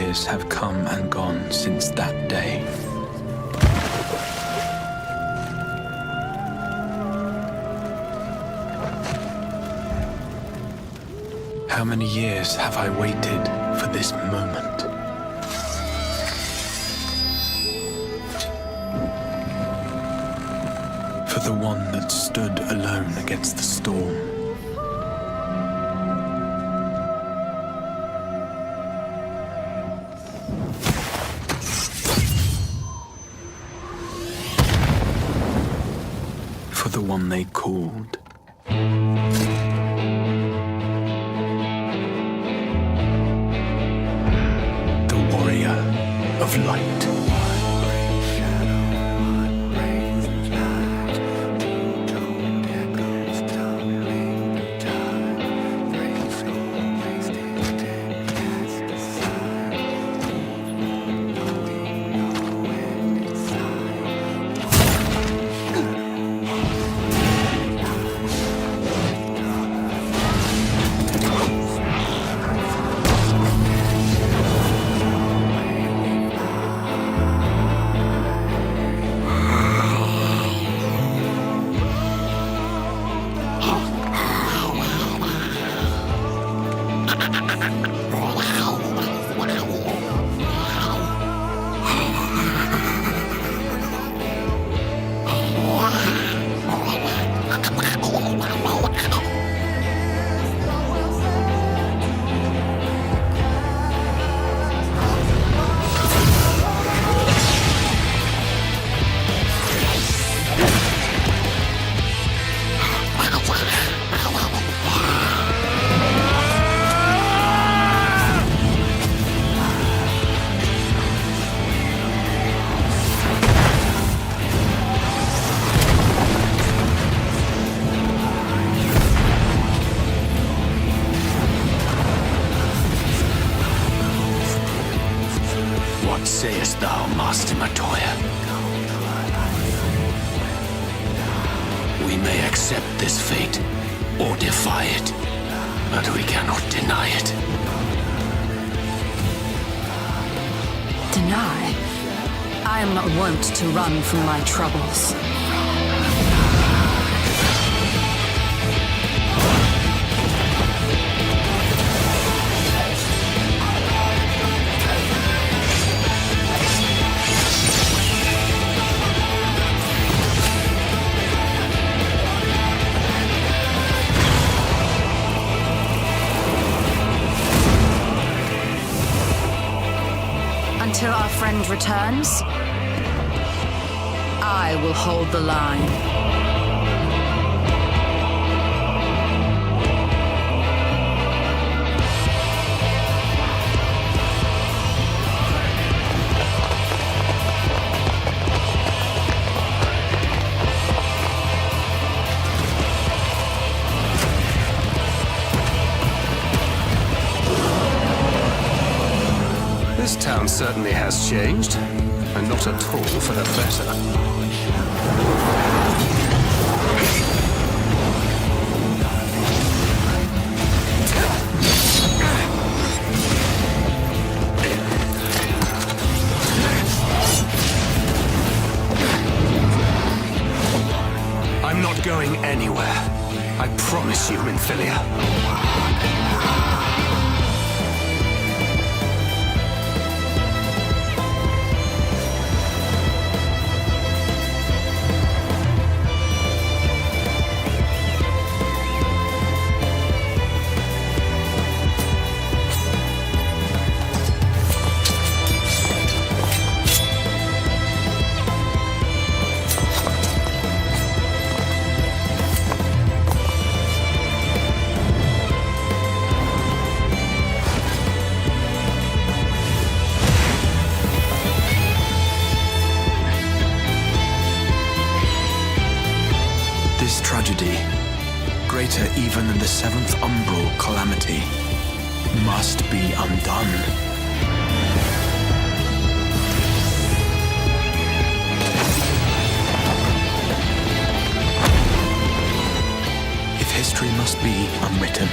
years have come and gone since that day. How many years have I waited for this moment? For the one that stood alone against the storm. For the one they called. Of light. What sayest thou, Master Matoya? We may accept this fate, or defy it, but we cannot deny it. Deny? I am not wont to run from my troubles. Until our friend returns, I will hold the line. This town certainly has changed, and not at all for the better. I'm not going anywhere. I promise you, Minfilia. This tragedy, greater even than the seventh umbral calamity, must be undone. If history must be unwritten,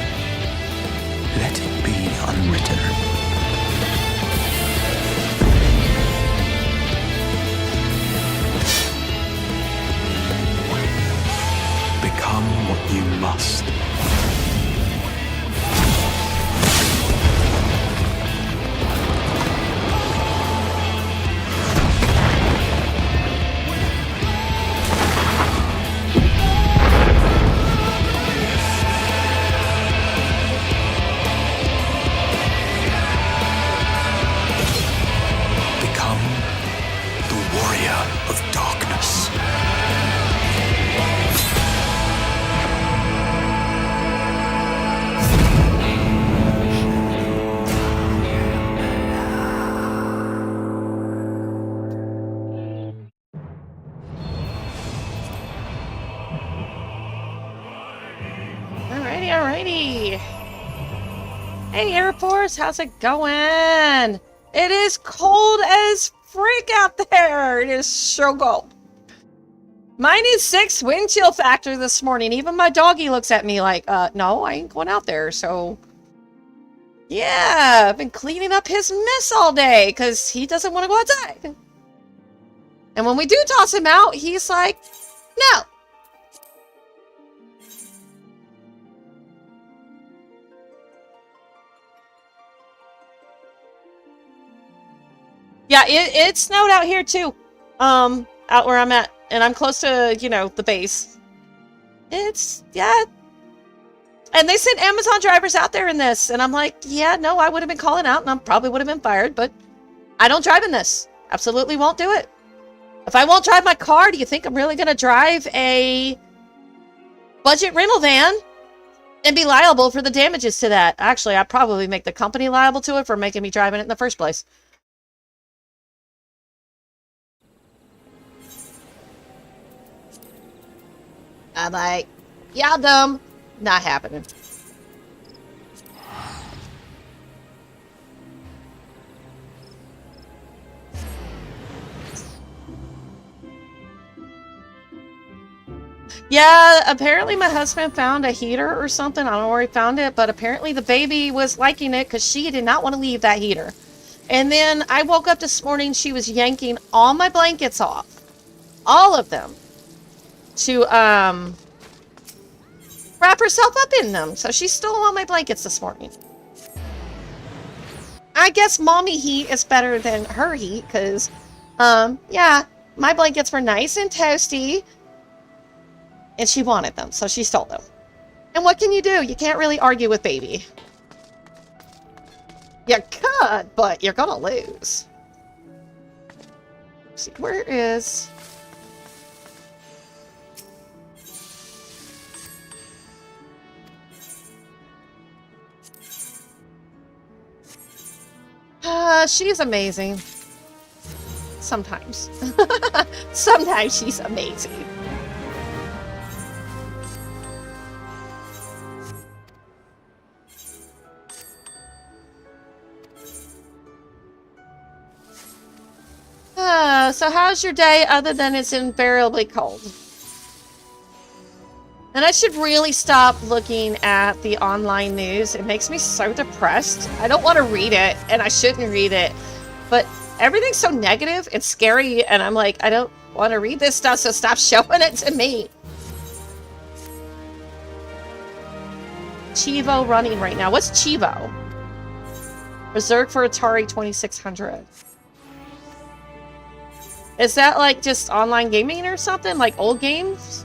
let it be unwritten. Hey, Air Force, how's it going? It is cold as freak out there. It is so cold. -6 wind chill factor this morning. Even my doggy looks at me like, no, I ain't going out there. So, yeah, I've been cleaning up his mess all day because he doesn't want to go outside. And when we do toss him out, he's like, no. Yeah, it snowed out here too. Out where I'm at. And I'm close to, you know, the base. It's, yeah. And they sent Amazon drivers out there in this. And I'm like, yeah, no, I would have been calling out and I probably would have been fired. But I don't drive in this. Absolutely won't do it. If I won't drive my car, do you think I'm really going to drive a budget rental van and be liable for the damages to that? Actually, I'd probably make the company liable to it for making me drive in it in the first place. I'm like, y'all dumb. Not happening. Yeah, apparently my husband found a heater or something. I don't know where he found it, but apparently the baby was liking it because she did not want to leave that heater. And then I woke up this morning, she was yanking all my blankets off. All of them. To, wrap herself up in them. So she stole all my blankets this morning. I guess mommy heat is better than her heat because, yeah, my blankets were nice and toasty. And she wanted them, so she stole them. And what can you do? You can't really argue with baby. You could, but you're gonna lose. Let's see, where is... she's amazing. Sometimes. Sometimes she's amazing. So how's your day other than it's invariably cold? And I should really stop looking at the online news. It makes me so depressed. I don't want to read it, and I shouldn't read it. But everything's so negative and scary, and I'm like, I don't want to read this stuff, so stop showing it to me. Chivo running right now. What's Chivo? Reserved for Atari 2600. Is that like just online gaming or something? Like old games?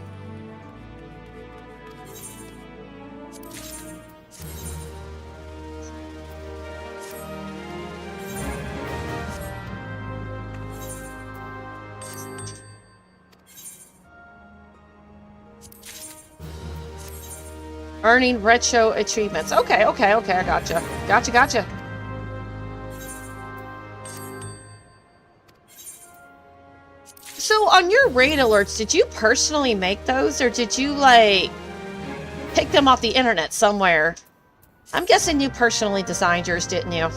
Earning retro achievements. Okay, I gotcha. Gotcha. So on your raid alerts, did you personally make those, or did you, like, pick them off the internet somewhere? I'm guessing you personally designed yours, didn't you?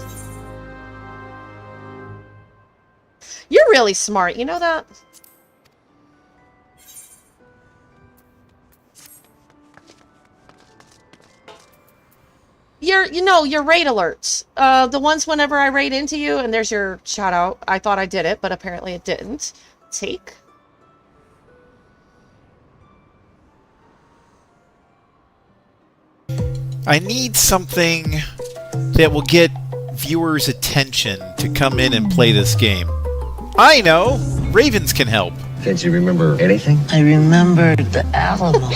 You're really smart, you know that? Your raid alerts. The ones whenever I raid into you, and there's your shout out. I thought I did it, but apparently it didn't. Take. I need something that will get viewers' attention to come in and play this game. I know! Ravens can help. Can't you remember anything? I remembered the Alamo.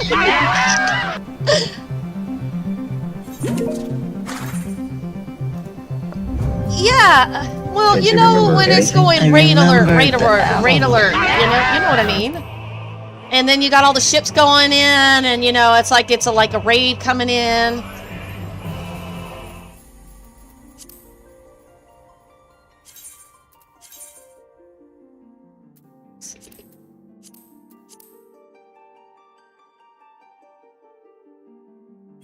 Yeah, well, Can't you you know remember when it's anything? going I raid alert, remembered raid the alert, raid Alamo. alert, you know what I mean? And then you got all the ships going in, and you know, it's like like a raid coming in.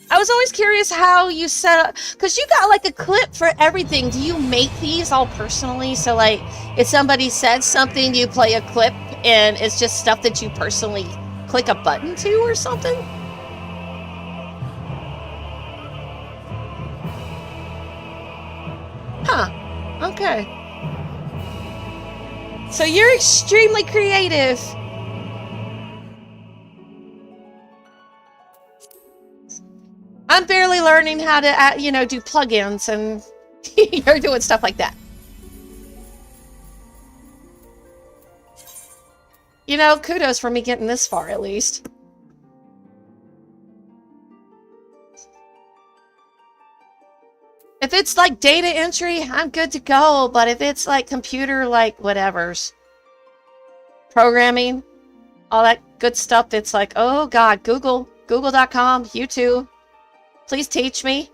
I was always curious how you set up, because you got like a clip for everything. Do you make these all personally? So like, if somebody said something, you play a clip, and it's just stuff that you personally click a button to or something? Huh. Okay. So you're extremely creative. I'm barely learning how to, you know, do plugins, and you're doing stuff like that. You know, kudos for me getting this far, at least. If it's like data entry, I'm good to go. But if it's like computer, like whatever's programming, all that good stuff, it's like, oh God, Google, Google.com, YouTube. Please teach me.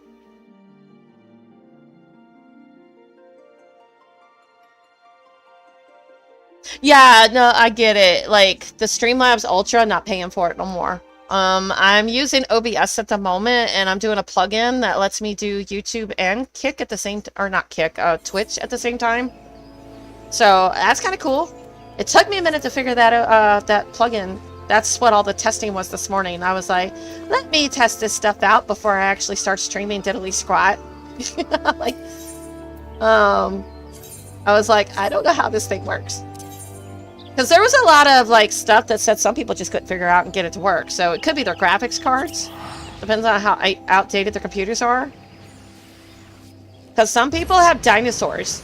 Yeah, no, I get it. Like the Streamlabs Ultra, not paying for it no more. I'm using OBS at the moment, and I'm doing a plugin that lets me do YouTube and Kick at the same, or not Kick, Twitch at the same time. So that's kind of cool. It took me a minute to figure that that plugin. That's what all the testing was this morning. I was like, let me test this stuff out before I actually start streaming diddly squat. Like, I was like, I don't know how this thing works. Because there was a lot of like stuff that said some people just couldn't figure out and get it to work. So it could be their graphics cards. Depends on how outdated their computers are. Because some people have dinosaurs.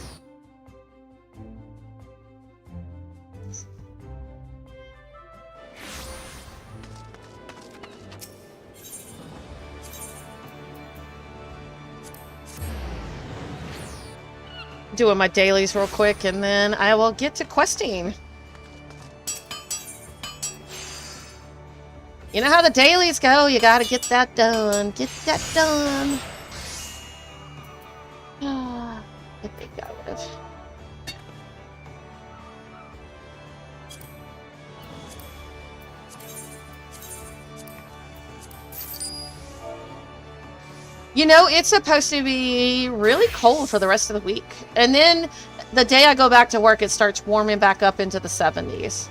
Doing my dailies real quick, and then I will get to questing. You know how the dailies go, you gotta get that done. Get that done. I think I would have. You know, it's supposed to be really cold for the rest of the week. And then the day I go back to work, it starts warming back up into the 70s.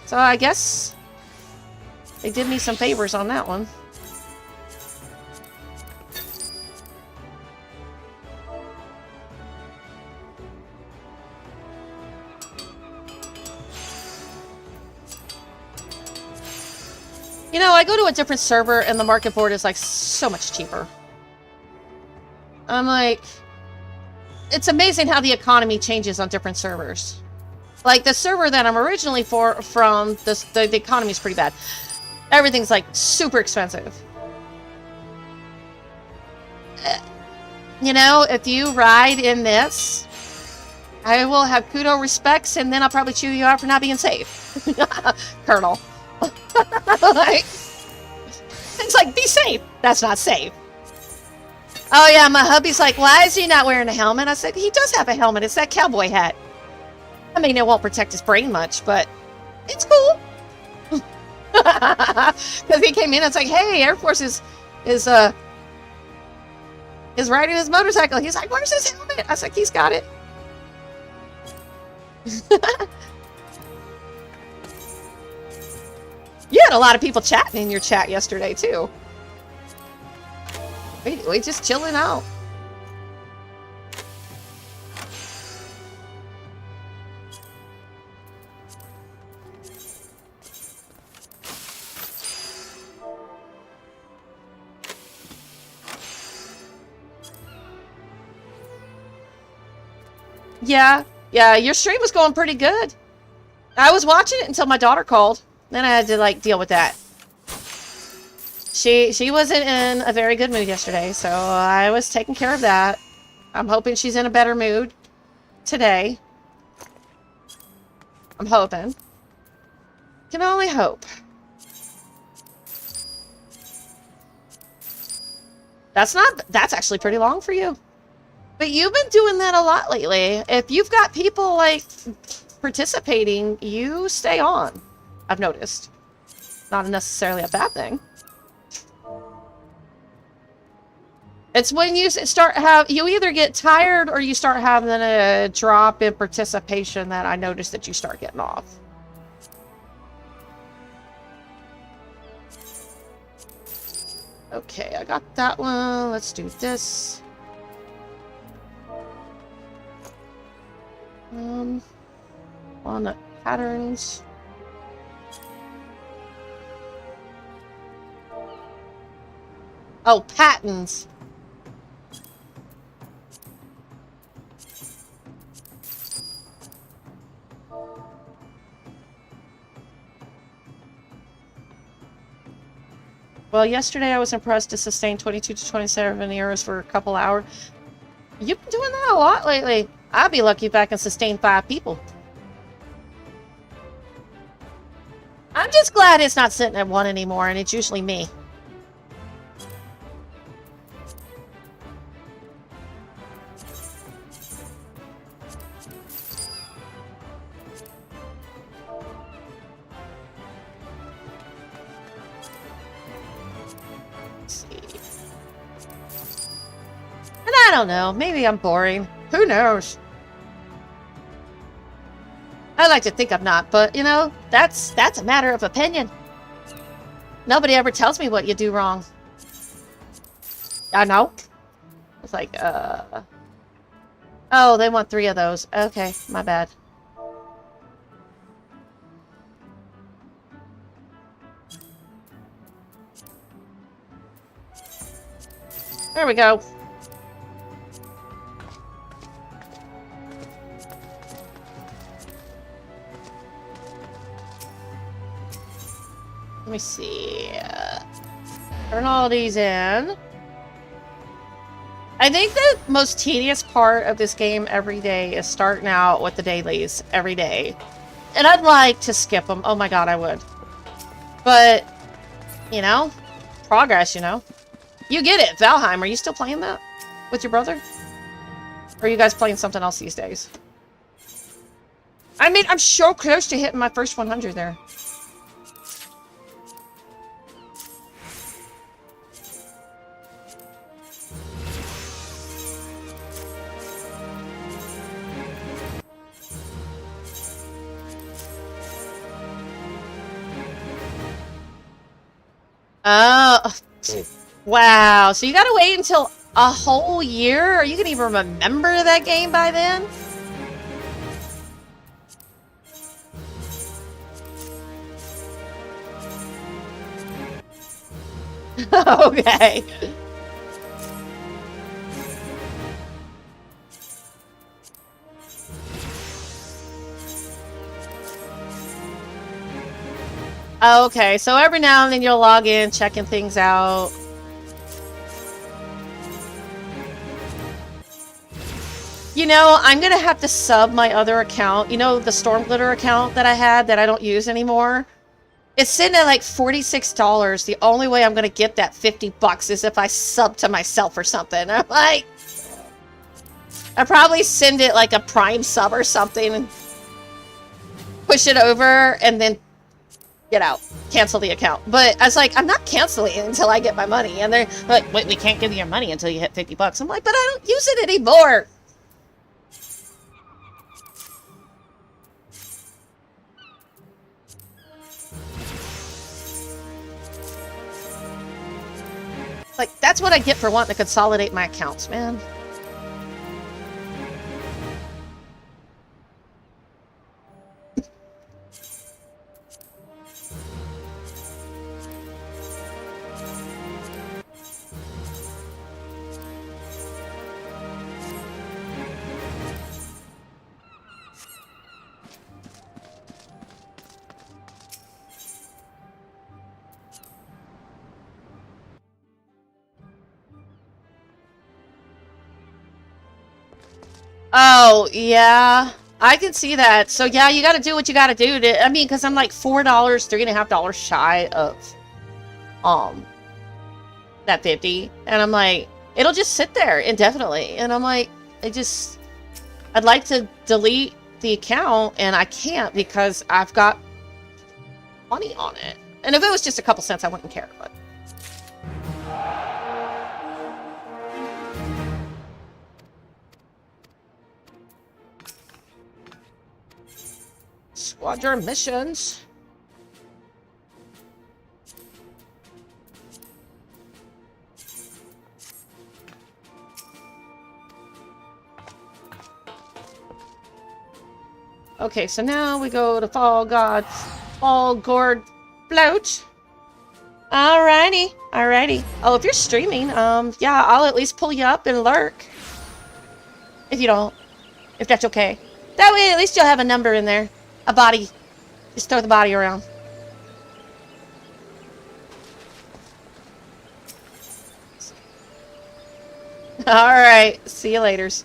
So I guess they did me some favors on that one. You know, I go to a different server and the market board is like so much cheaper. I'm like, it's amazing how the economy changes on different servers. Like the server that I'm originally from, the economy is pretty bad. Everything's like super expensive. You know, if you ride in this, I will have kudo respects, and then I'll probably chew you out for not being safe. Colonel. Like, it's like, be safe. That's not safe. Oh yeah, my hubby's like, why is he not wearing a helmet? I said, he does have a helmet. It's that cowboy hat. I mean, it won't protect his brain much, but it's cool. Because he came in, it's like, hey, Air Force is riding his motorcycle. He's like, where's his helmet? I was like, he's got it. You had a lot of people chatting in your chat yesterday, too. We just chilling out. Yeah, your stream was going pretty good. I was watching it until my daughter called. Then I had to, like, deal with that. She wasn't in a very good mood yesterday, so I was taking care of that. I'm hoping she's in a better mood today. I'm hoping. Can only hope. That's actually pretty long for you. But you've been doing that a lot lately. If you've got people, like, participating, you stay on. I've noticed. Not necessarily a bad thing. It's when you you either get tired or you start having a drop in participation that I notice that you start getting off. Okay, I got that one. Let's do this. Walnut patterns. Oh, patents. Well, yesterday I was impressed to sustain 22 to 27 arrows for a couple hours. You've been doing that a lot lately. I'd be lucky if I can sustain 5 people. I'm just glad it's not sitting at 1 anymore, and it's usually me. I don't know. Maybe I'm boring. Who knows? I like to think I'm not, but, you know, that's a matter of opinion. Nobody ever tells me what you do wrong. I know. It's like, oh, they want 3 of those. Okay, my bad. There we go. Let me see. Turn all these in. I think the most tedious part of this game every day is starting out with the dailies every day. And I'd like to skip them. Oh my god, I would. But, you know, progress, you know. You get it. Valheim, are you still playing that with your brother? Or are you guys playing something else these days? I mean, I'm so close to hitting my first 100 there. Oh, wow. So you gotta wait until a whole year? Are you gonna even remember that game by then? Okay. Okay, so every now and then you'll log in, checking things out. You know, I'm gonna have to sub my other account. You know, the Stormglitter account that I had that I don't use anymore? It's sitting at like $46. The only way I'm gonna get that $50 is if I sub to myself or something. I'm like... I probably send it like a Prime sub or something and push it over and then get out, cancel the account. But I was like, I'm not canceling it until I get my money. And they're like, wait, we can't give you your money until you hit $50. I'm like, but I don't use it anymore. Like, that's what I get for wanting to consolidate my accounts, man. Oh, yeah. I can see that. So, yeah, you gotta do what you gotta do to... I mean, because I'm like $4, $3.50 shy of... that 50. And I'm like, it'll just sit there indefinitely. And I'm like, I'd like to delete the account, and I can't because I've got money on it. And if it was just a couple cents, I wouldn't care, but... Squadron missions. Okay, so now we go to Fall Gourd Float. Alrighty, alrighty. Oh, if you're streaming, yeah, I'll at least pull you up and lurk. If you don't, if that's okay. That way, at least you'll have a number in there. A body. Just throw the body around. Alright, see you laters.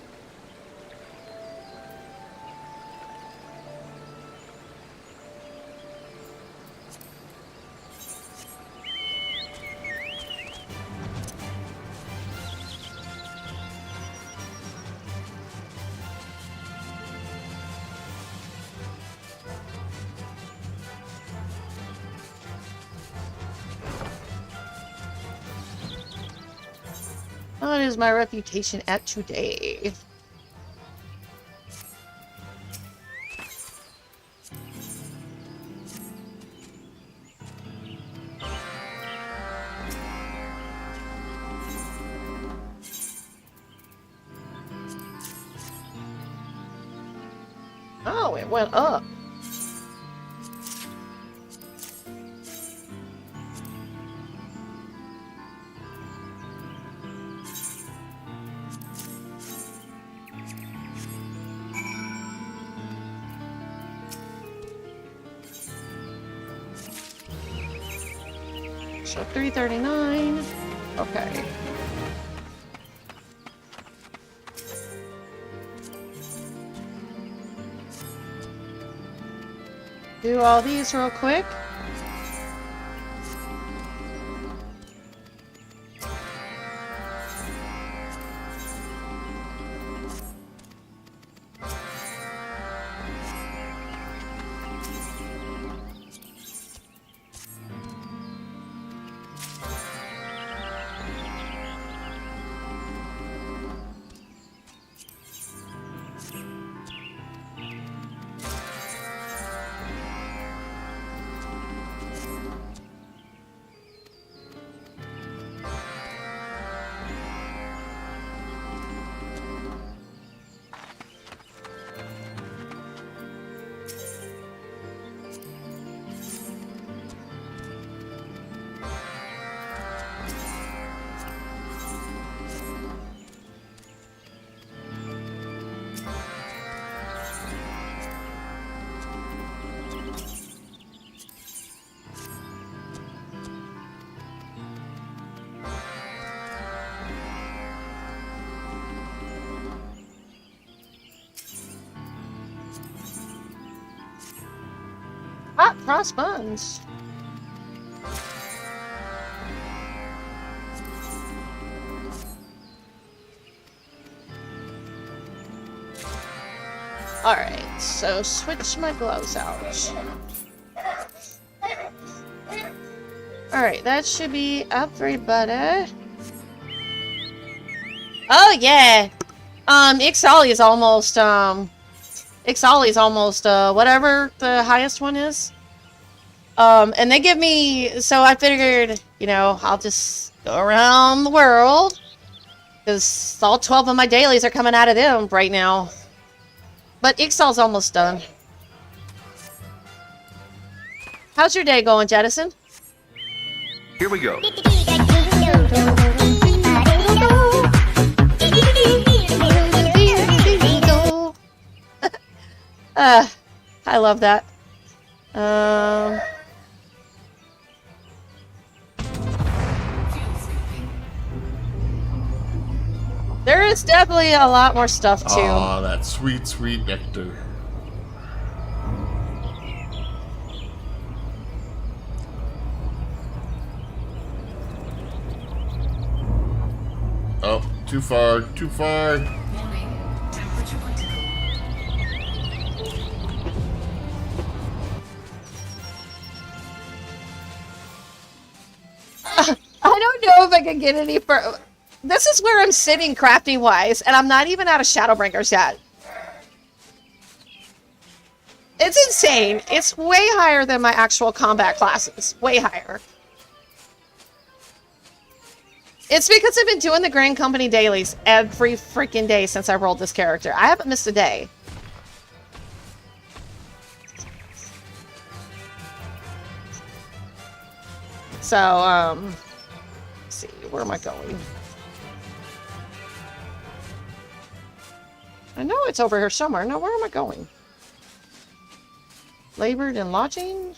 What is my reputation at today? Oh, it went up. So 339. Okay. Do all these real quick. Hot cross buns. Alright, so switch my gloves out. Alright, that should be everybody. Oh yeah! Ixali is almost, whatever the highest one is. And they give me, so I figured, you know, I'll just go around the world. Because all 12 of my dailies are coming out of them right now. But Ixal's almost done. How's your day going, Jettison? Here we go. I love that. There is definitely a lot more stuff too. Ah, that sweet, sweet nectar. Oh, too far, too far. I don't know if I can get any further. This is where I'm sitting crafting-wise, and I'm not even out of Shadowbringers yet. It's insane. It's way higher than my actual combat classes. Way higher. It's because I've been doing the Grand Company dailies every freaking day since I rolled this character. I haven't missed a day. So, let's see, where am I going? I know it's over here somewhere. Now, where am I going? Labored and lodging?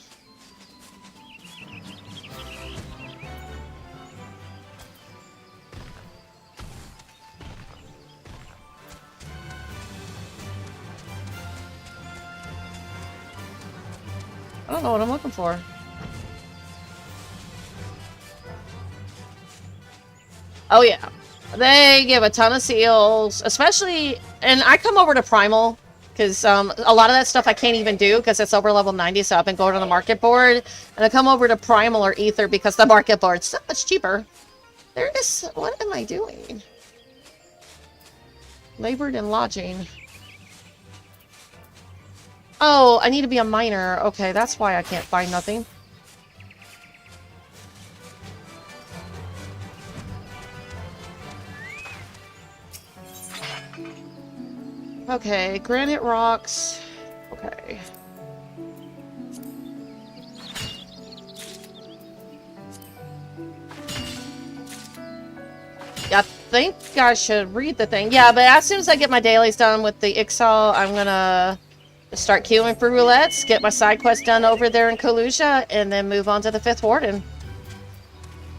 I don't know what I'm looking for. Oh yeah, they give a ton of seals, especially, and I come over to Primal, because a lot of that stuff I can't even do, because it's over level 90, so I've been going to the market board, and I come over to Primal or Ether, because the market board's so much cheaper. There is, what am I doing? Labored and lodging. Oh, I need to be a miner. Okay, that's why I can't find nothing. Okay, granite rocks. Okay. Yeah, I think I should read the thing. Yeah, but as soon as I get my dailies done with the Ixal, I'm gonna start queuing for roulettes, get my side quest done over there in Khoulsia, and then move on to the 5th Warden.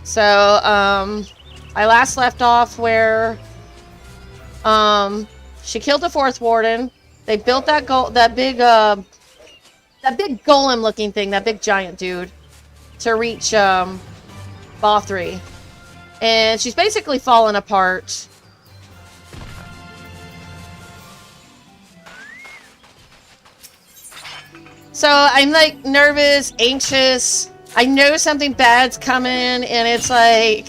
So, I last left off where, she killed the 4th Warden. They built that big golem-looking thing, that big giant dude, to reach, Bothri. And she's basically fallen apart. So I'm like nervous, anxious. I know something bad's coming, and it's like,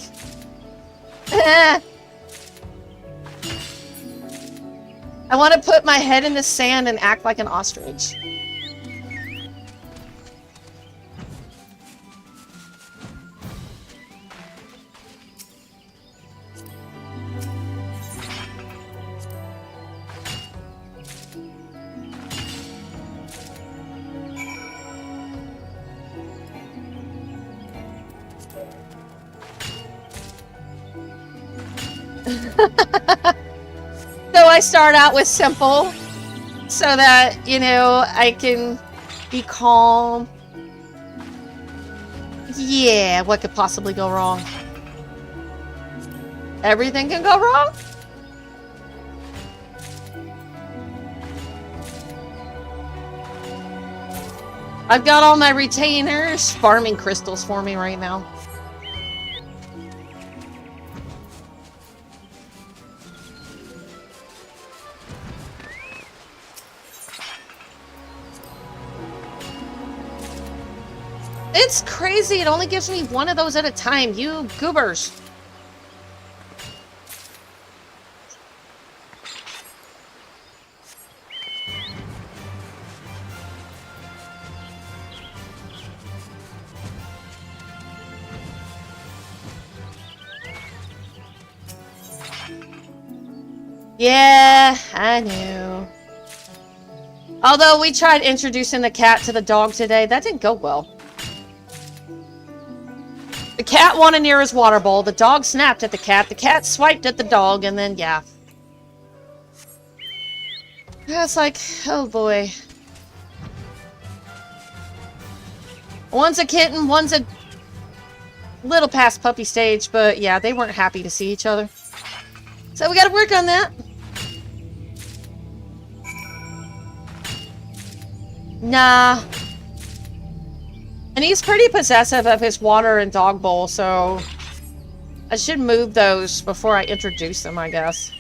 I want to put my head in the sand and act like an ostrich. So I start out with simple so that, you know, I can be calm. Yeah, what could possibly go wrong? Everything can go wrong? I've got all my retainers farming crystals for me right now. It's crazy. It only gives me one of those at a time. You goobers. Yeah, I knew. Although we tried introducing the cat to the dog today, that didn't go well. The cat wanted near his water bowl, the dog snapped at the cat swiped at the dog, and then, yeah. It's like, oh boy. One's a kitten, one's a little past puppy stage, but yeah, they weren't happy to see each other. So we gotta work on that. Nah. And he's pretty possessive of his water and dog bowl, so I should move those before I introduce them, I guess.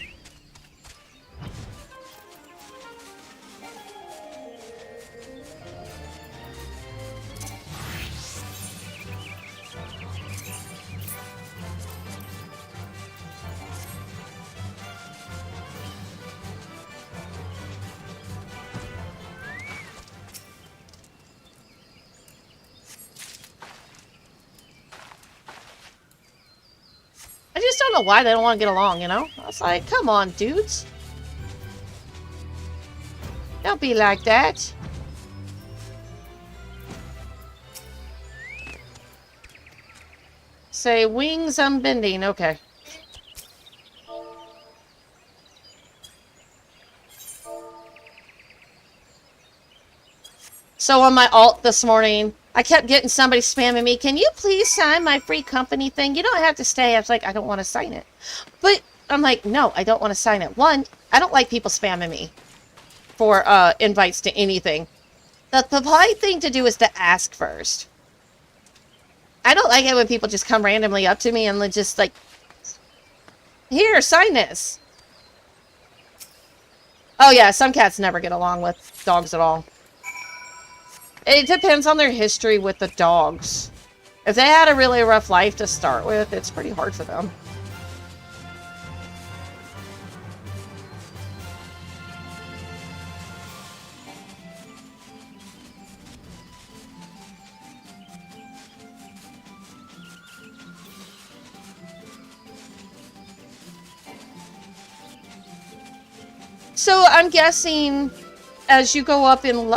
know why they don't want to get along, you know? I was like, come on, dudes. Don't be like that. Say, wings unbending. Okay. So on my alt this morning, I kept getting somebody spamming me. Can you please sign my free company thing? You don't have to stay. I was like, I don't want to sign it. But I'm like, no, I don't want to sign it. One, I don't like people spamming me for invites to anything. The polite thing to do is to ask first. I don't like it when people just come randomly up to me and just like, here, sign this. Oh yeah, some cats never get along with dogs at all. It depends on their history with the dogs. If they had a really rough life to start with, it's pretty hard for them. So I'm guessing as you go up in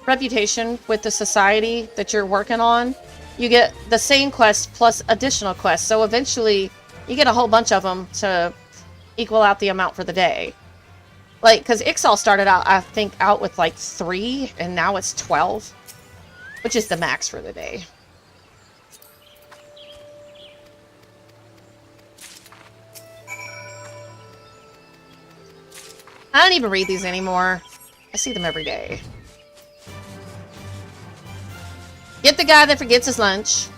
reputation with the society that you're working on, you get the same quest plus additional quests. So eventually you get a whole bunch of them to equal out the amount for the day. Like, because Ixal started out, I think, out with like 3, and now it's 12, which is the max for the day. I don't even read these anymore. I see them every day. Get the guy that forgets his lunch.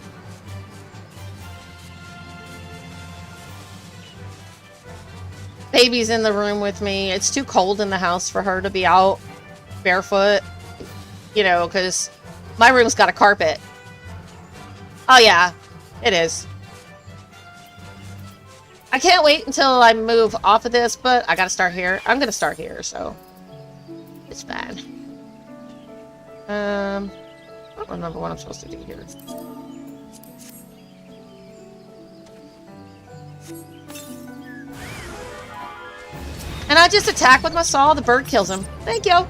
Baby's in the room with me. It's too cold in the house for her to be out barefoot. You know, because my room's got a carpet. Oh yeah, it is. I can't wait until I move off of this, but I gotta start here. I'm gonna start here, so it's fine. I don't remember what I'm supposed to do here. And I just attack with my saw. The bird kills him. Thank you.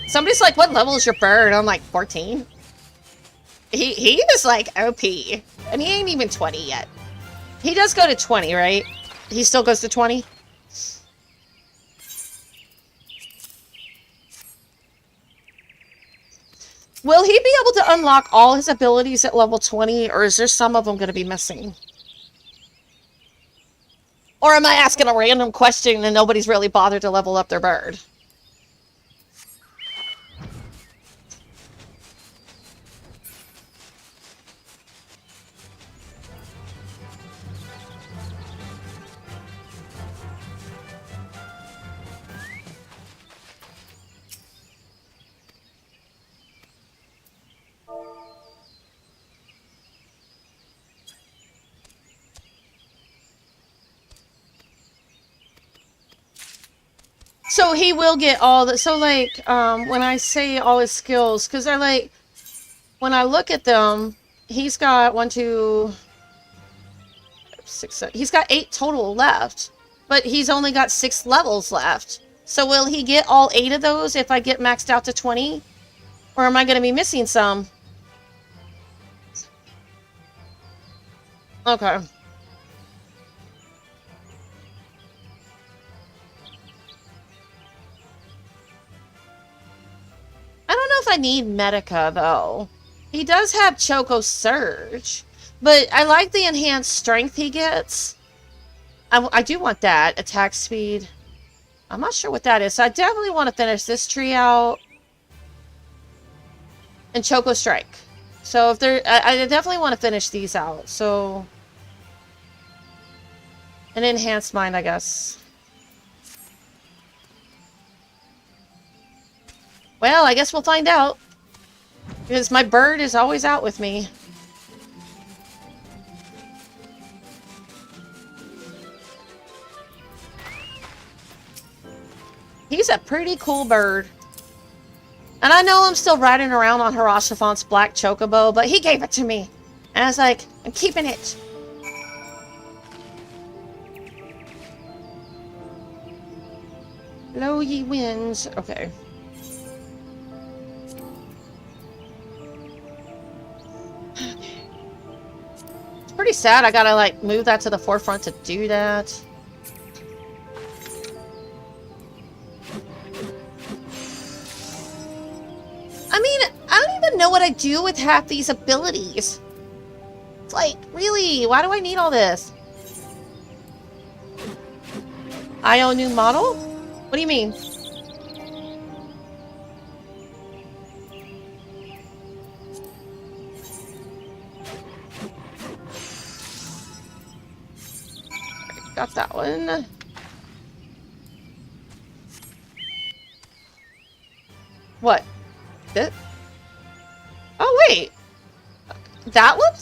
Somebody's like, what level is your bird? I'm like, 14. He is like OP. And he ain't even 20 yet. He does go to 20, right? He still goes to 20? Will he be able to unlock all his abilities at level 20, or is there some of them going to be missing? Or am I asking a random question and nobody's really bothered to level up their bird? So he will get all the, so like, when I say all his skills, because they're like, when I look at them, he's got 1, 2, 6, 7, he's got 8 total left, but he's only got 6 levels left. So will he get all 8 of those if I get maxed out to 20? Or am I going to be missing some? Okay. I don't know if I need Medica, though. He does have Choco Surge, but I like the enhanced strength he gets. I do want that. Attack speed. I'm not sure what that is, so I definitely want to finish this tree out. And Choco Strike. So if there, I definitely want to finish these out, so... An enhanced mind, I guess. Well, I guess we'll find out. Because my bird is always out with me. He's a pretty cool bird. And I know I'm still riding around on Harashaphan's black chocobo, but he gave it to me. And I was like, I'm keeping it. Blow ye winds. Okay. It's pretty sad. I gotta like move that to the forefront to do that. I mean, I don't even know what I do with half these abilities. It's like, really? Why do I need all this? IO new model? What do you mean? Got that one. What? This? Oh, wait. That one?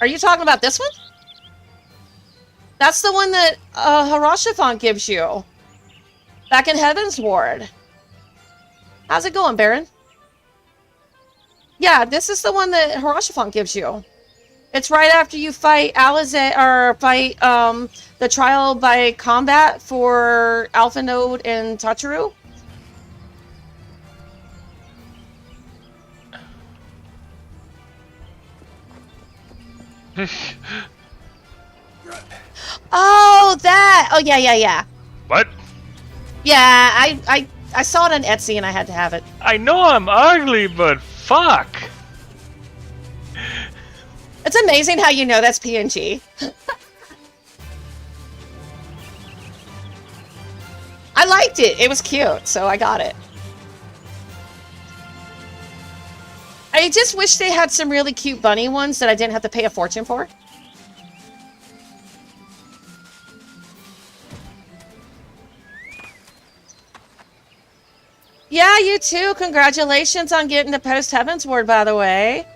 Are you talking about this one? That's the one that Harashifon gives you. Back in Heaven's Ward. How's it going, Baron? Yeah, this is the one that Harashifon gives you. It's right after you fight fight the trial by combat for Alpha Node and Tachiru. Oh, that! Oh, yeah. What? Yeah, I saw it on Etsy and I had to have it. I know I'm ugly, but fuck. It's amazing how you know that's PNG. I liked it. It was cute, so I got it. I just wish they had some really cute bunny ones that I didn't have to pay a fortune for. Yeah, you too. Congratulations on getting to Post Heaven's Ward, by the way.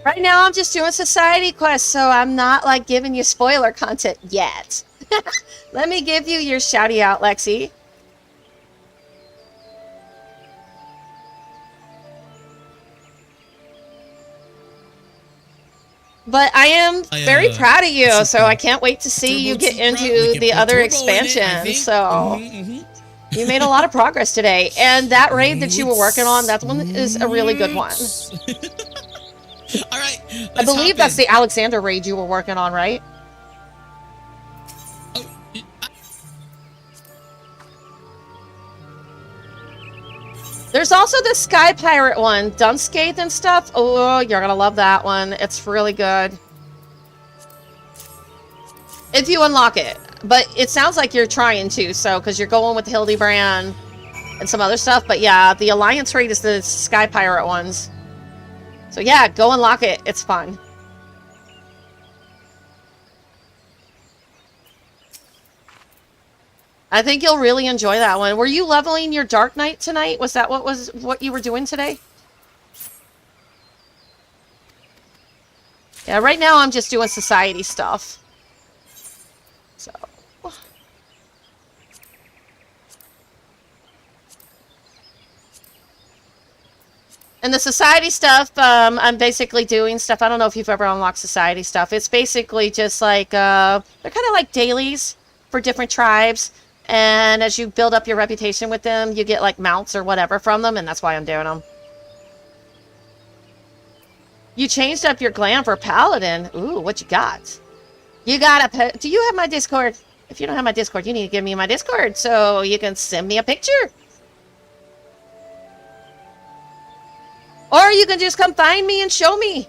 Right now, I'm just doing society quests, so I'm not, like, giving you spoiler content yet. Let me give you your shouty out, Lexi. But I am very proud of you, so I can't wait to see you get into the other expansions. So you made a lot of progress today, and that raid that you were working on, that one is a really good one. All right, I believe that's the Alexander raid you were working on, right? There's also the Sky Pirate one, Dunscath and stuff. Oh, you're gonna love that one. It's really good. If you unlock it. But it sounds like you're trying to, so, because you're going with Hildebrand and some other stuff. But yeah, the Alliance raid is the Sky Pirate ones. So yeah, go unlock it. It's fun. I think you'll really enjoy that one. Were you leveling your Dark Knight tonight? Was that what you were doing today? Yeah, right now I'm just doing society stuff. So. And the society stuff, I'm basically doing stuff. I don't know if you've ever unlocked society stuff. It's basically just like, they're kind of like dailies for different tribes. And as you build up your reputation with them, you get like mounts or whatever from them, and that's why I'm doing them. You changed up your glam for Paladin. Ooh, what you got? You got a... Do you have my Discord? If you don't have my Discord, you need to give me my Discord so you can send me a picture. Or you can just come find me and show me.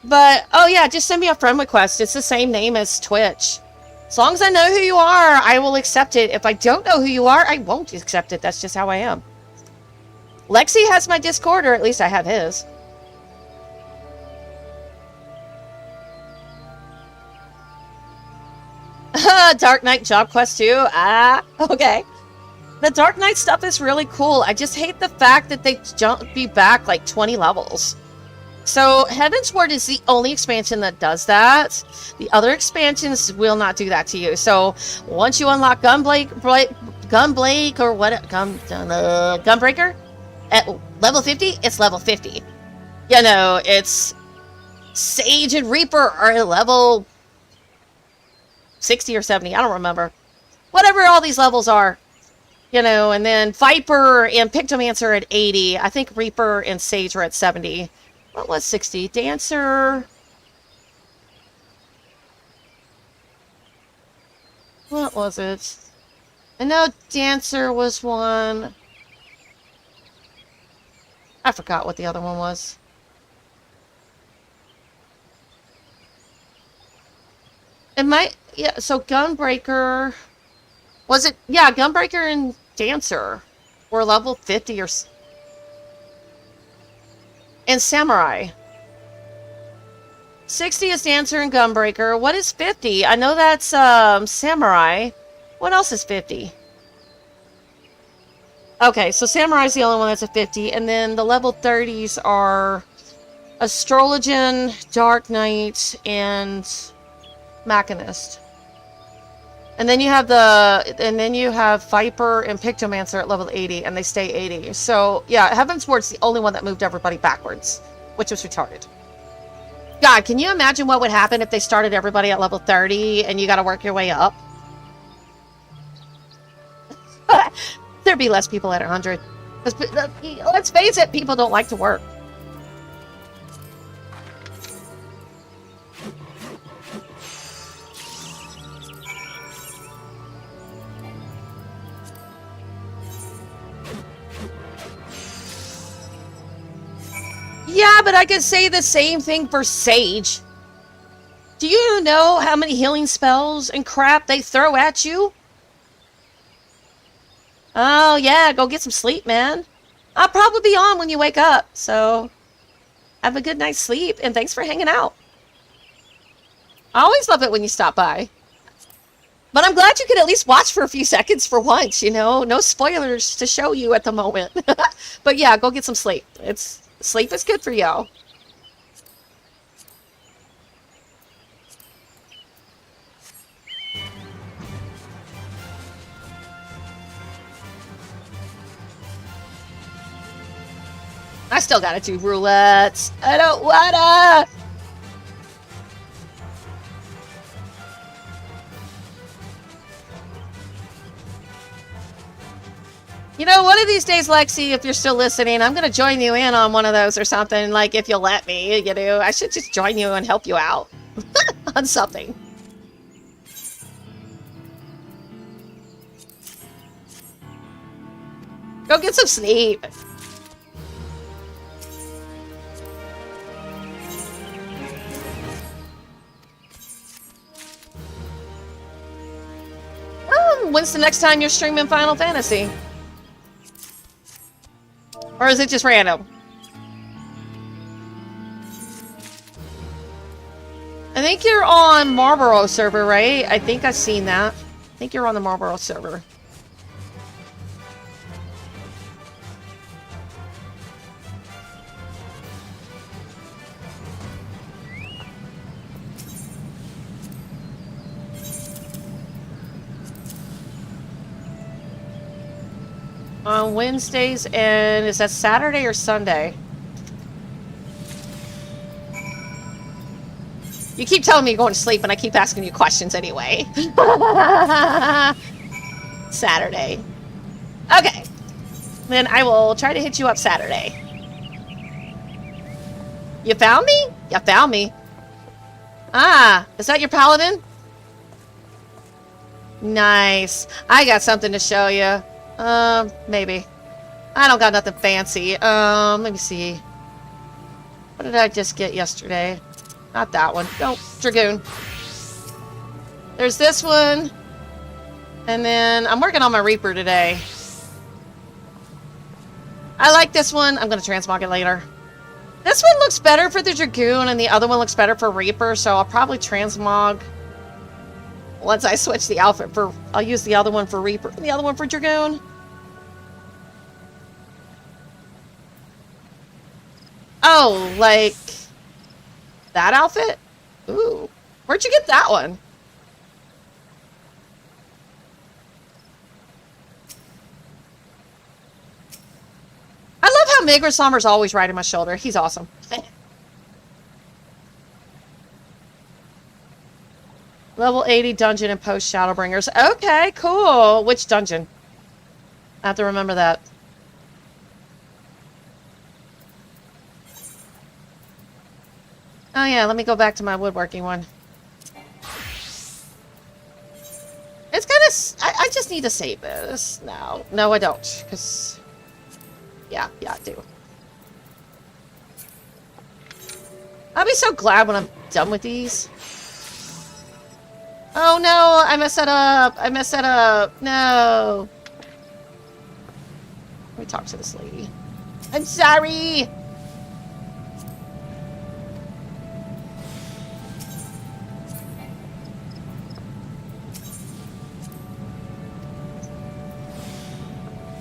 But, oh yeah, just send me a friend request. It's the same name as Twitch. As long as I know who you are, I will accept it. If I don't know who you are, I won't accept it. That's just how I am. Lexi has my Discord, or at least I have his. Dark Knight job quest too? Ah, okay. The Dark Knight stuff is really cool. I just hate the fact that they jump you back like 20 levels. So, Heaven's Ward is the only expansion that does that. The other expansions will not do that to you. So, once you unlock Gunblade Gunblade or what? Gunbreaker at level 50. It's level 50. You know, it's Sage and Reaper are at level 60 or 70. I don't remember. Whatever all these levels are. You know, and then Viper and Pictomancer are at 80. I think Reaper and Sage are at 70. What was 60? Dancer. What was it? I know Dancer was one. I forgot what the other one was. It might, yeah, so Gunbreaker, was it, yeah, Gunbreaker and Dancer were level 50 or, and Samurai. 60 is Dancer and Gunbreaker. What is 50? I know that's Samurai. What else is 50? Okay, so Samurai's the only one that's a 50, and then the level 30s are Astrologian, Dark Knight, and Machinist. And then you have Viper and Pictomancer at level 80, and they stay 80. So yeah, Heavensward's the only one that moved everybody backwards, which was retarded. God, can you imagine what would happen if they started everybody at level 30 and you got to work your way up? There'd be less people at 100. Let's face it, people don't like to work. Yeah, but I could say the same thing for Sage. Do you know how many healing spells and crap they throw at you? Oh, yeah, go get some sleep, man. I'll probably be on when you wake up, so have a good night's sleep, and thanks for hanging out. I always love it when you stop by. But I'm glad you could at least watch for a few seconds for once, you know? No spoilers to show you at the moment. But yeah, go get some sleep. Sleep is good for you. I still gotta do roulettes. I don't wanna. You know, one of these days, Lexi, if you're still listening, I'm gonna join you in on one of those or something, like if you'll let me, you know. I should just join you and help you out on something. Go get some sleep. When's the next time you're streaming Final Fantasy? Or is it just random? I think you're on Marlboro server, right? I think I've seen that. I think you're on the Marlboro server. On Wednesdays, and is that Saturday or Sunday? You keep telling me you're going to sleep, and I keep asking you questions anyway. Saturday. Okay. Then I will try to hit you up Saturday. You found me? You found me. Ah, is that your paladin? Nice. I got something to show you. Maybe. I don't got nothing fancy. Let me see. What did I just get yesterday? Not that one. No, Dragoon. There's this one. And then I'm working on my Reaper today. I like this one. I'm going to transmog it later. This one looks better for the Dragoon, and the other one looks better for Reaper, so I'll probably transmog once I switch the outfit for... I'll use the other one for Reaper and the other one for Dragoon. Oh, like... that outfit? Ooh. Where'd you get that one? Migros always riding my shoulder. He's awesome. Level 80 dungeon and post Shadowbringers. Okay, cool. Which dungeon? I have to remember that. Oh yeah, let me go back to my woodworking one. It's kind of... I just need to save this. No, I don't. Because... Yeah, I do. I'll be so glad when I'm done with these. Oh no, I messed that up. No. Let me talk to this lady. I'm sorry.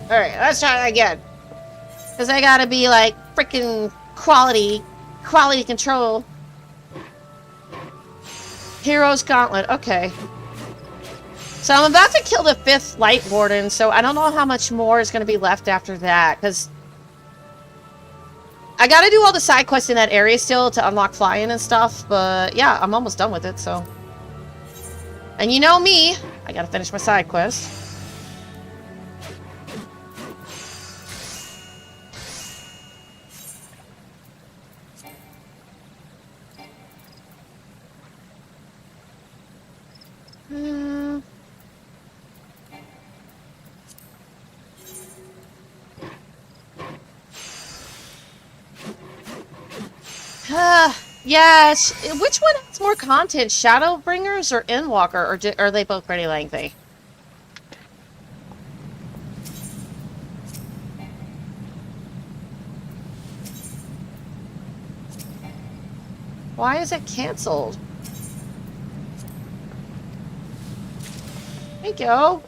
Alright, let's try that again. Because I gotta be like freaking quality control. Hero's Gauntlet, okay. So I'm about to kill the 5th Light Warden, so I don't know how much more is going to be left after that, because I gotta do all the side quests in that area still to unlock flying and stuff, but yeah, I'm almost done with it, so. And you know me, I gotta finish my side quest. Yes. Which one has more content, Shadowbringers or Endwalker, or are they both pretty lengthy? Why is it canceled? Thank you.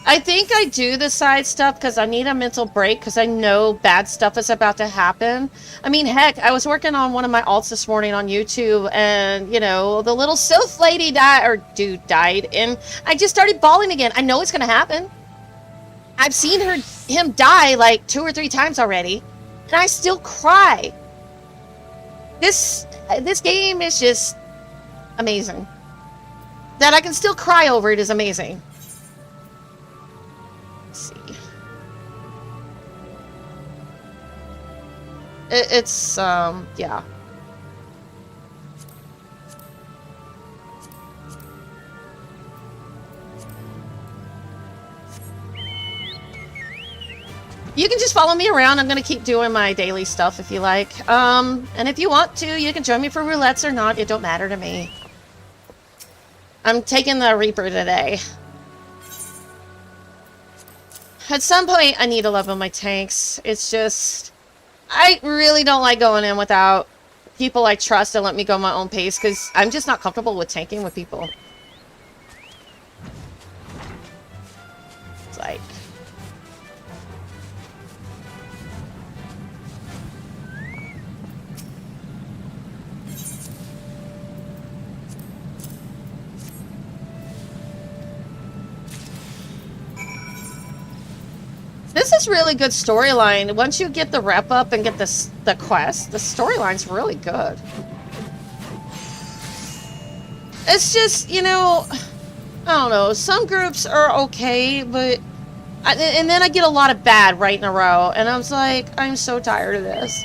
I think I do the side stuff because I need a mental break because I know bad stuff is about to happen. I mean, heck, I was working on one of my alts this morning on YouTube and, you know, the little sylph lady dude died and I just started bawling again. I know it's going to happen. I've seen him die like 2 or 3 times already and I still cry. This game is just amazing. That I can still cry over it is amazing. See. It's yeah. You can just follow me around. I'm gonna keep doing my daily stuff if you like. And if you want to, you can join me for roulettes or not. It don't matter to me. I'm taking the Reaper today. At some point, I need to level my tanks. It's just... I really don't like going in without people I trust and let me go my own pace, because I'm just not comfortable with tanking with people. It's like... This is really good storyline. Once you get the rep up and get the quest, the storyline's really good. It's just, you know, I don't know. Some groups are okay, but... and then I get a lot of bad right in a row. And I was like, I'm so tired of this.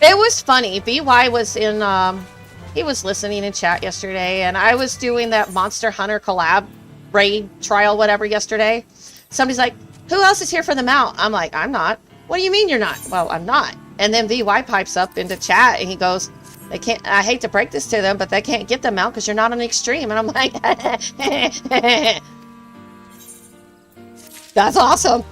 It was funny. BY was in, he was listening in chat yesterday, and I was doing that Monster Hunter collab raid trial, whatever, yesterday. Somebody's like, who else is here for the mount? I'm like, I'm not. What do you mean you're not? Well, I'm not. And then VY pipes up into chat, and he goes, they can't, I hate to break this to them, but they can't get the mount because you're not on extreme. And I'm like, that's awesome.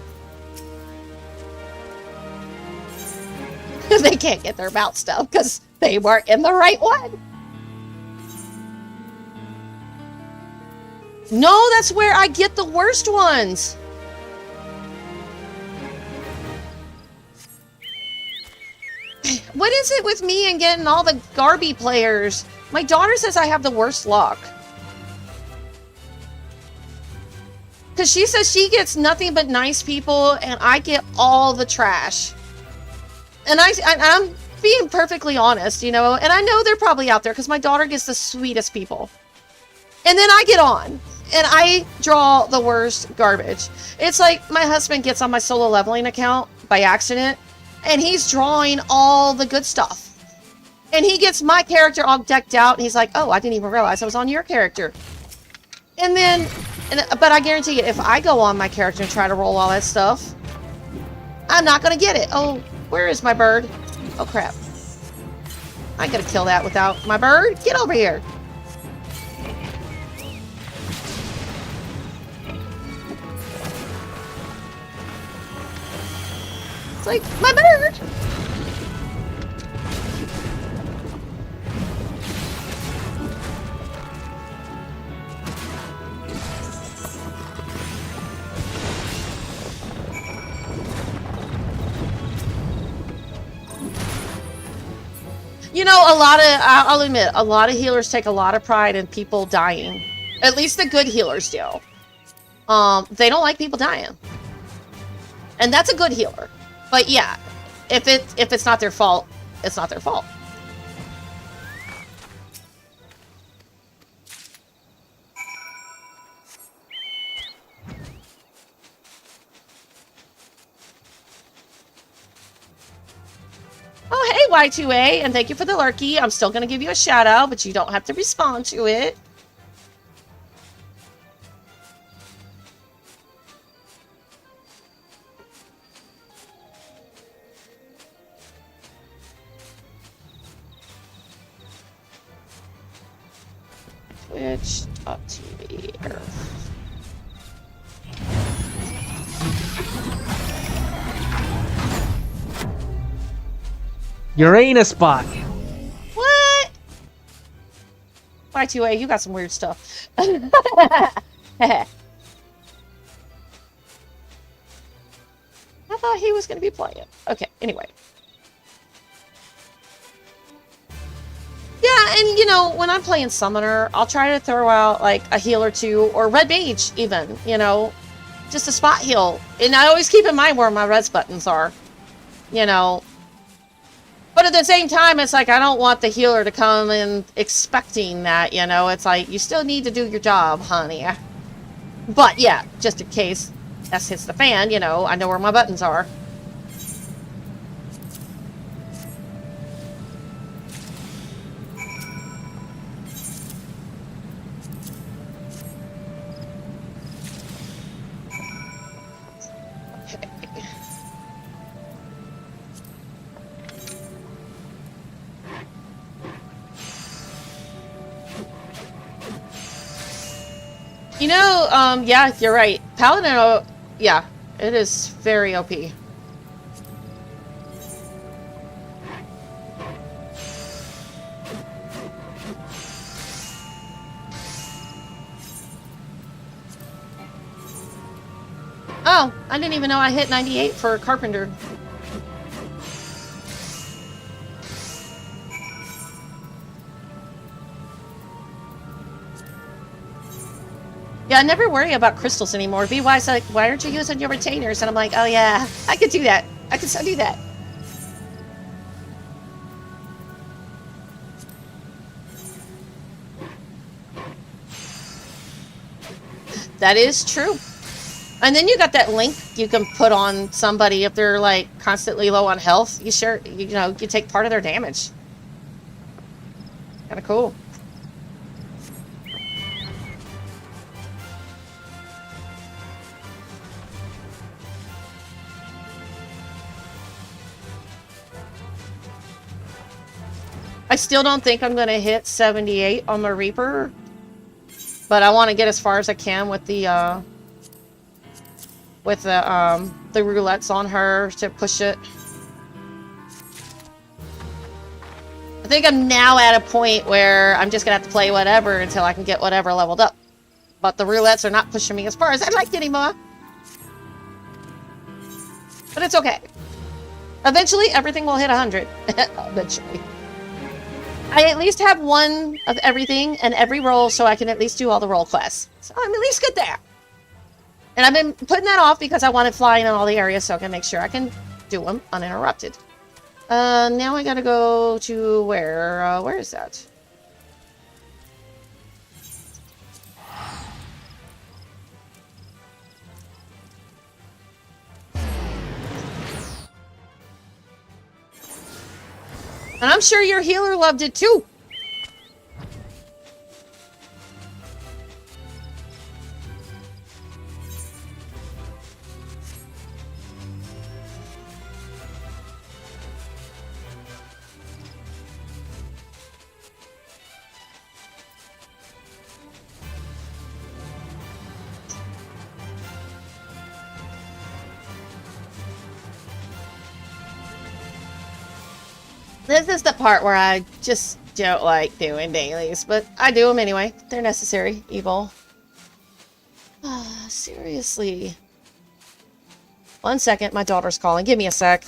They can't get their mount stuff because they weren't in the right one. No, that's where I get the worst ones. What is it with me and getting all the Garby players? My daughter says I have the worst luck. Because she says she gets nothing but nice people, and I get all the trash. And I'm being perfectly honest, you know? And I know they're probably out there, because my daughter gets the sweetest people. And then I get on, and I draw the worst garbage. It's like my husband gets on my solo leveling account by accident, and he's drawing all the good stuff. And he gets my character all decked out, and he's like, oh, I didn't even realize I was on your character. And then, but I guarantee you, if I go on my character and try to roll all that stuff, I'm not going to get it. Oh, where is my bird? Oh, crap. I gotta kill that without my bird. Get over here. It's like, my bird! You know, I'll admit, a lot of healers take a lot of pride in people dying. At least the good healers do. They don't like people dying. And that's a good healer. But yeah, if it's not their fault, it's not their fault. Oh, hey, Y2A, and thank you for the lurky. I'm still going to give you a shout out, but you don't have to respond to it. Twitch.tv. Uranus spot. What? Y2A, you got some weird stuff. I thought he was going to be playing. Okay, anyway. Yeah, and you know, when I'm playing Summoner, I'll try to throw out like a heal or two, or Red Mage even, you know, just a spot heal. And I always keep in mind where my res buttons are, you know. But at the same time, it's like, I don't want the healer to come in expecting that, you know. It's like, you still need to do your job, honey. But yeah, just in case S hits the fan, you know, I know where my buttons are. You know, yeah, you're right. Paladin, yeah, it is very OP. Oh, I didn't even know I hit 98 for Carpenter. Yeah, I never worry about crystals anymore. VY's like, why aren't you using your retainers? And I'm like, oh yeah, I could do that. I could still do that. That is true. And then you got that link you can put on somebody if they're like constantly low on health. You know, you take part of their damage. Kind of cool. I still don't think I'm going to hit 78 on the Reaper, but I want to get as far as I can with the roulettes on her to push it. I think I'm now at a point where I'm just going to have to play whatever until I can get whatever leveled up. But the roulettes are not pushing me as far as I'd like anymore. But it's okay. Eventually, everything will hit 100. Eventually. I at least have one of everything and every role, so I can at least do all the role quests. So I'm at least good there. And I've been putting that off because I wanted flying in all the areas, so I can make sure I can do them uninterrupted. Now I gotta go to where? Where is that? And I'm sure your healer loved it too. This is the part where I just don't like doing dailies, but I do them anyway. They're necessary evil. Seriously. 1 second, my daughter's calling. Give me a sec.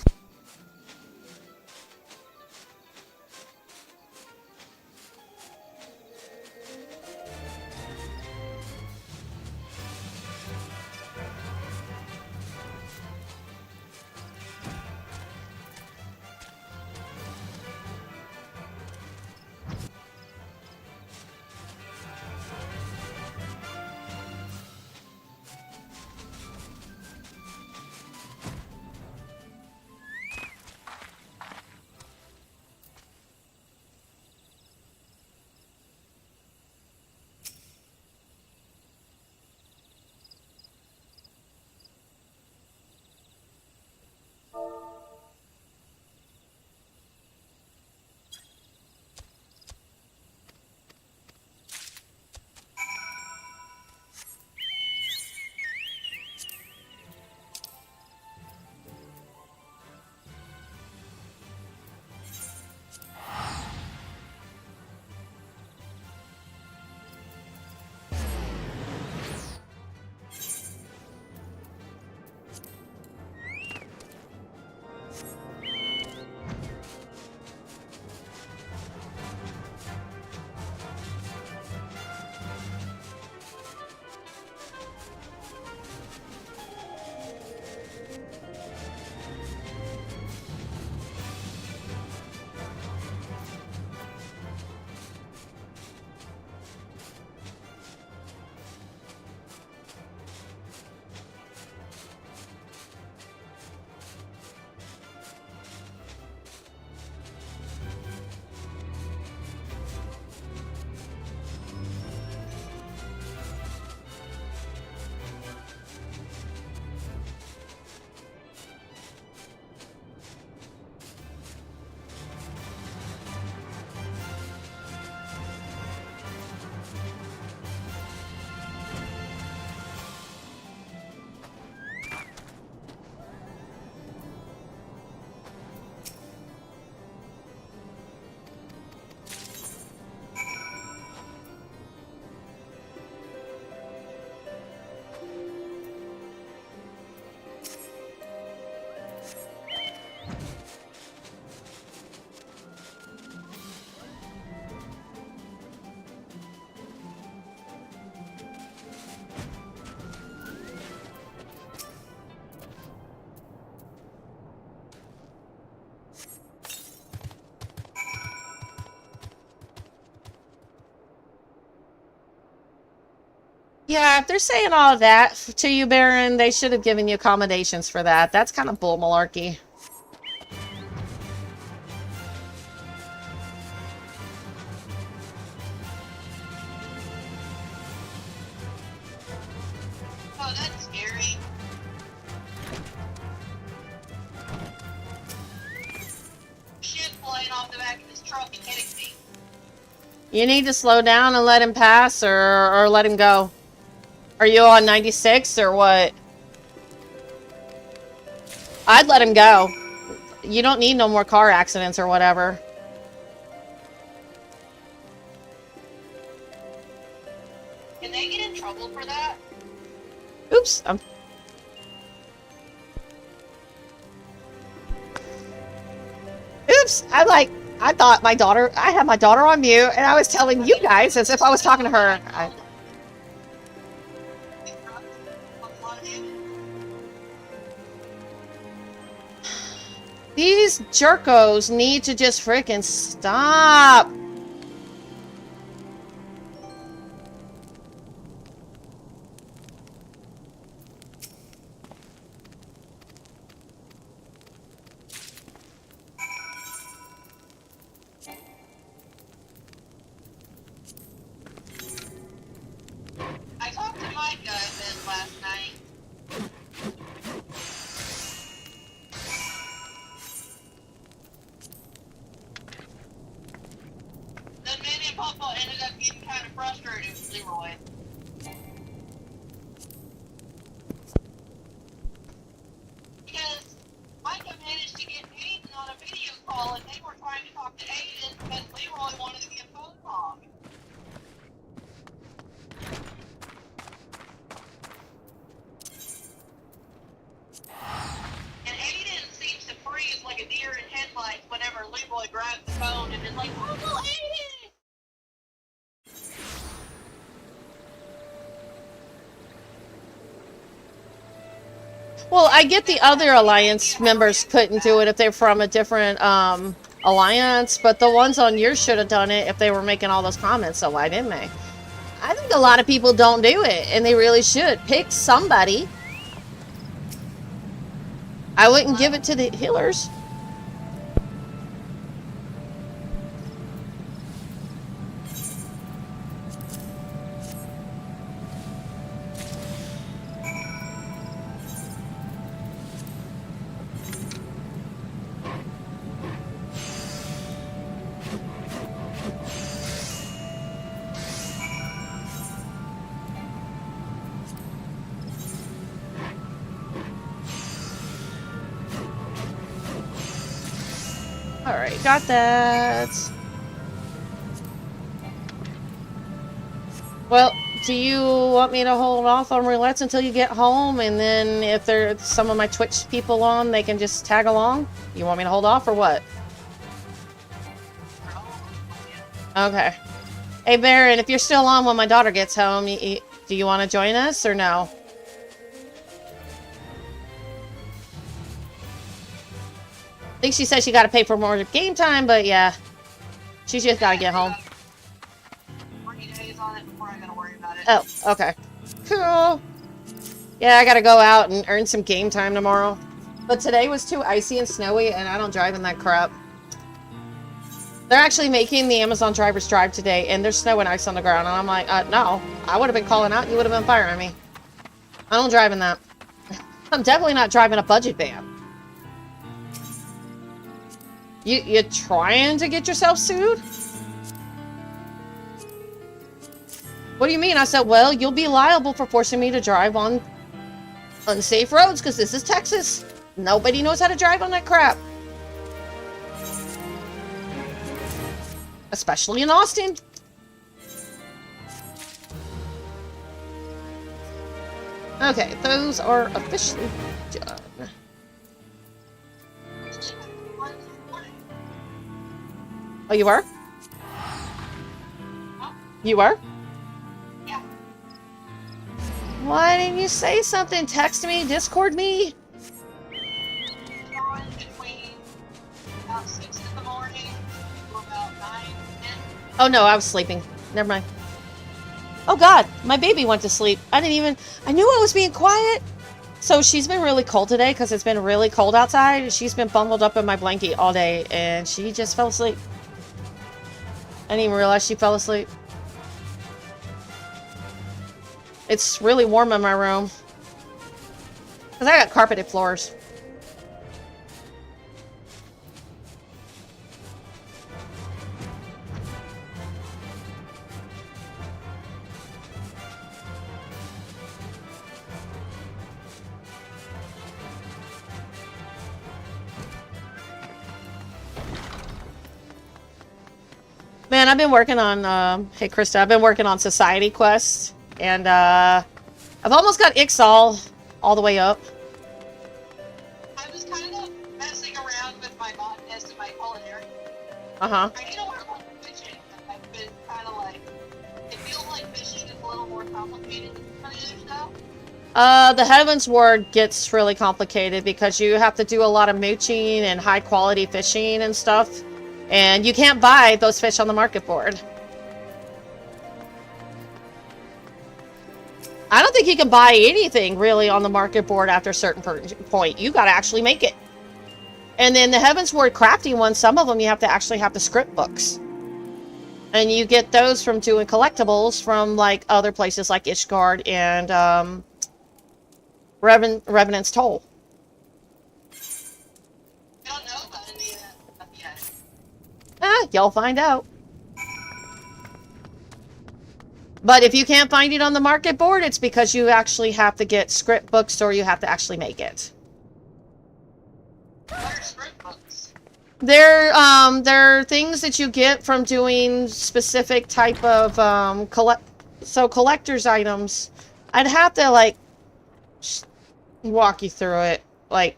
Yeah, if they're saying all of that to you, Baron, they should have given you accommodations for that. That's kind of bull malarkey. Oh, that's scary. Shit flying off the back of this truck and hitting me. You need to slow down and let him pass or let him go. Are you on 96 or what? I'd let him go. You don't need no more car accidents or whatever. Can they get in trouble for that? Oops. I thought my daughter, I had my daughter on mute, and I was telling you guys as if I was talking to her. These jerkos need to just freaking stop. I talked to Micah last night. Then me and Papa ended up getting kind of frustrated with Leroy. Because Micah managed to get Aiden on a video call and they were trying to talk to Aiden because Leroy wanted to be a phone log. And Aiden seems to freeze like a deer in headlights whenever Leroy grabs the phone and is like, Uncle Aiden! Well, I get the other Alliance members couldn't do it if they're from a different Alliance, but the ones on yours should have done it if they were making all those comments, so why didn't they? I think a lot of people don't do it, and they really should. Pick somebody. I wouldn't give it to the healers. Alright, got that. Well, do you want me to hold off on roulettes until you get home? And then if there's some of my Twitch people on, they can just tag along? You want me to hold off or what? Okay. Hey, Baron, if you're still on when my daughter gets home, do you want to join us or no? I think she said she got to pay for more game time, but yeah. She's just got to get home. 3 days on it before I gotta worry about it. Oh, okay. Cool. Yeah, I got to go out and earn some game time tomorrow. But today was too icy and snowy, and I don't drive in that crap. They're actually making the Amazon drivers drive today, and there's snow and ice on the ground. And I'm like, no. I would have been calling out. You would have been firing me. I don't drive in that. I'm definitely not driving a budget van. You trying to get yourself sued? What do you mean? I said, well, you'll be liable for forcing me to drive on unsafe roads because this is Texas. Nobody knows how to drive on that crap. Especially in Austin. Okay, those are officially done. Oh, you were? You were? Yeah. Why didn't you say something? Text me, Discord me. Between about 6 in the morning to about 9, 10. Oh no, I was sleeping. Never mind. Oh god, my baby went to sleep. I knew I was being quiet. So she's been really cold today because it's been really cold outside. She's been bundled up in my blanket all day and she just fell asleep. I didn't even realize she fell asleep. It's really warm in my room. Because I got carpeted floors. Man, I've been working on, hey Krista, I've been working on Society Quest, and I've almost got Ixal all the way up. I was kind of messing around with my my botanist and my culinary. Uh-huh. I need to learn more fishing. I've been kind of like, it feels like fishing is a little more complicated than some of the other stuff. The Heavens Ward gets really complicated because you have to do a lot of mooching and high quality fishing and stuff. And you can't buy those fish on the market board. I don't think you can buy anything really on the market board after a certain point. You gotta actually make it. And then the Heavens Ward crafting ones, some of them you have to actually have the script books. And you get those from doing collectibles from like other places like Ishgard and Revenant's Toll. I don't know about any of that stuff yet. You'll find out. But if you can't find it on the market board, it's because you actually have to get script books or you have to actually make it. What are script books? They're things that you get from doing specific type of collector's items. I'd have to like walk you through it, like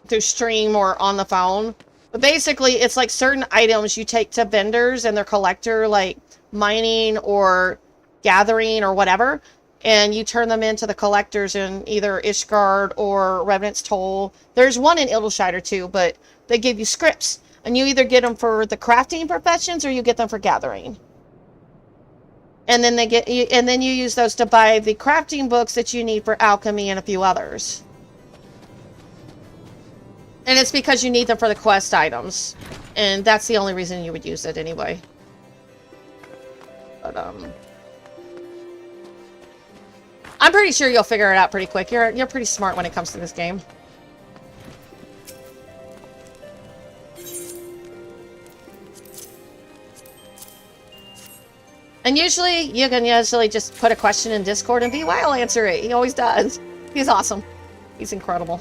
through stream or on the phone. But basically, it's like certain items you take to vendors and their collector, like mining or gathering or whatever, and you turn them into the collectors in either Ishgard or Revenant's Toll. There's one in Ildelshire too, but they give you scripts, and you either get them for the crafting professions or you get them for gathering. And then you use those to buy the crafting books that you need for alchemy and a few others. And it's because you need them for the quest items, and that's the only reason you would use it anyway. But I'm pretty sure you'll figure it out pretty quick. You're pretty smart when it comes to this game. And usually, you can just put a question in Discord and VY will answer it. He always does. He's awesome. He's incredible.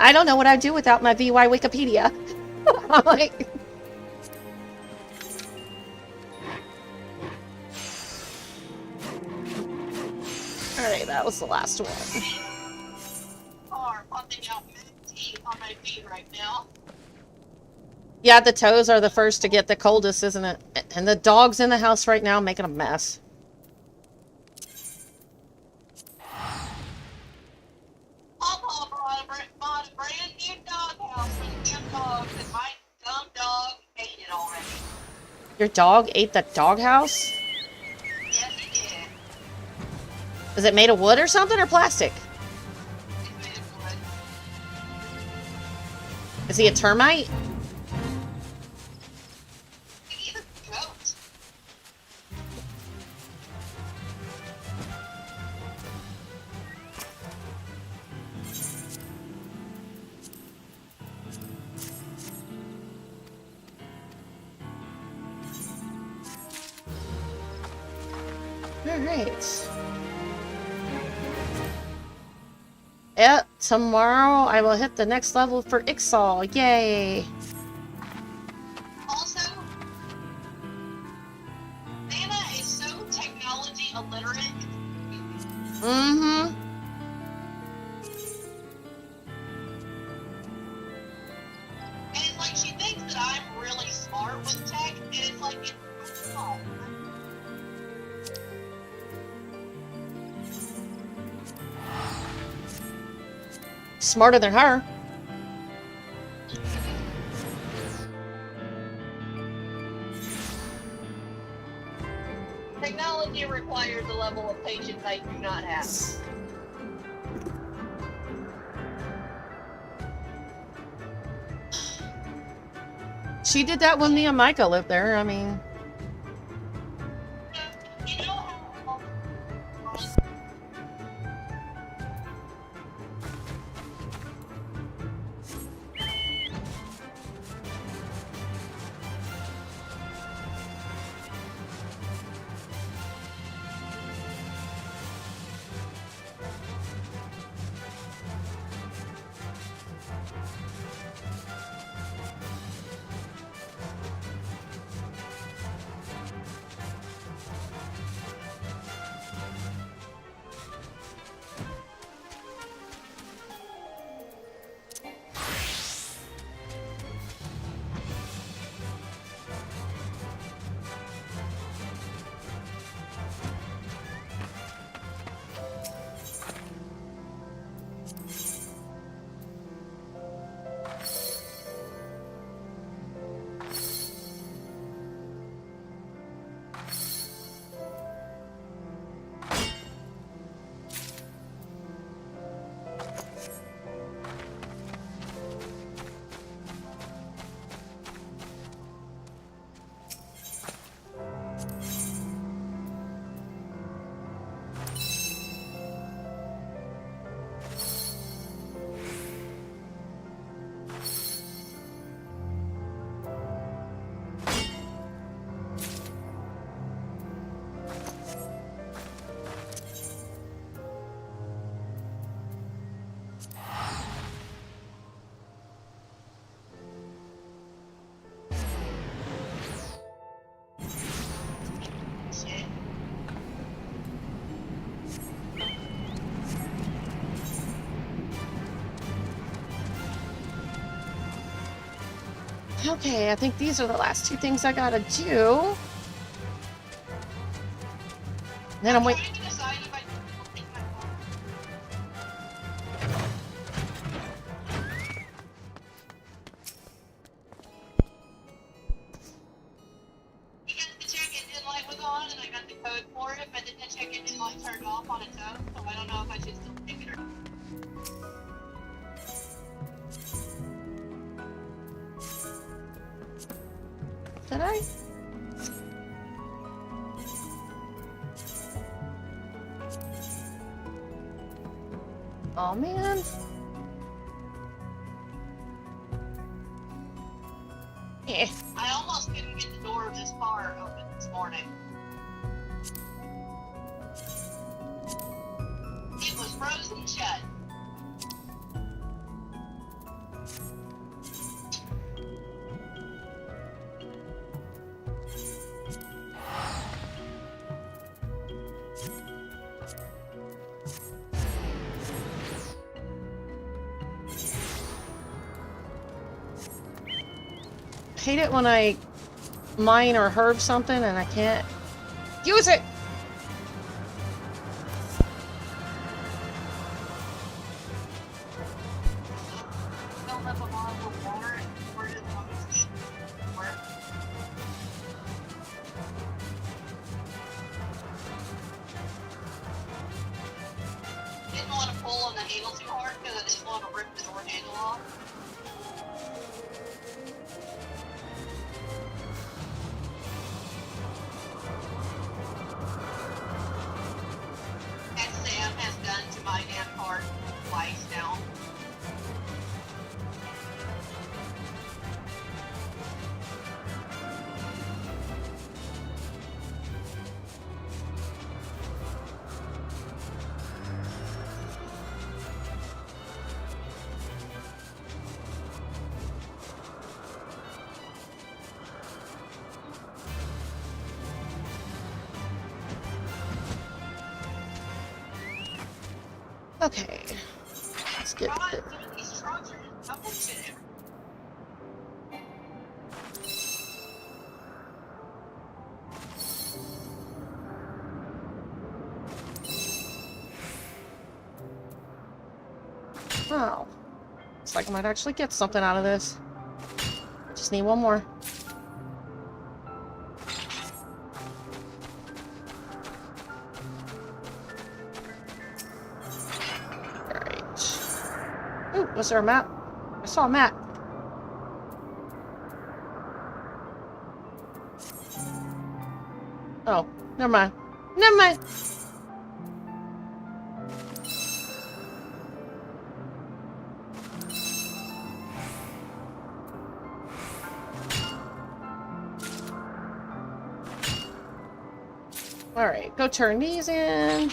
I don't know what I'd do without my VY Wikipedia. I'm like... Alright, that was the last one. Are pumping out teeth on my feet right now. Yeah, the toes are the first to get the coldest, isn't it? And the dog's in the house right now making a mess. Papa bought a brand new doghouse for the damn dog because my dumb dog ate it already. Your dog ate the doghouse? Yes, he did. Is it made of wood or something, or plastic? It's made of wood. Is he a termite? He's a goat. Alright. Yep, tomorrow I will hit the next level for Ixal. Yay! Also, Nana is so technology illiterate. Mm-hmm. And it's like she thinks that I'm really smart with tech, and it's like, it's not. Smarter than her. Technology requires a level of patience I do not have. She did that when me and Micah lived there. I mean... You know how... Okay, I think these are the last two things I gotta do. Then I'm waiting. trying to decide if I take my phone. Because the check engine light was on and I got the code for it, but then the check engine light turned off on its own, so I don't know if I should still take it or not. Did I? Oh man. Eh. I almost couldn't get the door of this car open this morning. It was frozen shut. Hate it when I mine or herb something and I can't use it. Filled up a bottle of water and poured it on my feet. Didn't want to pull on the handle too hard because I didn't want to rip the door handle off. As Sam has done to my damn car twice now. Okay. Let's get God, it. some of these trucks are just dumping shit everywhere. Oh. Looks like I might actually get something out of this. Just need one more. Alright. Ooh, was there a map? I saw a map. Oh, never mind. Never mind. Alright, go turn these in.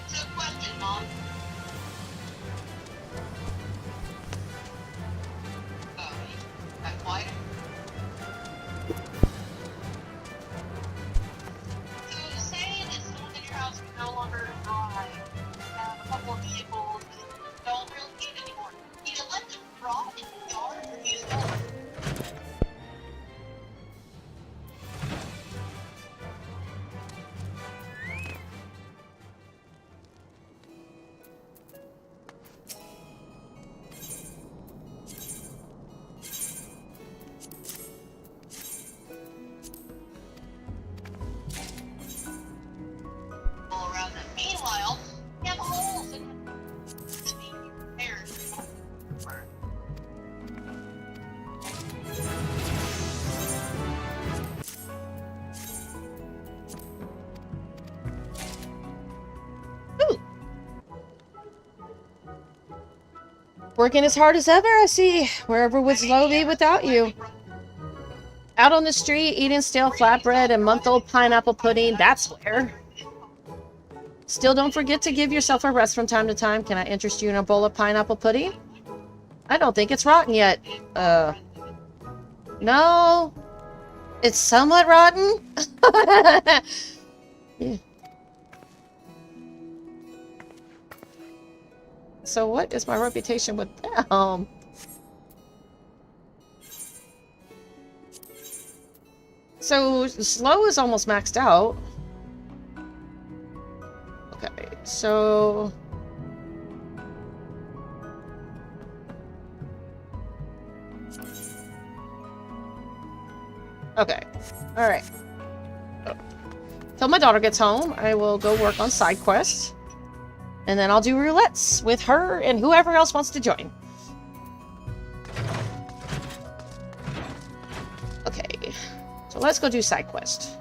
So, question, Mom. Oh, got quiet. So, say that someone in your house can no longer drive, have a couple of vehicles that don't really need anymore. Do you let them rot in the yard or do you sell them? All around them. Meanwhile, you have holes in that need to be repaired. Ooh. Working as hard as ever, I see. Wherever would slow be without you. Out on the street, eating stale flatbread and month-old pineapple pudding. That's where. Still don't forget to give yourself a rest from time to time. Can I interest you in a bowl of pineapple pudding? I don't think it's rotten yet. No. It's somewhat rotten. Yeah. So what is my reputation with them? So slow is almost maxed out. Okay, so okay, all right. Till my daughter gets home, I will go work on side quests, and then I'll do roulettes with her and whoever else wants to join. Okay, so let's go do side quest.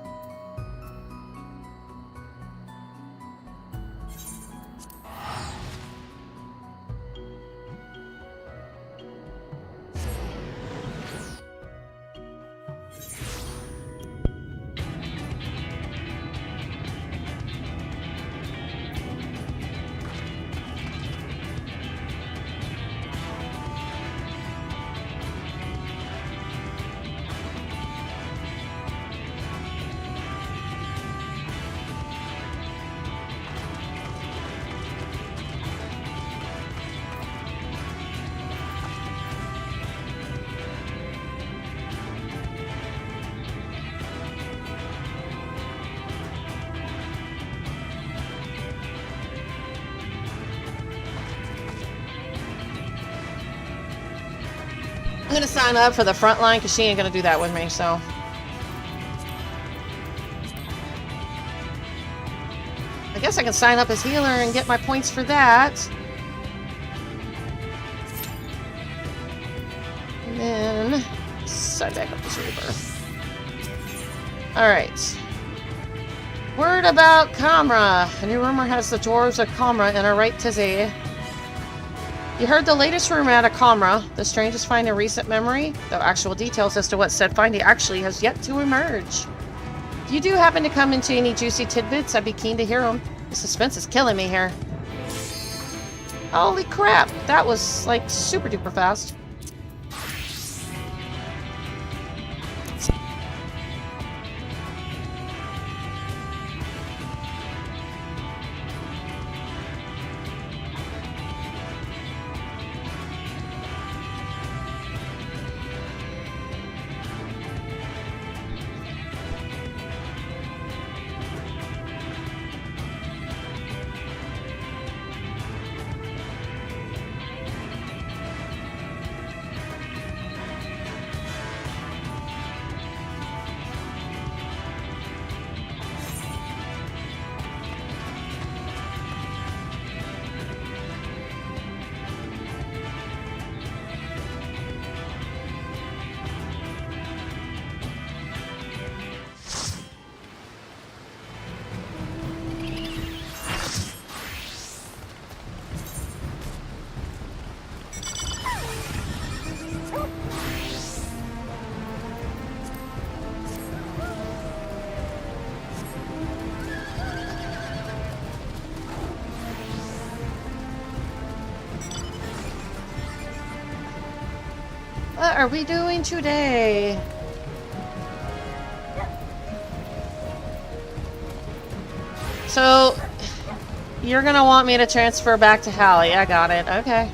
I'm gonna sign up for the front line because she ain't gonna do that with me, so. I guess I can sign up as healer and get my points for that. And then sign back up this Reaper. Alright. Word about Kamra. A new rumor has the dwarves of Kamra in a right tizzy. You heard the latest rumor out of Kamra. The strangest find in recent memory, though actual details as to what said finding actually has yet to emerge. If you do happen to come into any juicy tidbits, I'd be keen to hear them. The suspense is killing me here. Holy crap, that was like super duper fast. What are we doing today? So, you're gonna want me to transfer back to Hallie. I got it. Okay.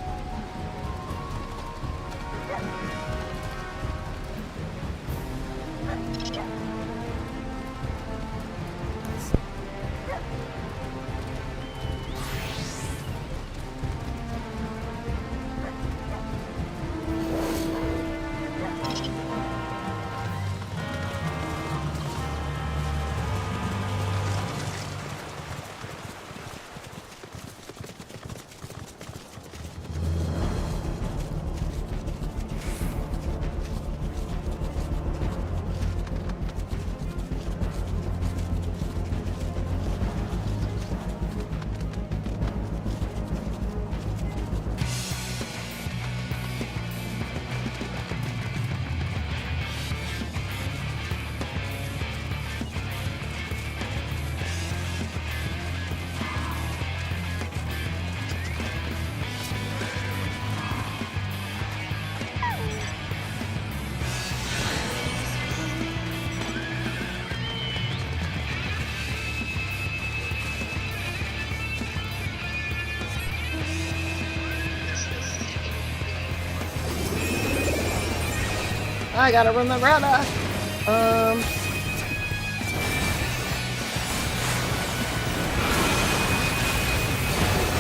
I gotta remember how to...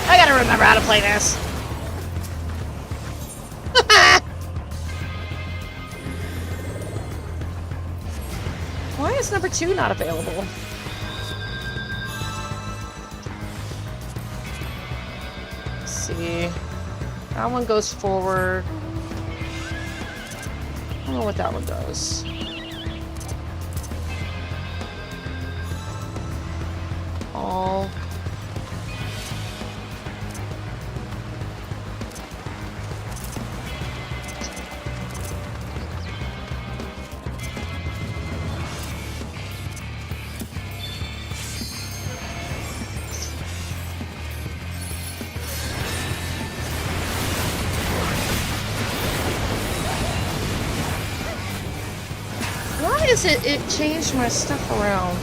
I gotta remember how to play this. Why is number 2 not available? Let's see. That one goes forward. I don't know what that one does. All. Why is it changed my stuff around?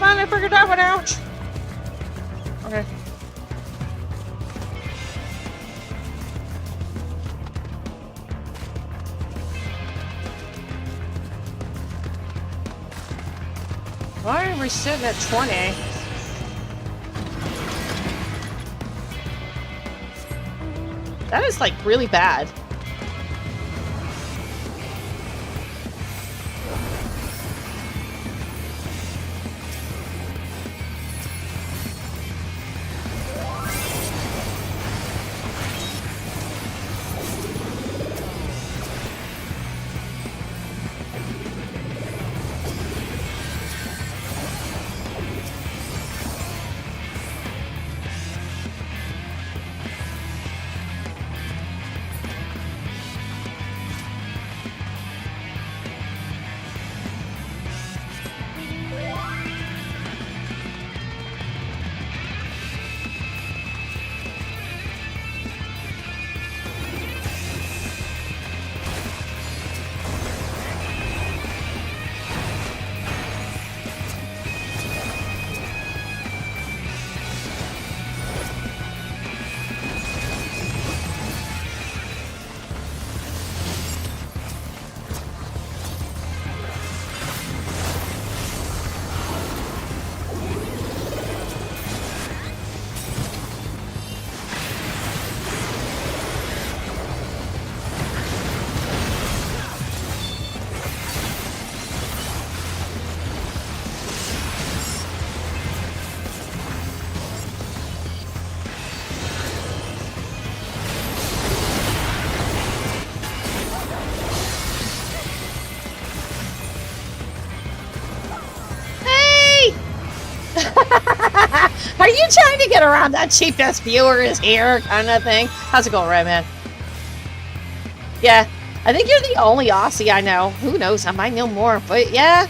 I figured that one out. Okay. Why are we sitting at 20? That is like really bad. Are you trying to get around that cheapest viewer is here kind of thing? How's it going, right, man? Yeah, I think you're the only Aussie I know. Who knows? I might know more, but yeah,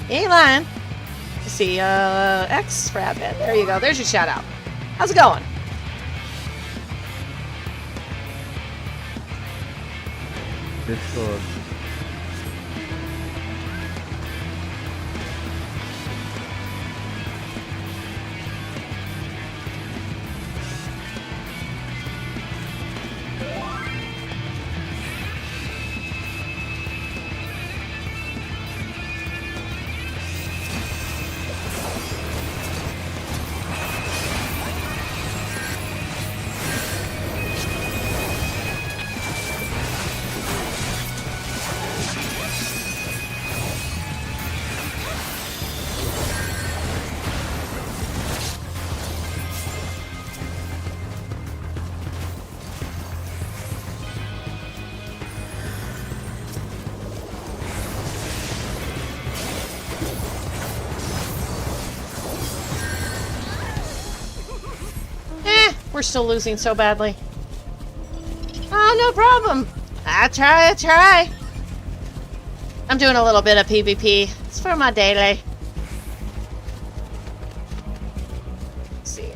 you ain't lying. Let's see, X Rabbit. There you go. There's your shout out. How's it going? Discord. we're still losing so badly. Oh, no problem. I try. I'm doing a little bit of PvP. It's for my daily. Let's see.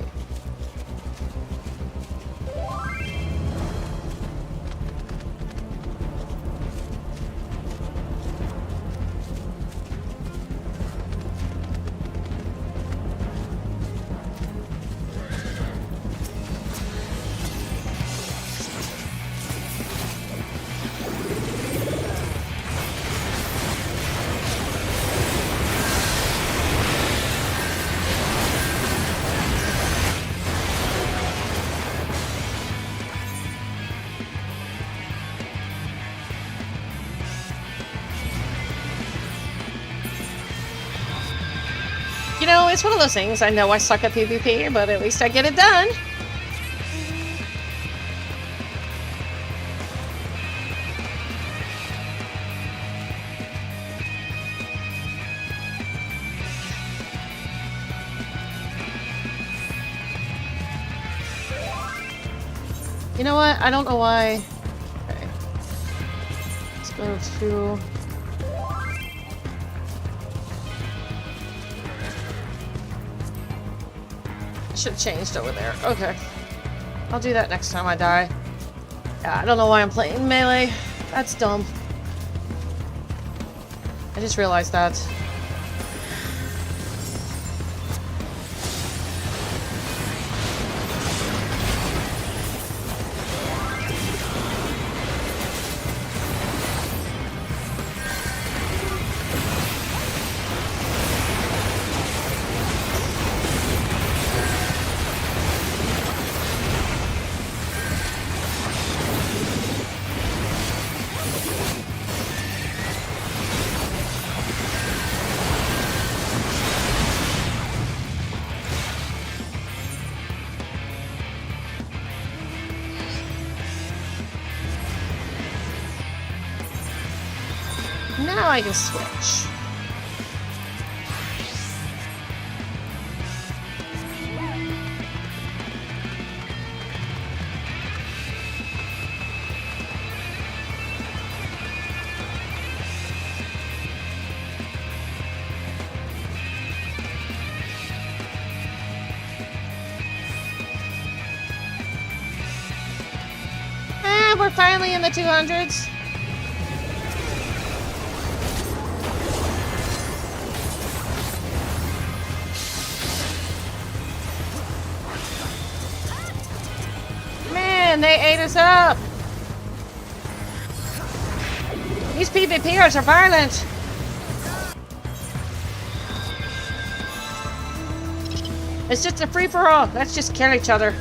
You know, it's one of those things. I know I suck at PvP, but at least I get it done. You know what? I don't know why. Okay. Let's go to... Should have changed over there. Okay. I'll do that next time I die. Yeah, I don't know why I'm playing melee. That's dumb. I just realized that. Now I can switch. We're finally in the 200s. Man, they ate us up. These PvPers are violent. It's just a free-for-all. Let's just kill each other.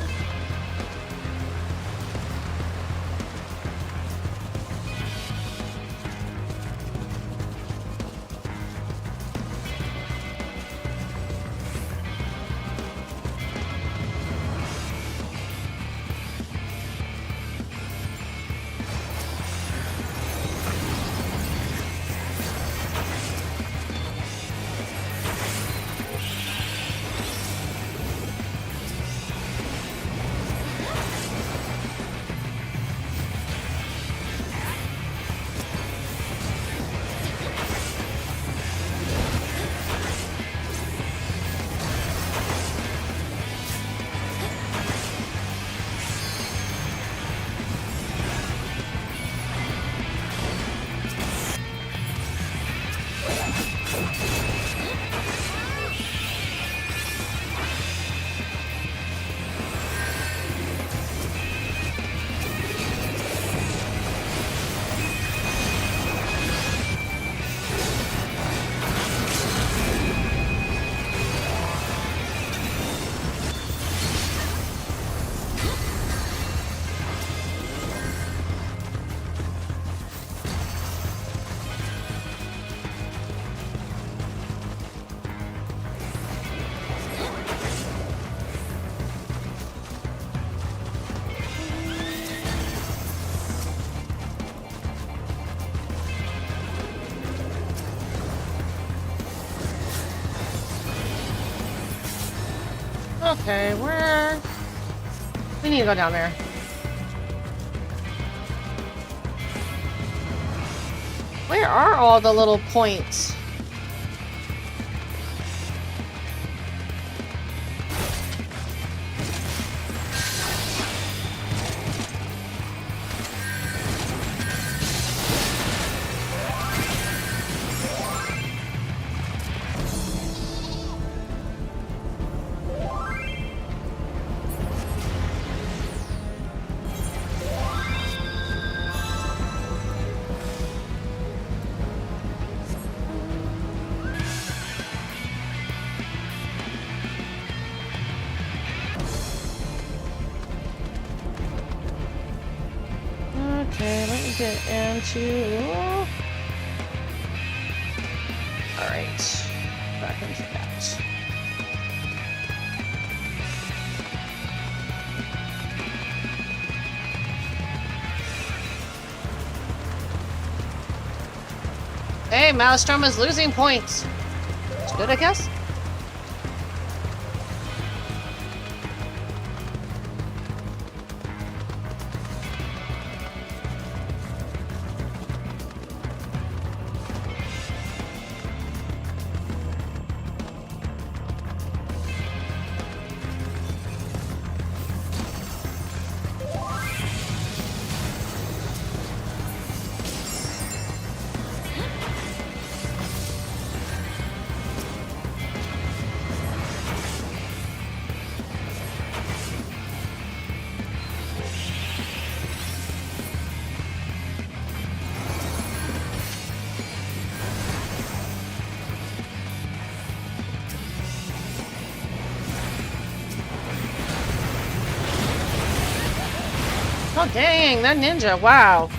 Okay, we're We need to go down there. Where are all the little points? Okay, let me get into... Alright, back into that. Hey, Maelstrom is losing points. It's good, I guess. Oh dang, that ninja, wow.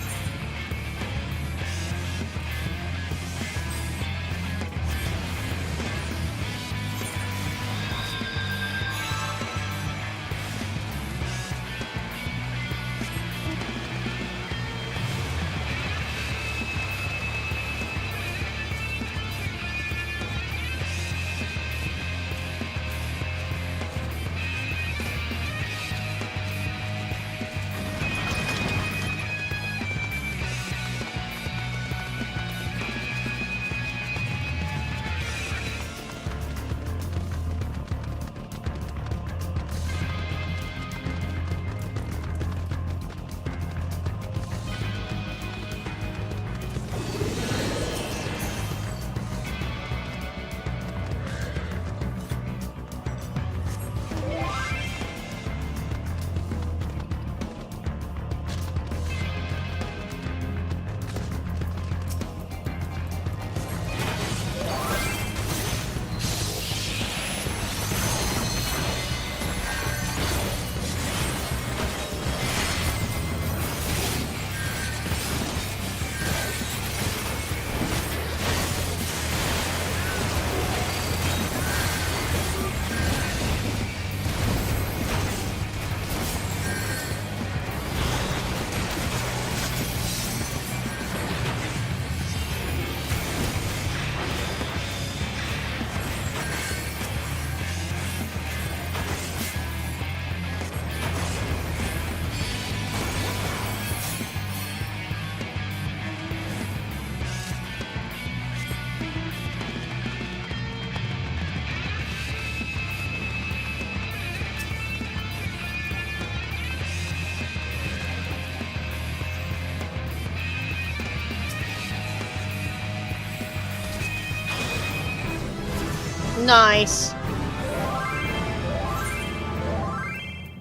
Nice.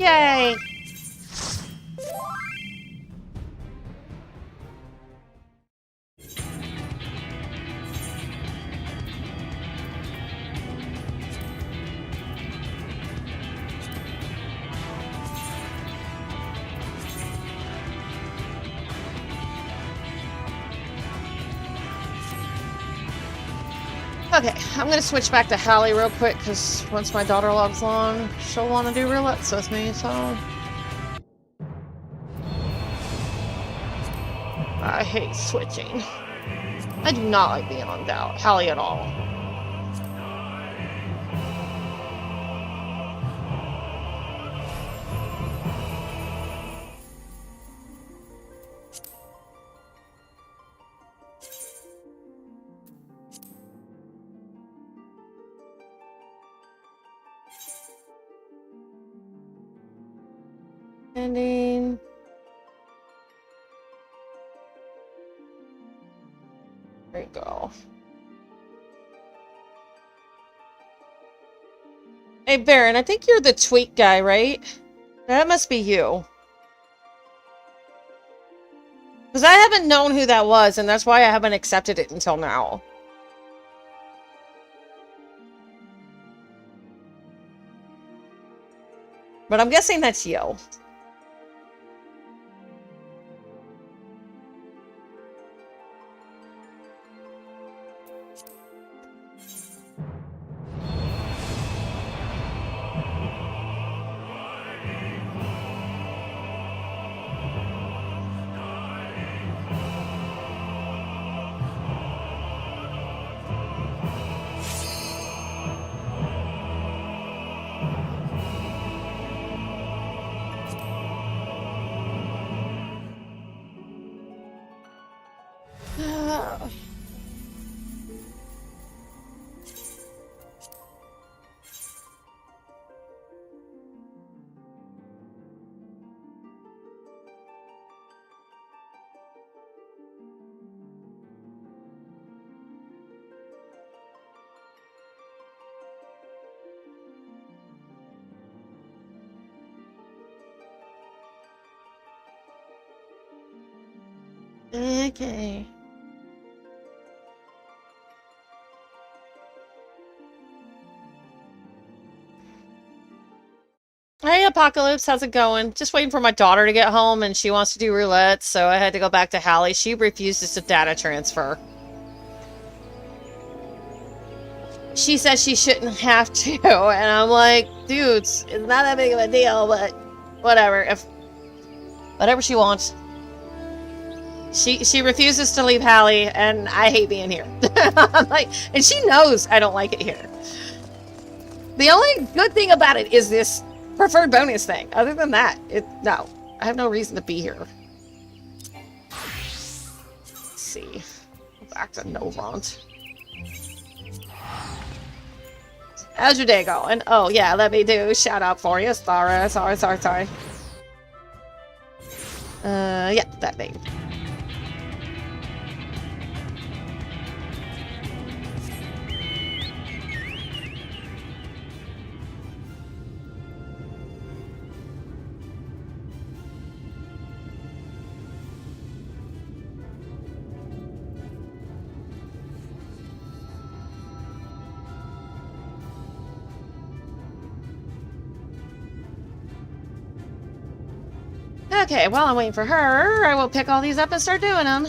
Yay. Okay, I'm gonna switch back to Hallie real quick, because once my daughter logs on, she'll want to do roulettes with me, so... I hate switching. I do not like being on Hallie at all. Ending. There you go. Hey, Baron, I think you're the tweet guy, right? That must be you. Because I haven't known who that was, and that's why I haven't accepted it until now. But I'm guessing that's you. Okay. Hey, Apocalypse, how's it going? Just waiting for my daughter to get home, and she wants to do roulette, so I had to go back to Hallie. She refuses to data transfer. She says she shouldn't have to, and I'm like, dudes, it's not that big of a deal, but whatever. Whatever she wants. She refuses to leave Hallie, and I hate being here. I'm like, and she knows I don't like it here. The only good thing about it is this preferred bonus thing. Other than that, no. I have no reason to be here. Let's see. Go back to Novront. How's your day going? Oh, yeah, let me do a shout out for you. Sorry. Yeah, that thing. Okay, while I'm waiting for her, I will pick all these up and start doing them.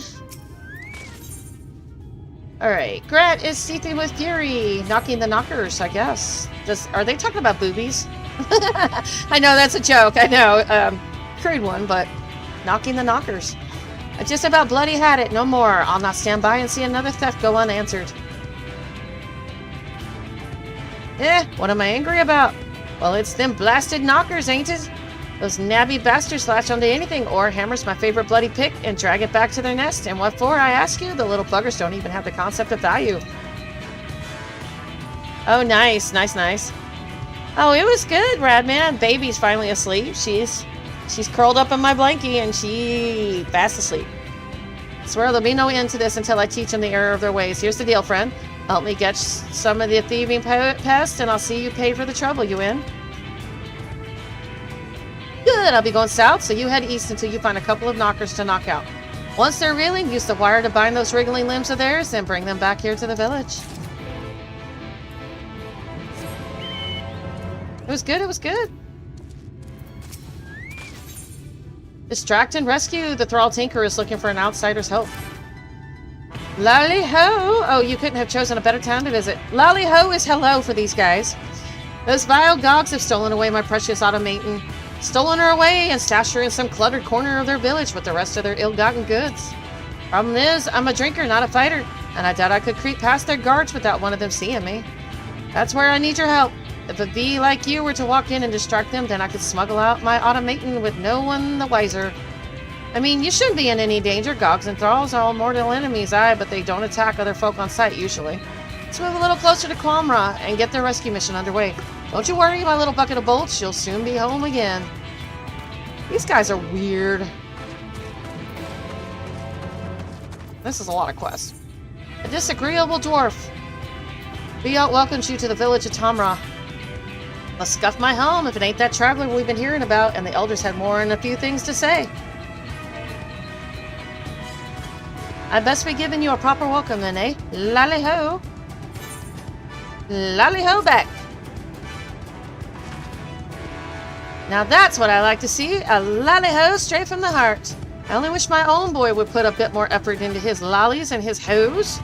Alright, Gret is seething with fury, knocking the knockers, I guess. Are they talking about boobies? I know, that's a joke, I know. Crude one, but knocking the knockers. I just about bloody had it, no more. I'll not stand by and see another theft go unanswered. What am I angry about? Well, it's them blasted knockers, ain't it? Those nabby bastards latch onto anything, or hammers my favorite bloody pick and drag it back to their nest. And what for, I ask you? The little buggers don't even have the concept of value. Oh, nice. Oh, it was good, Radman. Baby's finally asleep. She's curled up in my blankie, and she fast asleep. I swear there'll be no end to this until I teach them the error of their ways. Here's the deal, friend. Help me get some of the thieving pest, and I'll see you pay for the trouble. You in? Good, I'll be going south, so you head east until you find a couple of knockers to knock out. Once they're reeling, use the wire to bind those wriggling limbs of theirs and bring them back here to the village. It was good. Distract and rescue. The Thrall Tinker is looking for an outsider's help. Lally-ho! Oh, you couldn't have chosen a better town to visit. Lally-ho is hello for these guys. Those vile gogs have stolen away my precious automaton. Stolen her away and stashed her in some cluttered corner of their village with the rest of their ill-gotten goods. Problem is, I'm a drinker, not a fighter, and I doubt I could creep past their guards without one of them seeing me. That's where I need your help. If a bee like you were to walk in and distract them, then I could smuggle out my automaton with no one the wiser. I mean, you shouldn't be in any danger. Gogs and thralls are all mortal enemies, aye, but they don't attack other folk on sight, usually. Let's move a little closer to Quamra and get their rescue mission underway. Don't you worry, my little bucket of bolts. You'll soon be home again. These guys are weird. This is a lot of quests. A disagreeable dwarf. Fiat welcomes you to the village of Tamra. Let's scuff my home if it ain't that traveler we've been hearing about, and the elders had more than a few things to say. I'd best be giving you a proper welcome then, eh? Lally-ho. Lally-ho back. Now that's what I like to see, a lally-ho straight from the heart. I only wish my own boy would put a bit more effort into his lollies and his hoes.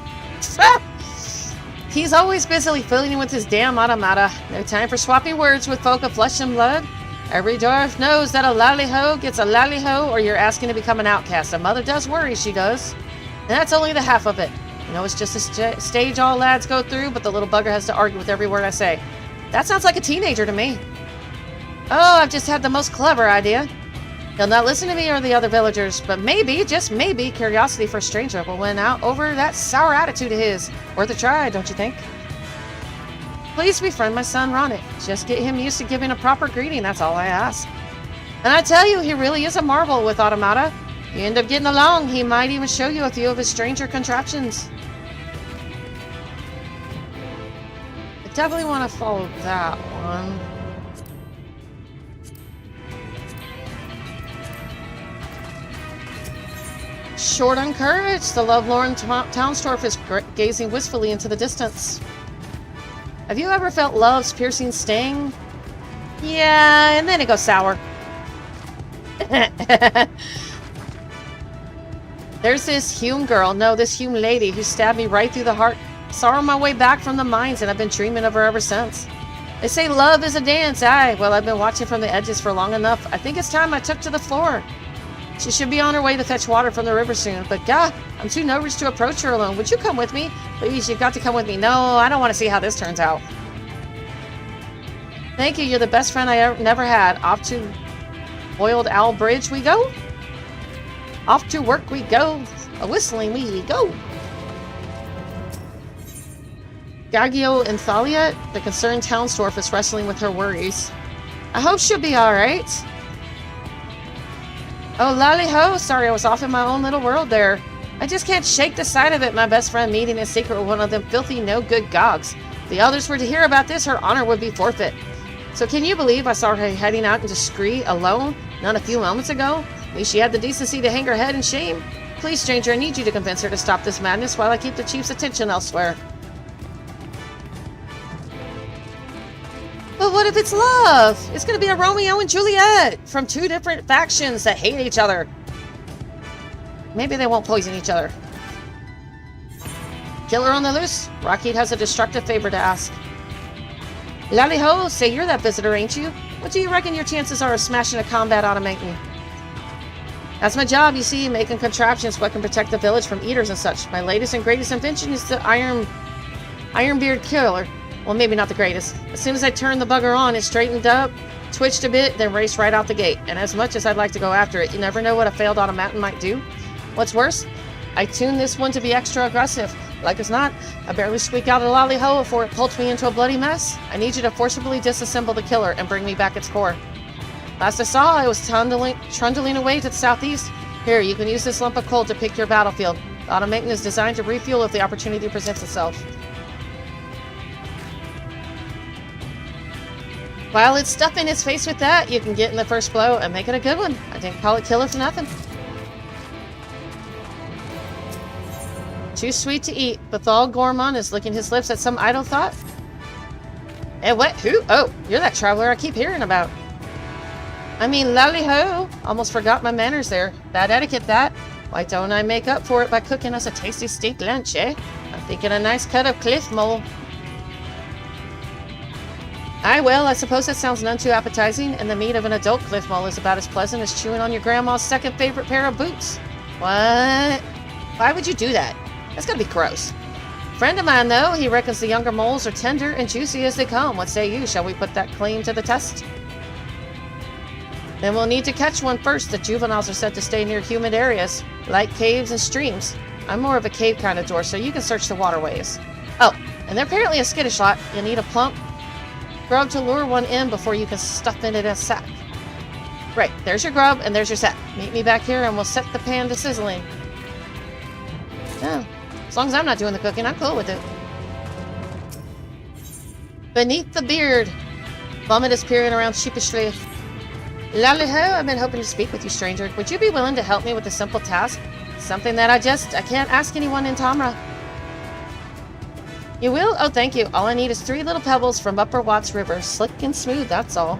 He's always busily filling with his damn automata. No time for swapping words with folk of flesh and blood. Every dwarf knows that a lally-ho gets a lally-ho or you're asking to become an outcast. A mother does worry, she does. And that's only the half of it. You know, it's just a stage all lads go through, but the little bugger has to argue with every word I say. That sounds like a teenager to me. Oh, I've just had the most clever idea. He'll not listen to me or the other villagers, but maybe, just maybe, curiosity for a stranger will win out over that sour attitude of his. Worth a try, don't you think? Please befriend my son, Ronit. Just get him used to giving a proper greeting, that's all I ask. And I tell you, he really is a marvel with automata. You end up getting along, he might even show you a few of his stranger contraptions. I definitely want to follow that one. Short on courage, the lovelorn Townsdorf is gazing wistfully into the distance. Have you ever felt love's piercing sting? Yeah, and then it goes sour. There's this Hume girl, no, this Hume lady who stabbed me right through the heart. Saw her on my way back from the mines and I've been dreaming of her ever since. They say love is a dance, aye. Well, I've been watching from the edges for long enough. I think it's time I took to the floor. She should be on her way to fetch water from the river soon, but God, I'm too nervous to approach her alone. Would you come with me? Please, you've got to come with me. No, I don't want to see how this turns out. Thank you, you're the best friend I never had. Off to Boiled Owl Bridge we go. Off to work we go. A whistling we go. Gagio and Thalia, the concerned Townsdorf, is wrestling with her worries. I hope she'll be alright. Oh, lally-ho! Sorry, I was off in my own little world there. I just can't shake the sight of it, my best friend meeting in secret with one of them filthy, no-good gogs. If the others were to hear about this, her honor would be forfeit. So can you believe I saw her heading out into Scree alone, not a few moments ago? At least she had the decency to hang her head in shame. Please, stranger, I need you to convince her to stop this madness while I keep the chief's attention elsewhere. But what if it's love? It's gonna be a Romeo and Juliet from two different factions that hate each other. Maybe they won't poison each other. Killer on the loose? Rockheed has a destructive favor to ask. Lally-ho, say you're that visitor, ain't you? What do you reckon your chances are of smashing a combat automaton? That's my job, you see, making contraptions what can protect the village from eaters and such. My latest and greatest invention is the Ironbeard Killer. Well, maybe not the greatest. As soon as I turned the bugger on, it straightened up, twitched a bit, then raced right out the gate. And as much as I'd like to go after it, you never know what a failed automaton might do. What's worse, I tuned this one to be extra aggressive. Like as not, I barely squeak out a lally-ho before it pulls me into a bloody mess. I need you to forcibly disassemble the killer and bring me back its core. Last I saw, I was trundling away to the southeast. Here, you can use this lump of coal to pick your battlefield. The automaton is designed to refuel if the opportunity presents itself. While it's stuffing its face with that, you can get in the first blow and make it a good one. I didn't call it killer for nothing. Too sweet to eat. Bethal Gormon is licking his lips at some idle thought. Eh, what? Who? Oh, you're that traveler I keep hearing about. I mean, lally-ho. Almost forgot my manners there. Bad etiquette, that. Why don't I make up for it by cooking us a tasty steak lunch, eh? I'm thinking a nice cut of cliff mole. Aye, well, I suppose that sounds none too appetizing, and the meat of an adult cliff mole is about as pleasant as chewing on your grandma's second favorite pair of boots. What? Why would you do that? That's gotta be gross. Friend of mine, though, he reckons the younger moles are tender and juicy as they come. What say you? Shall we put that claim to the test? Then we'll need to catch one first. The juveniles are said to stay near humid areas, like caves and streams. I'm more of a cave kind of door, so you can search the waterways. Oh, and they're apparently a skittish lot. You'll need a plump grub to lure one in before you can stuff it in a sack. Right, there's your grub, and there's your set. Meet me back here, and we'll set the pan to sizzling. Yeah, as long as I'm not doing the cooking, I'm cool with it. Beneath the beard. Vomit is peering around sheepishly. Lally-ho, I've been hoping to speak with you, stranger. Would you be willing to help me with a simple task? Something that I can't ask anyone in Tamra. You will? Oh, thank you. All I need is 3 little pebbles from Upper Watts River. Slick and smooth, that's all.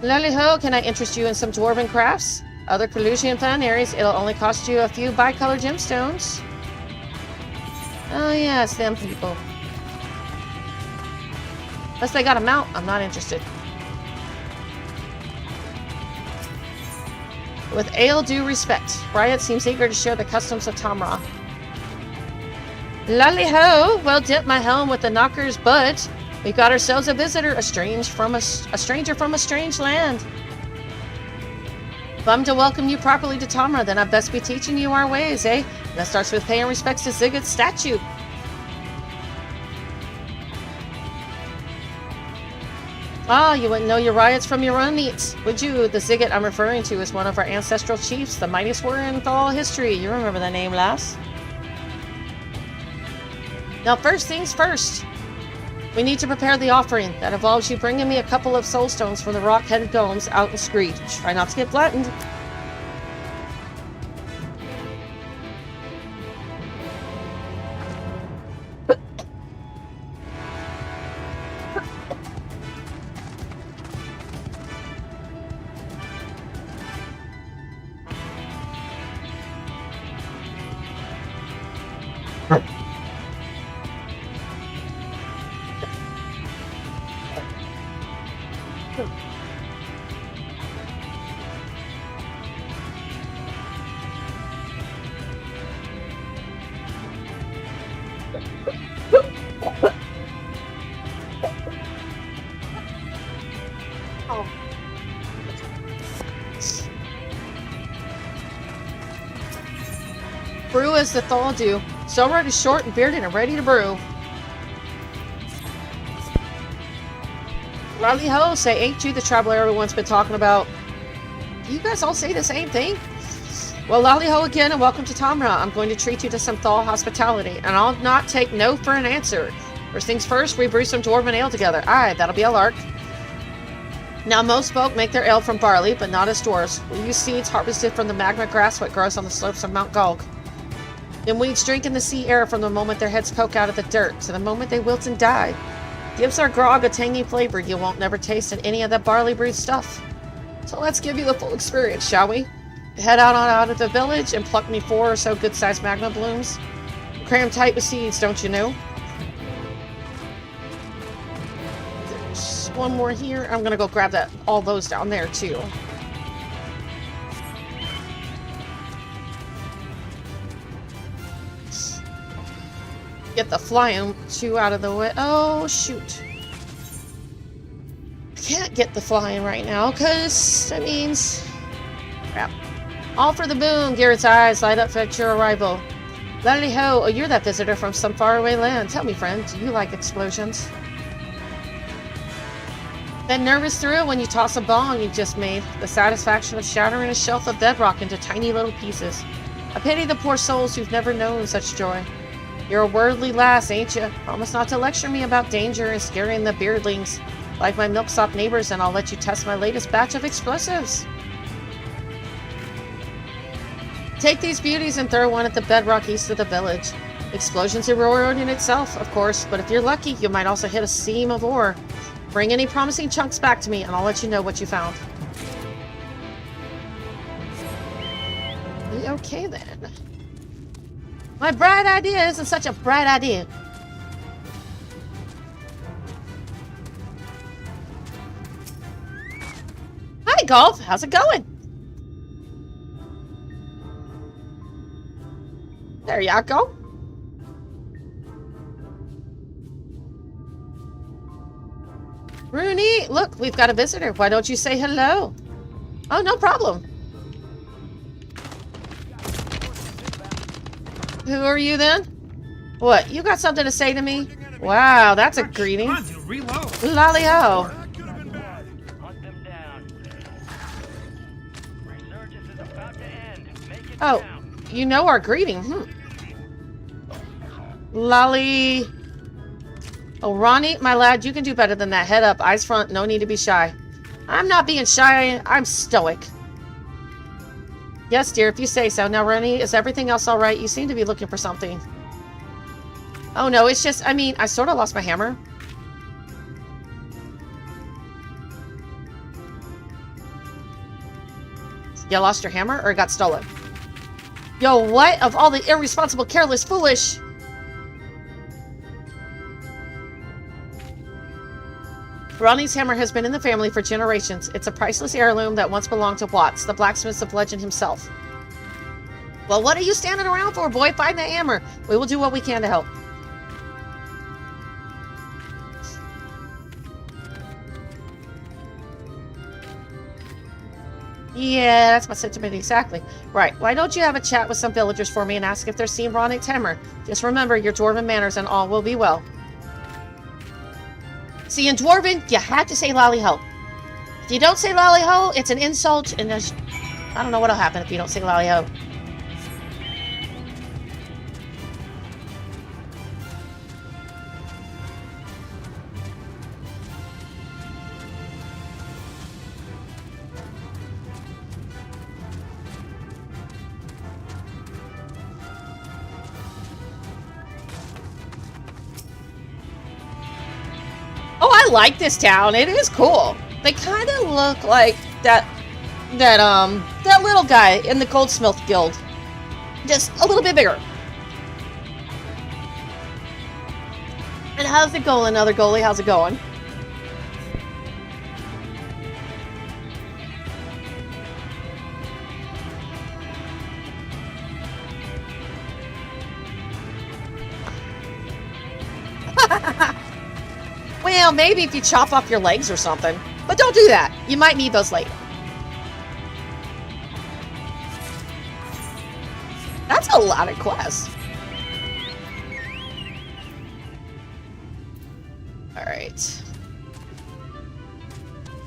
Lally-ho, can I interest you in some dwarven crafts? Other Khoulsian fun areas, it'll only cost you a few bicolor gemstones. Oh yeah, it's them people. Unless they got a mount, I'm not interested. With ale due respect, Riot seems eager to share the customs of Tamra. Lally-ho, well dip my helm with the knocker's butt. We've got ourselves a visitor, a stranger from a strange land. If I'm to welcome you properly to Tamra, then I'd best be teaching you our ways, eh? And that starts with paying respects to Ziggurat's statue. Ah, you wouldn't know your riots from your own eats, would you? The Ziggurat I'm referring to is one of our ancestral chiefs, the mightiest warrior in all history. You remember the name, lass? Now, first things first. We need to prepare the offering. That involves you bringing me a couple of soul stones from the rock-headed domes out in Screed. Try not to get flattened. Brew as the thaw do. Summer is short and bearded and ready to brew. Lally-ho, say ain't you the traveler everyone's been talking about? Do you guys all say the same thing? Well, Lally-ho again and welcome to Tamra. I'm going to treat you to some thaw hospitality, and I'll not take no for an answer. First things first, we brew some dwarven ale together. Aye, that'll be a lark. Now, most folk make their ale from barley, but not as dwarves. We use seeds harvested from the magma grass what grows on the slopes of Mount Gulg. Then weeds drink in the sea air from the moment their heads poke out of the dirt to the moment they wilt and die. Gives our grog a tangy flavor you won't never taste in any of that barley brewed stuff. So let's give you the full experience, shall we? Head out of the village and pluck me 4 or so good-sized magma blooms. Cram tight with seeds, don't you know? There's one more here. I'm gonna go grab all those down there too. Get the flying 2 out of the way. Oh, shoot. I can't get the flying right now, because that means... Crap. All for the boom. Garrett's eyes light up at your arrival. Lally-ho, oh, you're that visitor from some faraway land. Tell me, friend, do you like explosions? That nervous thrill when you toss a bong you just made. The satisfaction of shattering a shelf of bedrock into tiny little pieces. I pity the poor souls who've never known such joy. You're a worldly lass, ain't you? Promise not to lecture me about danger and scaring the beardlings. Like my milksop neighbors, and I'll let you test my latest batch of explosives. Take these beauties and throw one at the bedrock east of the village. Explosions are reward in itself, of course, but if you're lucky, you might also hit a seam of ore. Bring any promising chunks back to me, and I'll let you know what you found. Okay, then. My bright idea isn't such a bright idea. Hi, Golf. How's it going? There you go. Rooney, look, we've got a visitor. Why don't you say hello? Oh, no problem. Who are you then? What? You got something to say to me? Wow, that's a greeting. Lolly ho. Oh, you know our greeting. Lolly. Oh, Ronnie, my lad, you can do better than that. Head up, eyes front, no need to be shy. I'm not being shy, I'm stoic. Yes, dear, if you say so. Now, Ronnie, is everything else all right? You seem to be looking for something. Oh, no, it's just, I mean, I sort of lost my hammer. You lost your hammer or it got stolen? Yo, what? Of all the irresponsible, careless, foolish... Ronnie's hammer has been in the family for generations. It's a priceless heirloom that once belonged to Watts, the blacksmith of legend himself. Well, what are you standing around for, boy? Find that hammer. We will do what we can to help. Yeah, that's my sentiment exactly. Right, why don't you have a chat with some villagers for me and ask if they're seeing Ronnie's hammer? Just remember your dwarven manners and all will be well. See, in Dwarven, you have to say lolly ho. If you don't say lolly ho, it's an insult, and there's... I don't know what'll happen if you don't say lolly ho. Oh, I like this town. It is cool. They kind of look like that little guy in the Goldsmith Guild. Just a little bit bigger. And how's it going, other goalie? How's it going? Well, maybe if you chop off your legs or something. But don't do that. You might need those later. That's a lot of quests. Alright.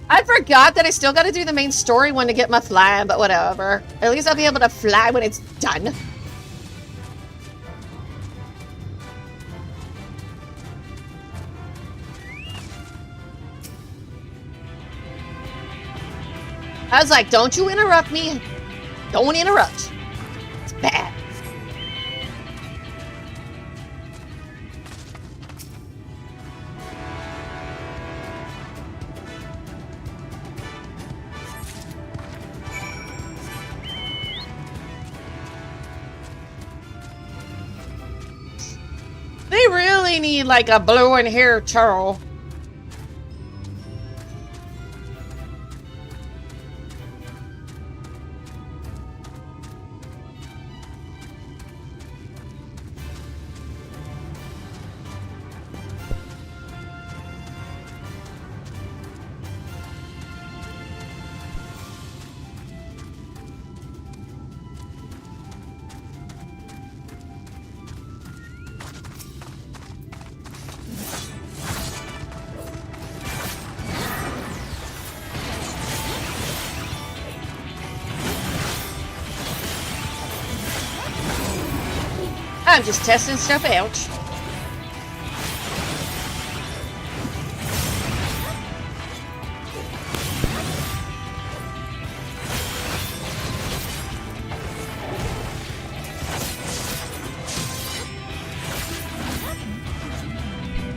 I forgot that I still gotta do the main story one to get my flying, but whatever. At least I'll be able to fly when it's done. I was like, don't you interrupt me. Don't interrupt. It's bad. They really need like a blowing hair turtle. I'm just testing stuff out.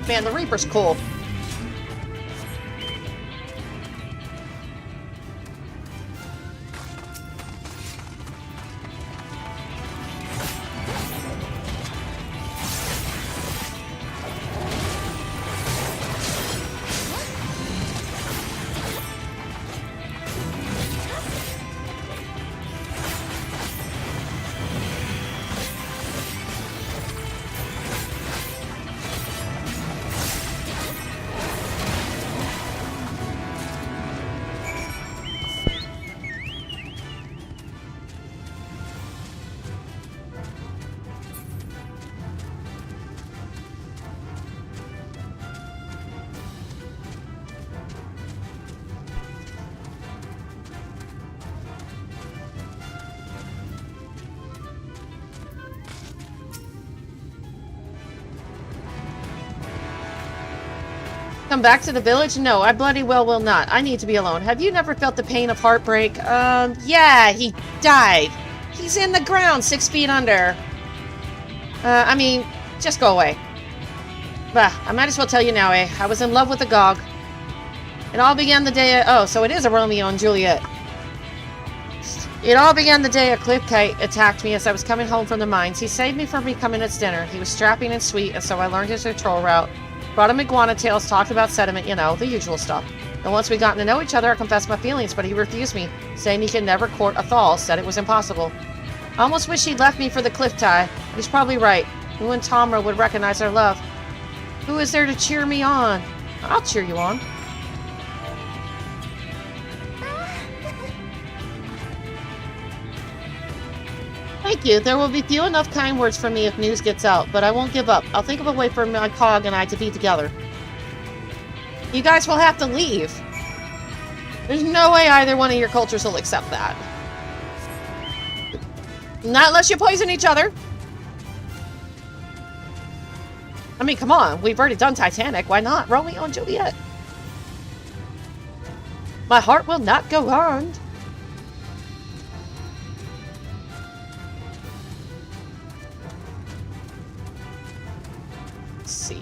Man, the Reaper's cool. Come back to the village? No, I bloody well will not. I need to be alone. Have you never felt the pain of heartbreak? Yeah, he died. He's in the ground, 6 feet under. I mean, just go away. Bah, I might as well tell you now, eh? I was in love with a Gog. It all began the day oh, so it is a Romeo and Juliet. It all began the day a cliff kite attacked me as I was coming home from the mines. He saved me from becoming its dinner. He was strapping and sweet, and so I learned his patrol route. Brought him iguana tails, talked about sediment, you know, the usual stuff. And once we gotten to know each other, I confessed my feelings, but he refused me, saying he could never court a Thal, said it was impossible. I almost wish he'd left me for the cliff tie. He's probably right. Who and Tomra would recognize our love. Who is there to cheer me on? I'll cheer you on. Thank you. There will be few enough kind words from me if news gets out, but I won't give up. I'll think of a way for my Cog and I to be together. You guys will have to leave. There's no way either one of your cultures will accept that. Not unless you poison each other. I mean, come on. We've already done Titanic. Why not? Romeo and Juliet. My heart will not go on. Let's see.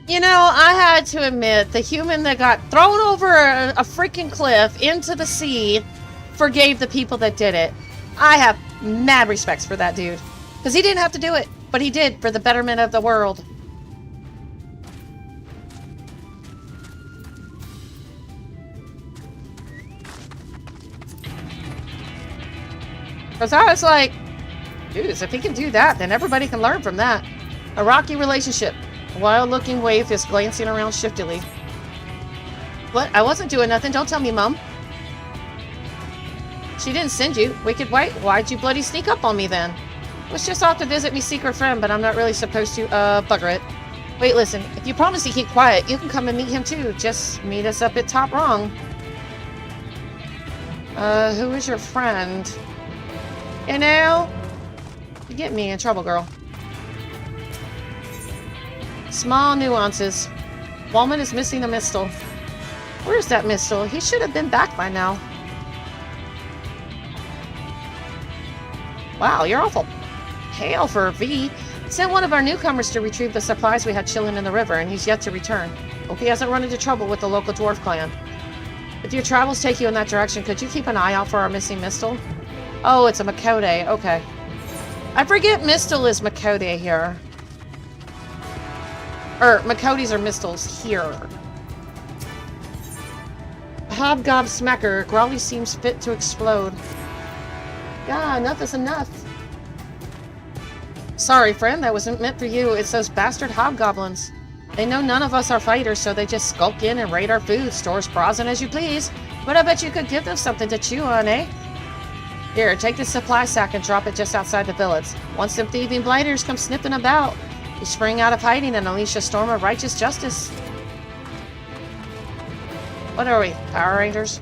You know, I had to admit, the human that got thrown over a freaking cliff into the sea forgave the people that did it. I have mad respects for that dude. Because he didn't have to do it, but he did for the betterment of the world. Because I was like, dude, if he can do that, then everybody can learn from that. A rocky relationship. A wild-looking waif is glancing around shiftily. What? I wasn't doing nothing. Don't tell me, Mum. She didn't send you. Wicked White. Why'd you bloody sneak up on me then? Was just off to visit me secret friend, but I'm not really supposed to, bugger it. Wait, listen. If you promise to keep quiet, you can come and meet him too. Just meet us up at Top Rung. Who is your friend? You know? You get me in trouble, girl. Small nuances. Wallman is missing a mistle. Where's that mistle? He should have been back by now. Wow, you're awful pale for a V. Sent one of our newcomers to retrieve the supplies we had chilling in the river, and he's yet to return. Hope he hasn't run into trouble with the local dwarf clan. If your travels take you in that direction, could you keep an eye out for our missing mistle? Oh, it's a Makode. Okay. I forget mistle is Makode here. Makodes are mistles here. Hobgob Smacker. Growly seems fit to explode. Yeah, enough is enough. Sorry, friend, that wasn't meant for you. It's those bastard hobgoblins. They know none of us are fighters, so they just skulk in and raid our food, stores brazen as you please. But I bet you could give them something to chew on, eh? Here, take this supply sack and drop it just outside the village. Once them thieving blighters come sniffing about, you spring out of hiding and unleash a storm of righteous justice. What are we, Power Rangers?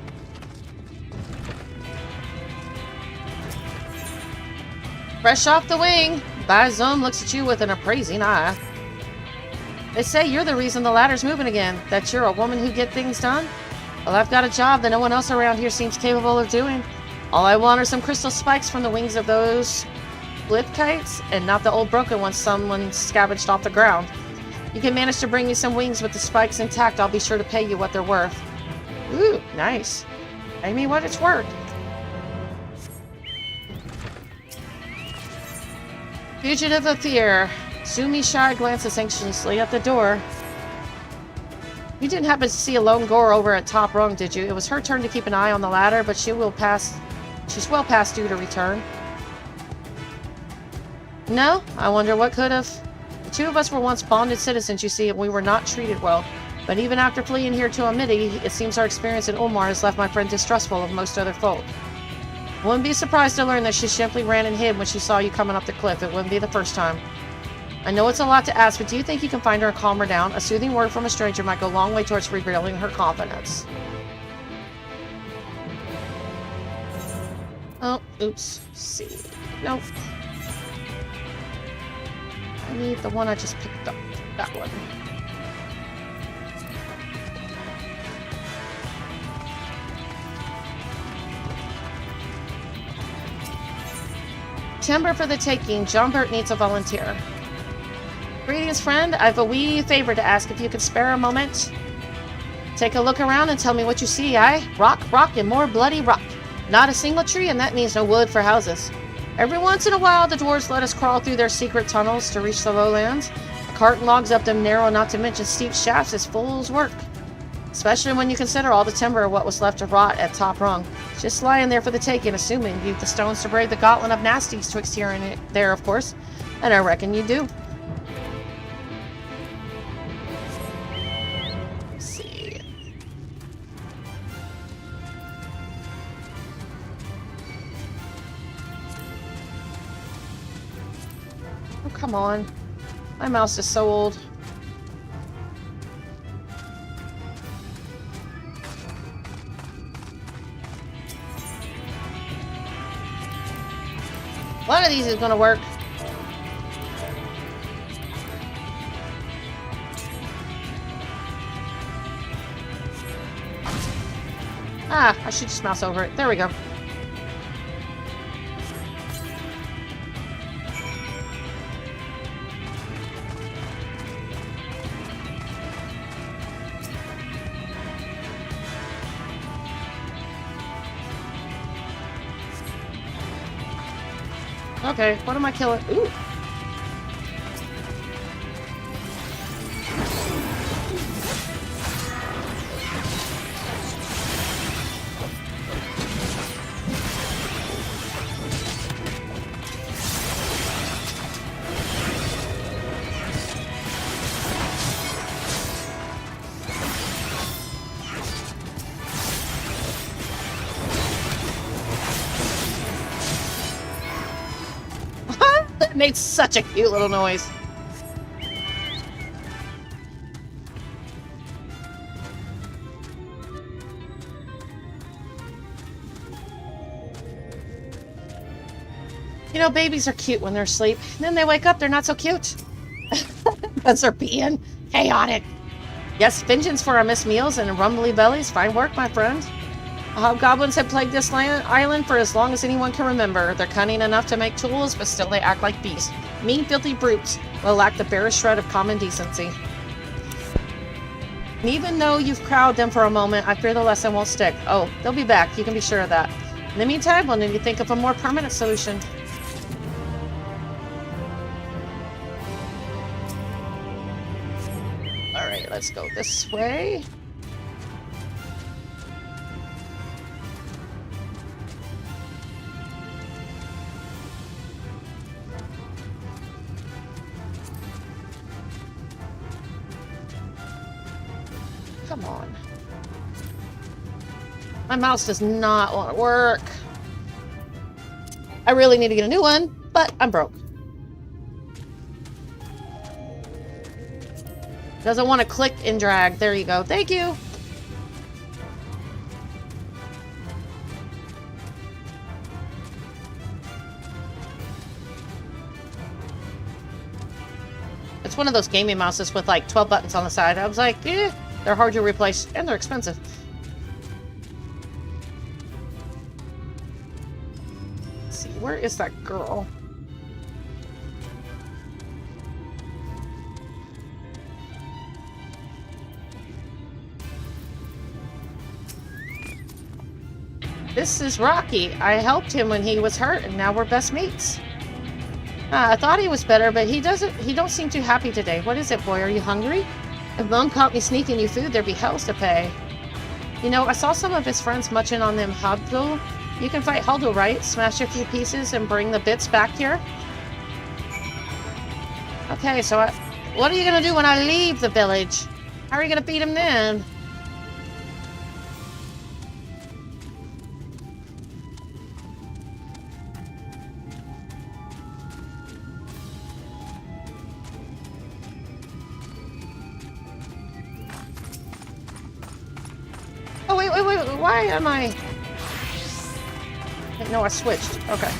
Fresh off the wing, Bizone looks at you with an appraising eye. They say you're the reason the ladder's moving again, that you're a woman who get things done. Well, I've got a job that no one else around here seems capable of doing. All I want are some crystal spikes from the wings of those split kites, and not the old broken ones someone scavenged off the ground. You can manage to bring me some wings with the spikes intact, I'll be sure to pay you what they're worth. Ooh, nice. Pay me what it's worth. Fugitive of fear. Sumi Shai glances anxiously at the door. You didn't happen to see a lone gore over at Top Rung, did you? It was her turn to keep an eye on the ladder, but she will pass She's well past due to return. No? I wonder what could have. The two of us were once bonded citizens, you see, and we were not treated well. But even after fleeing here to Amity, it seems our experience in Ulmar has left my friend distrustful of most other folk. I wouldn't be surprised to learn that she simply ran and hid when she saw you coming up the cliff. It wouldn't be the first time. I know it's a lot to ask, but do you think you can find her and calm her down? A soothing word from a stranger might go a long way towards rebuilding her confidence. Oh, oops. Let's see. Nope. I need the one I just picked up. That one. Timber for the taking. John Burt needs a volunteer. Greetings, friend. I have a wee favor to ask if you could spare a moment. Take a look around and tell me what you see, aye? Rock, rock, and more bloody rock. Not a single tree, and that means no wood for houses. Every once in a while, the dwarves let us crawl through their secret tunnels to reach the lowlands. A cart and logs up them narrow, not to mention steep shafts is fool's work. Especially when you consider all the timber of what was left to rot at top rung. Just lying there for the taking, assuming you've the stones to brave the gauntlet of nasties twixt here and there, of course. And I reckon you do. Let's see. Oh, come on. My mouse is so old. One of these is gonna work. Ah, I should just mouse over it. There we go. Okay, what am I killing? Ooh. That made such a cute little noise. You know, babies are cute when they're asleep. And then they wake up, they're not so cute. Because they're being chaotic. Yes, vengeance for our missed meals and rumbly bellies. Fine work, my friend. Hobgoblins have plagued this island for as long as anyone can remember. They're cunning enough to make tools, but still they act like beasts. Mean, filthy brutes will lack the barest shred of common decency. And even though you've crowed them for a moment, I fear the lesson won't stick. Oh, they'll be back. You can be sure of that. In the meantime, we'll need to think of a more permanent solution. Alright, let's go this way. Come on. My mouse does not want to work. I really need to get a new one, but I'm broke. Doesn't want to click and drag. There you go. Thank you. It's one of those gaming mouses with like 12 buttons on the side. I was like, eh. They're hard to replace, and they're expensive. Let's see, where is that girl? This is Rocky. I helped him when he was hurt, and now we're best mates. I thought he was better, but he don't seem too happy today. What is it, boy? Are you hungry? If Mom caught me sneaking you food, there'd be hells to pay. You know, I saw some of his friends munching on them hobble. You can fight Haldo, right? Smash a few pieces and bring the bits back here? Okay, so what are you gonna do when I leave the village? How are you gonna beat him then? Oh, wait, why am I... No, I switched. Okay.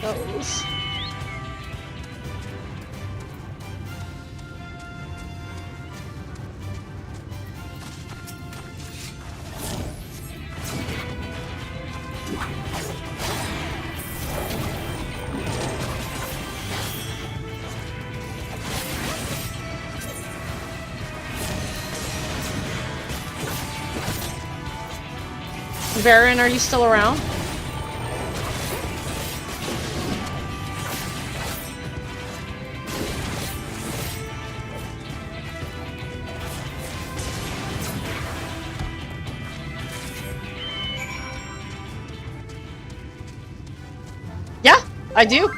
Those. Baron, are you still around? Yeah, I do.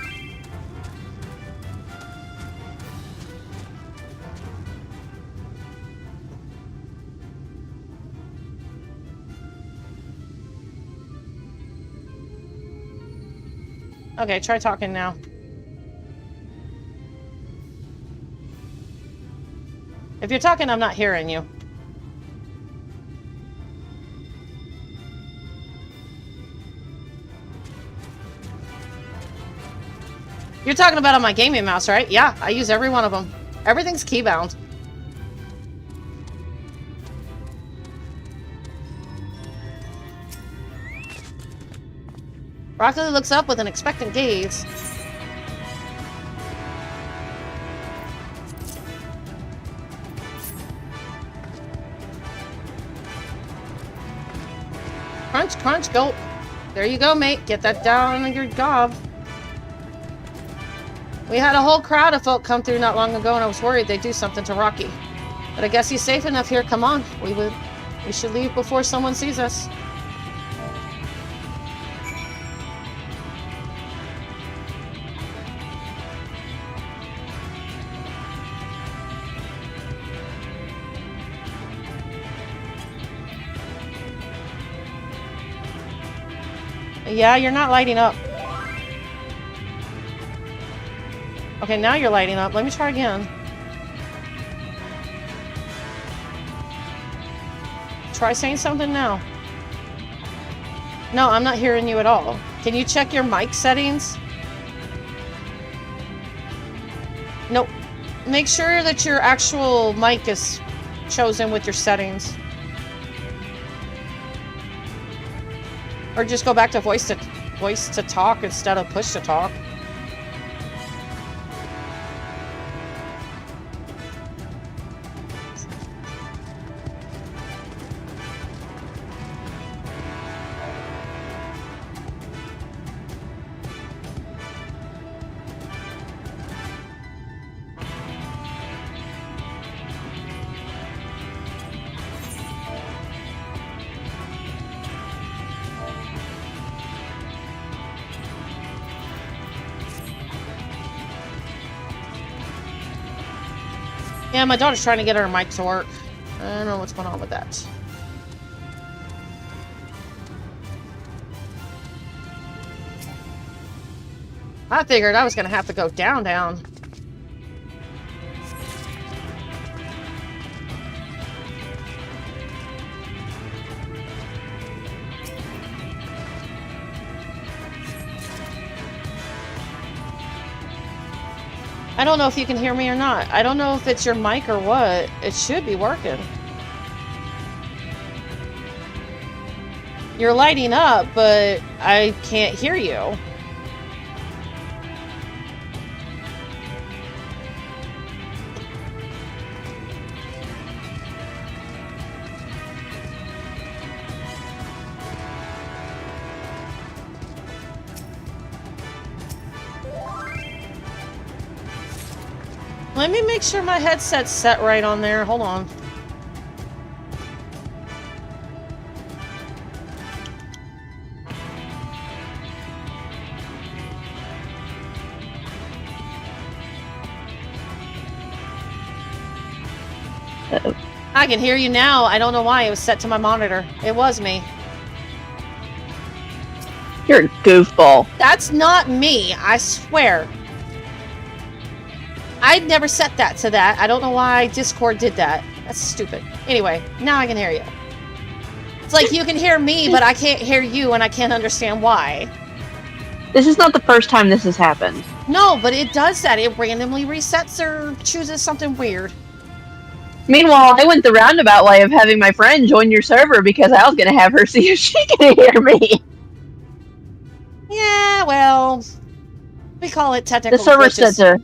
Okay, try talking now. If you're talking, I'm not hearing you. You're talking about on my gaming mouse, right? Yeah, I use every one of them. Everything's keybound. Rock Lee looks up with an expectant gaze. Crunch, crunch, gulp. There you go, mate. Get that down on your gob. We had a whole crowd of folk come through not long ago, and I was worried they'd do something to Rocky. But I guess he's safe enough here. Come on. We should leave before someone sees us. Yeah, you're not lighting up. Okay, now you're lighting up. Let me try again. Try saying something now. No, I'm not hearing you at all. Can you check your mic settings? Nope. Make sure that your actual mic is chosen with your settings. Or just go back to voice to talk instead of push to talk. Yeah, my daughter's trying to get her mic to work. I don't know what's going on with that. I figured I was gonna have to go down. I don't know if you can hear me or not. I don't know if it's your mic or what. It should be working. You're lighting up, but I can't hear you. Let me make sure my headset's set right on there. Hold on. Uh-oh. I can hear you now. I don't know why. It was set to my monitor. It was me. You're a goofball. That's not me. I swear. I'd never set that to that. I don't know why Discord did that. That's stupid. Anyway, now I can hear you. It's like you can hear me, but I can't hear you, and I can't understand why. This is not the first time this has happened. No, but it does that. It randomly resets or chooses something weird. Meanwhile, I went the roundabout way of having my friend join your server because I was going to have her see if she can hear me. Yeah, well, we call it technical The server glitches.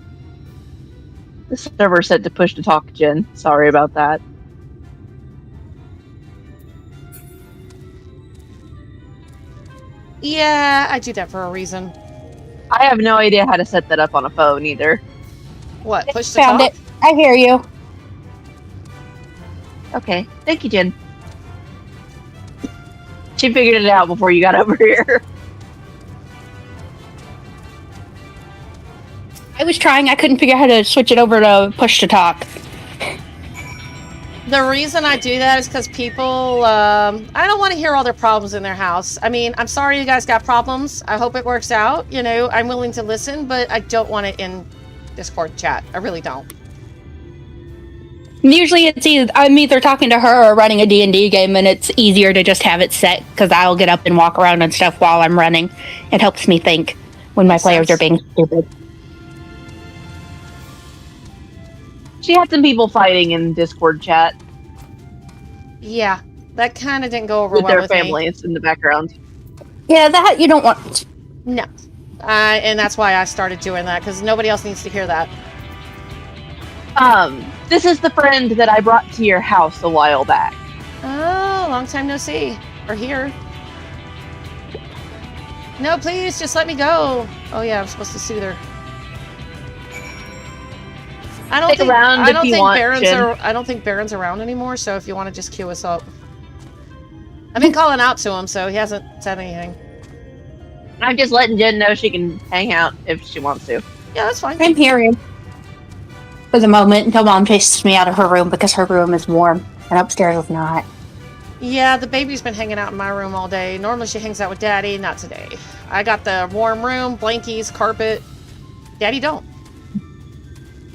said to push to talk, Jen. Sorry about that. Yeah, I do that for a reason. I have no idea how to set that up on a phone either. What, push to Found talk? it. I hear you. Okay, thank you, Jen. She figured it out before you got over here. I was trying. I couldn't figure out how to switch it over to push to talk. The reason I do that is because people, I don't want to hear all their problems in their house. I mean, I'm sorry you guys got problems. I hope it works out. You know, I'm willing to listen, but I don't want it in Discord chat. I really don't. Usually I'm either talking to her or running a D&D game, and it's easier to just have it set because I'll get up and walk around and stuff while I'm running. It helps me think when my players are being stupid. She had some people fighting in Discord chat. Yeah, that kind of didn't go over with well their with me. families in the background. Yeah, that you don't want. No. And that's why I started doing that, because nobody else needs to hear that. This is the friend that I brought to your house a while back. Oh, long time no see. Or here. No, please, just let me go. Oh yeah, I'm supposed to soothe her. I don't think Baron's around anymore, so if you want to just queue us up. I've been calling out to him, so he hasn't said anything. I'm just letting Jen know she can hang out if she wants to. Yeah, that's fine. I'm hearing. For the moment, until Mom chases me out of her room because her room is warm and upstairs is not. Yeah, the baby's been hanging out in my room all day. Normally she hangs out with Daddy, not today. I got the warm room, blankies, carpet. Daddy don't.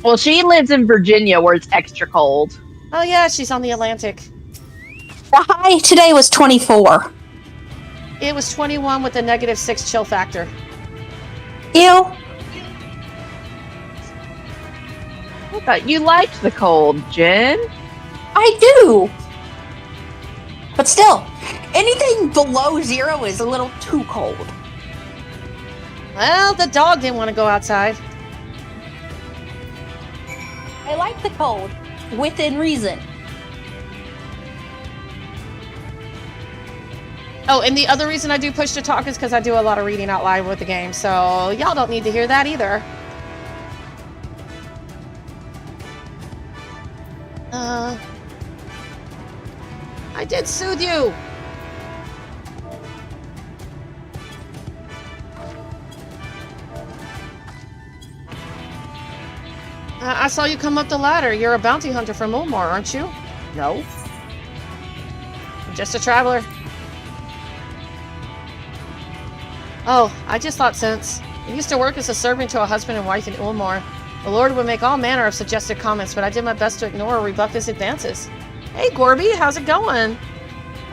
Well, she lives in Virginia where it's extra cold. Oh yeah, she's on the Atlantic. The high today was 24. It was 21 with a -6 chill factor. Ew. I thought you liked the cold, Jen. I do. But still, anything below 0 is a little too cold. Well, the dog didn't want to go outside. I like the cold, within reason. Oh, and the other reason I do push to talk is because I do a lot of reading out loud with the game, so y'all don't need to hear that either. I did soothe you! I saw you come up the ladder. You're a bounty hunter from Omar, aren't you? No. I'm just a traveler. Oh, I just thought since I used to work as a servant to a husband and wife in Ulmar, the Lord would make all manner of suggested comments, but I did my best to ignore or rebuff his advances. Hey, Gorby, how's it going?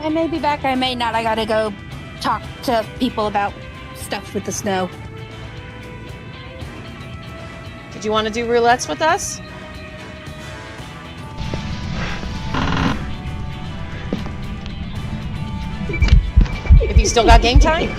I may be back, I may not. I gotta go talk to people about stuff with the snow. Did you want to do roulettes with us? If you still got game time?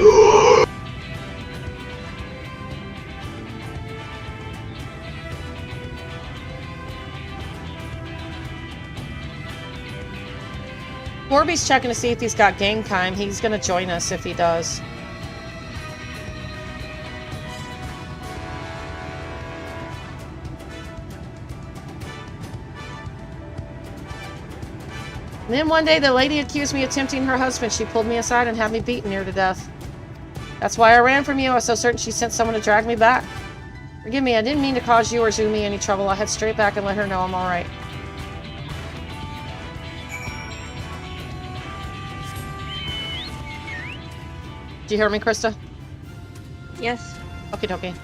Corby's checking to see if he's got game time. He's going to join us if he does. And then one day the lady accused me of tempting her husband. She pulled me aside and had me beaten near to death. That's why I ran from you. I was so certain she sent someone to drag me back. Forgive me, I didn't mean to cause you or Zumi any trouble. I head straight back and let her know I'm alright. Do you hear me, Krista? Yes. Okie dokie.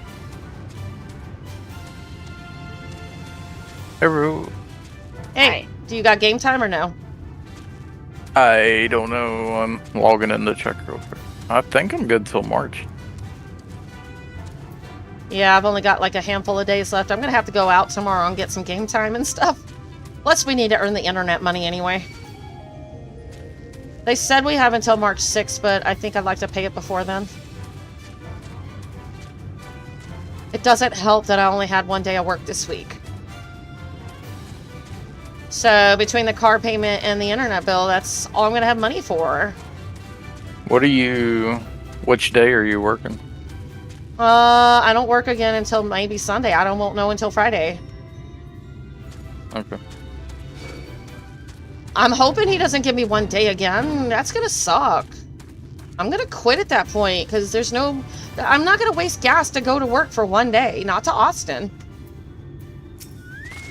Hello. Hey, do you got game time or no? I don't know. I'm logging in to check real quick. I think I'm good till March. Yeah, I've only got like a handful of days left. I'm gonna have to go out tomorrow and get some game time and stuff. Plus, we need to earn the internet money anyway. They said we have until March 6th, but I think I'd like to pay it before then. It doesn't help that I only had one day of work this week. So, between the car payment and the internet bill, that's all I'm going to have money for. Which day are you working? I don't work again until maybe Sunday. Won't know until Friday. Okay. I'm hoping he doesn't give me one day again. That's gonna suck. I'm gonna quit at that point, because I'm not gonna waste gas to go to work for one day, not to Austin.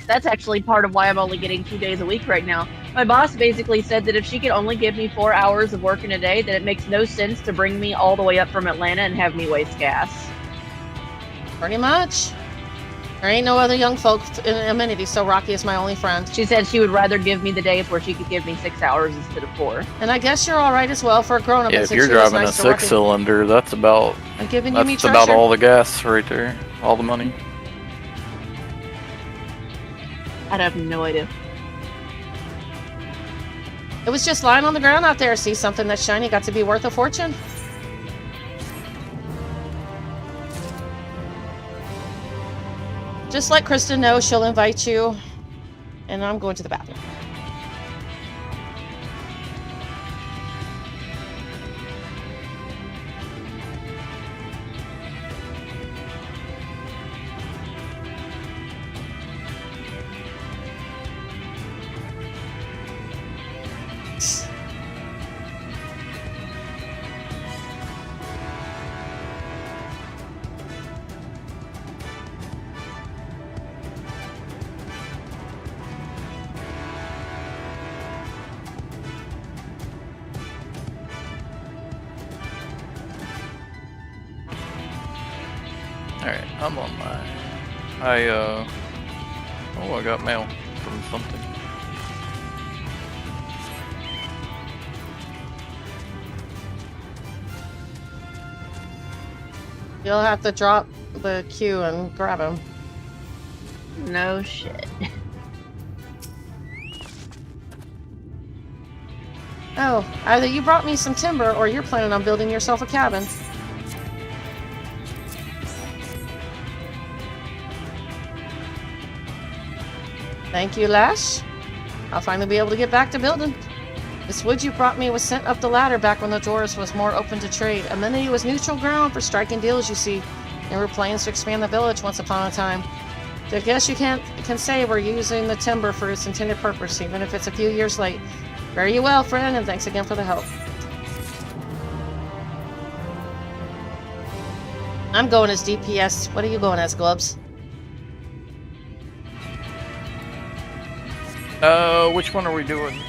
That's actually part of why I'm only getting 2 days a week right now. My boss basically said that if she could only give me 4 hours of work in a day, then it makes no sense to bring me all the way up from Atlanta and have me waste gas. Pretty much. There ain't no other young folk in Amenity, so Rocky is my only friend. She said she would rather give me the days where she could give me 6 hours instead of 4. And I guess you're alright as well for a grown-up. Yeah, if you're driving a 6-cylinder, that's about all the gas right there. All the money. I'd have no idea. It was just lying on the ground out there. See something that's shiny got to be worth a fortune. Just let Kristen know, she'll invite you. And I'm going to the bathroom. Alright, I'm on my... I got mail from something. You'll have to drop the queue and grab him. No shit. Oh, either you brought me some timber or you're planning on building yourself a cabin. Thank you, Lash. I'll finally be able to get back to building. This wood you brought me was sent up the ladder back when the Doris was more open to trade. Amenity was neutral ground for striking deals, you see. There were plans to expand the village once upon a time. So I guess you can say we're using the timber for its intended purpose, even if it's a few years late. Fare you well, friend, and thanks again for the help. I'm going as DPS. What are you going as, Glubs? Which one are we doing?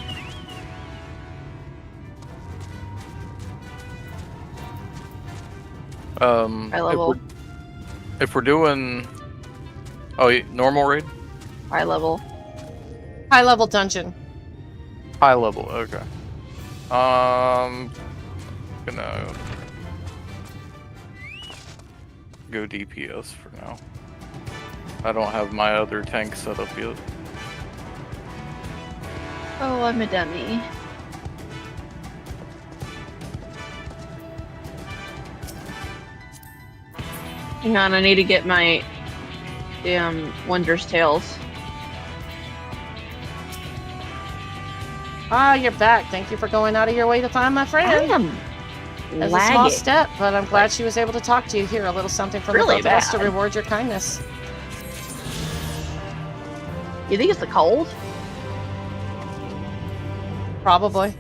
High level. If we're doing, normal raid, High level. High level dungeon. high level. Okay. Gonna go DPS for now. I don't have my other tank set up yet. Oh, I'm a dummy. Hang on, I need to get my damn Wondrous Tales. Ah, you're back. Thank you for going out of your way to find my friend. I am As a small lagging. step, but I'm glad she was able to talk to you. Here, a little something from Really the both of us to bad. reward your kindness. You think it's the cold? Probably.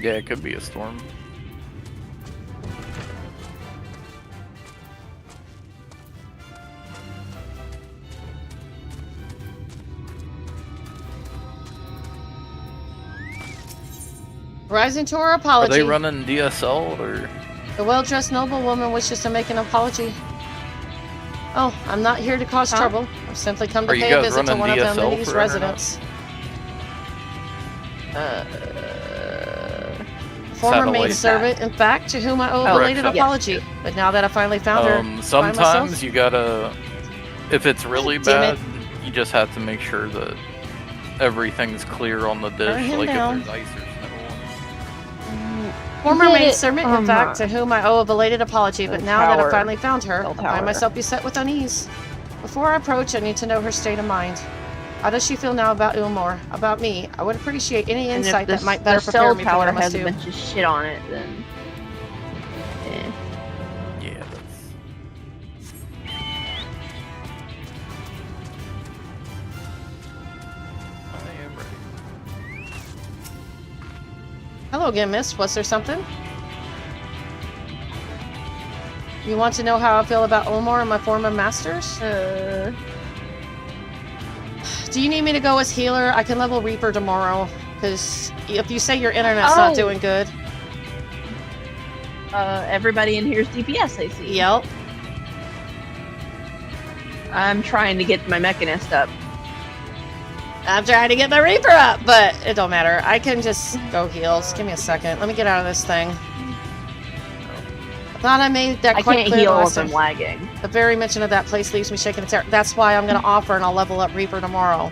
Yeah, it could be a storm. Rising to her Are apology. they running DSL or? The well-dressed noblewoman wishes to make an apology. Oh, I'm not here to cause trouble. I've simply come to Are you pay a guys visit to running one of DSL Amini's for internet? residents. Former Satellite. maidservant, in fact, to whom I owe a Oh, belated correct. apology. But now that I finally found her, find Sometimes myself- you gotta, if it's really Damn bad, you just have to make sure that everything's clear on the Burn dish, him like down. if there's ice or snow. Former Get it maidservant, in from, fact, to whom I owe a belated apology, but the now that I tower. finally found her, Bell I tower. find myself beset with unease. Before I approach, I need to know her state of mind. How does she feel now about Ilmor? About me? I would appreciate any And if insight that this- might better the prepare cell me for what I tower must has a do. bunch of shit on it, then. Eh. Yeah, that's. I am ready. Hello again, miss. Was there something? You want to know how I feel about Ilmor and my former masters? Do you need me to go as healer? I can level Reaper tomorrow. Because if you say your internet's not Oh. doing good. Everybody in here's DPS, I see. Yep. I'm trying to get my Mechanist up. I'm trying to get my Reaper up, but it don't matter. I can just go heal. Just give me a second. Let me get out of this thing. I thought I made that I quite can't clear heal last if I'm time. lagging. The very mention of that place leaves me shaking its air. That's why I'm going to offer and I'll level up Reaper tomorrow.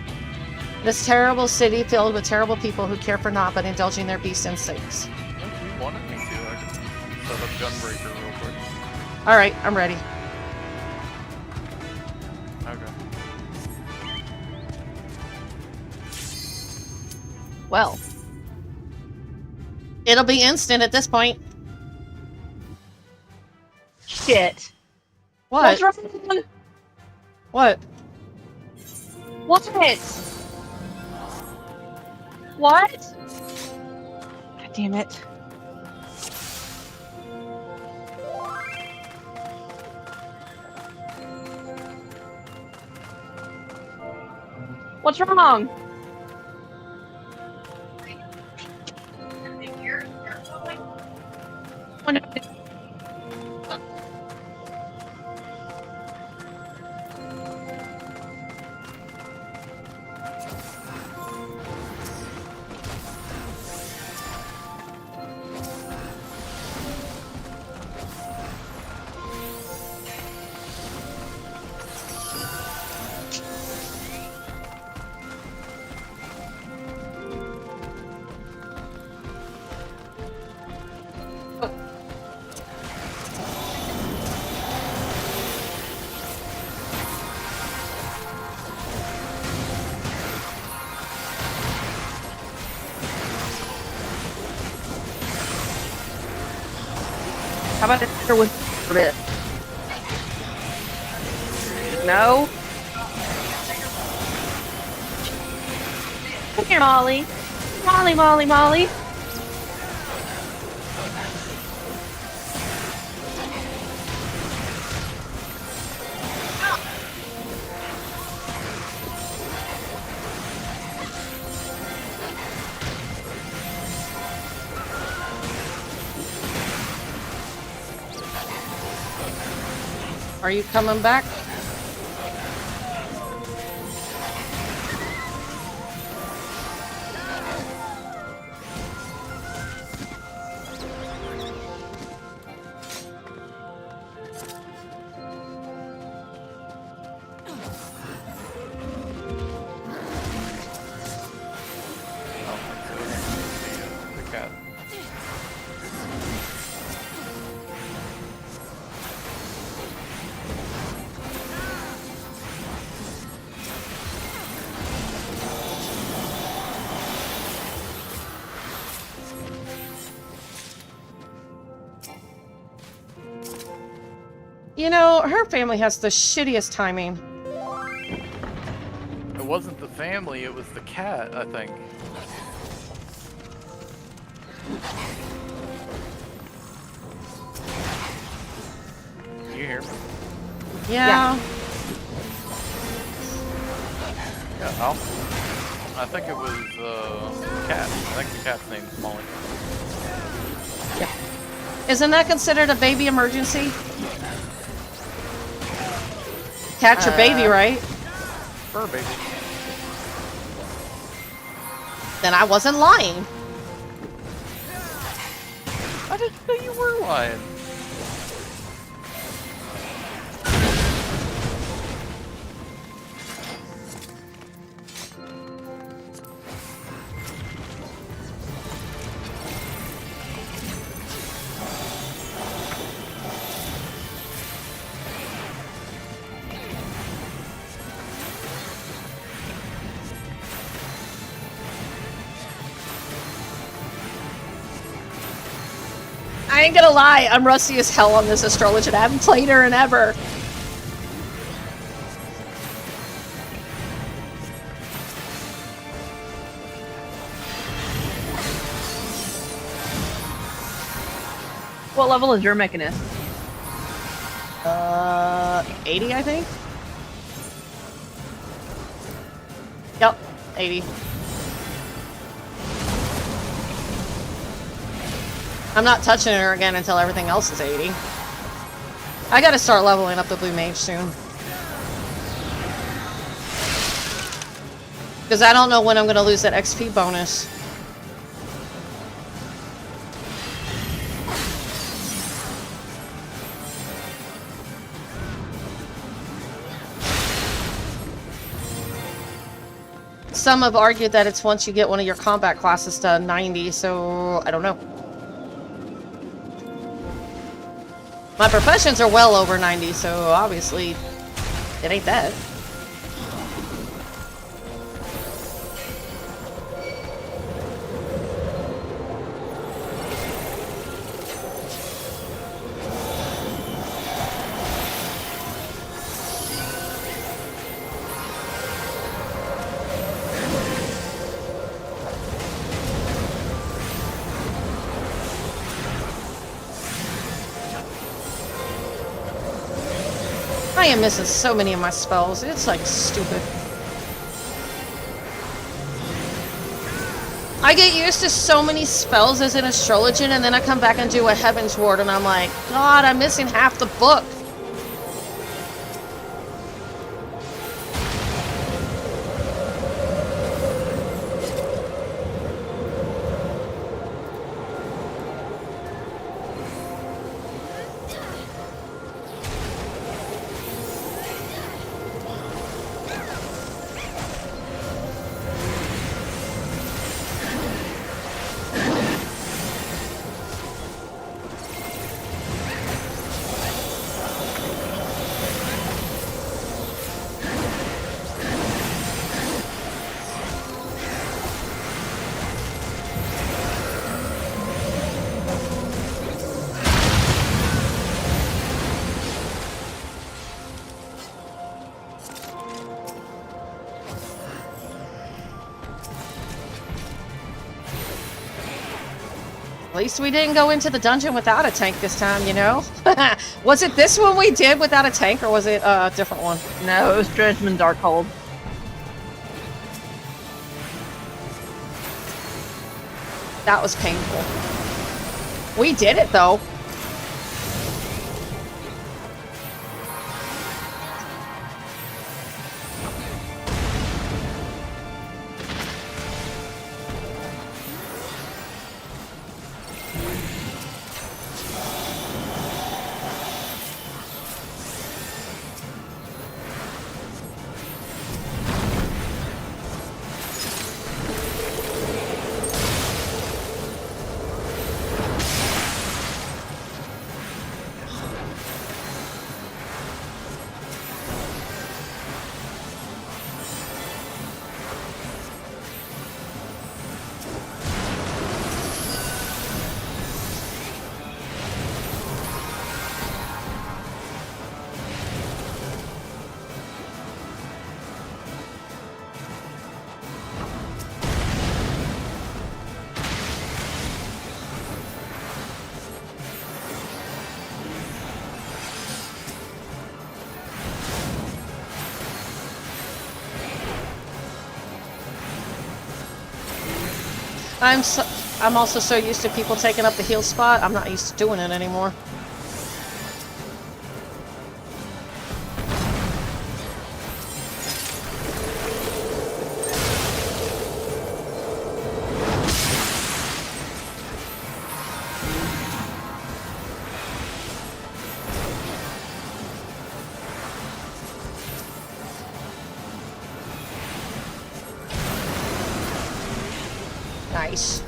This terrible city filled with terrible people who care for naught but indulging their beast instincts. If you wanted me to, I could set up Gunbreaker real quick. Alright, I'm ready. Okay. Well. It'll be instant at this point. Shit. What? What's wrong? What? What? What? God damn it. What's wrong? How about it with a bit? No? Come here, Molly. Molly. Are you coming back? The cat. You know, her family has the shittiest timing. It wasn't the family, it was the cat, I think. You hear me? Yeah. Yeah, I think it was cat. I think the cat's name's Molly. Isn't that considered a baby emergency? Catch your baby, right? Fur baby. Then I wasn't lying. I didn't know you were lying. I ain't gonna lie, I'm rusty as hell on this astrology. I haven't played her in ever. What level is your mechanist? 80, I think? Yep, 80. I'm not touching her again until everything else is 80. I gotta start leveling up the blue mage soon. Because I don't know when I'm gonna lose that XP bonus. Some have argued that it's once you get one of your combat classes to 90, so I don't know. My professions are well over 90, so obviously it ain't that. I am missing so many of my spells. It's like stupid. I get used to so many spells as an astrologian, and then I come back and do a Heaven's Ward, and I'm like, God, I'm missing half the book. At least we didn't go into the dungeon without a tank this time, you know? Was it this one we did without a tank, or was it a different one? No, it was Dredgeman Darkhold. That was painful. We did it, though. I'm also so used to people taking up the heal spot, I'm not used to doing it anymore. Nice.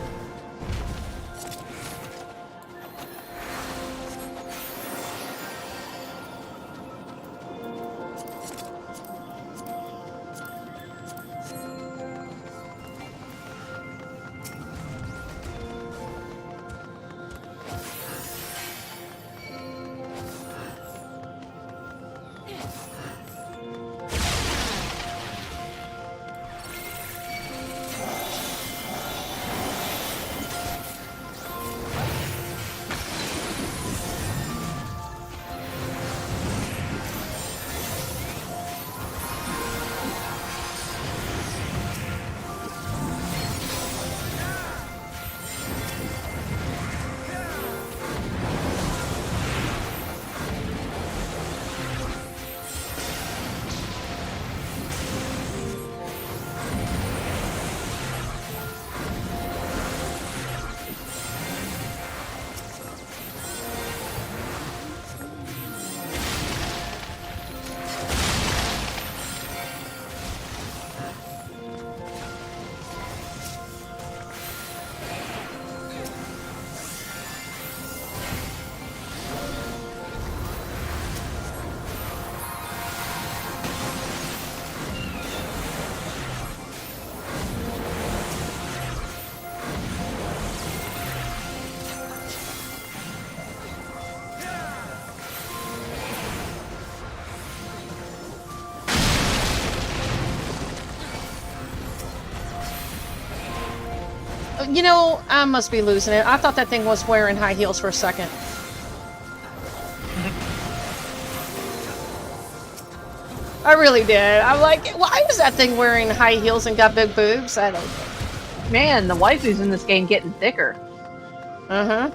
You know, I must be losing it. I thought that thing was wearing high heels for a second. I really did. I'm like, why was that thing wearing high heels and got big boobs? I don't know. Man, the waifus in this game getting thicker. Uh-huh.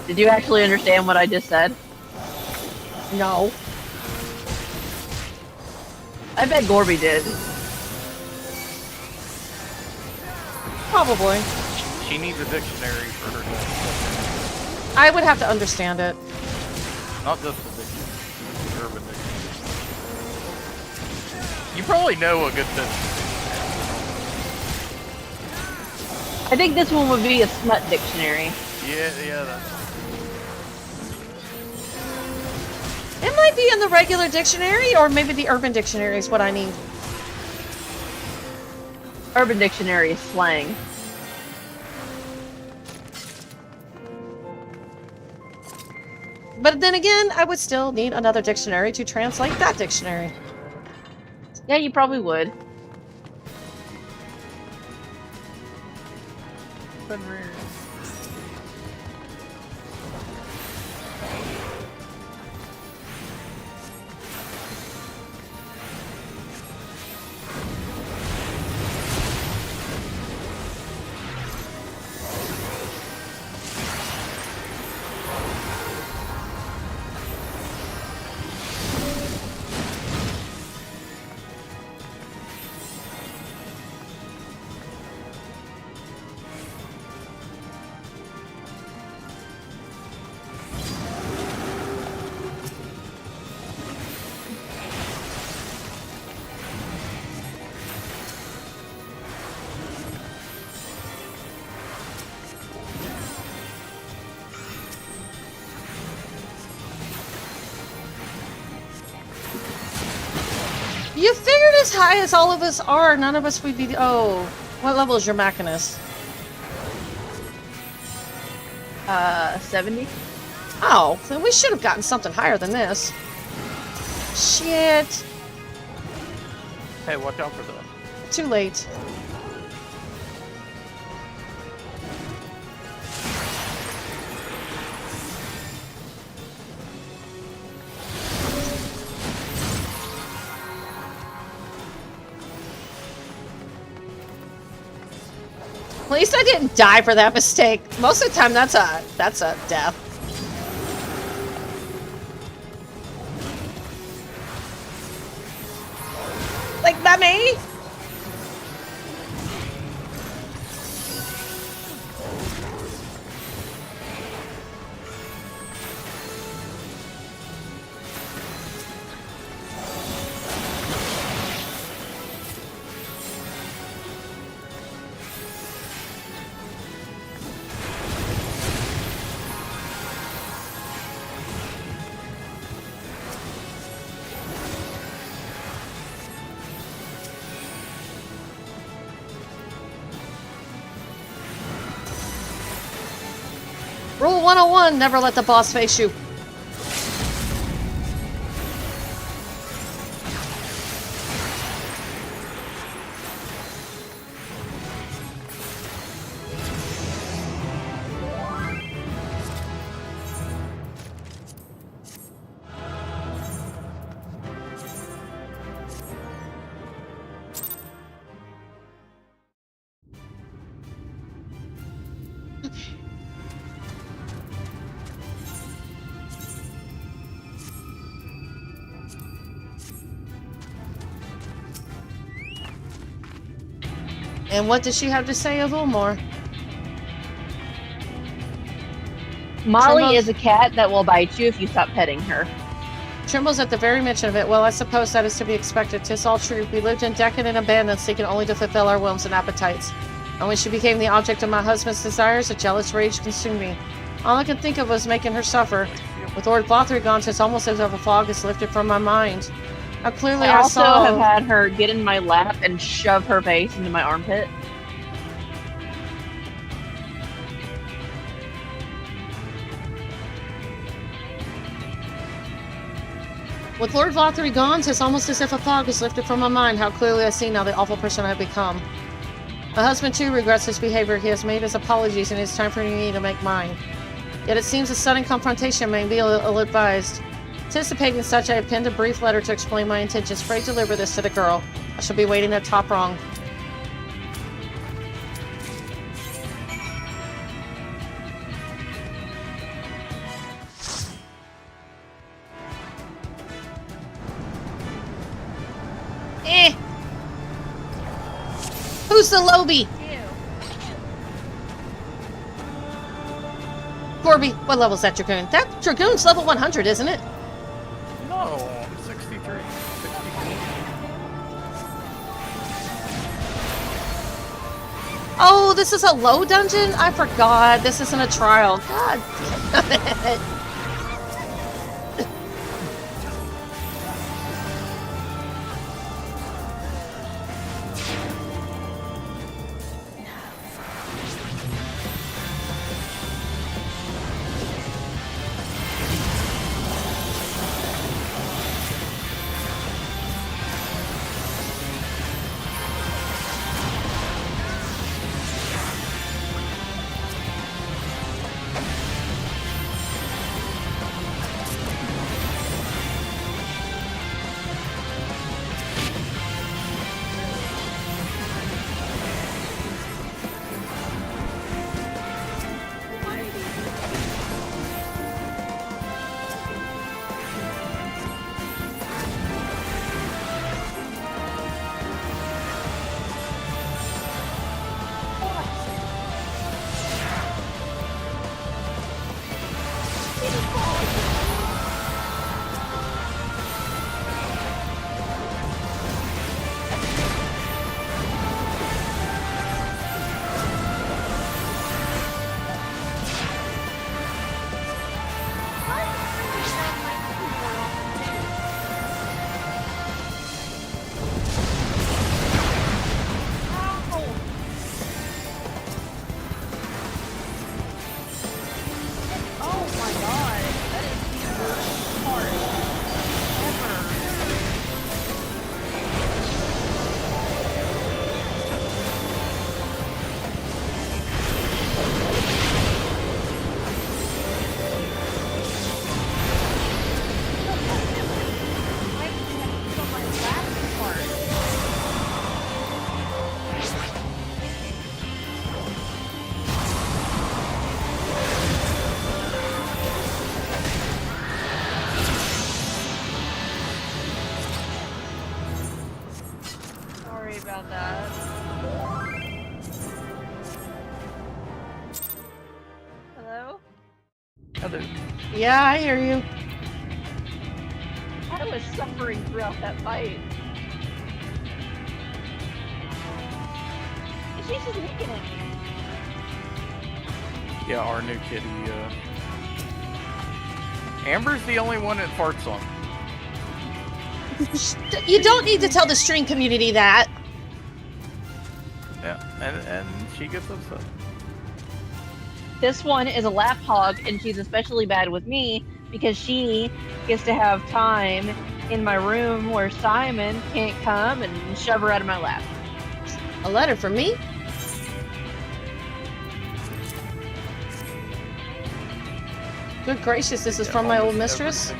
Did you actually understand what I just said? No. I bet Gorby did. Probably. She needs a dictionary for her. I would have to understand it. Not just the dictionary, urban dictionary. You probably know a good bit. I think this one would be a smut dictionary. Yeah, that's... It might be in the regular dictionary, or maybe the urban dictionary is what I need. Urban dictionary is slang. But then again, I would still need another dictionary to translate that dictionary. Yeah, you probably would. You figured as high as all of us are, none of us would be... Oh, what level is your Machinist? 70? Oh, then we should have gotten something higher than this. Shit. Hey, watch out for that. Too late. least I didn't die for that mistake. Most of the time, that's a death. Like, not me? Rule 101, never let the boss face you. And what does she have to say a little more? Molly is a cat that will bite you if you stop petting her. Trembles at the very mention of it. Well, I suppose that is to be expected. 'Tis all true. We lived in decadent abandon, seeking only to fulfill our whims and appetites. And when she became the object of my husband's desires, a jealous rage consumed me. All I could think of was making her suffer. With Lord Blothry gone, 'tis almost as if a fog is lifted from my mind. How clearly I also saw... have had her get in my lap and shove her face into my armpit. With Lord Blothry gone, 'tis almost as if a fog is lifted from my mind. How clearly I see now the awful person I have become. My husband, too, regrets his behavior. He has made his apologies, and it is time for me to make mine. Yet it seems a sudden confrontation may be ill-advised. Anticipating such, I have penned a brief letter to explain my intentions. Pray deliver this to the girl. I shall be waiting at top rung. Who's the Lobie? Corby, what level is that Dragoon? That Dragoon's level 100, isn't it? No, 63. 63. Oh, this is a low dungeon? I forgot. This isn't a trial. God damn it. Yeah, I hear you. I was suffering throughout that fight. And she's just looking at me. Yeah, our new kitty, Amber's the only one that farts on. You don't need to tell the string community that. Yeah, and she gets upset. This one is a lap hog, and she's especially bad with me because she gets to have time in my room where Simon can't come and shove her out of my lap. A letter from me? Good gracious, this is from my old mistress?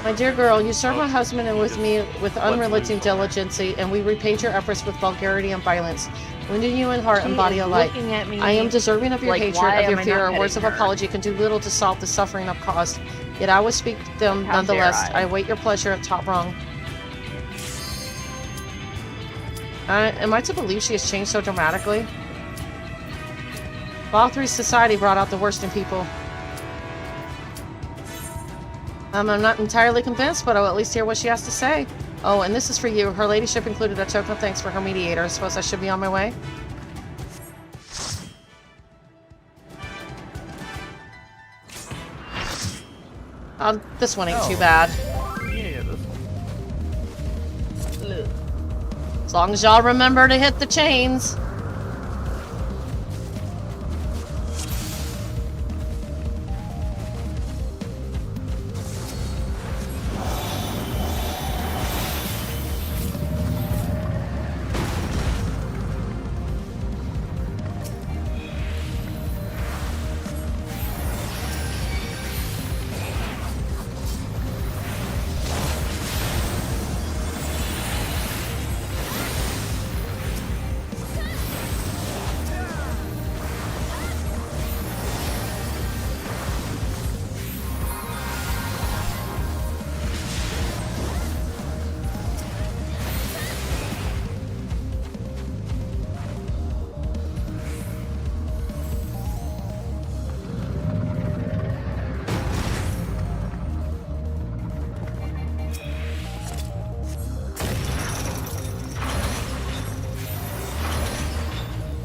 My dear girl, you served my husband and with me with unrelenting diligence, and we repaid your efforts with vulgarity and violence. Wounding you in heart and body alike. I am deserving of your hatred, of your fear, or words of apology can do little to solve the suffering I've caused. Yet I will speak them nonetheless. I await your pleasure at top rung. Am I to believe she has changed so dramatically? Fall3 society brought out the worst in people. I'm not entirely convinced, but I'll at least hear what she has to say. Oh, and this is for you. Her ladyship included a token of thanks for her mediator. I suppose I should be on my way? This one ain't too bad. Yeah, this one. As long as y'all remember to hit the chains.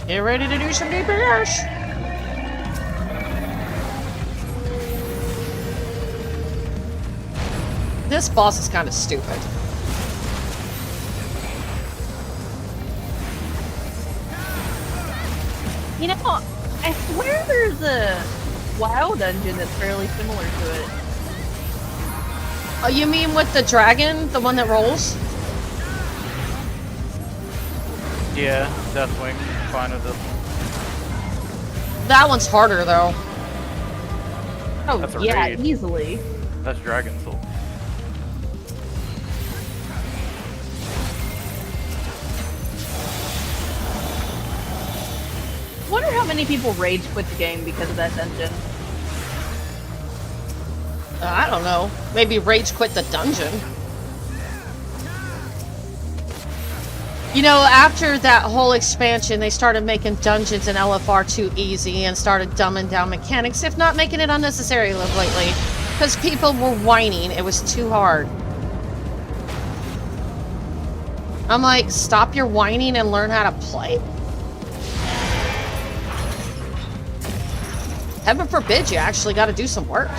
Get ready to do some DPS! This boss is kind of stupid. You know, I swear there's a WoW dungeon that's fairly similar to it. Oh, you mean with the dragon? The one that rolls? Yeah, Deathwing. Fine with this one. That one's harder, though. Oh, That's a yeah, raid. easily. That's Dragon Soul. Wonder how many people rage quit the game because of that dungeon. I don't know. Maybe rage quit the dungeon. You know, after that whole expansion, they started making dungeons in LFR too easy and started dumbing down mechanics, if not making it unnecessary lately. Because people were whining. It was too hard. I'm like, stop your whining and learn how to play. Heaven forbid you actually got to do some work.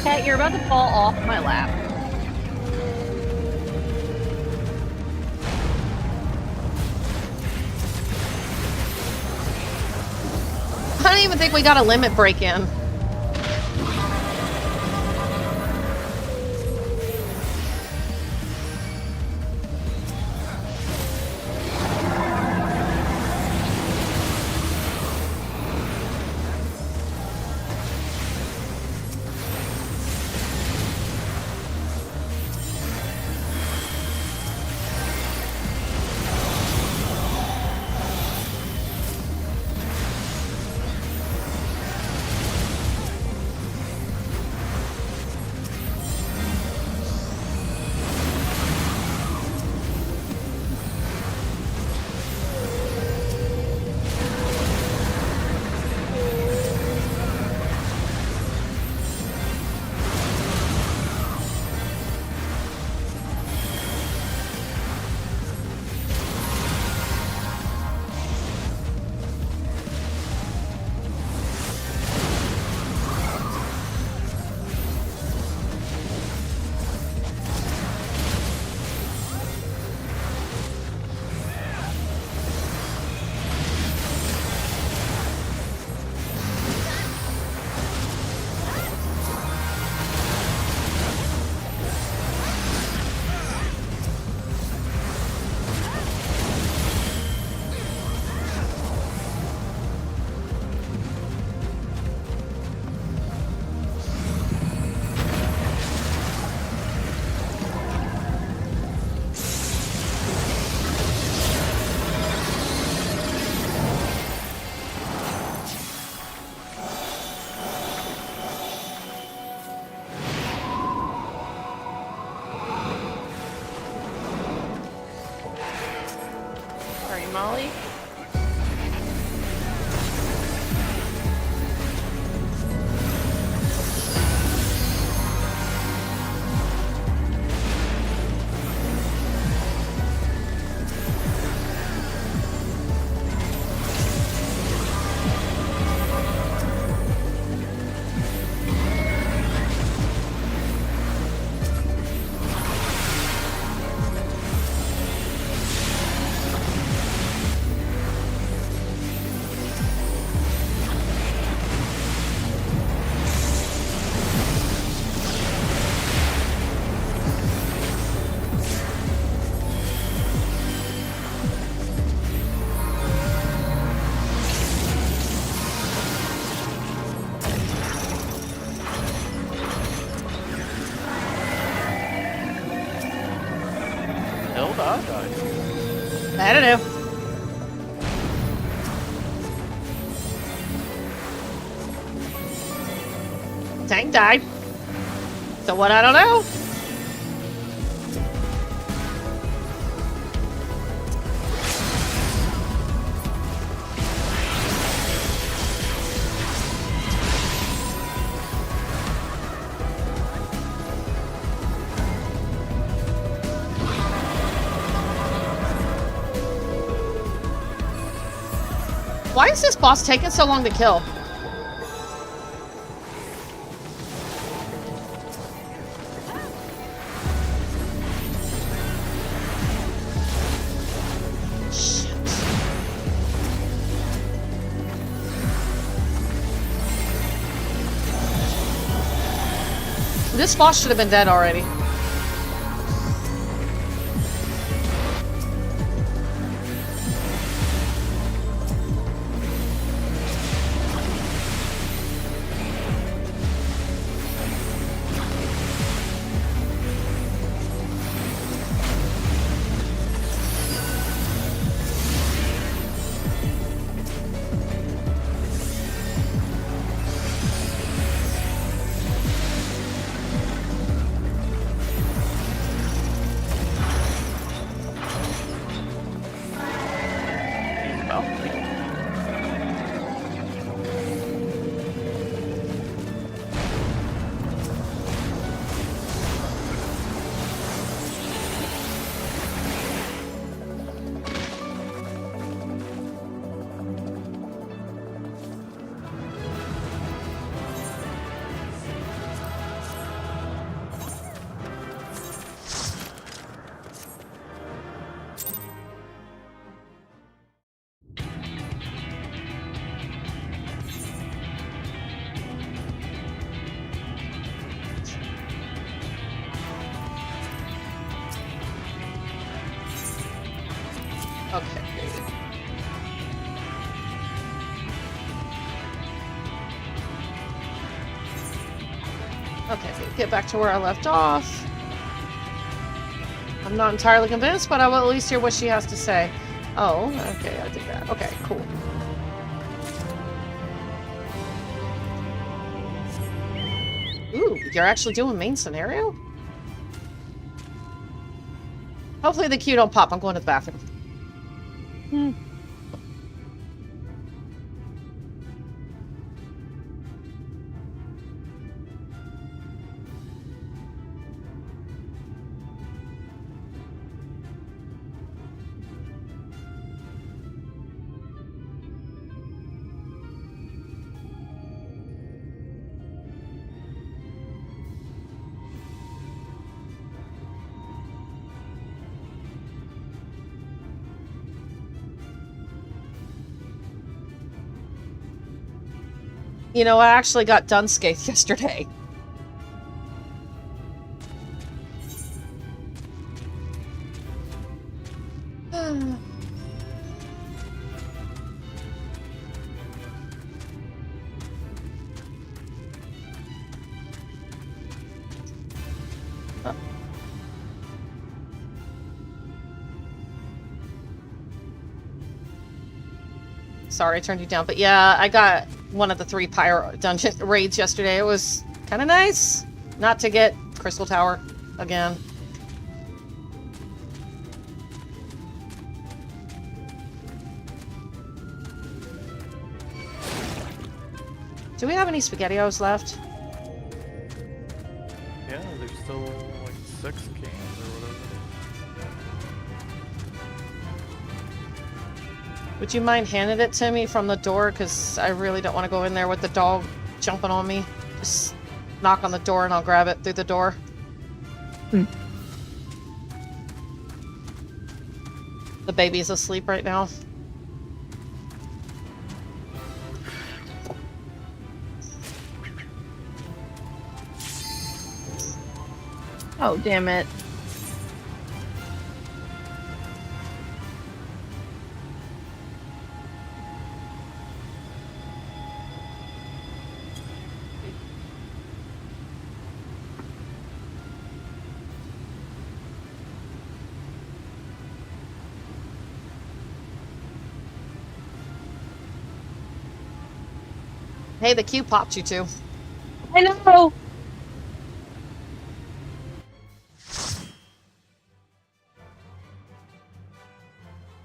Cat, you're about to fall off my lap. I don't even think we got a limit break in. Molly. I don't know. Tank died. So what? I don't know. Why is this boss taking so long to kill? Shit. This boss should have been dead already. Okay. Okay, get back to where I left off. I'm not entirely convinced, but I will at least hear what she has to say. Oh, okay, I did that. Okay, cool. Ooh, you're actually doing main scenario? Hopefully the queue don't pop. I'm going to the bathroom. You know, I actually got done scathed yesterday. Sorry, I turned you down. But yeah, I got one of the 3 pyro dungeon raids yesterday. It was kind of nice not to get Crystal Tower again. Do we have any SpaghettiOs left? Yeah, there's still like 6 cans or whatever. Would you mind handing it to me from the door? Because I really don't want to go in there with the dog jumping on me. Just knock on the door and I'll grab it through the door. The baby's asleep right now. Oh, damn it. Hey, the queue popped you too. I know!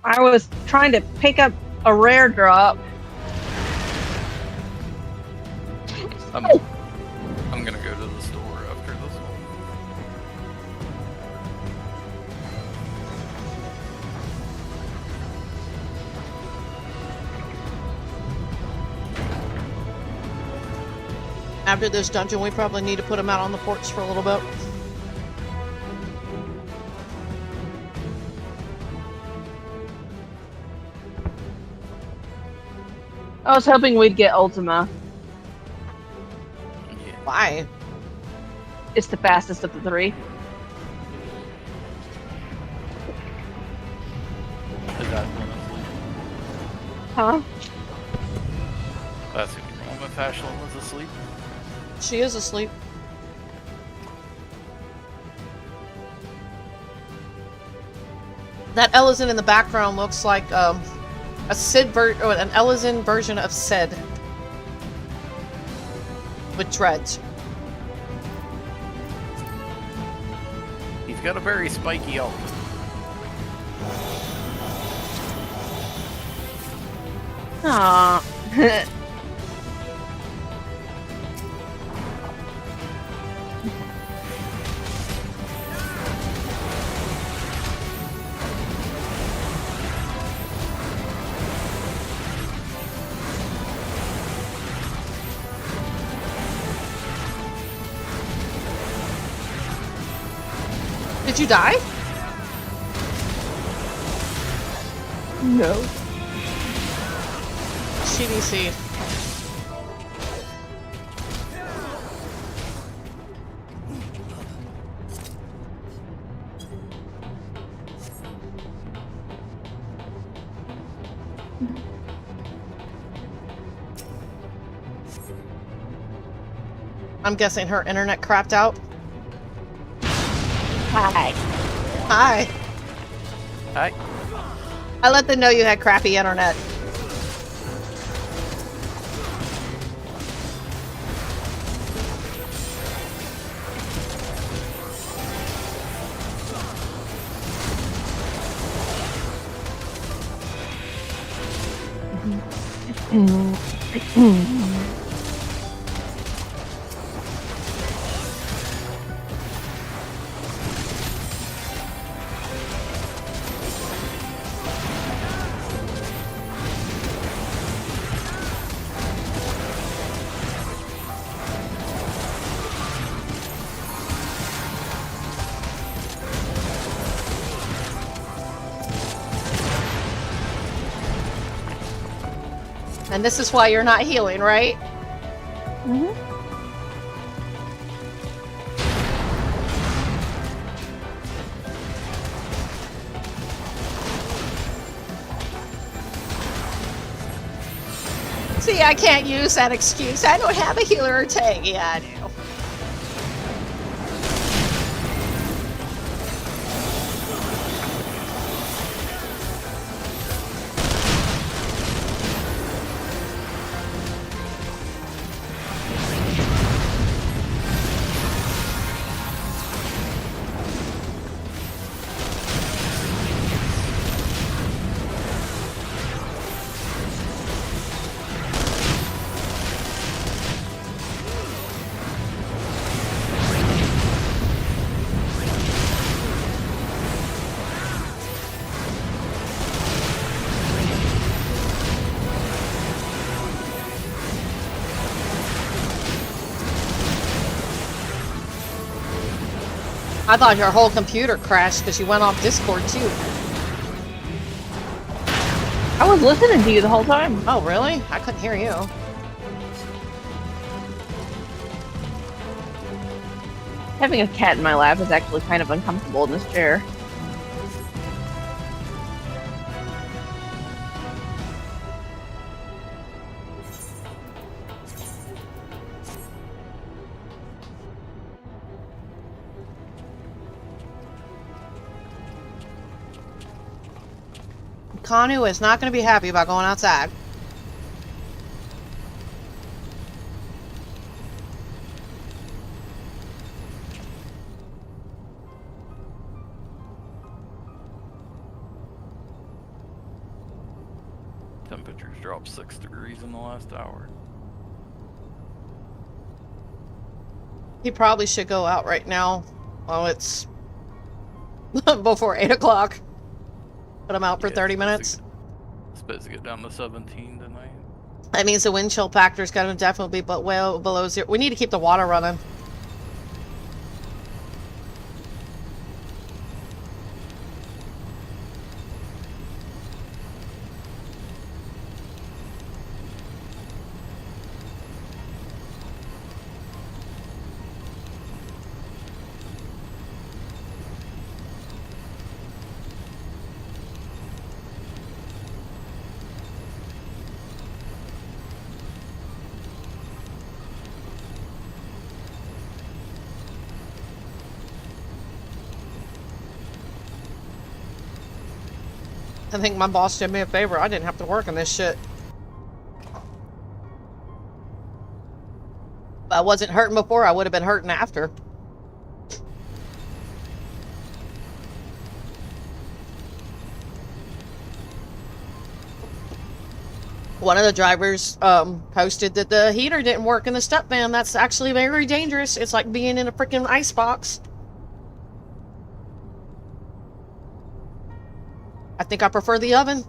I was trying to pick up a rare drop. I'm gonna go to the store after this one. After this dungeon, we probably need to put him out on the porch for a little bit. I was hoping we'd get Ultima. Why? It's the fastest of the 3. Is that one asleep? Huh? That's gonna be wrong if Ashlyn was asleep. She is asleep. That Ellison in the background looks like a Sid or an Ellison version of Sid with dreads. He's got a very spiky ult. Aww. Did you die? No. CDC. I'm guessing her internet crapped out. Hi. Hi. Hi. I let them know you had crappy internet. And this is why you're not healing, right? Mm-hmm. See, I can't use that excuse. I don't have a healer or tank. Yeah, I do. I thought your whole computer crashed because you went off Discord too. I was listening to you the whole time. Oh, really? I couldn't hear you. Having a cat in my lap is actually kind of uncomfortable in this chair. Kanu is not going to be happy about going outside. Temperatures dropped 6 degrees in the last hour. He probably should go out right now while it's before 8 o'clock. But I'm out for 30 minutes. It's supposed to get down to 17 tonight. That means the wind chill factor's going to definitely be well below 0. We need to keep the water running. I think my boss did me a favor. I didn't have to work on this shit. If I wasn't hurting before, I would have been hurting after. One of the drivers posted that the heater didn't work in the step van. That's actually very dangerous. It's like being in a freaking ice box. I think I prefer the oven.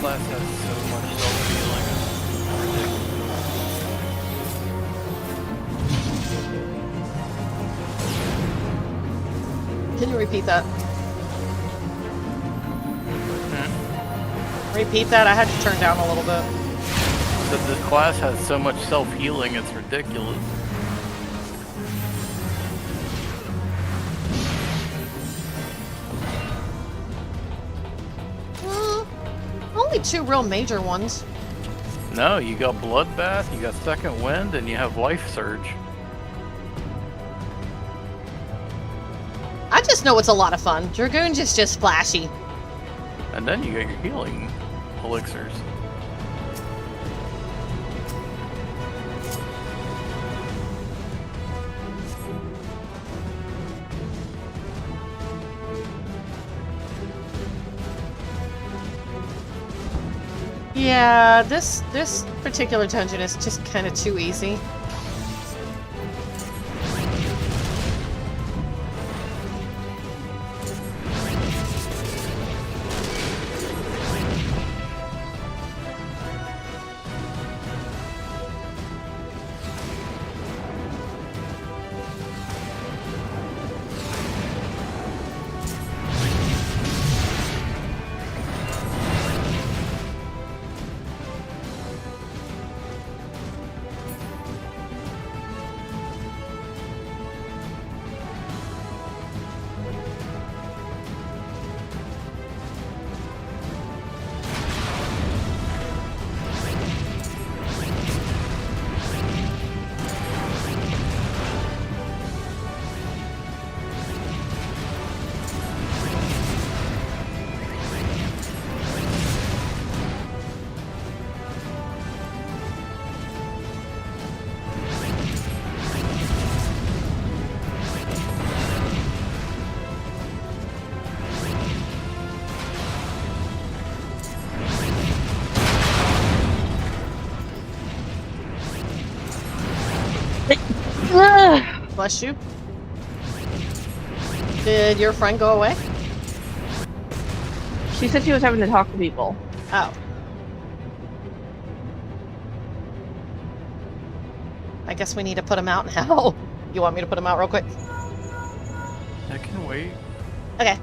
class has so much self-healing. Can you repeat that? Repeat that. I had to turn down a little bit. But this class has so much self-healing, it's ridiculous. Only 2 real major ones. No, you got Bloodbath, you got Second Wind, and you have Life Surge. I just know it's a lot of fun. Dragoon's just flashy. And then you got your healing elixirs. Yeah, this particular dungeon is just kind of too easy. Bless you. Did your friend go away? She said she was having to talk to people. Oh. I guess we need to put him out now. You want me to put him out real quick? I can wait. Okay.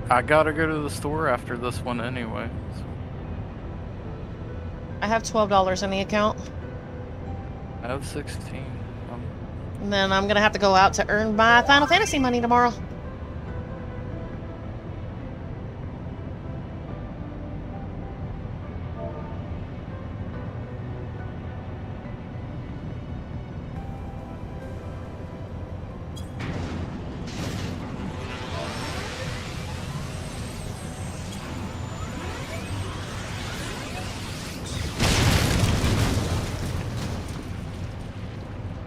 I gotta go to the store after this one anyway. So. I have $12 in the account. I have 16. And then I'm gonna have to go out to earn my Final Fantasy money tomorrow.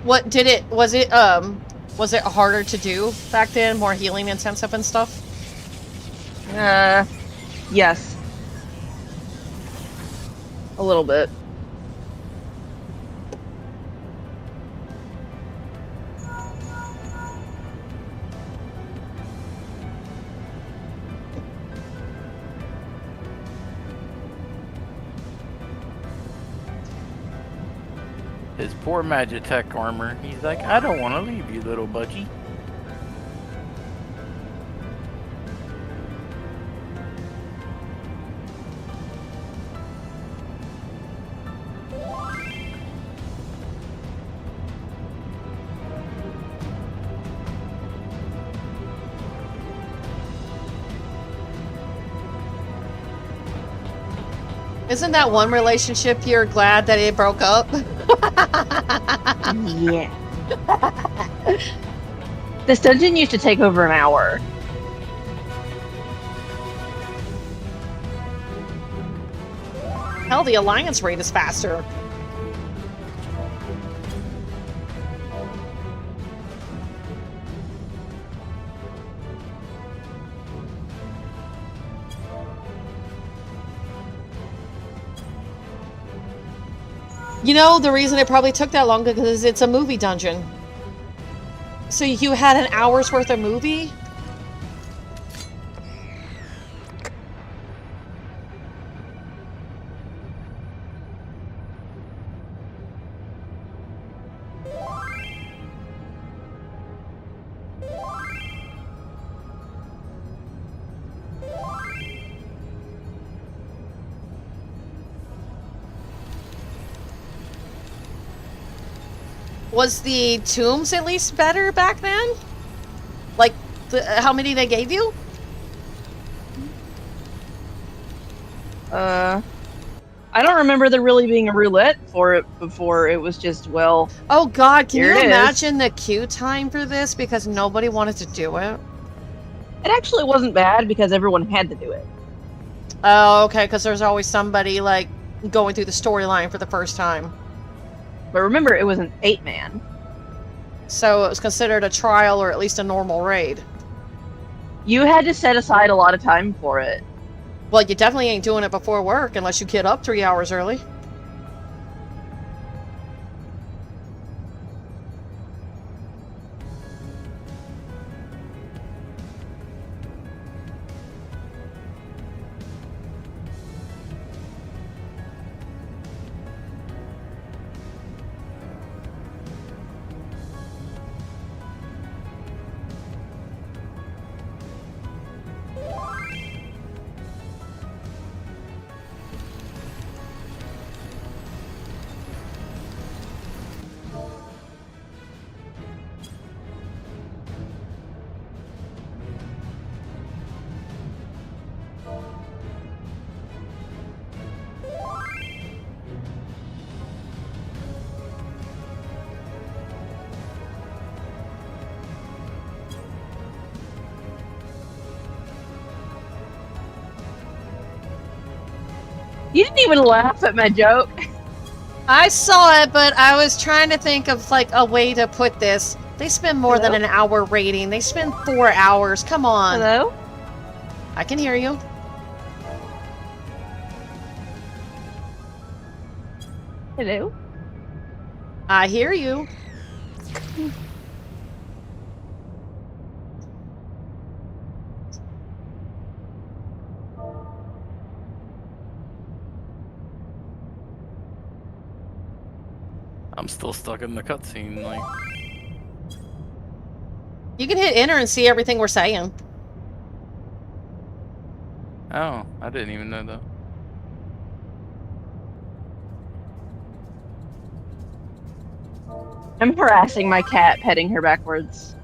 What did it, was it harder to do back then? More healing intensive and stuff? Yes. A little bit. His poor Magitech armor. He's like, I don't want to leave you, little budgie. Isn't that one relationship you're glad that it broke up? Yeah. This dungeon used to take over an hour. Hell, the alliance rate is faster. You know, the reason it probably took that long because it's a movie dungeon. So you had an hour's worth of movie? Was the tombs at least better back then? Like, how many they gave you? I don't remember there really being a roulette for it before. It was just, well... Oh god, can you here it imagine the queue time for this because nobody wanted to do it? It actually wasn't bad because everyone had to do it. Oh, okay, because there's always somebody, like, going through the storyline for the first time. But remember, it was an 8-man. So it was considered a trial or at least a normal raid. You had to set aside a lot of time for it. Well, you definitely ain't doing it before work unless you get up 3 hours early. You didn't even laugh at my joke. I saw it, but I was trying to think of, like, a way to put this. They spend more than an hour raiding. They spend 4 hours. Come on. Hello? I can hear you. Hello? I hear you. I'm still stuck in the cutscene, like... You can hit enter and see everything we're saying. Oh, I didn't even know that. I'm harassing my cat, petting her backwards.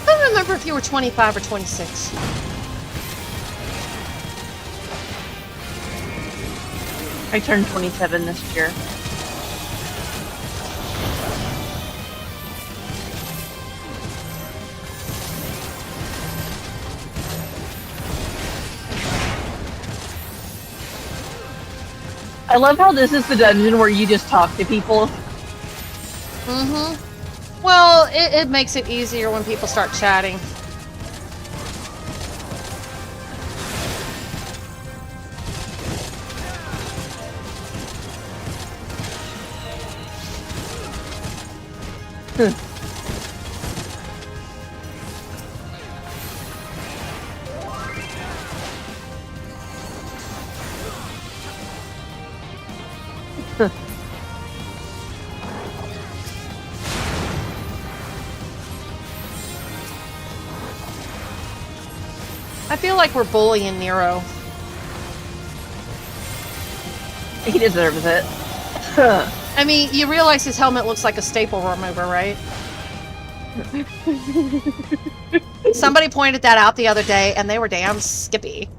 I don't remember if you were 25 or 26. I turned 27 this year. I love how this is the dungeon where you just talk to people. Mm-hmm. Well, it makes it easier when people start chatting. I feel like we're bullying Nero. He deserves it. I mean, you realize his helmet looks like a staple remover, right? Somebody pointed that out the other day, and they were damn skippy.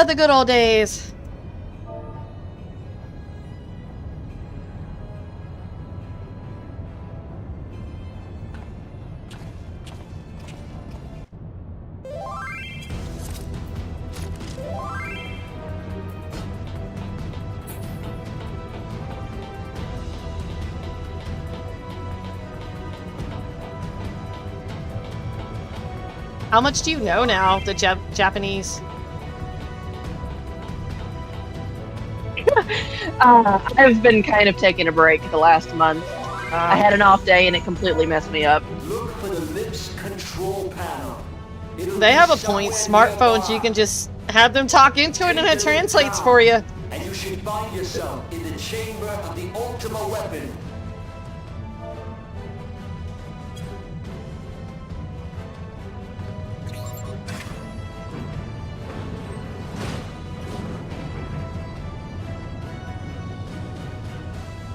The good old days. How much do you know now, the Japanese? I've been kind of taking a break the last month. I had an off day and it completely messed me up. Look for the lips control panel. They have a point. Smartphones, you can just have them talk into it and it translates for you. And you should find yourself in the chamber of the ultimate weapon.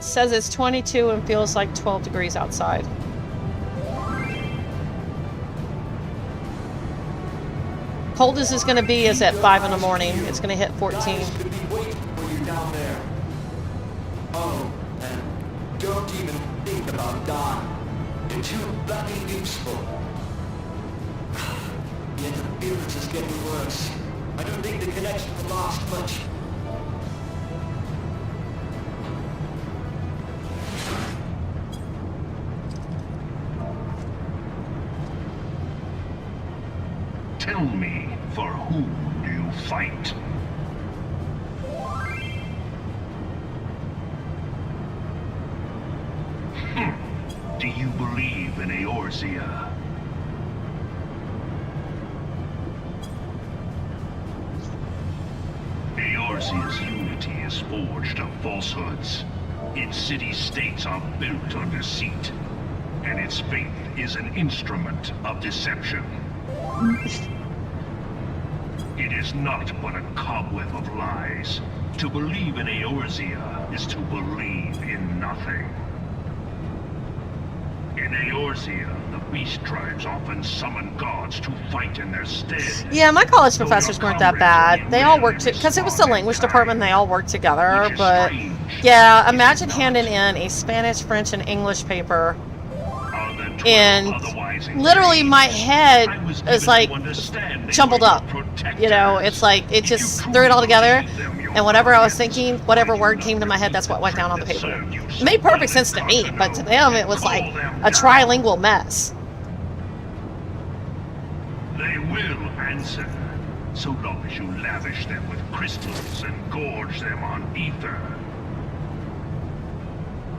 Says it's 22 and feels like 12 degrees outside. Coldest is going to be is at 5 in the morning. It's going to hit 14. Could be waiting for you down there. Oh, and don't even think about dying. You're too bloody useful. The interference is getting worse. I don't think the connection will last much. Tell me, for whom do you fight? Do you believe in Eorzea? Eorzea's unity is forged of falsehoods. Its city-states are built on deceit, and its faith is an instrument of deception. It is not but a cobweb of lies. To believe in Eorzea is to believe in nothing. In Eorzea, the beast tribes often summon gods to fight in their stead. Yeah, my college professors weren't that bad. They all worked because it was the language department. They all worked together. But yeah, imagine handing in a Spanish, French, and English paper, and literally my head is like jumbled up. You know, it's like it just threw it all together. And whatever I was thinking, whatever word came to my head, that's what went down on the paper. It made perfect sense to me, but to them it was like a trilingual mess. They will answer, so long as you lavish them with crystals and gorge them on ether.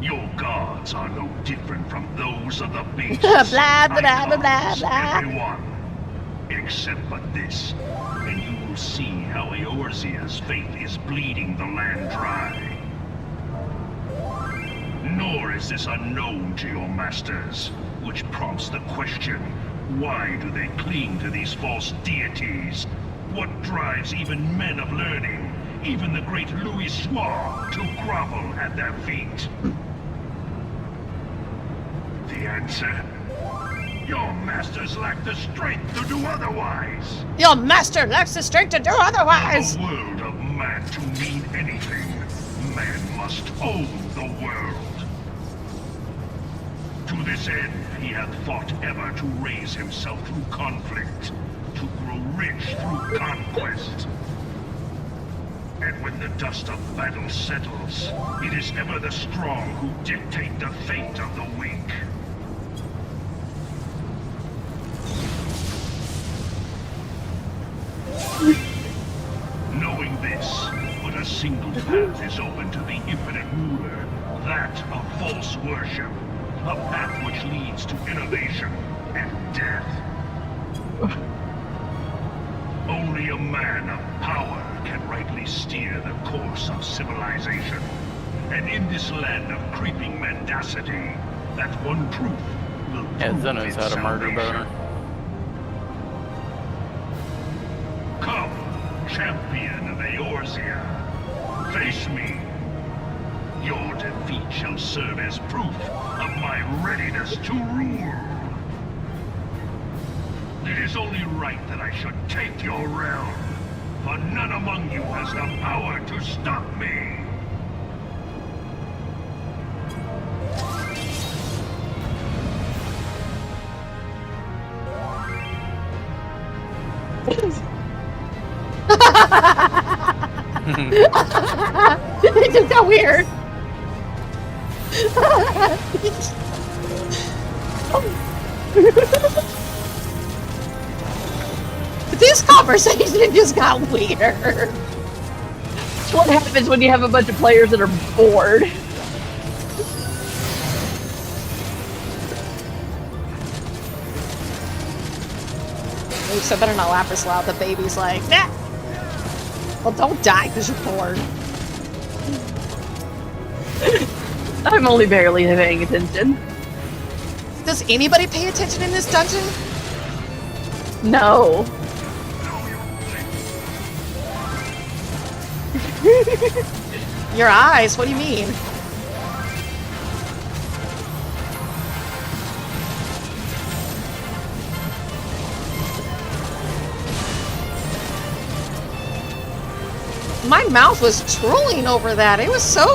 Your gods are no different from those of the beasts. Blah, blah, blah, blah, blah, blah. Everyone, except for this, and you will see how Eorzea's faith is bleeding the land dry. Nor is this unknown to your masters, which prompts the question, why do they cling to these false deities? What drives even men of learning, even the great Louis Soir, to grovel at their feet? The answer? Your masters lack the strength to do otherwise. Your master lacks the strength to do otherwise. For the world of man to mean anything, man must own the world. To this end, he hath fought ever to raise himself through conflict, to grow rich through conquest. And when the dust of battle settles, it is ever the strong who dictate the fate of the weak. Knowing this, but a single path is open to the infinite ruler, that of false worship, a path which leads to innovation and death. Only a man of power can rightly steer the course of civilization. And in this land of creeping mendacity, that one truth will prove Zenos its had a murder salvation. boner. Come, champion of Eorzea, face me. Your defeat shall serve as proof of my readiness to rule. It is only right that I should take your realm, for none among you has the power to stop me. It just got weird. This conversation just got weird. That's what happens when you have a bunch of players that are bored. So better not laugh as loud. The baby's like, nah. Well, don't die because you're bored. I'm only barely paying attention. Does anybody pay attention in this dungeon? No. Your eyes, what do you mean? My mouth was drooling over that. It was so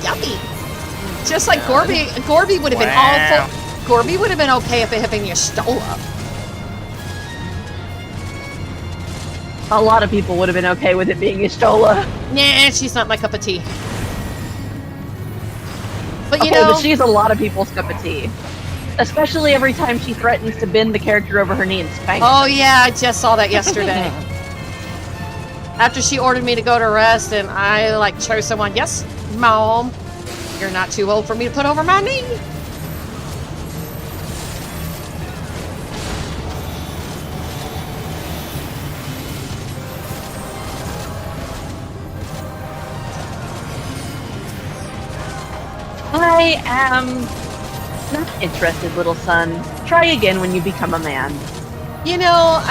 yummy. Just like Gorby would have been all full. Gorby would have been okay if it had been Y'shtola. A lot of people would have been okay with it being Y'shtola. Nah, she's not my cup of tea. But you Okay, know, but she's a lot of people's cup of tea. Especially every time she threatens to bend the character over her knee and spank her. oh yeah, I just saw that yesterday. After she ordered me to go to rest, and I like chose someone. Yes, Mom, you're not too old for me to put over my knee. I am not interested, little son. Try again when you become a man. You know,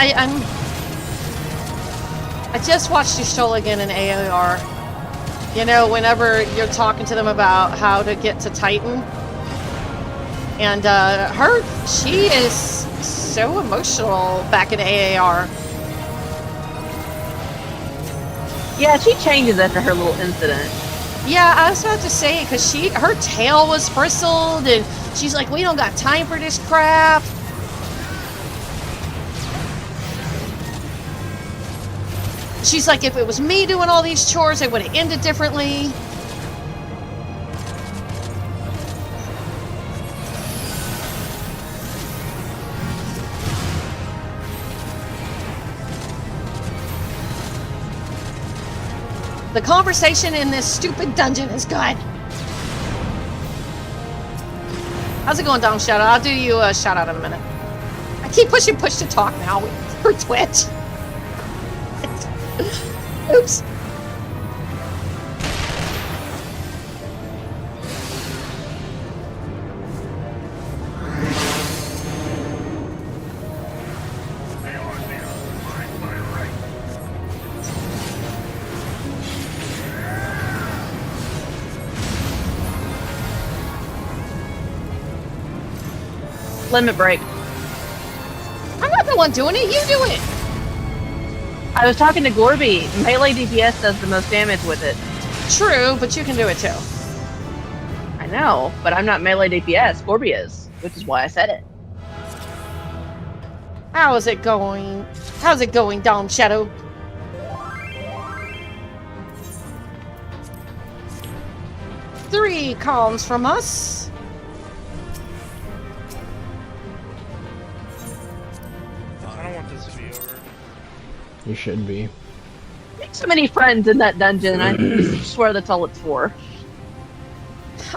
I just watched Y'shtola again in AAR. You know, whenever you're talking to them about how to get to Titan. And she is so emotional back in AAR. Yeah, she changes after her little incident. Yeah, I was about to say, because her tail was bristled, and she's like, we don't got time for this crap. She's like, if it was me doing all these chores, it would have ended differently. The conversation in this stupid dungeon is good. How's it going, Dom Shadow? I'll do you a shout out in a minute. I keep pushing push to talk now for Twitch. Oops. Limit break. I'm not the one doing it, you do it! I was talking to Gorby. Melee DPS does the most damage with it. True, but you can do it too. I know, but I'm not melee DPS. Gorby is, which is why I said it. How is it going? How's it going, Dom Shadow? Three columns from us. I don't want this to be over. You should be. Make so many friends in that dungeon. I swear that's all it's for.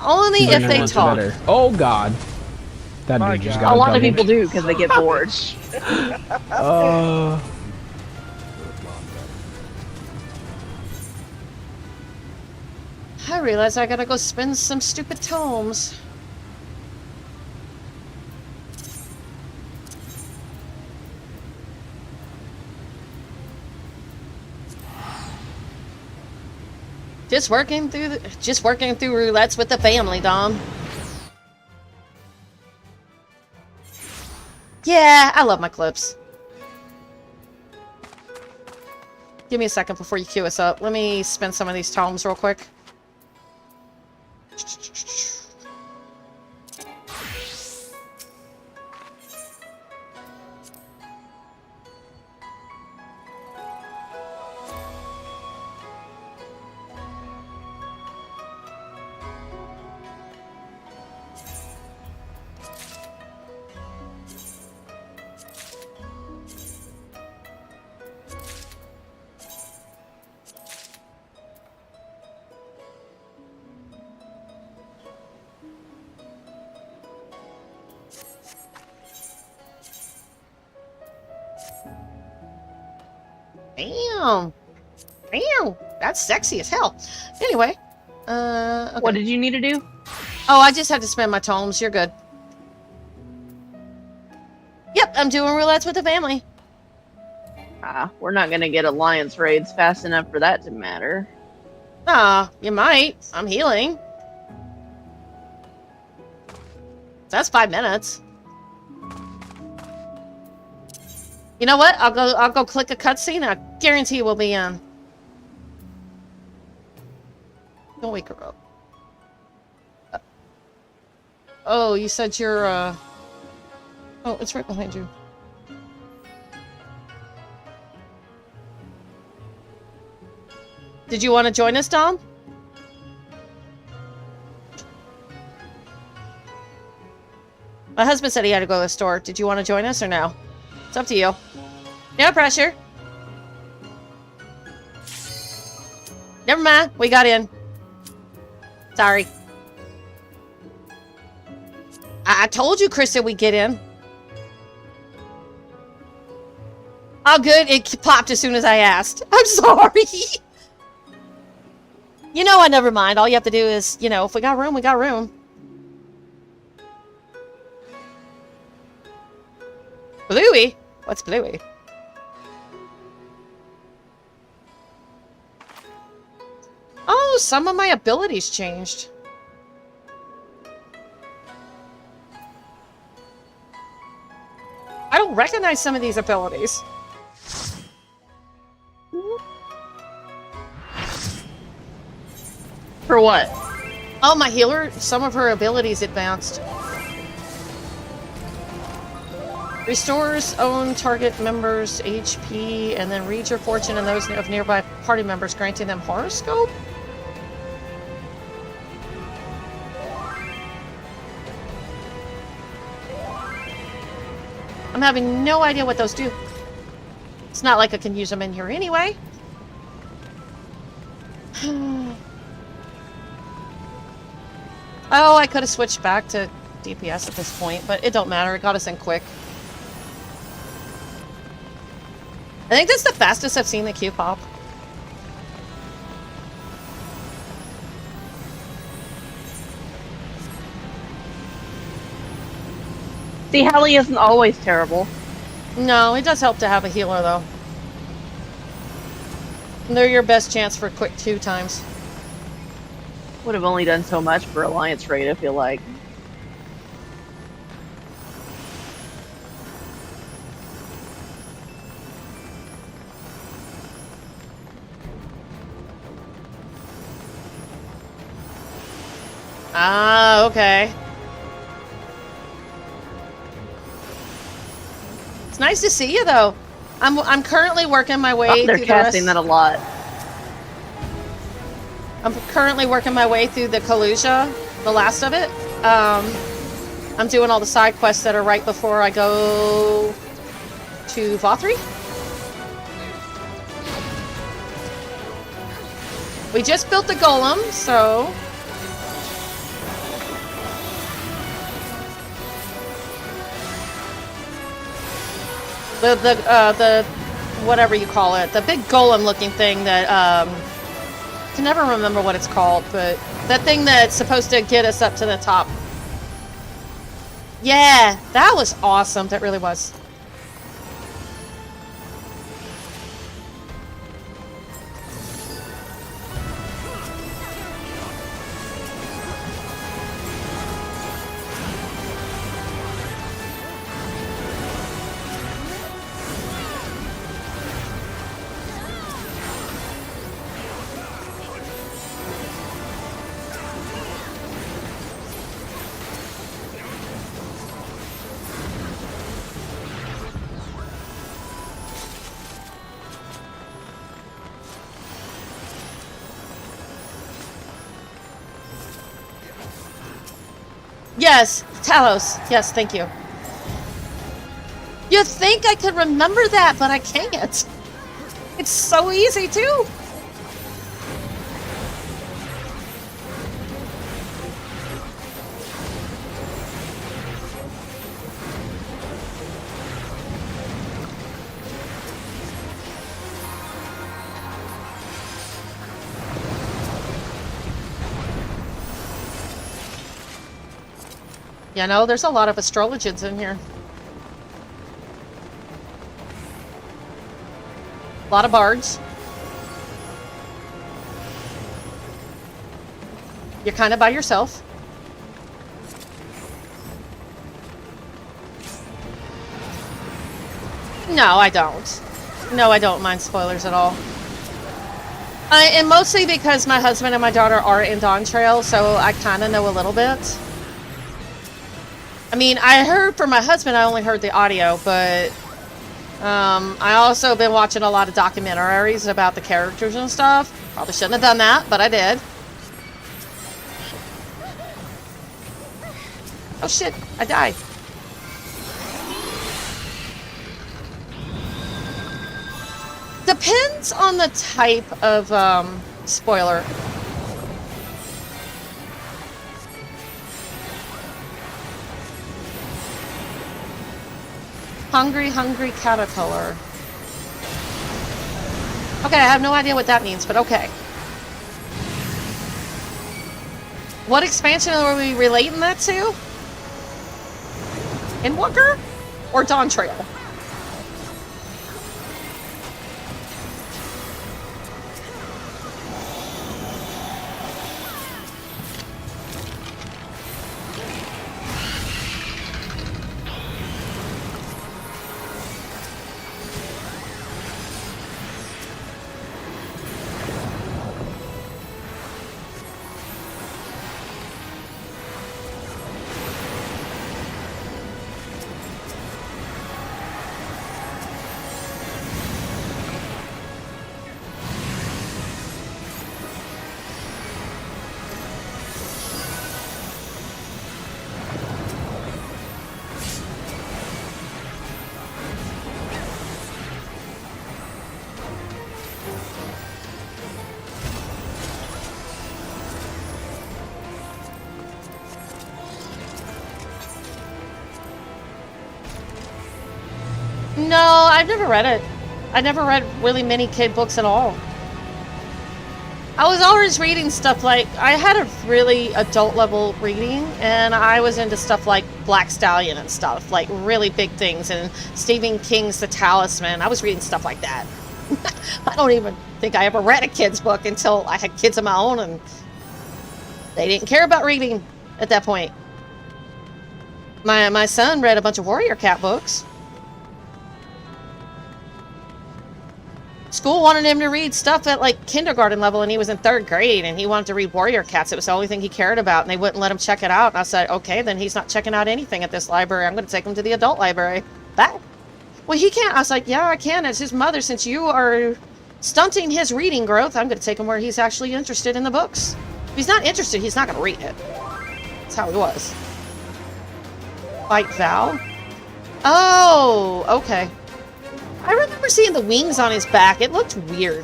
Only if they talk. Better. Oh God. That dude just got a lot of doubled. people do because they get bored. I realize I gotta go spin some stupid tomes. Just working through roulettes with the family, Dom. Yeah, I love my clips. Give me a second before you queue us up. Let me spin some of these tomes real quick. Damn. Damn. That's sexy as hell. Anyway. Okay. What did you need to do? Oh, I just had to spend my tomes. You're good. Yep, I'm doing roulettes with the family. We're not gonna get alliance raids fast enough for that to matter. You might. I'm healing. That's 5 minutes. You know what? I'll go click a cutscene. I guarantee we'll be in. Don't wake her up. Oh, you said you're Oh, it's right behind you. Did you want to join us, Dom? My husband said he had to go to the store. Did you want to join us or no? It's up to you. No pressure. Never mind. We got in. Sorry. I told you, Krista, we'd get in. Oh, good. It popped as soon as I asked. I'm sorry. You know, I never mind. All you have to do is, you know, if we got room, we got room. Bluey? What's Bluey? Oh, some of my abilities changed. I don't recognize some of these abilities. For what? Oh, my healer, some of her abilities advanced. Restores own target members' HP, and then reads your fortune and those of nearby party members, granting them horoscope? I'm having no idea what those do. It's not like I can use them in here anyway. Oh, I could have switched back to DPS at this point, but it don't matter. It got us in quick. I think that's the fastest I've seen the Q pop. See, Hallie isn't always terrible. No, it does help to have a healer, though. And they're your best chance for quick 2 times. Would have only done so much for Alliance raid, I feel like. Ah, okay. It's nice to see you, though. I'm currently working my way They're through casting that a lot. I'm currently working my way through the Khoulsia, the last of it. I'm doing all the side quests that are right before I go to Vothri. We just built the golem, so... The whatever you call it, the big golem looking thing that, I can never remember what it's called, but that thing that's supposed to get us up to the top. Yeah, that was awesome. That really was. Yes, Talos. Yes, thank you. You'd think I could remember that, but I can't. It's so easy, too. You know, there's a lot of astrologians in here. A lot of bards. You're kind of by yourself. No, I don't. No, I don't mind spoilers at all. And mostly because my husband and my daughter are in Dawn Trail, so I kind of know a little bit. I mean, I heard from my husband, I only heard the audio, but I also been watching a lot of documentaries about the characters and stuff. Probably shouldn't have done that, but I did. Oh shit, I died. Depends on the type of spoiler. Hungry, hungry caterpillar. Okay, I have no idea what that means, but okay. What expansion are we relating that to? Endwalker? Or Dawn Trail? No, I've never read it. I never read really many kid books at all. I was always reading stuff like, I had a really adult level reading, and I was into stuff like Black Stallion and stuff, like really big things, and Stephen King's The Talisman. I was reading stuff like that. I don't even think I ever read a kid's book until I had kids of my own, and they didn't care about reading at that point. My son read a bunch of Warrior Cat books. School wanted him to read stuff at like kindergarten level, and he was in 3rd grade, and he wanted to read Warrior Cats. It was the only thing he cared about, and they wouldn't let him check it out. And I said, okay, then he's not checking out anything at this library. I'm going to take him to the adult library. That? Well, he can't. I was like, yeah, I can. As his mother, since you are stunting his reading growth, I'm going to take him where he's actually interested in the books. If he's not interested, he's not going to read it. That's how he was. Fight Val? Oh, okay. I remember seeing the wings on his back. It looked weird.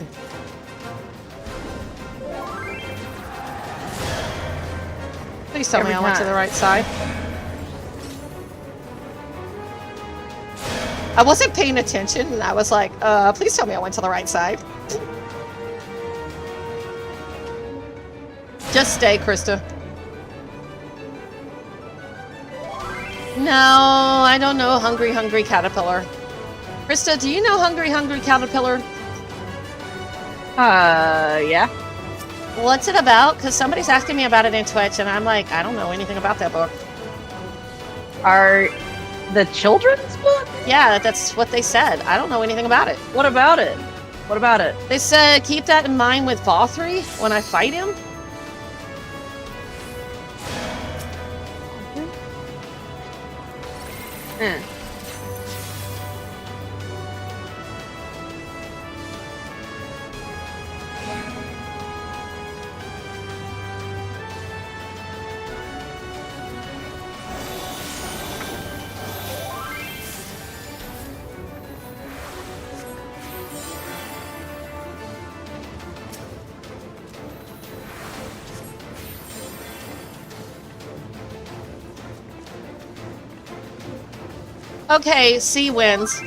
Please tell me I went to the right side. I wasn't paying attention, and I was like, please tell me I went to the right side. Just stay, Krista. No, I don't know Hungry Hungry Caterpillar. Krista, do you know Hungry Hungry Caterpillar? Yeah. What's it about? Because somebody's asking me about it in Twitch, and I'm like, I don't know anything about that book. Are the children's book? Yeah, that's what they said. I don't know anything about it. What about it? What about it? They said keep that in mind with Vothri when I fight him. Okay, C wins.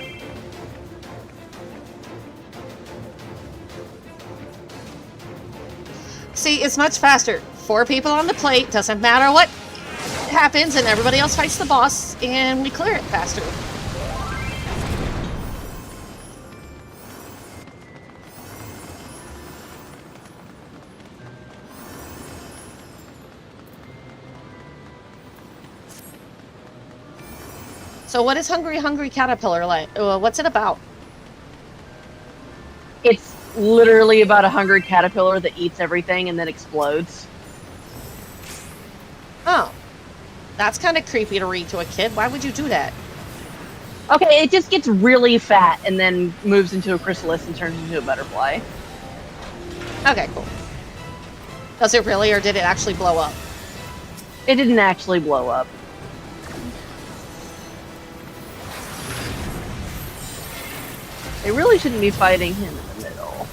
See, it's much faster. 4 people on the plate, doesn't matter what happens, and everybody else fights the boss, and we clear it faster. So what is Hungry Hungry Caterpillar like? What's it about? It's literally about a hungry caterpillar that eats everything and then explodes. Oh. That's kind of creepy to read to a kid. Why would you do that? Okay, it just gets really fat and then moves into a chrysalis and turns into a butterfly. Okay, cool. Does it really, or did it actually blow up? It didn't actually blow up. They really shouldn't be fighting him in the middle.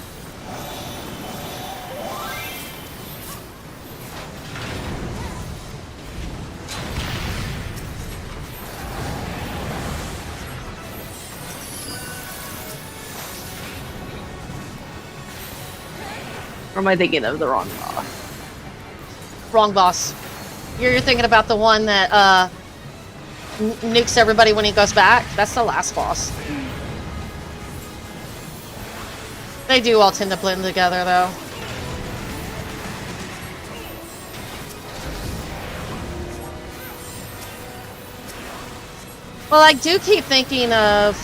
Or am I thinking of the wrong boss? Wrong boss. You're thinking about the one that nukes everybody when he goes back? That's the last boss. They do all tend to blend together, though. Well, I do keep thinking of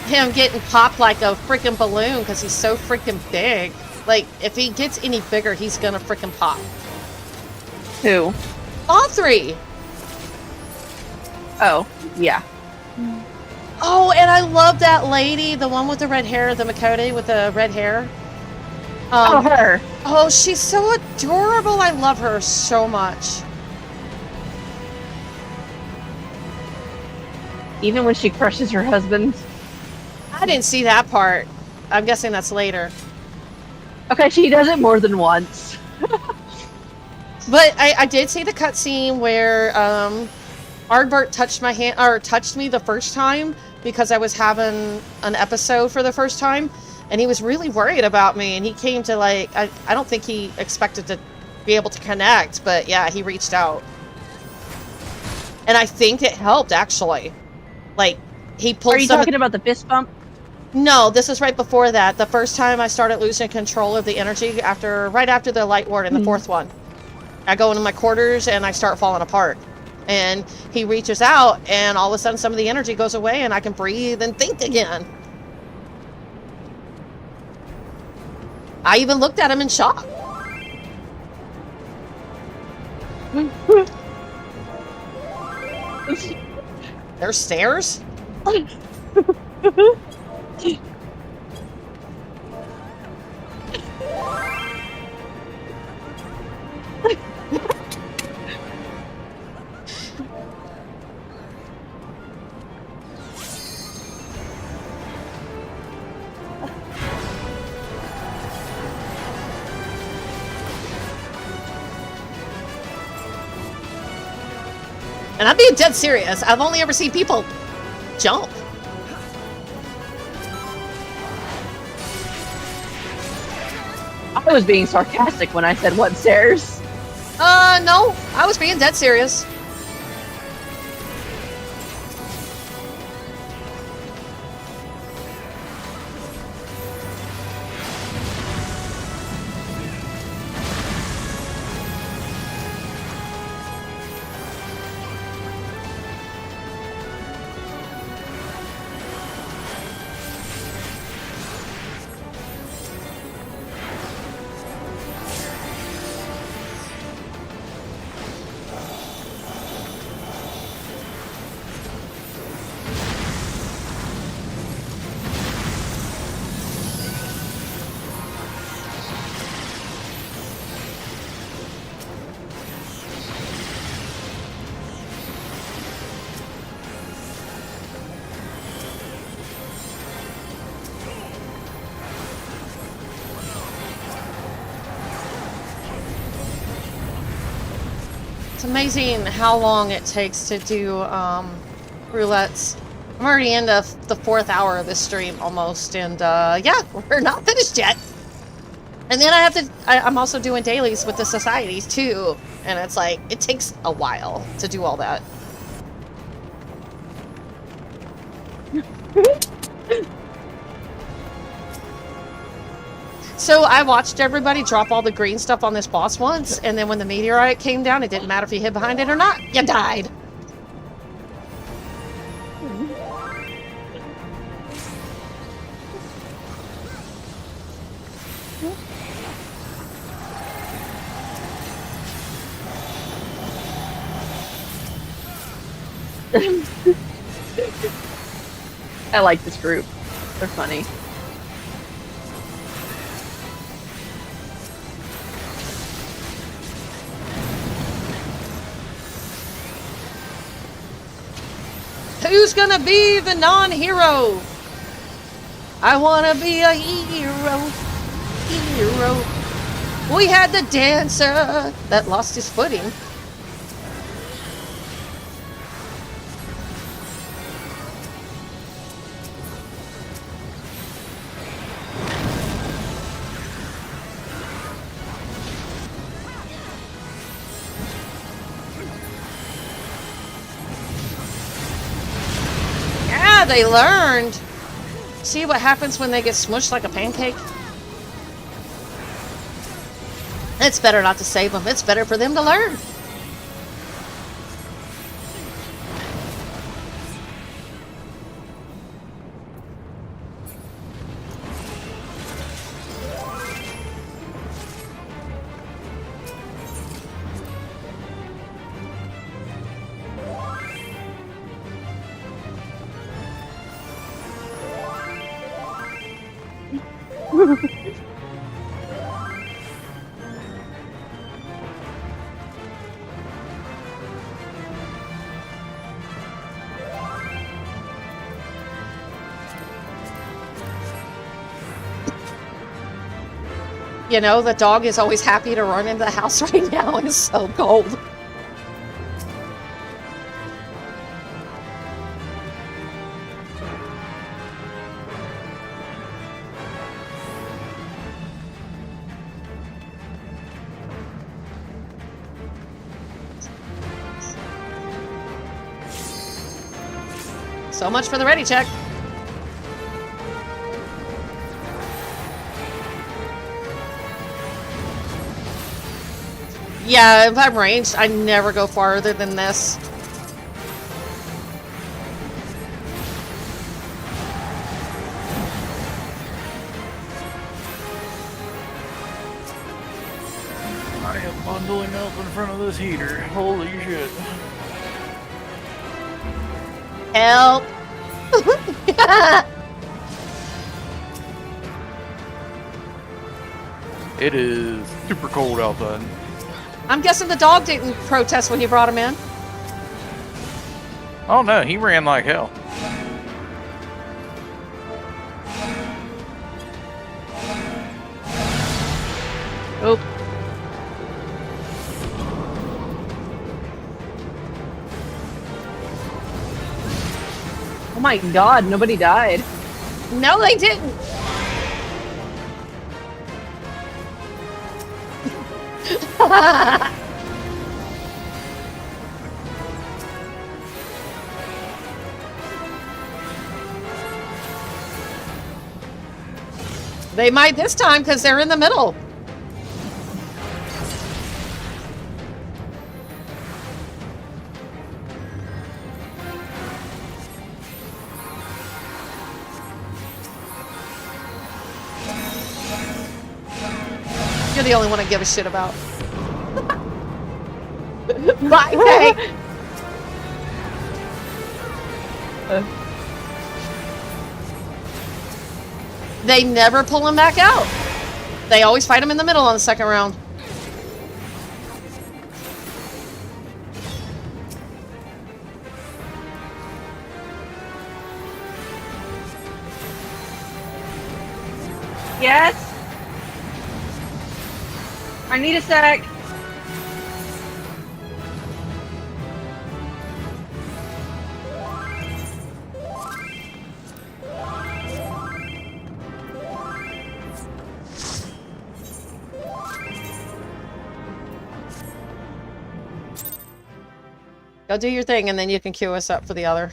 him getting popped like a freaking balloon because he's so freaking big. Like, if he gets any bigger, he's gonna freaking pop. Who? All 3! Oh, yeah. Oh, and I love that lady, the one with the red hair, the Makode with the red hair. Her. Oh, she's so adorable. I love her so much. Even when she crushes her husband? I didn't see that part. I'm guessing that's later. Okay, she does it more than once. But I did see the cutscene where Ardbert touched my hand, or touched me the first time, because I was having an episode for the first time, and he was really worried about me, and he came to, like, I don't think he expected to be able to connect, but yeah, he reached out. And I think it helped, actually. Like, he pulled. Are you talking about the fist bump? No, this is right before that. The first time I started losing control of the energy, right after the Light Warden, the fourth one. I go into my quarters and I start falling apart. And he reaches out, and all of a sudden some of the energy goes away, and I can breathe and think again. I even looked at him in shock. There's stairs? And I'm being dead serious. I've only ever seen people jump. I was being sarcastic when I said what stairs. No, I was being dead serious. It's amazing how long it takes to do roulettes. I'm already into the 4th hour of this stream almost, and yeah, we're not finished yet. And then I'm also doing dailies with the societies too, and it's like, it takes a while to do all that. So I watched everybody drop all the green stuff on this boss once, and then when the meteorite came down, it didn't matter if you hid behind it or not, you died. I like this group. They're funny. Who's gonna be the non-hero? I wanna be a hero. Hero. We had the dancer that lost his footing. Yeah, they learned. See what happens when they get smushed like a pancake? It's better not to save them. It's better for them to learn. You know, the dog is always happy to run into the house right now. It's so cold. So much for the ready check. Yeah, if I'm ranged, I never go farther than this. I am bundling up in front of this heater. Holy shit. Help! It is super cold outside. I'm guessing the dog didn't protest when you brought him in. Oh no, he ran like hell. Oh. Oh my god, nobody died. No, they didn't. They might this time because they're in the middle. You're the only one I give a shit about. Bye, hey. They never pull him back out. They always fight him in the middle on the second round. Yes? I need a sec. Go do your thing and then you can queue us up for the other.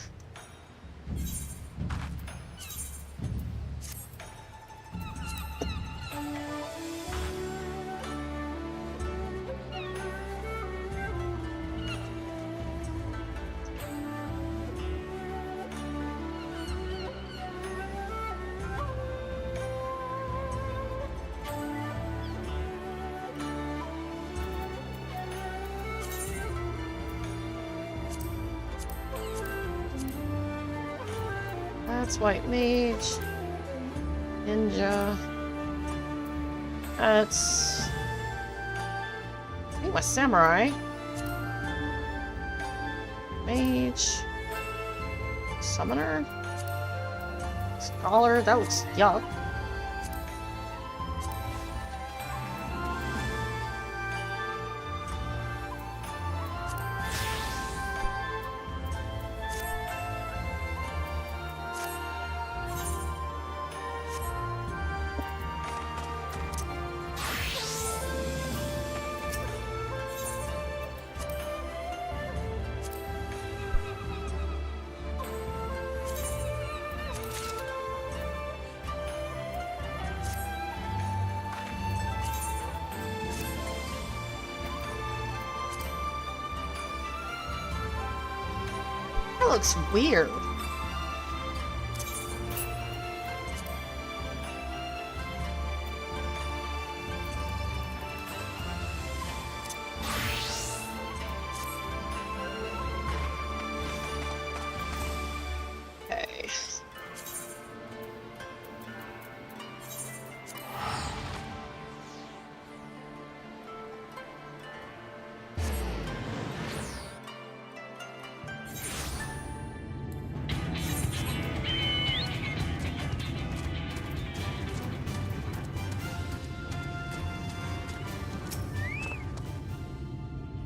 That's white mage. Ninja. That's... I think my samurai. Mage. Summoner. Scholar. That looks yuck. That looks weird. Okay.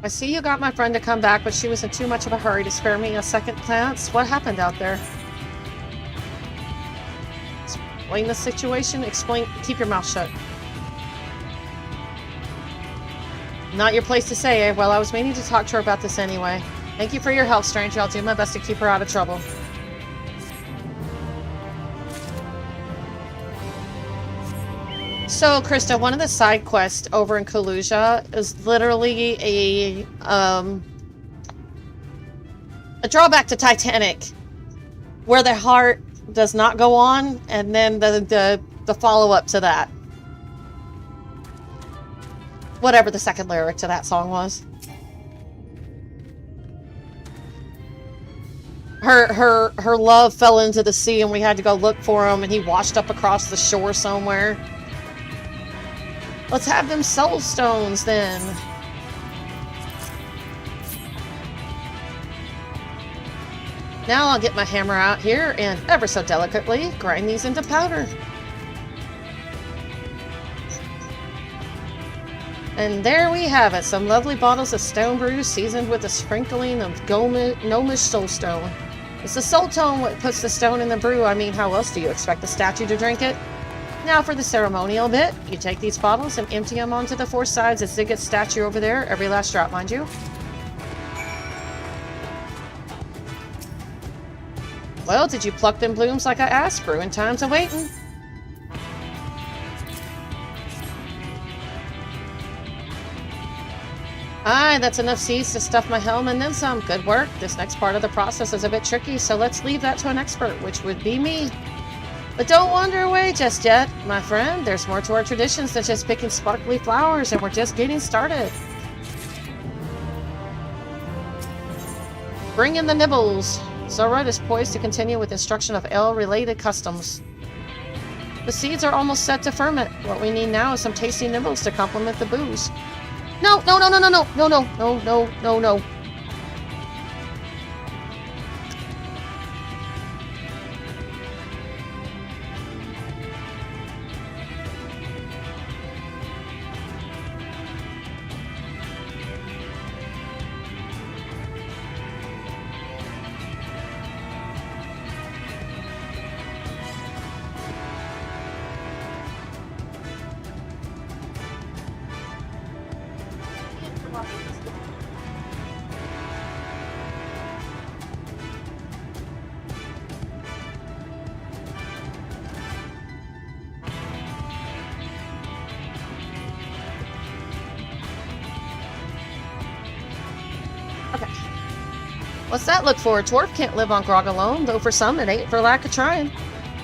I see you got my friend to come back, but she was in too much of a hurry to spare me a second glance. What happened out there? Explain the situation. Explain. Keep your mouth shut. Not your place to say, eh? Well, I was meaning to talk to her about this anyway. Thank you for your help, stranger. I'll do my best to keep her out of trouble. So, Krista, one of the side quests over in Khoulsia is literally a drawback to Titanic, where the heart does not go on, and then the follow-up to that. Whatever the second lyric to that song was. Her love fell into the sea, and we had to go look for him, and he washed up across the shore somewhere. Let's have them soul stones, then. Now I'll get my hammer out here and ever so delicately grind these into powder. And there we have it, some lovely bottles of stone brew seasoned with a sprinkling of gnomish soulstone. It's the soul tone what puts the stone in the brew. I mean, how else do you expect the statue to drink it? Now for the ceremonial bit, you take these bottles and empty them onto the four sides of Ziggurat's statue over there, every last drop, mind you. Well, did you pluck them blooms like I asked? Brewing time's a-waitin'. Aye, that's enough seeds to stuff my helm and then some. Good work. This next part of the process is a bit tricky, so let's leave that to an expert, which would be me. But don't wander away just yet, my friend. There's more to our traditions than just picking sparkly flowers, and we're just getting started. Bring in the nibbles. Zora is poised to continue with instruction of ale-related customs. The seeds are almost set to ferment. What we need now is some tasty nibbles to complement the booze. No, no, no, no, no, no, no, no, no, no, no, no. What's that look for? A dwarf can't live on grog alone, though for some it ain't for lack of trying.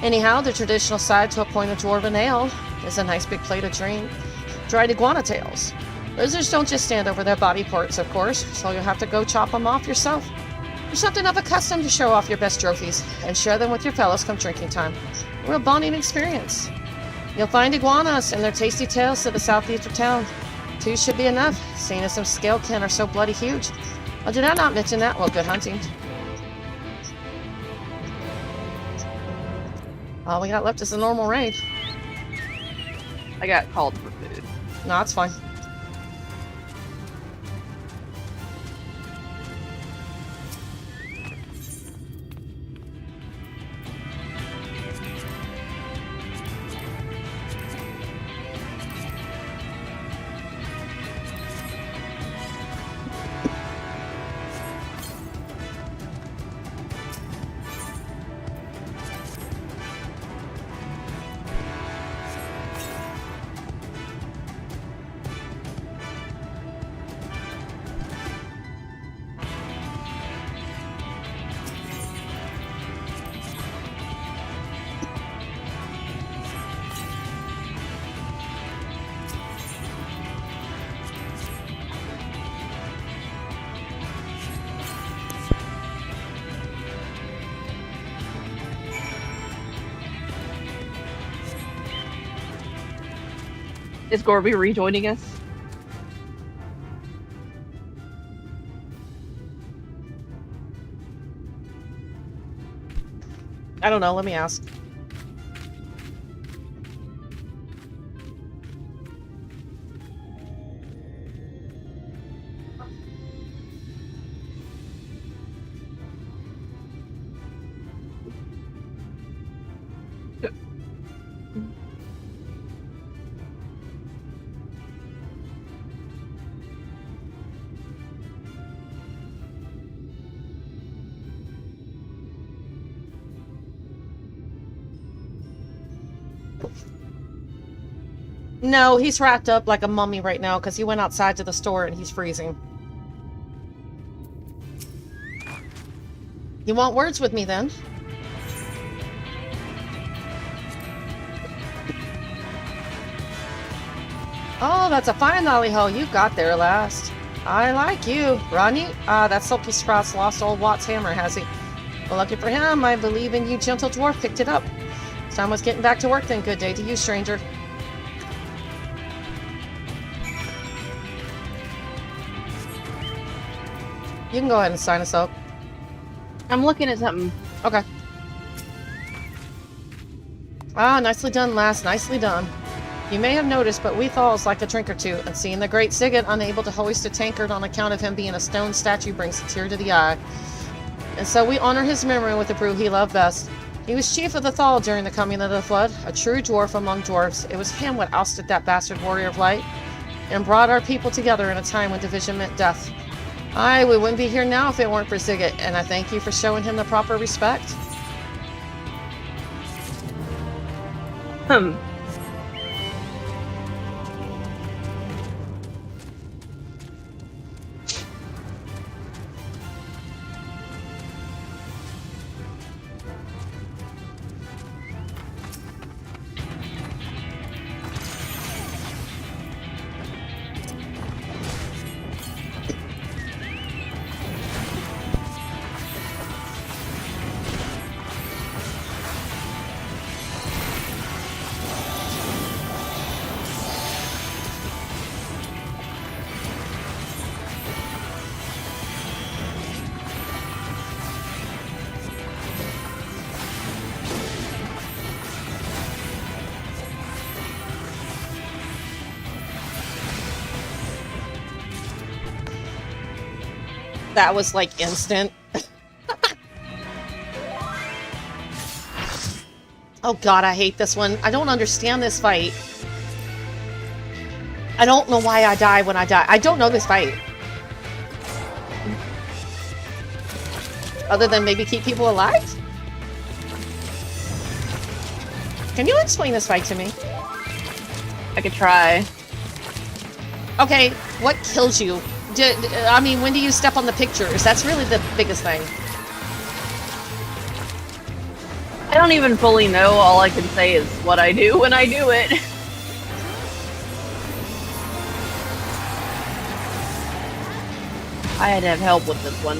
Anyhow, the traditional side to a point of dwarven ale is a nice big plate of dried iguana tails. Lizards don't just stand over their body parts, of course, so you'll have to go chop them off yourself. Or something of a custom to show off your best trophies, and share them with your fellows come drinking time. A real bonding experience. You'll find iguanas and their tasty tails to the southeast of town. 2 should be enough, seeing as some scalekin are so bloody huge. Oh, did I not mention that? Well, good hunting. All we got left is the normal raid. I got called for food. No, it's fine. Is Gorby rejoining us? I don't know, let me ask. No, he's wrapped up like a mummy right now because he went outside to the store and he's freezing. You want words with me then? Oh, that's a fine lolly ho. You got there last. I like you. Rodney? That sulky Sprout's lost old Watt's hammer, has he? Well, lucky for him, I believe in you, gentle dwarf, picked it up. Time was getting back to work then. Good day to you, stranger. You can go ahead and sign us up. I'm looking at something. Okay. Ah, nicely done, lass. Nicely done. You may have noticed, but we thalls like a drink or two, and seeing the great Sigurd unable to hoist a tankard on account of him being a stone statue brings a tear to the eye. And so we honor his memory with the brew he loved best. He was chief of the Thal during the coming of the flood, a true dwarf among dwarves. It was him what ousted that bastard warrior of light, and brought our people together in a time when division meant death. Aye, we wouldn't be here now if it weren't for Sigurd, and I thank you for showing him the proper respect. That was like instant. Oh god, I hate this one. I don't understand this fight. I don't know why I die when I die. I don't know this fight. Other than maybe keep people alive? Can you explain this fight to me? I could try. Okay, what kills you? I mean, when do you step on the pictures? That's really the biggest thing. I don't even fully know. All I can say is what I do when I do it. I had to have help with this one.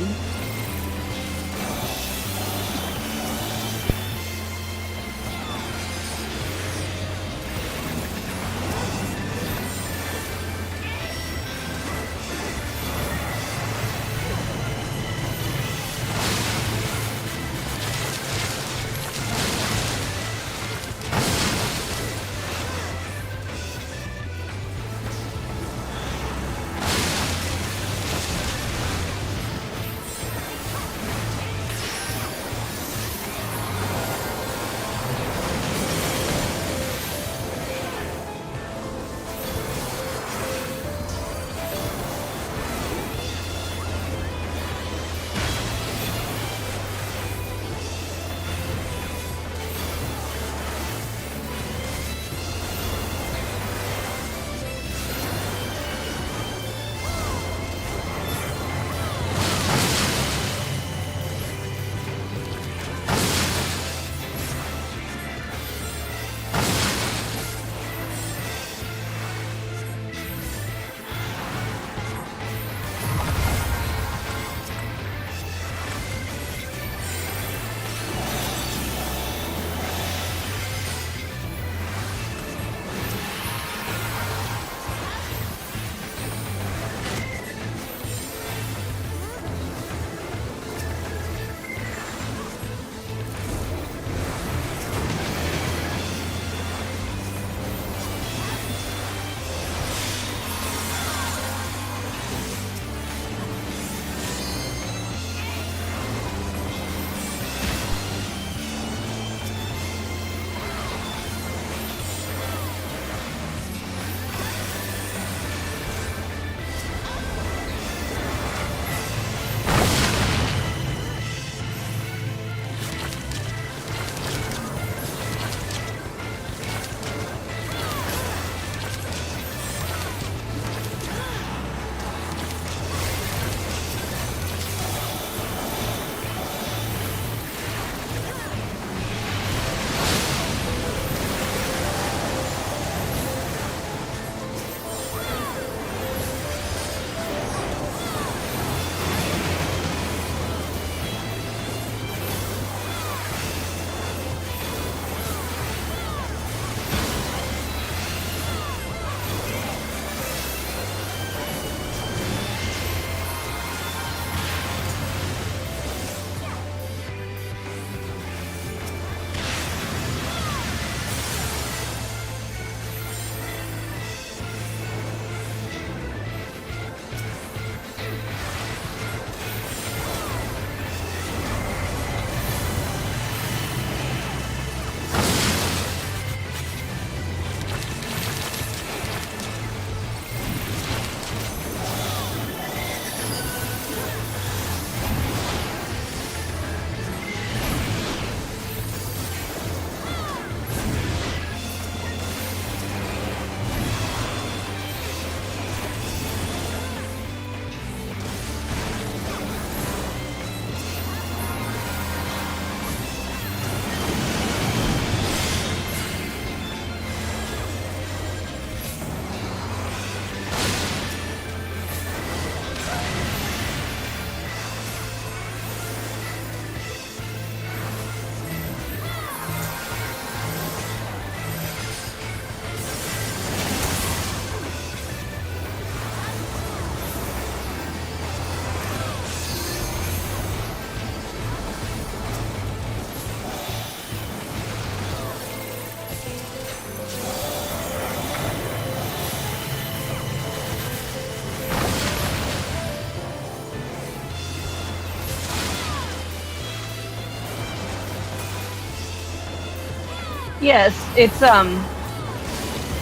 Yes, it's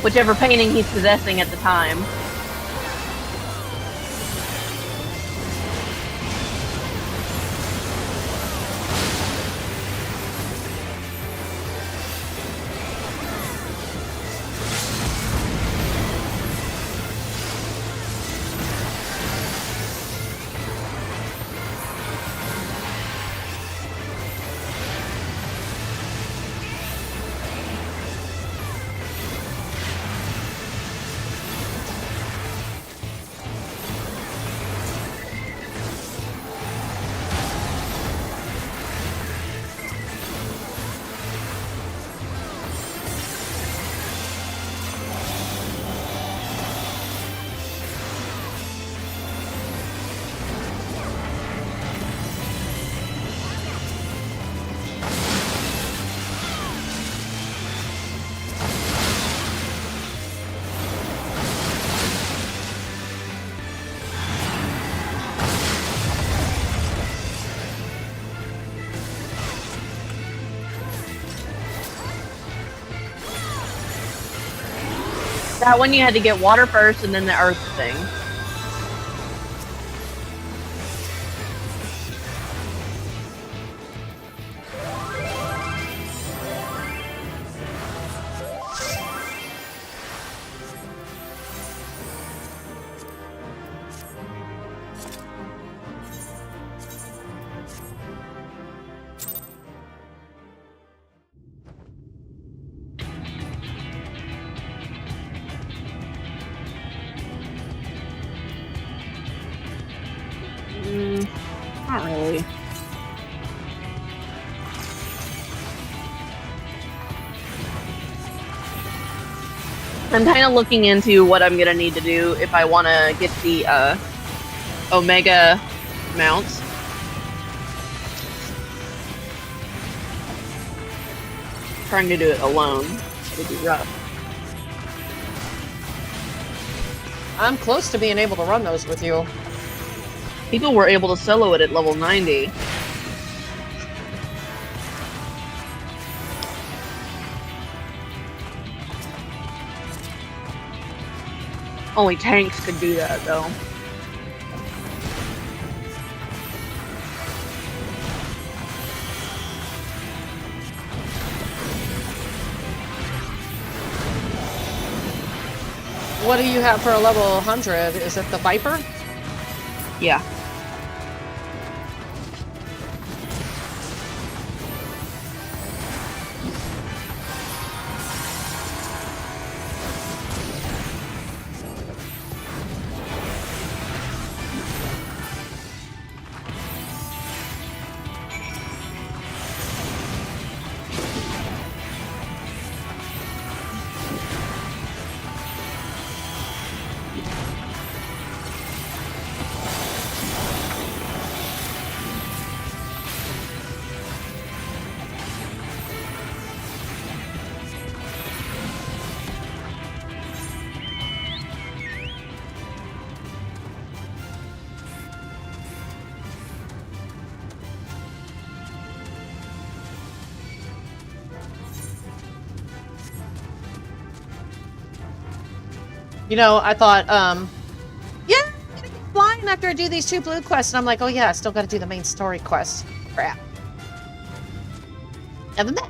whichever painting he's possessing at the time. That one you had to get water first and then the earth thing. Not really. I'm kind of looking into what I'm gonna need to do if I want to get the Omega mounts. Trying to do it alone would be rough. I'm close to being able to run those with you. People were able to solo it at level 90. Only tanks could do that, though. What do you have for a level 100? Is it the Viper? Yeah. You know, I thought, yeah, I'm gonna keep flying after I do these 2 blue quests. And I'm like, oh yeah, I still gotta do the main story quest. Crap. And then that.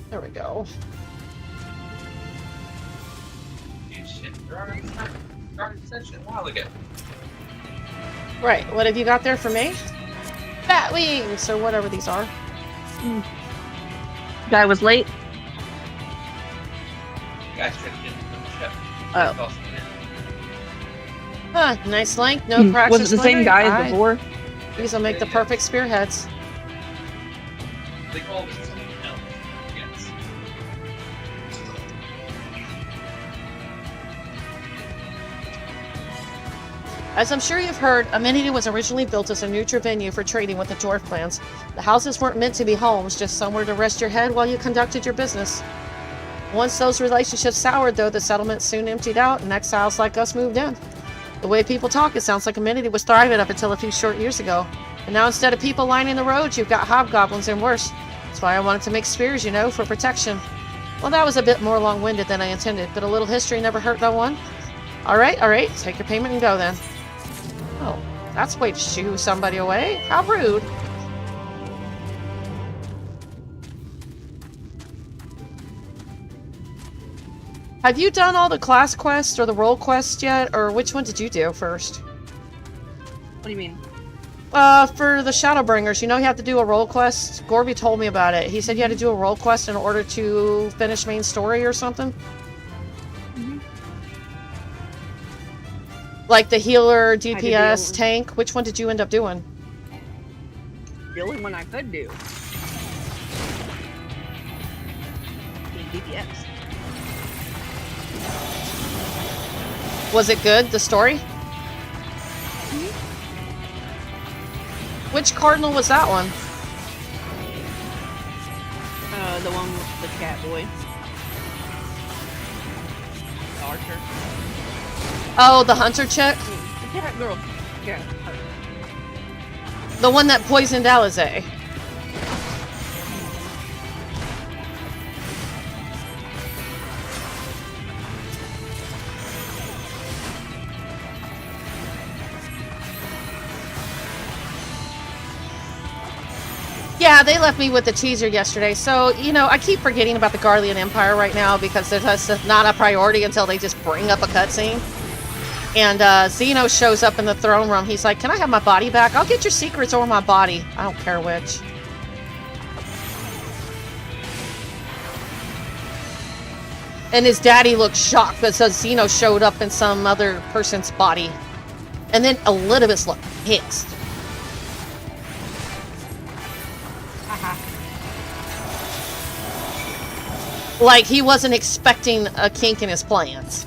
There we go. Right, what have you got there for me? Bat wings, or whatever these are. Guy was late. guys tried to get into the ship. Oh. Huh, nice length, no cracks. Was it the same guy as before? These will make the perfect spearheads. They call this something else. Yes. As I'm sure you've heard, Amenity was originally built as a neutral venue for trading with the dwarf clans. The houses weren't meant to be homes, just somewhere to rest your head while you conducted your business. Once those relationships soured, though, the settlement soon emptied out and exiles like us moved in. The way people talk, it sounds like Amenity was thriving up until a few short years ago. And now instead of people lining the roads, you've got hobgoblins and worse. That's why I wanted to make spears, you know, for protection. Well, that was a bit more long-winded than I intended, but a little history never hurt no one. Alright, take your payment and go then. Oh, that's a way to shoo somebody away. How rude. Have you done all the class quests or the role quests yet, or which one did you do first? What do you mean? For the Shadowbringers, you know you have to do a role quest? Gorby told me about it. He said you had to do a role quest in order to finish main story or something. Like the healer, DPS, tank. Which one did you end up doing? The only one I could do. DPS. Was it good, the story? Which cardinal was that one? The one with the cat boy. The archer. Oh, the hunter chick? The cat girl. Yeah. The one that poisoned Alizé. Yeah, they left me with the teaser yesterday, so, you know, I keep forgetting about the Garlean Empire right now because it's not a priority until they just bring up a cutscene. And Zeno shows up in the throne room. He's like, can I have my body back? I'll get your secrets or my body. I don't care which. And his daddy looked shocked because Zeno showed up in some other person's body. And then Elizabeth looked pissed. Like he wasn't expecting a kink in his plans.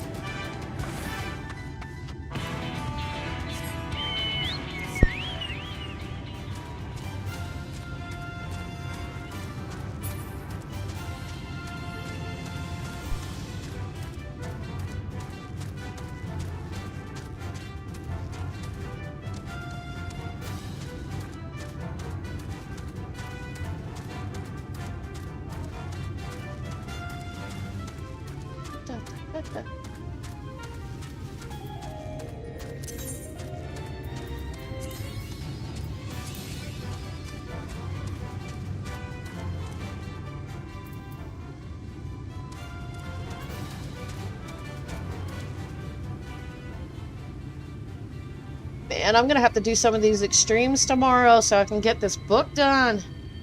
Man, I'm gonna have to do some of these extremes tomorrow so I can get this book done.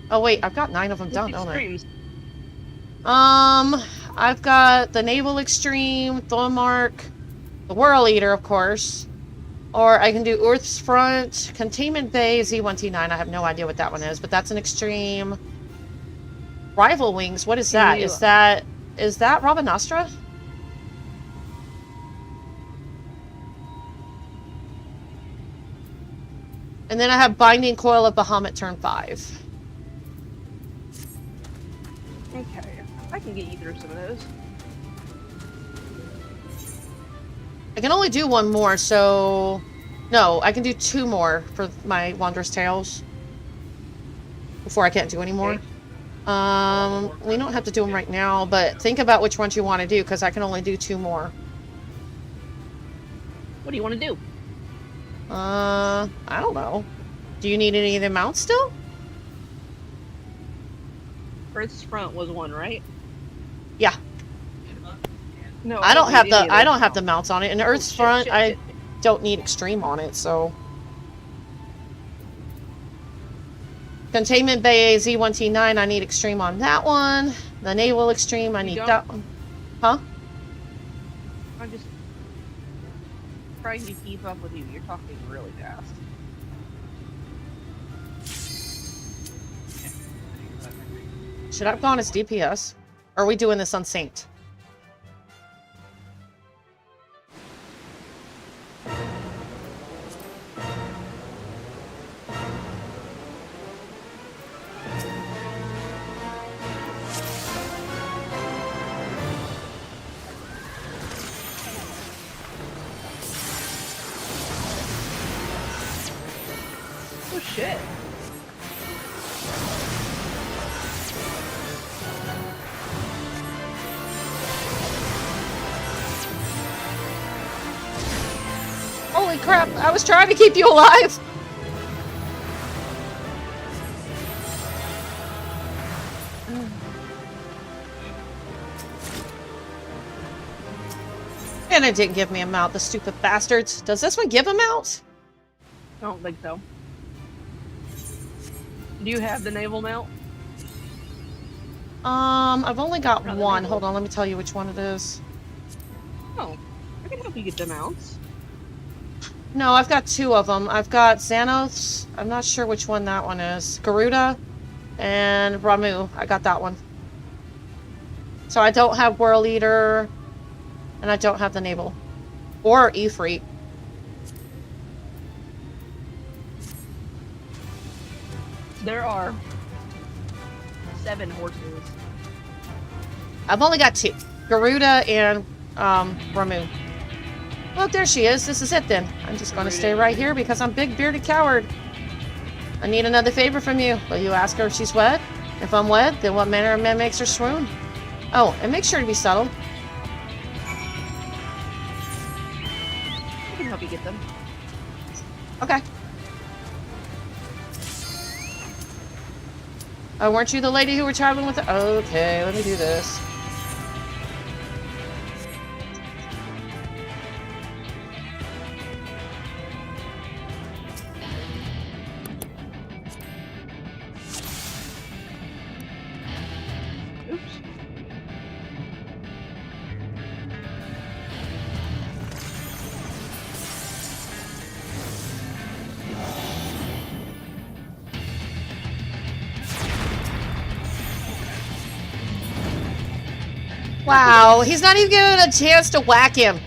Oh wait, I've got 9 of them done, don't I? I've got the Naval Extreme, Thornmark, the Whirl Eater, of course. Or I can do Earth's Front, Containment Bay, Z1T9. I have no idea what that one is, but that's an extreme. Rival Wings, what is that? Is that Rabanastra? And then I have Binding Coil of Bahamut turn 5. Okay, I can get you through some of those. I can only do one more, so... No, I can do 2 more for my Wanderous Tales. Before I can't do any more. We don't have to do them right now, but think about which ones you want to do, because I can only do 2 more. What do you want to do? I don't know. Do you need any of the mounts still? Earth's Front was one, right? Yeah. No, I don't have the mounts on it. And Earth's Front, I don't need extreme on it, so. Containment Bay Z1T9, I need extreme on that one. The Naval Extreme, I need that one. Huh? I'm just trying to keep up with you. You're talking really fast. Should I have gone as DPS? Or are we doing this unsynced? Oh shit. Holy crap, I was trying to keep you alive! And it didn't give me a mount, the stupid bastards. Does this one give a mount? I don't think so. Do you have the naval mount? I've only got Rather one. naval. Hold on, let me tell you which one it is. Oh, I can help you get the mounts. No, I've got two of them. I've got Xanos. I'm not sure which one that one is. Garuda and Ramu. I got that one. So I don't have World Eater, and I don't have the Naval. Or Ifrit. There are 7 horses. I've only got 2. Garuda and Ramu. Look, there she is. This is it then. I'm just going to stay right here because I'm big bearded coward. I need another favor from you. Will you ask her if she's wed? If I'm wed, then what manner of man makes her swoon? Oh, and make sure to be subtle. I can help you get them. Okay. Oh, weren't you the lady who were traveling with her? Okay, let me do this. Oops. Wow, he's not even given a chance to whack him.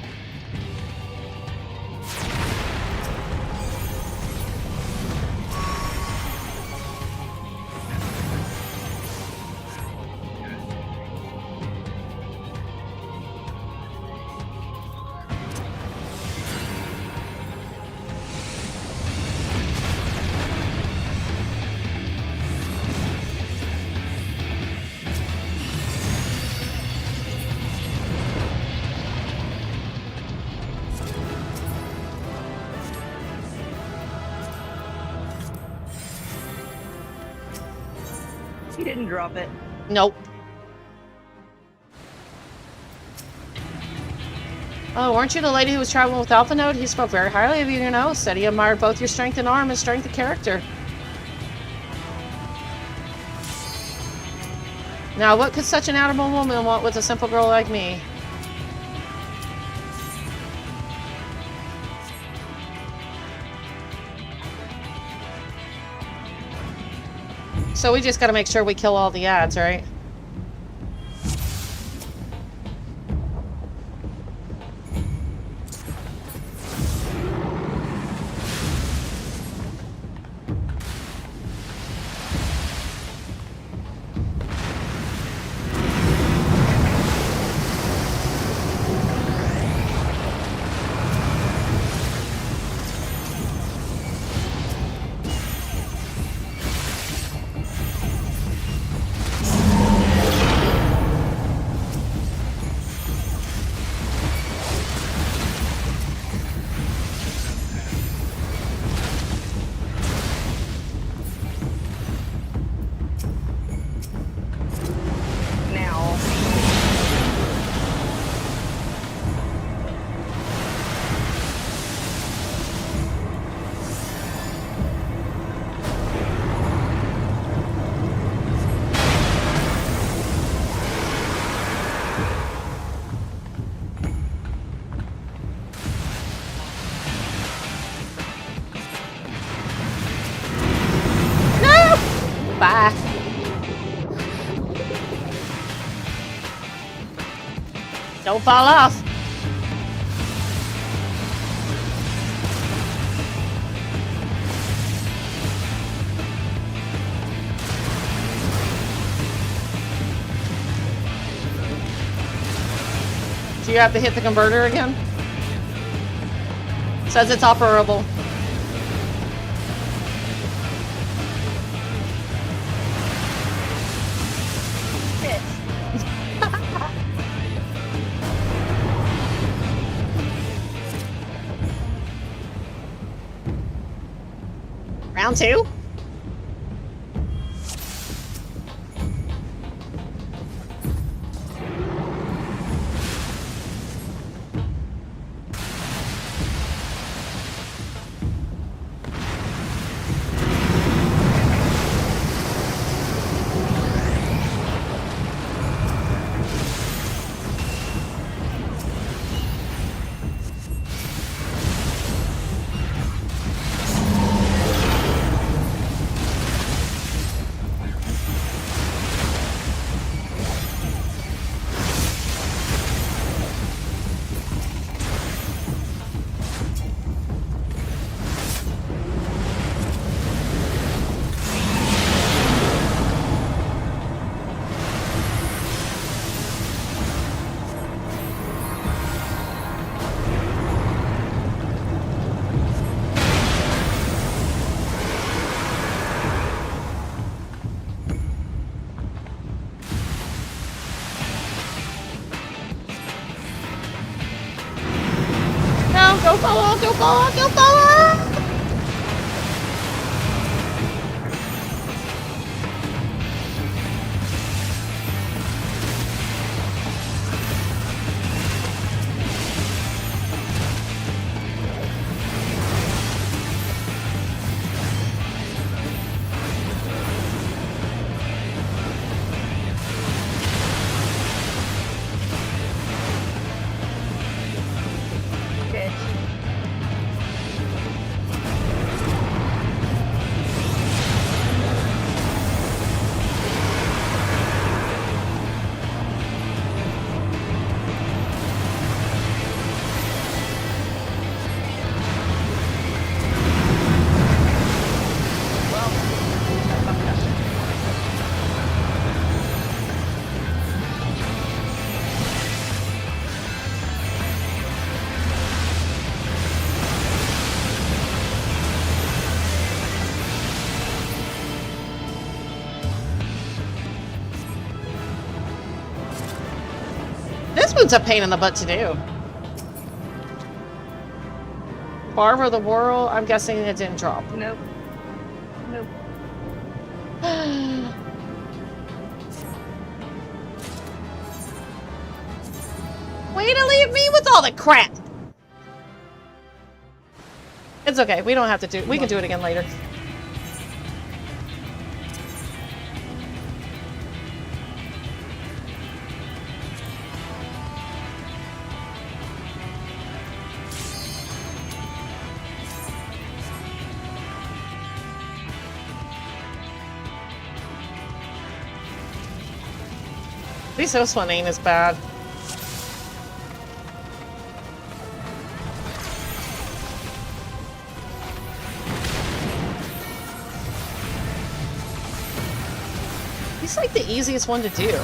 He didn't drop it. Nope. Oh, weren't you the lady who was traveling with Alpha Node? He spoke very highly of you, you know. Said he admired both your strength in arm and strength of character. Now, what could such an admirable woman want with a simple girl like me? So we just gotta make sure we kill all the ads, right? Don't fall off. Do you have to hit the converter again? Says it's operable. Round 2? Don't fall off, don't fall off, don't fall off! This one's a pain in the butt to do. Barber the Whirl, I'm guessing it didn't drop. Nope. Nope. Way to leave me with all the crap! It's okay, we don't have to do it. We can do it again later. At least this one ain't as bad. He's like the easiest one to do.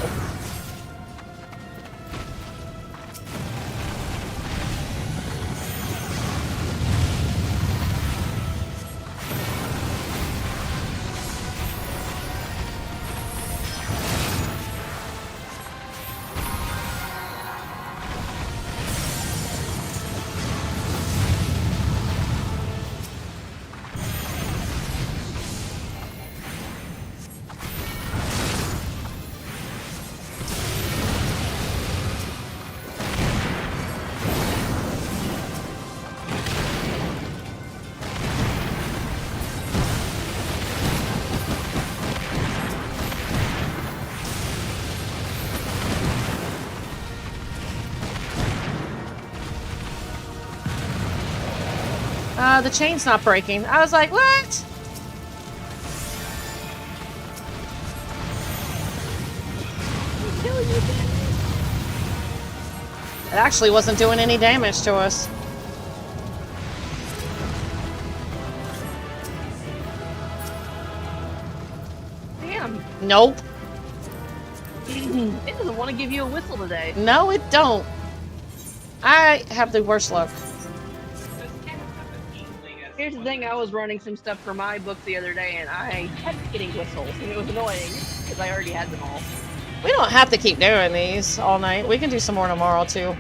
The chain's not breaking. I was like, what? actually wasn't doing any damage to us. Damn. Nope. It doesn't want to give you a whistle today. No, it don't. I have the worst luck. Here's the thing, I was running some stuff for my book the other day, and I kept getting whistles, and it was annoying, because I already had them all. We don't have to keep doing these all night. We can do some more tomorrow, too.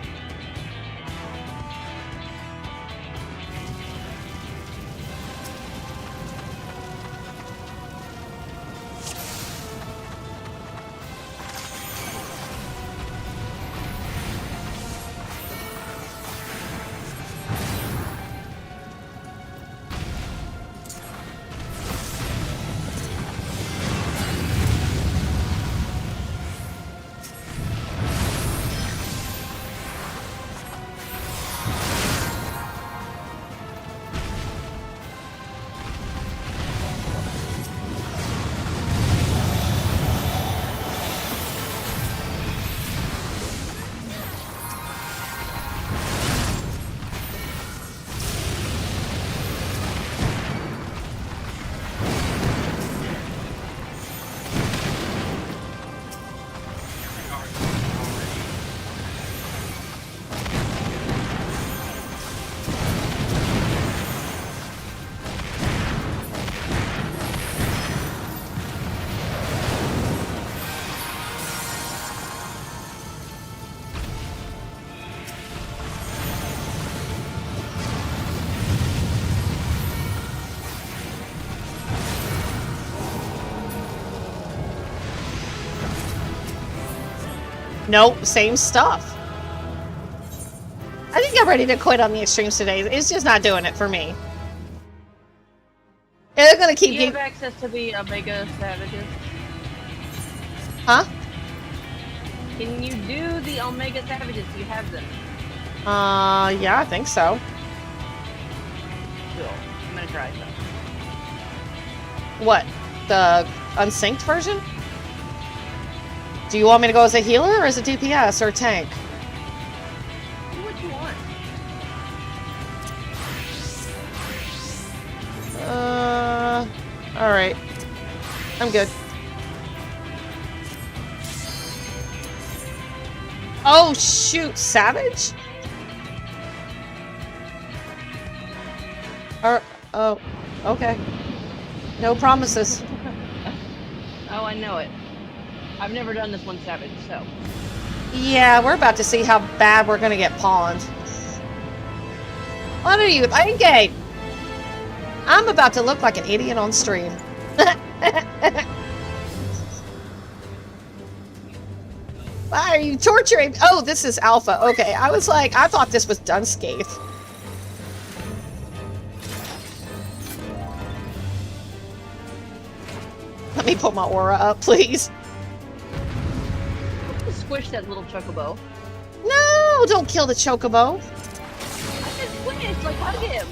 Nope, same stuff. I think I'm ready to quit on the extremes today. It's just not doing it for me. They're gonna keep. Do you have access to the Omega Savages? Huh? Can you do the Omega Savages? Do you have them? Yeah, I think so. Cool. I'm gonna try them. What? The unsynced version? Do you want me to go as a healer or as a DPS or a tank? Do what you want. Alright. I'm good. Oh, shoot. Savage? Oh, okay. No promises. Oh, I know it. I've never done this one Savage, so. Yeah, we're about to see how bad we're gonna get pawned. What are you thinking? I'm about to look like an idiot on stream. Why are you torturing? Oh, this is alpha. Okay, I was like, I thought this was Dunscape. Let me put my aura up, please. Squish that little chocobo. No, don't kill the chocobo. I said squish, like hug him.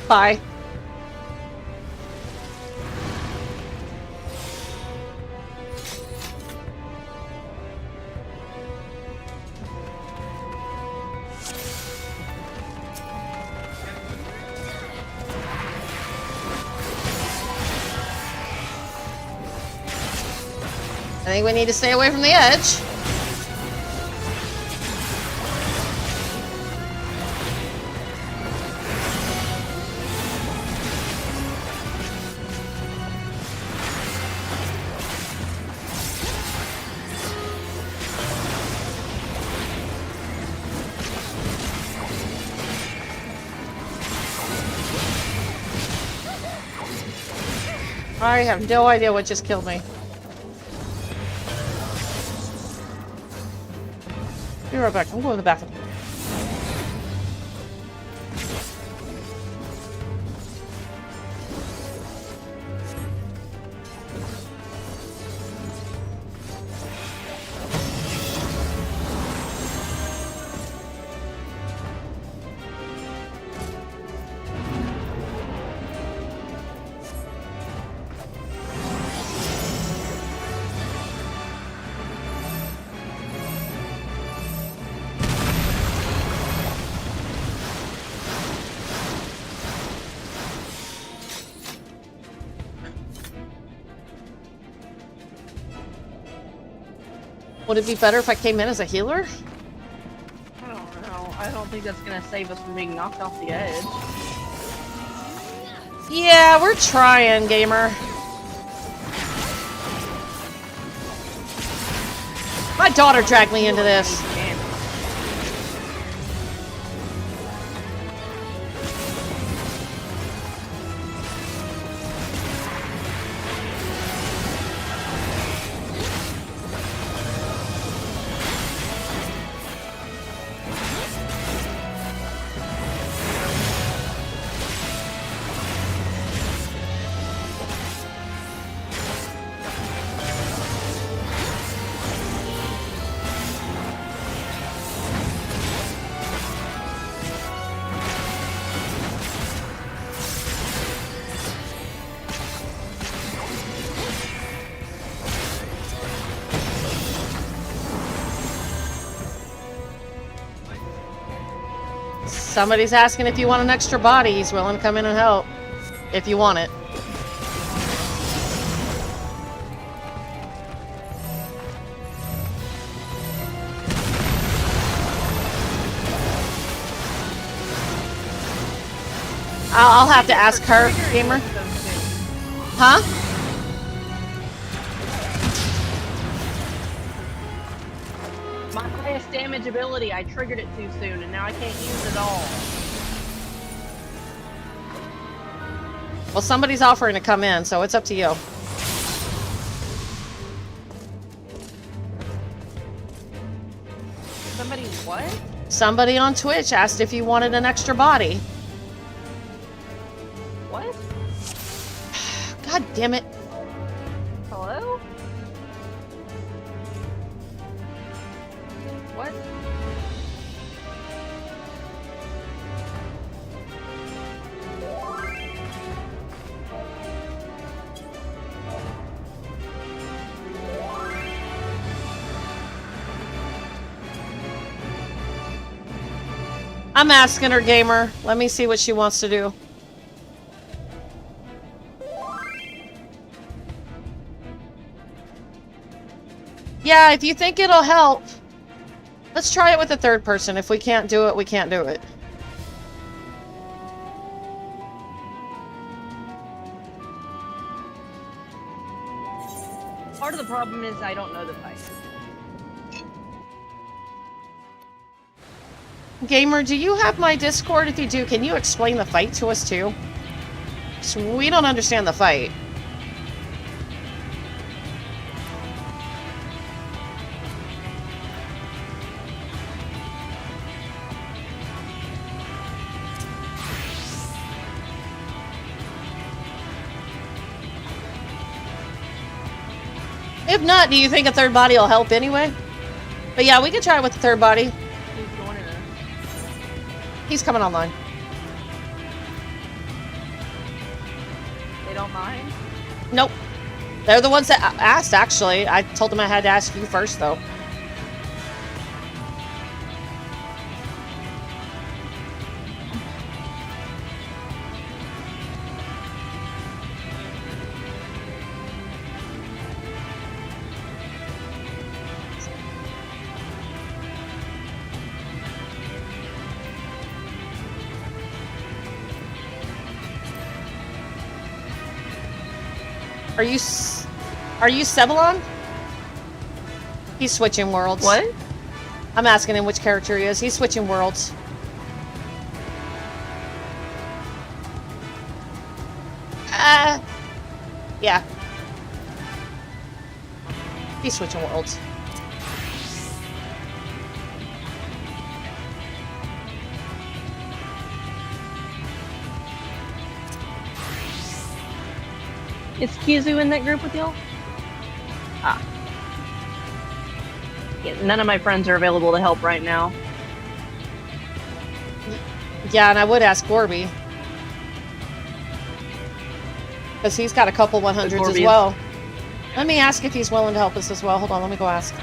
Bye. think we need to stay away from the edge. I have no idea what just killed me. Be right back. I'm going to the bathroom. Would it be better if I came in as a healer? I don't know. I don't think that's gonna save us from being knocked off the edge. Yeah, we're trying, gamer. My daughter dragged me into this. Somebody's asking if you want an extra body. He's willing to come in and help. If you want it. I'll have to ask her, gamer. Huh? My highest damage ability, I triggered it too soon, and now I can't use it all. Well, somebody's offering to come in, so it's up to you. Somebody what? Somebody on Twitch asked if you wanted an extra body. What? God damn it. Hello? What? I'm asking her, gamer. Let me see what she wants to do. Yeah, if you think it'll help, let's try it with a third person. If we can't do it, we can't do it. Part of the problem is I don't know the fight. Gamer, do you have my Discord? If you do, can you explain the fight to us too? So we don't understand the fight. If not, do you think a third body will help anyway? But yeah, we could try it with the third body. Who's joining us? He's coming online. They don't mind? Nope. They're the ones that asked, actually. I told them I had to ask you first, though. Are you Sebulon? He's switching worlds. What? I'm asking him which character he is. He's switching worlds. Yeah. He's switching worlds. Is Kizu in that group with y'all? Ah. Yeah, none of my friends are available to help right now. Yeah, and I would ask Gorby. Because he's got a couple 100s as well. Let me ask if he's willing to help us as well. Hold on, let me go ask.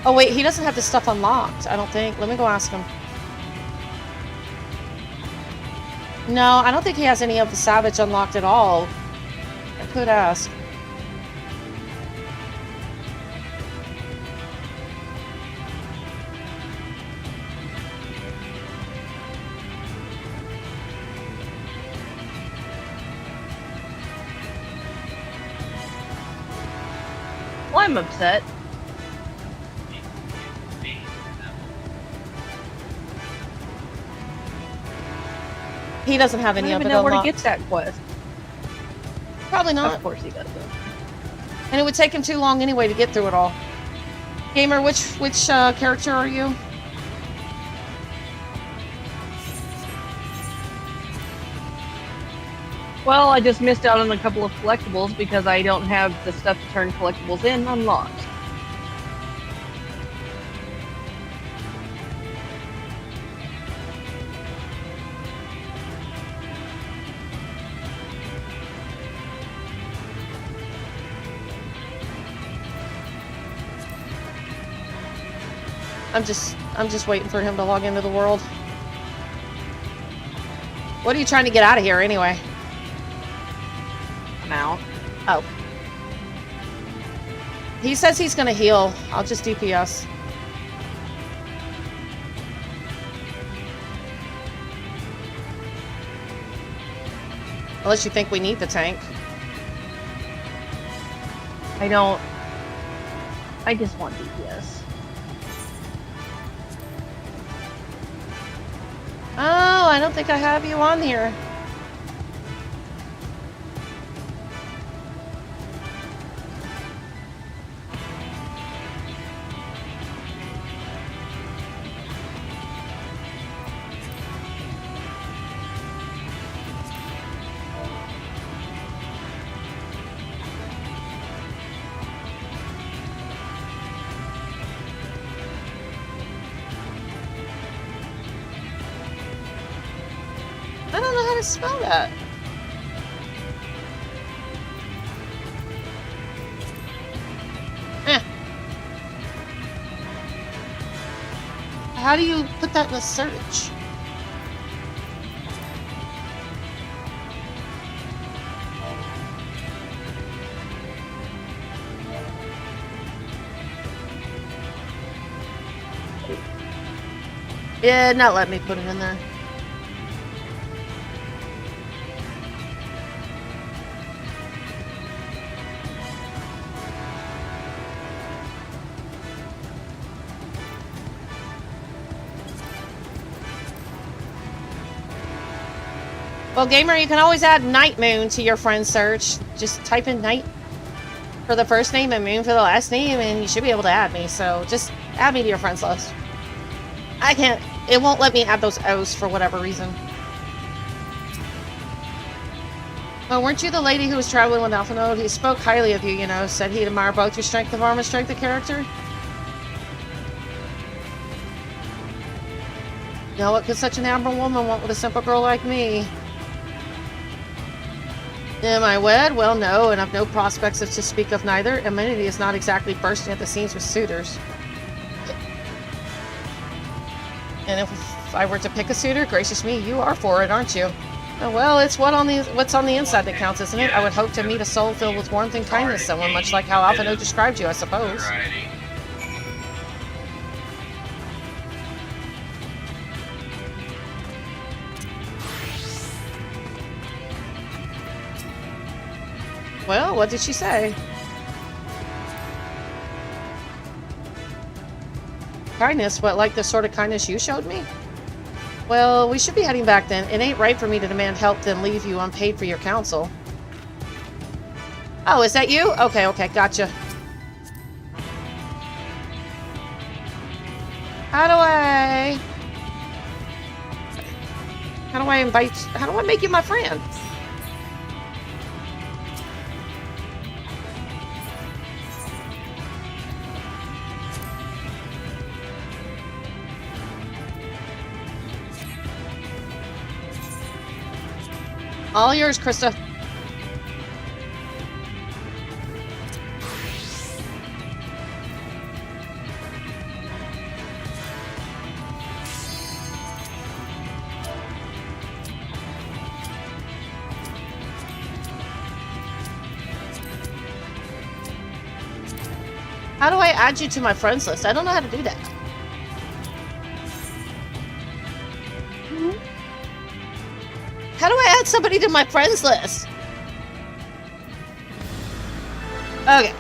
Oh wait, he doesn't have this stuff unlocked, I don't think. Let me go ask him. No, I don't think he has any of the Savage unlocked at all. I could ask. Well, I'm upset. He doesn't have any I of don't it even know where to unlocked. get that quest. Probably not. Of course he doesn't. And it would take him too long anyway to get through it all. Gamer, which character are you? Well, I just missed out on a couple of collectibles because I don't have the stuff to turn collectibles in unlocked. I'm just waiting for him to log into the world. What are you trying to get out of here anyway? I'm out. Oh. He says he's gonna heal. I'll just DPS. Unless you think we need the tank. I don't. I just want DPS. Oh, I don't think I have you on here. I don't know how to spell that. How do you put that in a search? Yeah, not let me put it in there. Well, gamer, you can always add Night Moon to your friend search. Just type in Night for the first name and Moon for the last name, and you should be able to add me. So just add me to your friends list. I can't. It won't let me add those O's for whatever reason. Oh, weren't you the lady who was traveling with Alpha Node? He spoke highly of you, you know, said he'd admire both your strength of arm and strength of character. You know, what could such an admirable woman want with a simple girl like me? Am I wed? Well, no, and I've no prospects to speak of neither. Amenity is not exactly bursting at the seams with suitors. And if I were to pick a suitor, gracious me, you are for it, aren't you? Oh, well, it's what's on the inside that counts, isn't it? I would hope to meet a soul filled with warmth and kindness, someone much like how Alpha Node described you, I suppose. Well, what did she say? Kindness? What, like the sort of kindness you showed me? Well, we should be heading back then. It ain't right for me to demand help then leave you unpaid for your counsel. Oh, is that you? Okay, okay, gotcha. How do I make you my friend? All yours, Krista. How do I add you to my friends list? I don't know how to do that. How do I add somebody to my friends list? Okay.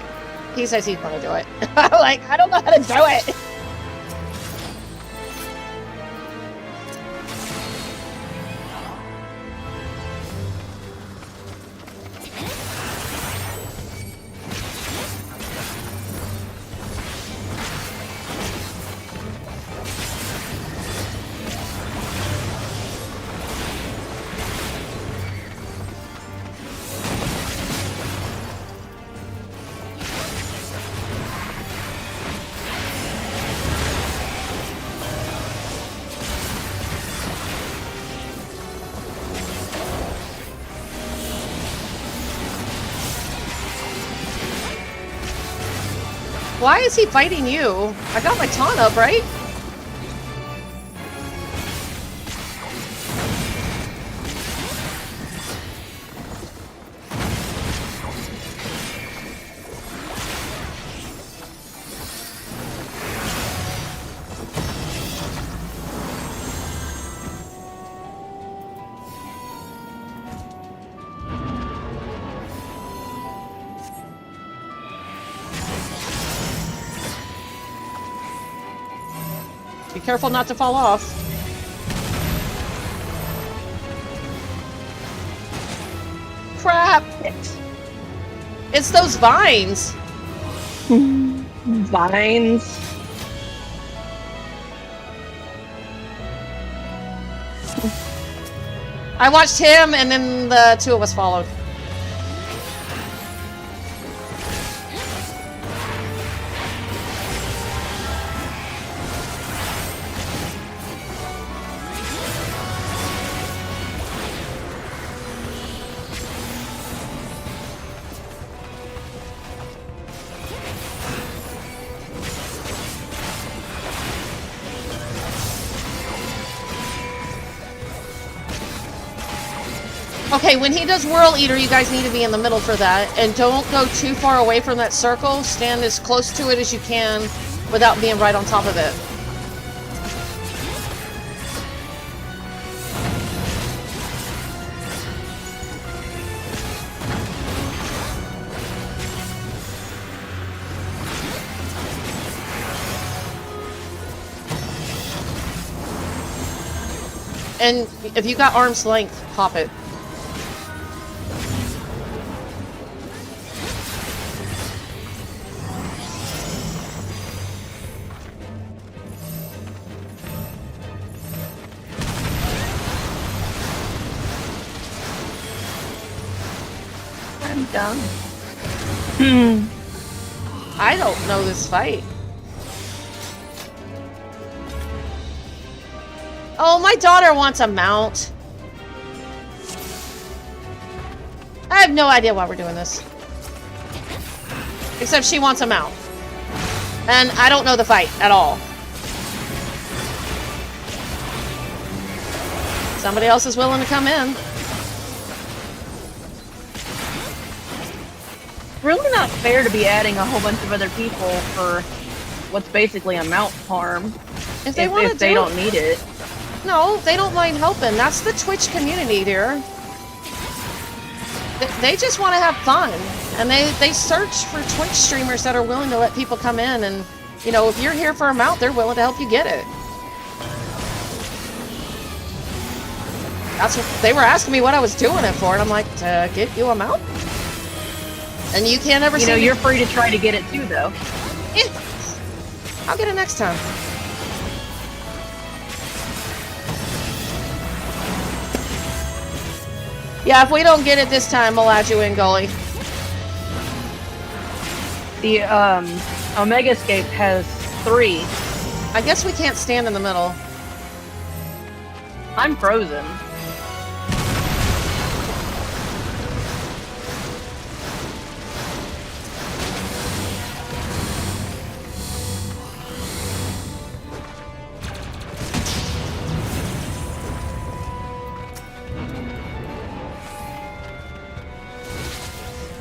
He says he's gonna do it. Like, I don't know how to do it. Why is he fighting you? I got my taunt up, right? Be careful not to fall off. Crap! It's those vines! Vines. I watched him and then the two of us followed. Okay, when he does Whirl Eater, you guys need to be in the middle for that. And don't go too far away from that circle. Stand as close to it as you can without being right on top of it. And if you got arm's length, pop it. I'm done. I don't know this fight. Oh, my daughter wants a mount. I have no idea why we're doing this. Except she wants a mount. And I don't know the fight at all. Somebody else is willing to come in. Really not fair to be adding a whole bunch of other people for what's basically a mount farm. If they don't need it. No, they don't mind helping. That's the Twitch community, dear. They just want to have fun, and they search for Twitch streamers that are willing to let people come in, and you know, if you're here for a mount, they're willing to help you get it. That's what they were asking me what I was doing it for, and I'm like, to get you a mount? And you can't ever. You know, you're free to try to get it too, though. Yeah. I'll get it next time. Yeah, if we don't get it this time, we'll add you in, Gully. The Omega Escape has 3. I guess we can't stand in the middle. I'm frozen.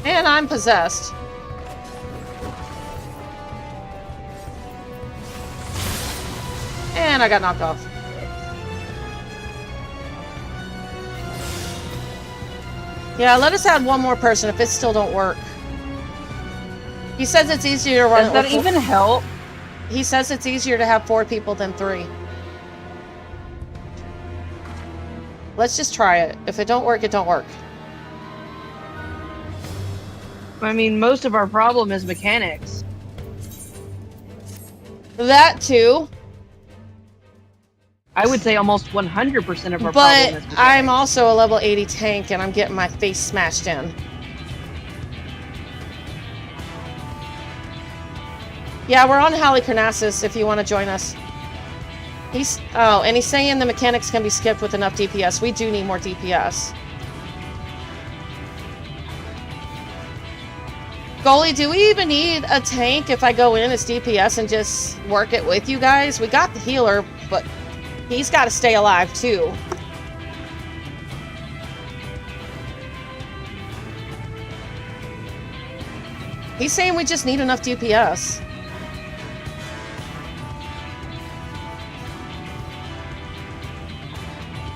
And I'm possessed. And I got knocked off. Yeah, let us add one more person if it still don't work. He says it's easier to run. Does that even help? He says it's easier to have 4 people than 3. Let's just try it. If it don't work, it don't work. I mean, most of our problem is mechanics. That too. I would say almost 100% of our problem is But mechanics. I'm also a level 80 tank, and I'm getting my face smashed in. Yeah, we're on Halicarnassus if you want to join us. And he's saying the mechanics can be skipped with enough DPS. We do need more DPS. Goalie, do we even need a tank if I go in as DPS and just work it with you guys? We got the healer, but he's got to stay alive too. He's saying we just need enough DPS.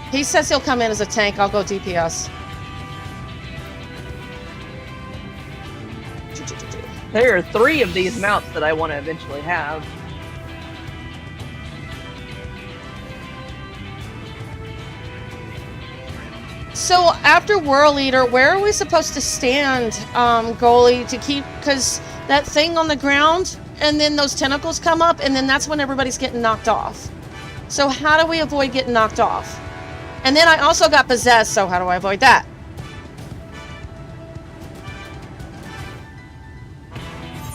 He says he'll come in as a tank. I'll go DPS. There are 3 of these mounts that I want to eventually have. So after World Leader, where are we supposed to stand, Goalie, to keep, because that thing on the ground, and then those tentacles come up, and then that's when everybody's getting knocked off. So how do we avoid getting knocked off? And then I also got possessed, so how do I avoid that?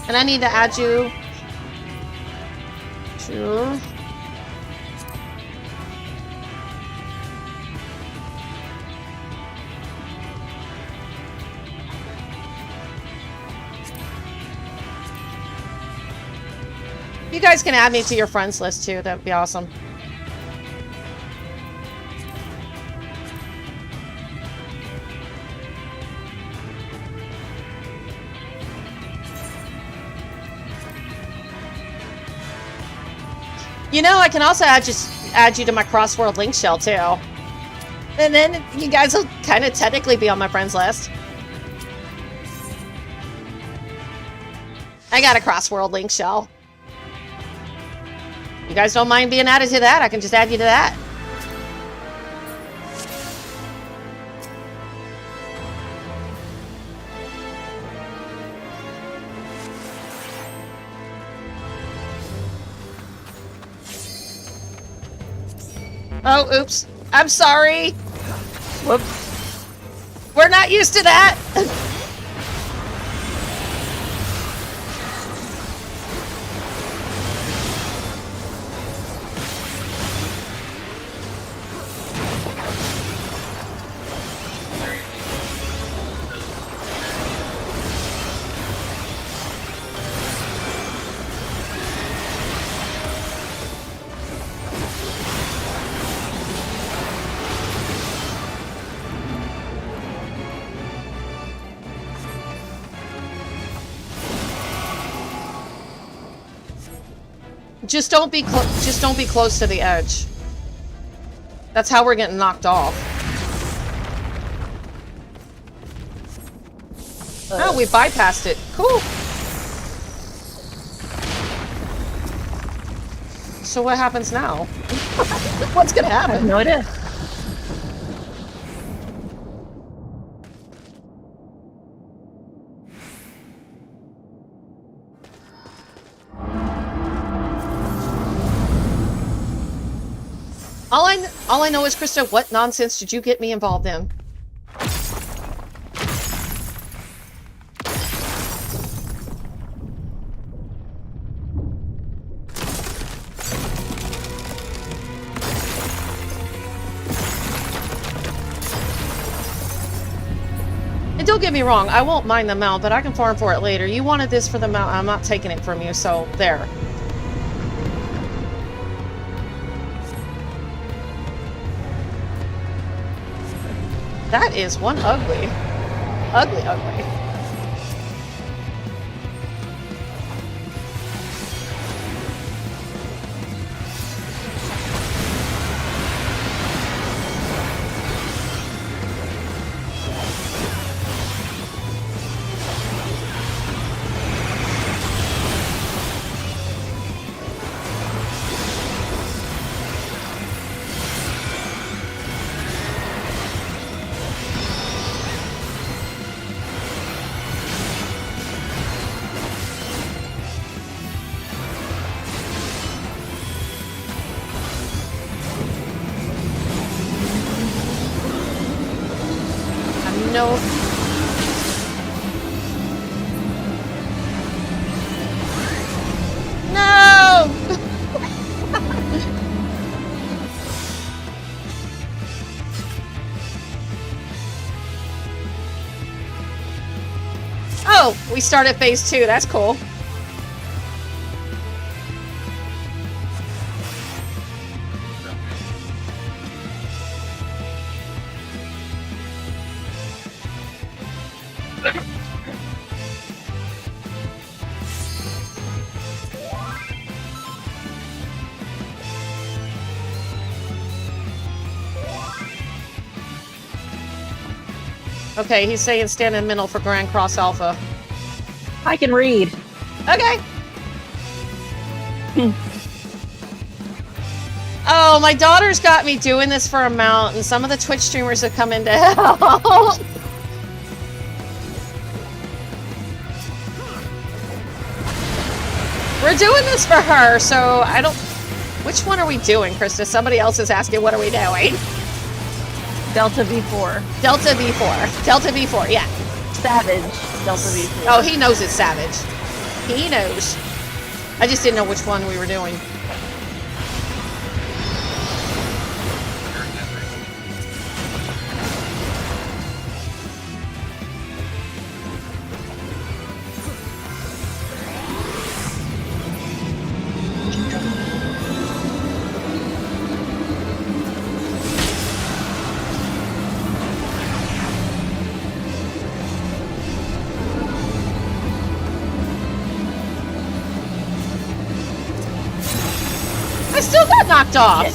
And I need to add you to... You guys can add me to your friends list too, that'd be awesome. You know, I can also add you to my Crossworld Link shell too. And then you guys will kind of technically be on my friends list. I got a Crossworld Link shell. You guys don't mind being added to that? I can just add you to that. Oh, oops. I'm sorry. Whoops. We're not used to that. Just don't be close to the edge. That's how we're getting knocked off. Oh, we bypassed it. Cool. So what happens now? What's gonna happen? I have no idea. All I know is, Krista, what nonsense did you get me involved in? And don't get me wrong, I won't mind the mount, but I can farm for it later. You wanted this for the mount, I'm not taking it from you, so there. That is one ugly. Ugly, ugly. No. No! Oh, we started phase 2. That's cool. Okay, he's saying stand in middle for Grand Cross Alpha. I can read. Okay. Oh, my daughter's got me doing this for a mount, and some of the Twitch streamers have come in to help. We're doing this for her, so I don't... Which one are we doing, Krista? Somebody else is asking, what are we doing? Delta V4. Delta V4. Delta V4, yeah. Savage. Delta V4. Oh, he knows it's Savage. He knows. I just didn't know which one we were doing. I still got knocked off.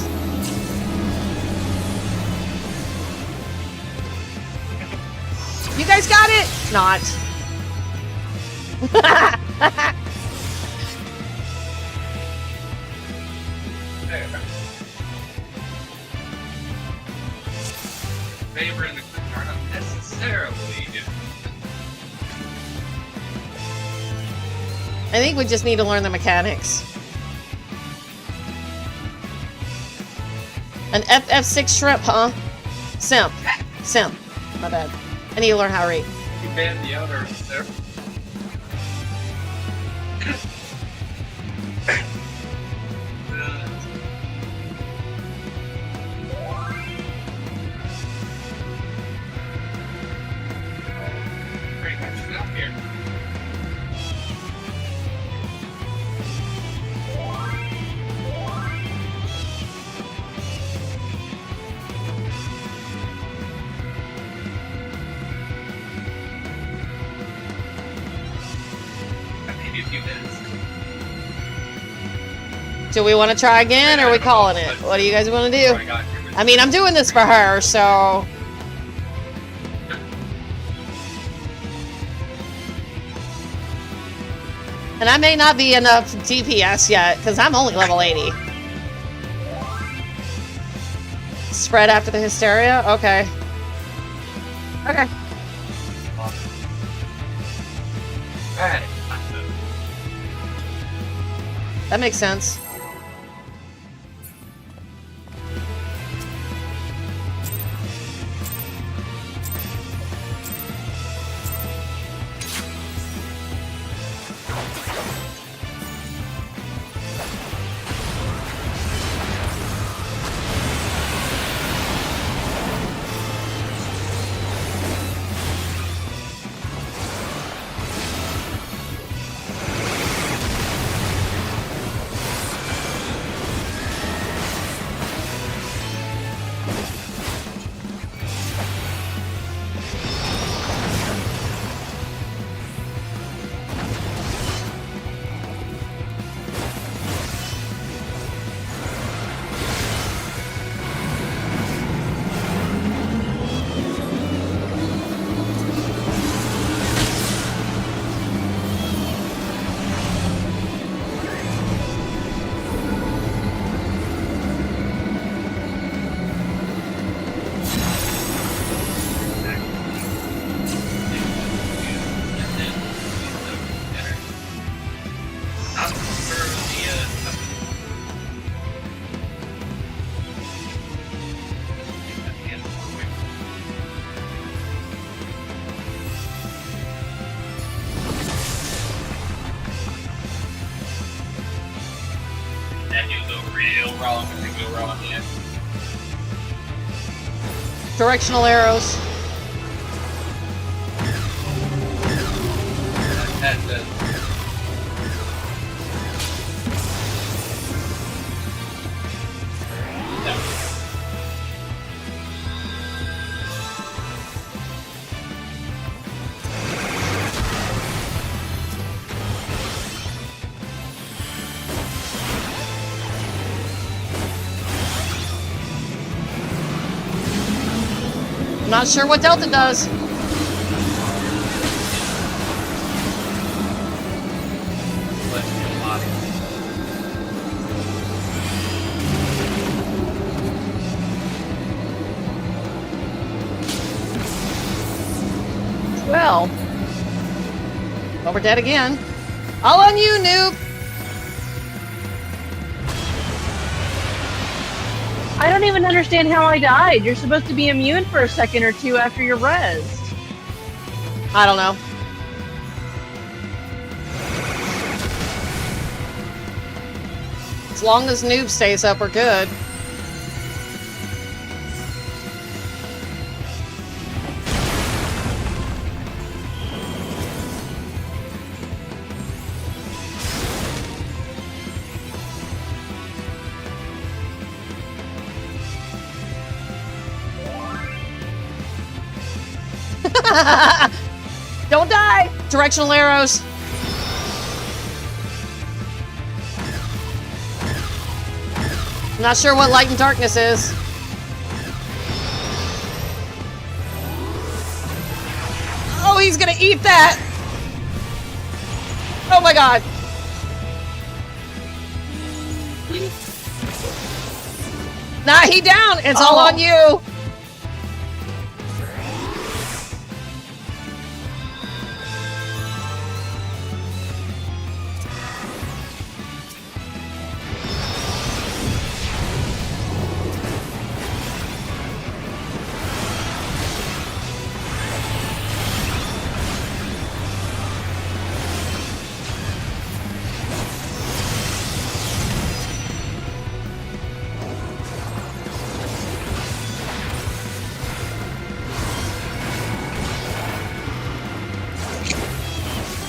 You guys got it? Not. Favor and the quick are not necessarily different. I think we just need to learn the mechanics. An FF6 shrimp, huh? Simp. Simp. My bad. I need to learn how to read. You banned the other there. Pretty much up here. Maybe a few minutes. Do we want to try again, or are we calling it? What do you guys want to do? I mean, I'm doing this for her, so... And I may not be enough DPS yet, because I'm only level 80. Spread after the hysteria? Okay. Okay. Alright. That makes sense. That do go real wrong if they go wrong yet. Directional arrows. That does. I'm not sure what Delta does. Well, we're dead again. All on you, noob. I don't even understand how I died. You're supposed to be immune for a second or two after you're rezzed. I don't know. As long as noob stays up, we're good. Don't die! Directional arrows. I'm not sure what light and darkness is. Oh, he's gonna eat that! Oh my god! Nah, he down! It's all on you!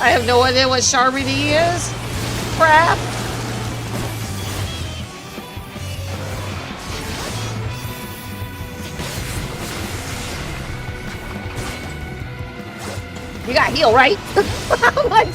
I have no idea what Charbonnet is. Crap. You got heal, right? Like,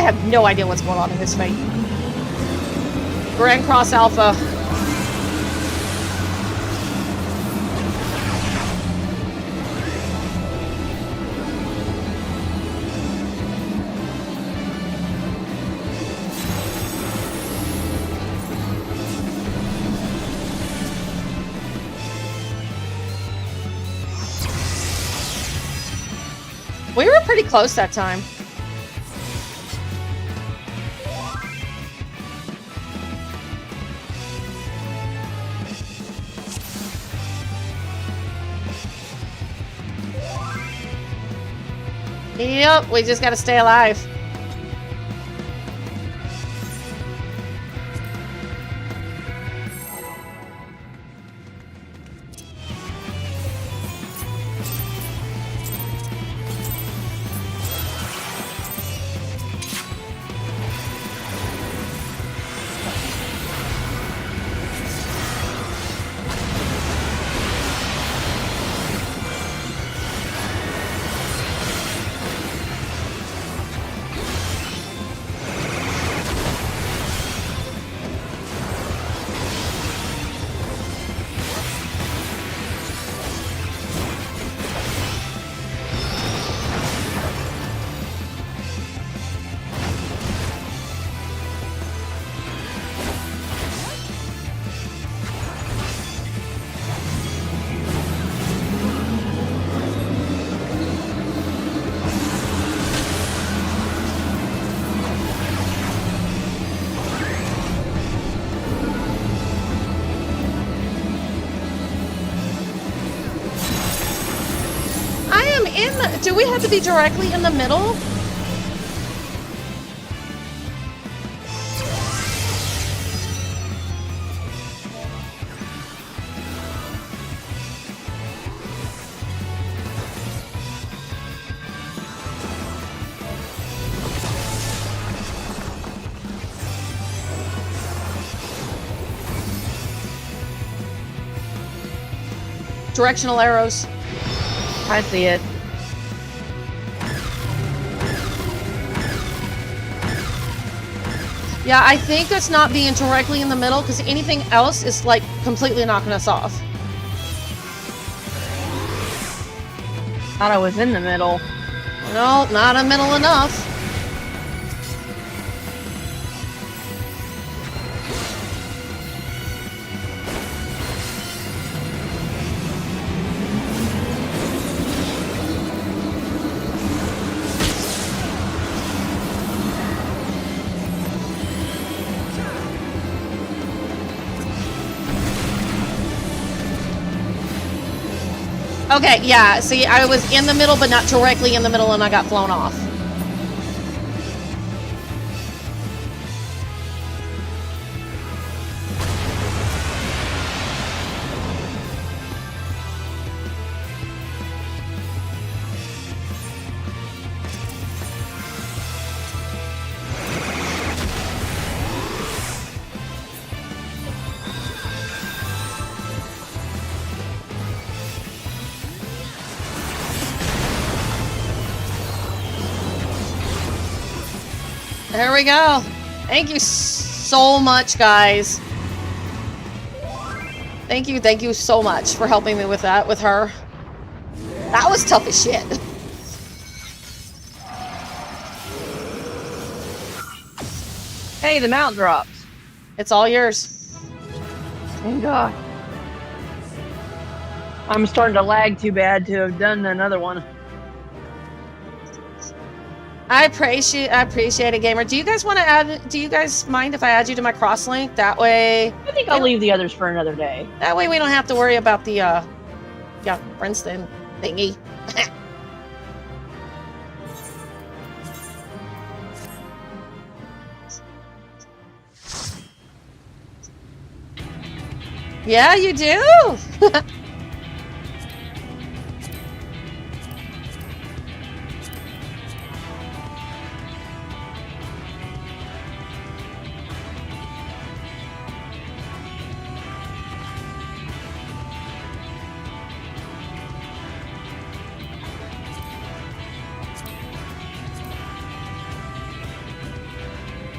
have no idea what's going on in this fight. Grand Cross Alpha. We were pretty close that time. Yep, we just gotta stay alive. Do we have to be directly in the middle? Directional arrows. I see it. Yeah, I think it's not being directly in the middle because anything else is like completely knocking us off. Thought I was in the middle. No, not in the middle enough. Okay, yeah, see, I was in the middle, but not directly in the middle, and I got flown off. There we go. Thank you so much, guys. Thank you so much for helping me with that, with her. That was tough as shit. Hey, the mount dropped. It's all yours. Thank God. I'm starting to lag too bad to have done another one. I appreciate it, gamer. Do you guys want to add? Do you guys mind if I add you to my crosslink? That way, I think I'll leave the others for another day. That way, we don't have to worry about the yeah, Princeton thingy. Yeah, you do.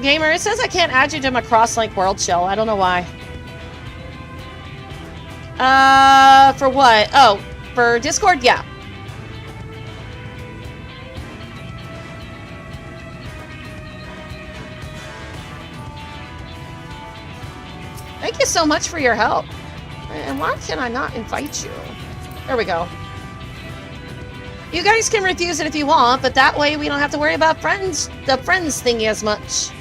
Gamer, it says I can't add you to my Crosslink World Shell. I don't know why. For what? Oh, for Discord? Yeah. Thank you so much for your help. And why can I not invite you? There we go. You guys can refuse it if you want, but that way we don't have to worry about the friends thingy as much.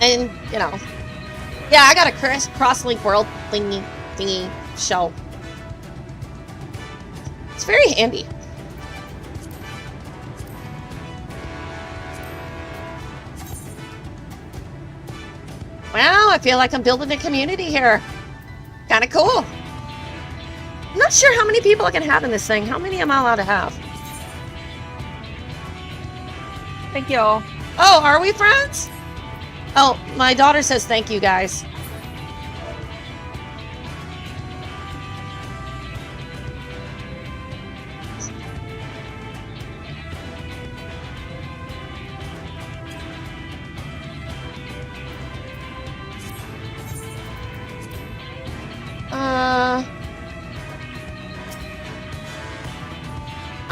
And, you know, yeah, I got a Crosslink World thingy show. It's very handy. Wow, I feel like I'm building a community here. Kind of cool. I'm not sure how many people I can have in this thing. How many am I allowed to have? Thank y'all. Oh, are we friends? Oh, my daughter says thank you, guys.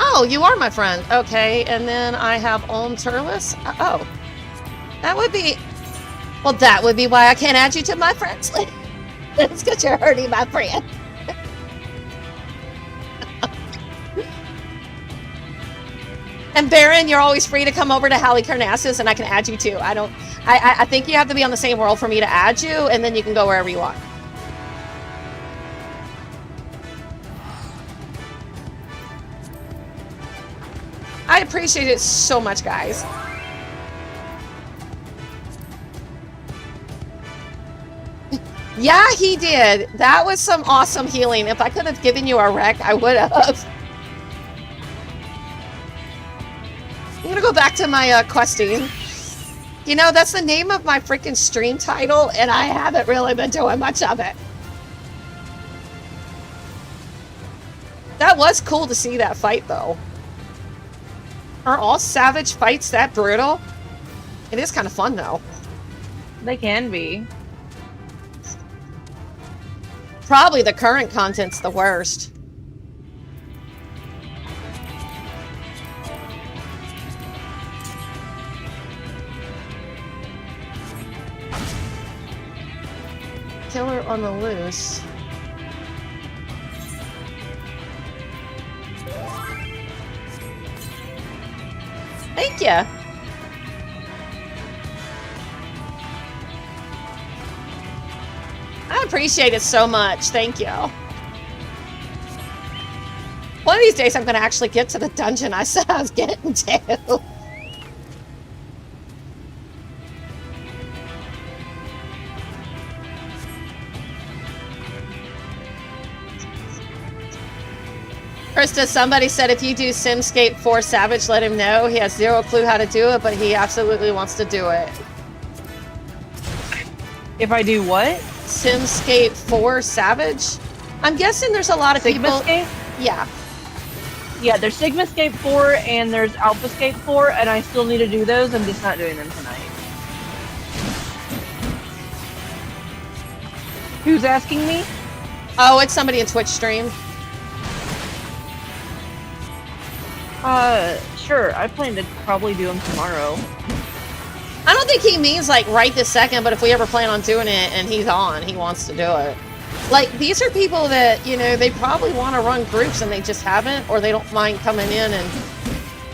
Oh, you are my friend. Okay, and then I have Olm Turles. Oh, that would be... Well, that would be why I can't add you to my friends list. That's because you're hurting my friend. And Baron, you're always free to come over to Halicarnassus, and I can add you too. I think you have to be on the same world for me to add you, and then you can go wherever you want. I appreciate it so much, guys. Yeah, he did. That was some awesome healing. If I could have given you a wreck, I would have. I'm gonna go back to my questing. You know, that's the name of my freaking stream title, and I haven't really been doing much of it. That was cool to see that fight, though. Are all Savage fights that brutal? It is kind of fun, though. They can be. Probably the current content's the worst. Killer on the loose. Thank you. I appreciate it so much. Thank you. One of these days I'm going to actually get to the dungeon I said I was getting to. Krista, somebody said if you do Simscape 4 Savage, let him know. He has zero clue how to do it, but he absolutely wants to do it. If I do what? Simscape 4 Savage? I'm guessing there's a lot of people... Sigmascape? Yeah. Yeah, there's Sigmascape 4 and there's Alphascape 4, and I still need to do those. I'm just not doing them tonight. Who's asking me? Oh, it's somebody in Twitch stream. Sure. I plan to probably do them tomorrow. I don't think he means like right this second, but if we ever plan on doing it and he's on, he wants to do it. Like, these are people that, you know, they probably want to run groups and they just haven't, or they don't mind coming in and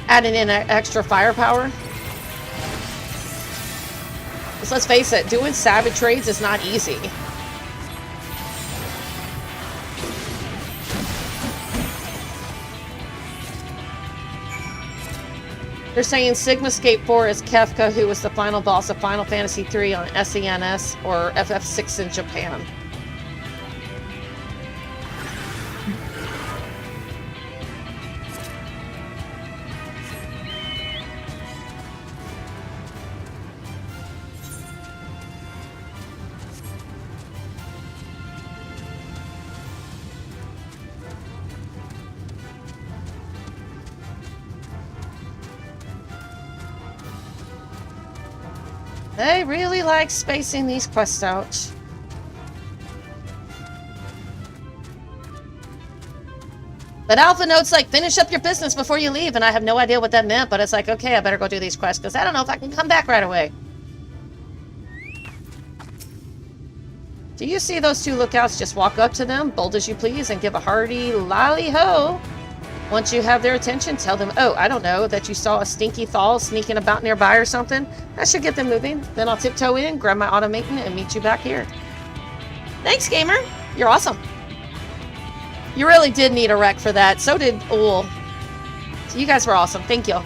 adding in extra firepower. Because let's face it, doing Savage trades is not easy. They're saying Sigmascape 4 is Kefka, who was the final boss of Final Fantasy III on SENS or FF6 in Japan. They really like spacing these quests out. But Alpha Note's like, finish up your business before you leave, and I have no idea what that meant, but it's like, okay, I better go do these quests, because I don't know if I can come back right away. Do you see those two lookouts? Just walk up to them, bold as you please, and give a hearty lolly-ho. Once you have their attention, tell them, oh, I don't know, that you saw a stinky Thal sneaking about nearby or something. That should get them moving. Then I'll tiptoe in, grab my automaton, and meet you back here. Thanks, gamer. You're awesome. You really did need a wreck for that. So did Ool. So you guys were awesome. Thank you.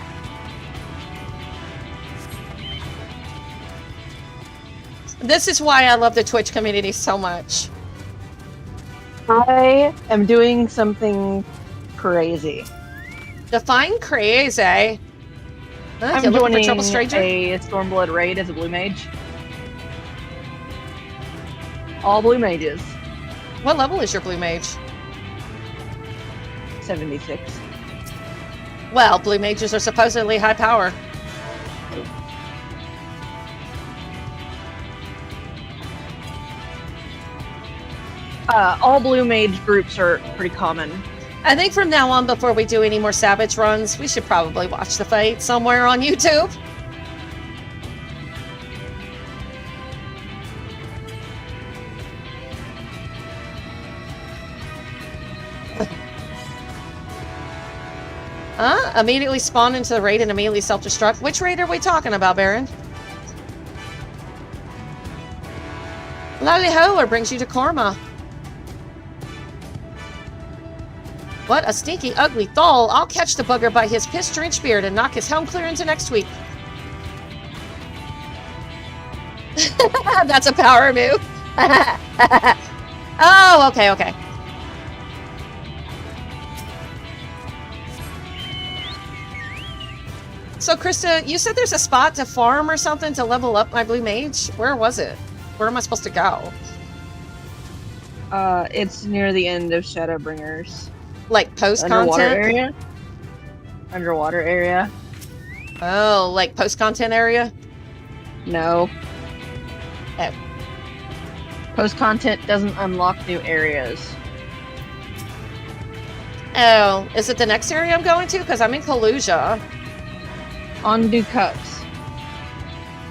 This is why I love the Twitch community so much. I am doing something crazy. Define crazy. I'm joining a Stormblood raid as a blue mage. All blue mages. What level is your blue mage? 76. Well, blue mages are supposedly high power. All blue mage groups are pretty common. I think from now on, before we do any more Savage runs, we should probably watch the fight somewhere on YouTube. Immediately spawn into the raid and immediately self-destruct. Which raid are we talking about, Baron? Lolly Hoer brings you to Korma. What a stinky, ugly Thal. I'll catch the bugger by his piss-drenched beard and knock his helm clear into next week. That's a power move. Oh, okay. So, Krista, you said there's a spot to farm or something to level up my blue mage? Where was it? Where am I supposed to go? It's near the end of Shadowbringers. Like post-content? Underwater area? Underwater area. Oh, like post-content area? No. Oh. Post-content doesn't unlock new areas. Oh, is it the next area I'm going to? Because I'm in Khoulsia. Undo Cups.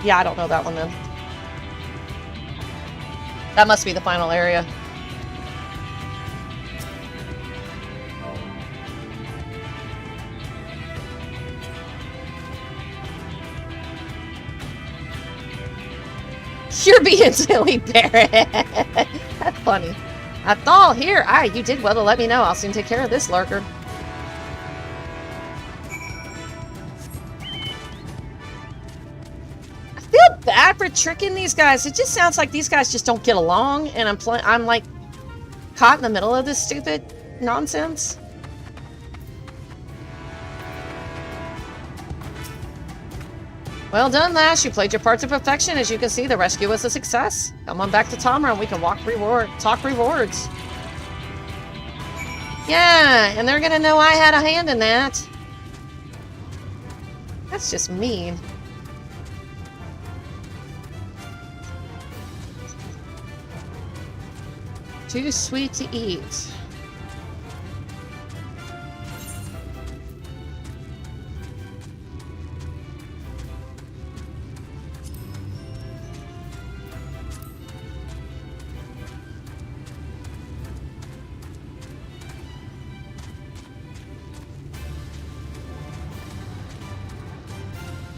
Yeah, I don't know that one then. That must be the final area. You're being silly, Barrett. That's funny. I thought here. You did well to let me know. I'll soon take care of this lurker. I feel bad for tricking these guys. It just sounds like these guys just don't get along, and I'm like caught in the middle of this stupid nonsense. Well done, Lash. You played your part to perfection. As you can see, the rescue was a success. Come on back to Tamra and we can talk rewards. Yeah, and they're gonna know I had a hand in that. That's just mean. Too sweet to eat.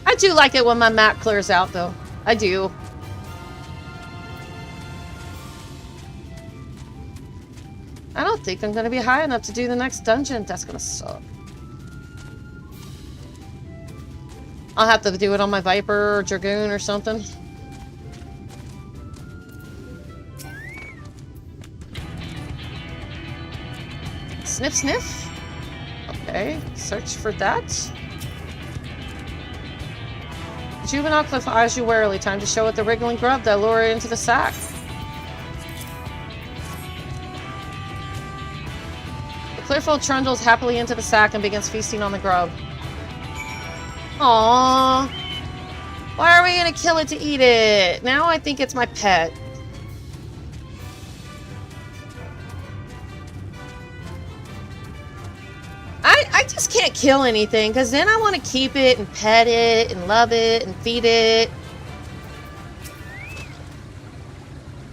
I do like it when my map clears out, though. I do. I don't think I'm going to be high enough to do the next dungeon. That's going to suck. I'll have to do it on my Viper or Dragoon or something. Sniff, sniff. Okay, search for that. Juvenile Cliff eyes you warily. Time to show it the wriggling grub that lure it into the sack. The Clearfold trundles happily into the sack and begins feasting on the grub. Aww. Why are we gonna kill it to eat it? Now I think it's my pet. I just can't kill anything, because then I want to keep it and pet it and love it and feed it.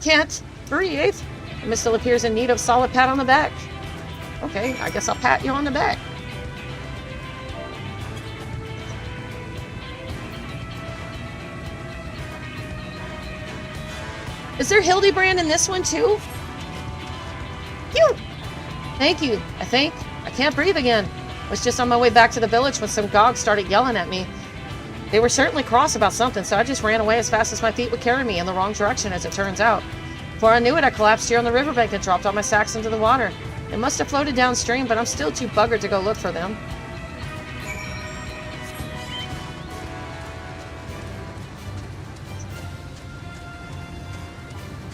Can't breathe. It still appears in need of solid pat on the back. Okay, I guess I'll pat you on the back. Is there Hildebrand in this one too? Phew! Thank you, I think. I can't breathe again. I was just on my way back to the village when some gogs started yelling at me. They were certainly cross about something, so I just ran away as fast as my feet would carry me in the wrong direction, as it turns out. Before I knew it, I collapsed here on the riverbank and dropped all my sacks into the water. They must have floated downstream, but I'm still too buggered to go look for them.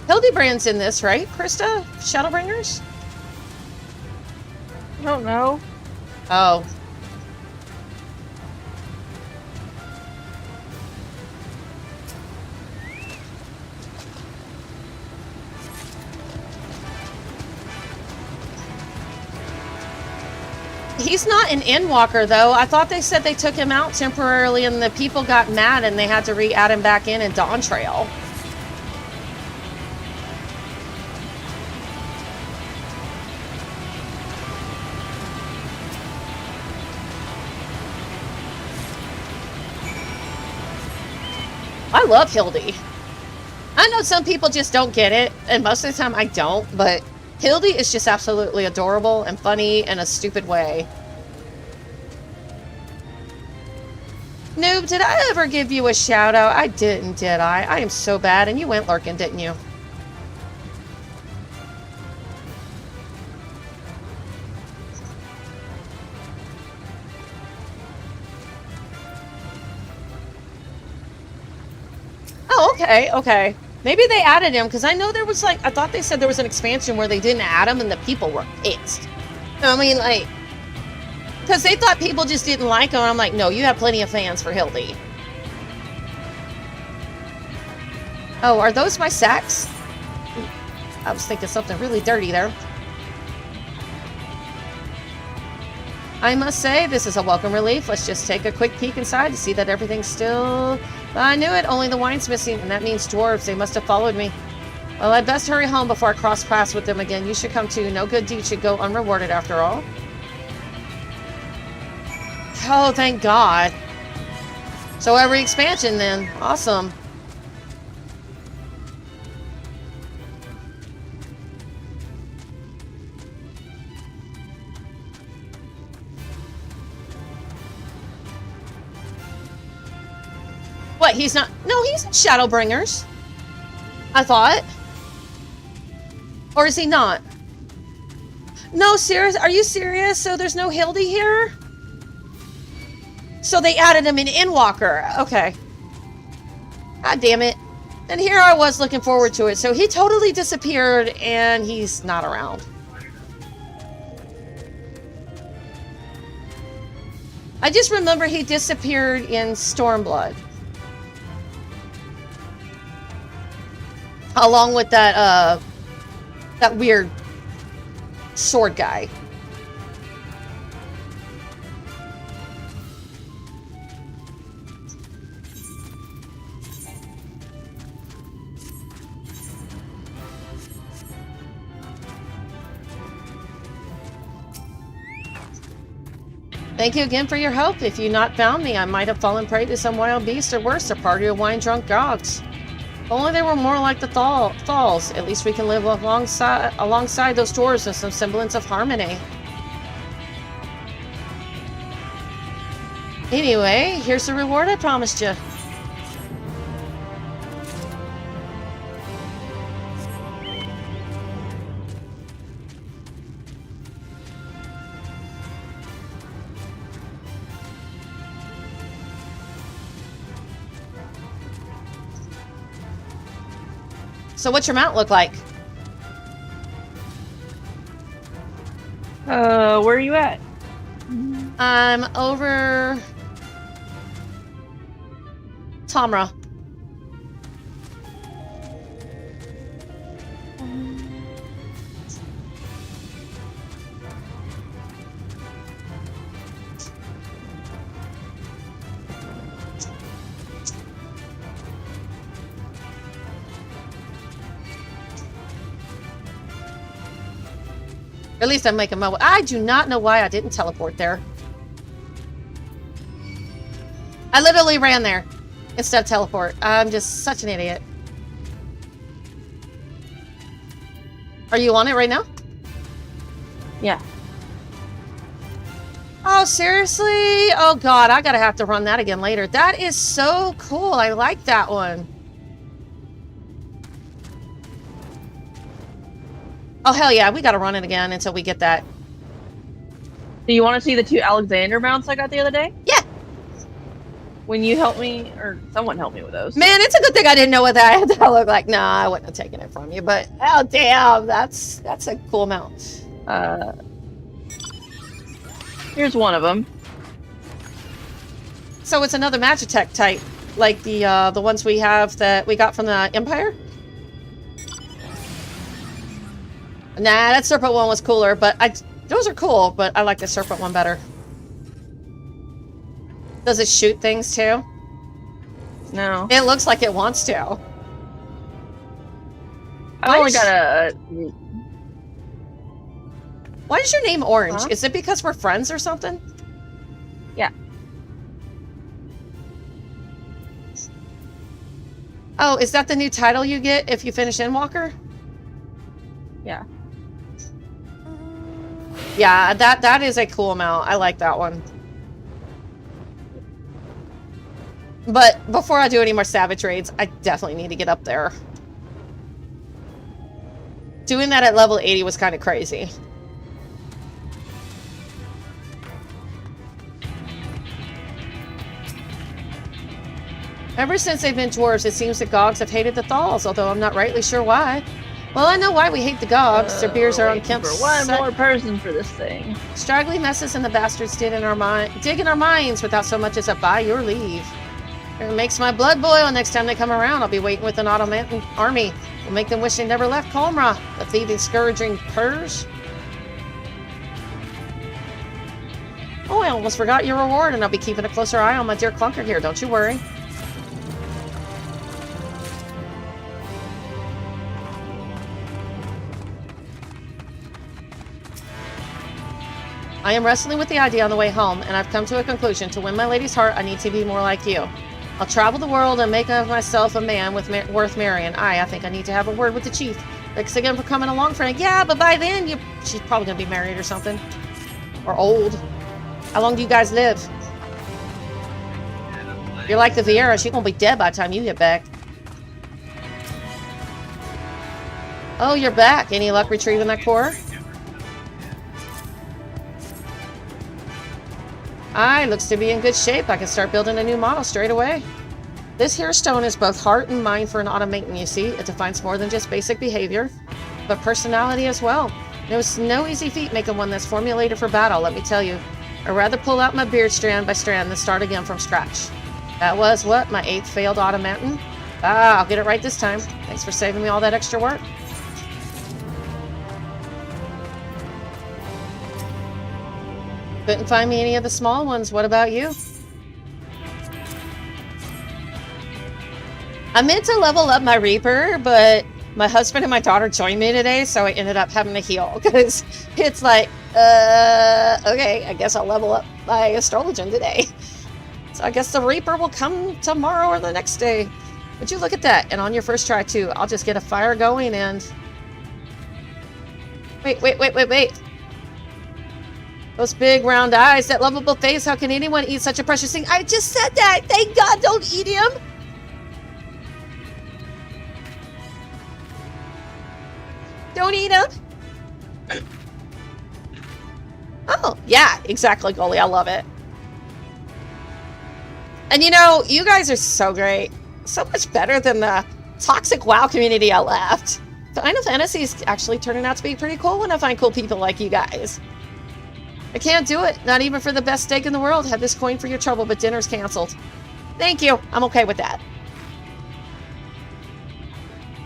Hildebrand's in this, right, Krista? Shadowbringers? I don't know. Oh. He's not an Endwalker, though. I thought they said they took him out temporarily and the people got mad and they had to re-add him back in Dawn Trail. I love Hildy. I know some people just don't get it, and most of the time I don't, but Hildy is just absolutely adorable and funny in a stupid way. Noob, did I ever give you a shout out? I didn't, did I? I am so bad, and you went lurking, didn't you? Oh, okay, okay. Maybe they added him, because I know there was, like, I thought they said there was an expansion where they didn't add him and the people were pissed. I mean, like, because they thought people just didn't like him, and I'm like, no, you have plenty of fans for Hildy. Oh, are those my sacks? I was thinking something really dirty there. I must say, this is a welcome relief. Let's just take a quick peek inside to see that everything's still... I knew it, only the wine's missing, and that means dwarves. They must have followed me. Well, I'd best hurry home before I cross paths with them again. You should come too. No good deed should go unrewarded after all. Oh, thank God. So every expansion then. Awesome. What, he's not... No, he's in Shadowbringers. I thought. Or is he not? No, serious? Are you serious? So there's no Hildy here? So they added him in Endwalker. Okay. God damn it. And here I was looking forward to it. So he totally disappeared and he's not around. I just remember he disappeared in Stormblood. Along with that, that weird sword guy. Thank you again for your help. If you not found me, I might have fallen prey to some wild beast or worse, a party of wine-drunk gogs. If only they were more like the Thalls. At least we can live alongside those dwarves with some semblance of harmony. Anyway, here's the reward I promised you. So what's your mount look like? Where are you at? I'm over... Tamra. At least I'm making my way. I do not know why I didn't teleport there. I literally ran there instead of teleport. I'm just such an idiot. Are you on it right now? Yeah. Oh, seriously? Oh, God. I gotta have to run that again later. That is so cool. I like that one. Oh, hell yeah. We gotta run it again until we get that. Do you want to see the 2 Alexander mounts I got the other day? Yeah. When you helped me, or someone helped me with those. Man, it's a good thing I didn't know what that looked like. Nah, I wouldn't have taken it from you, but oh damn, that's a cool mount. Here's one of them. So it's another Magitech type, like the ones we have that we got from the Empire? Nah, that Serpent one was cooler, but those are cool, but I like the Serpent one better. Does it shoot things too? No. It looks like it wants to. I only got a... Why is your name Orange? Huh? Is it because we're friends or something? Yeah. Oh, is that the new title you get if you finish Endwalker? Yeah. Yeah, that is a cool mount. I like that one. But before I do any more Savage raids, I definitely need to get up there. Doing that at level 80 was kind of crazy. Ever since they've been dwarves, it seems the Gogs have hated the Thals, although I'm not rightly sure why. Well, I know why we hate the Gogs. Their beers are unkempt. For one more person for this thing. Straggly messes and the bastards dig in our minds without so much as a by your leave. It makes my blood boil next time they come around. I'll be waiting with an Ottoman army. We'll make them wish they never left Kolmra, the thieving, scourging curs. Oh, I almost forgot your reward, and I'll be keeping a closer eye on my dear clunker here. Don't you worry. I am wrestling with the idea on the way home, and I've come to a conclusion. To win my lady's heart, I need to be more like you. I'll travel the world and make of myself a man worth marrying. I think I need to have a word with the chief. Thanks again for coming along, friend. Yeah, but by then, she's probably going to be married or something. Or old. How long do you guys live? You're like the Vieira. She's going to be dead by the time you get back. Oh, you're back. Any luck retrieving that core? Looks to be in good shape. I can start building a new model straight away. This here stone is both heart and mind for an automaton, you see. It defines more than just basic behavior, but personality as well. It was no easy feat making one that's formulated for battle, let me tell you. I'd rather pull out my beard strand by strand than start again from scratch. That was, what, my 8th failed automaton? I'll get it right this time. Thanks for saving me all that extra work. Couldn't find me any of the small ones. What about you? I meant to level up my Reaper, but my husband and my daughter joined me today, so I ended up having to heal, because it's like, okay, I guess I'll level up my Astrologian today. So I guess the Reaper will come tomorrow or the next day. Would you look at that? And on your first try, too, I'll just get a fire going and... Wait. Those big round eyes, that lovable face, how can anyone eat such a precious thing? I just said that! Thank God, don't eat him! Don't eat him! Oh, yeah, exactly, Goalie, I love it. And you know, you guys are so great. So much better than the toxic WoW community I left. Final Fantasy is actually turning out to be pretty cool when I find cool people like you guys. I can't do it, not even for the best steak in the world. Had this coin for your trouble, but dinner's canceled. Thank you. I'm okay with that.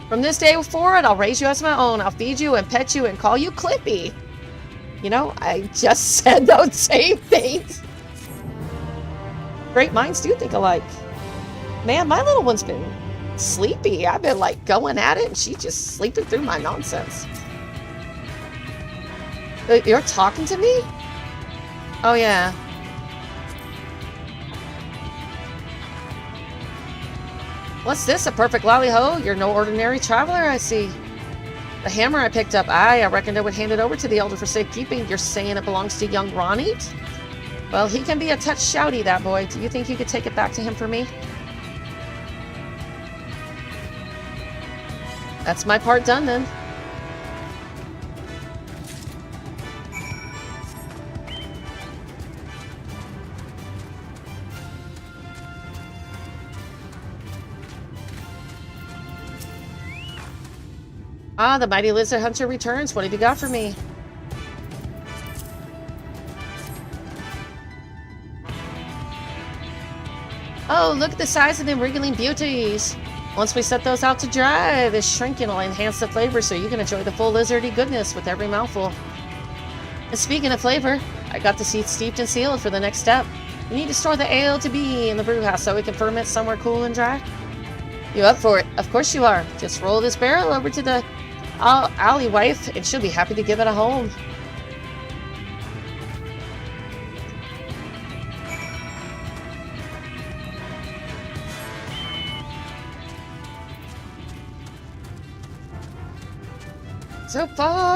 From this day forward, I'll raise you as my own. I'll feed you and pet you and call you Clippy. You know, I just said those same things. Great minds do think alike. Man, my little one's been sleepy. I've been like going at it and she's just sleeping through my nonsense. You're talking to me? Oh yeah. What's this? A perfect lolly-ho? You're no ordinary traveler, I see. The hammer I picked up, I reckoned I would hand it over to the elder for safekeeping. You're saying it belongs to young Ronnie? Well, he can be a touch shouty, that boy. Do you think you could take it back to him for me? That's my part done, then. Ah, the mighty lizard hunter returns. What have you got for me? Oh, look at the size of them wriggling beauties. Once we set those out to dry, this shrinking will enhance the flavor so you can enjoy the full lizardy goodness with every mouthful. And speaking of flavor, I got the seeds steeped and sealed for the next step. We need to store the ale to be in the brew house so it can ferment somewhere cool and dry. You up for it? Of course you are. Just roll this barrel over to the alley wife and she'll be happy to give it a home.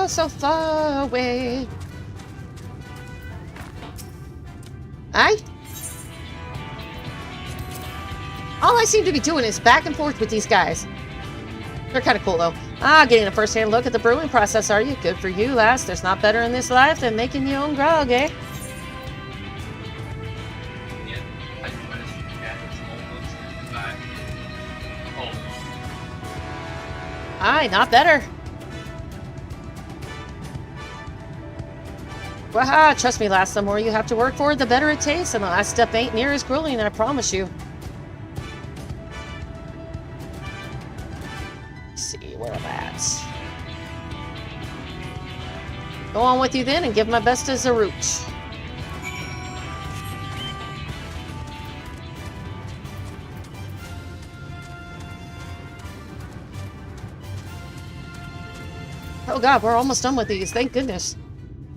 So far away. Aye? All I seem to be doing is back and forth with these guys. They're kind of cool, though. Ah, getting a first-hand look at the brewing process, are you? Good for you, lass. There's not better in this life than making your own grog, eh? Aye, not better. Waha, trust me, lass, the more you have to work for it, the better it tastes, and the last step ain't near as grueling, I promise you. Let's see, where am I at? Go on with you then, and give my best as a root. Oh god, we're almost done with these, thank goodness.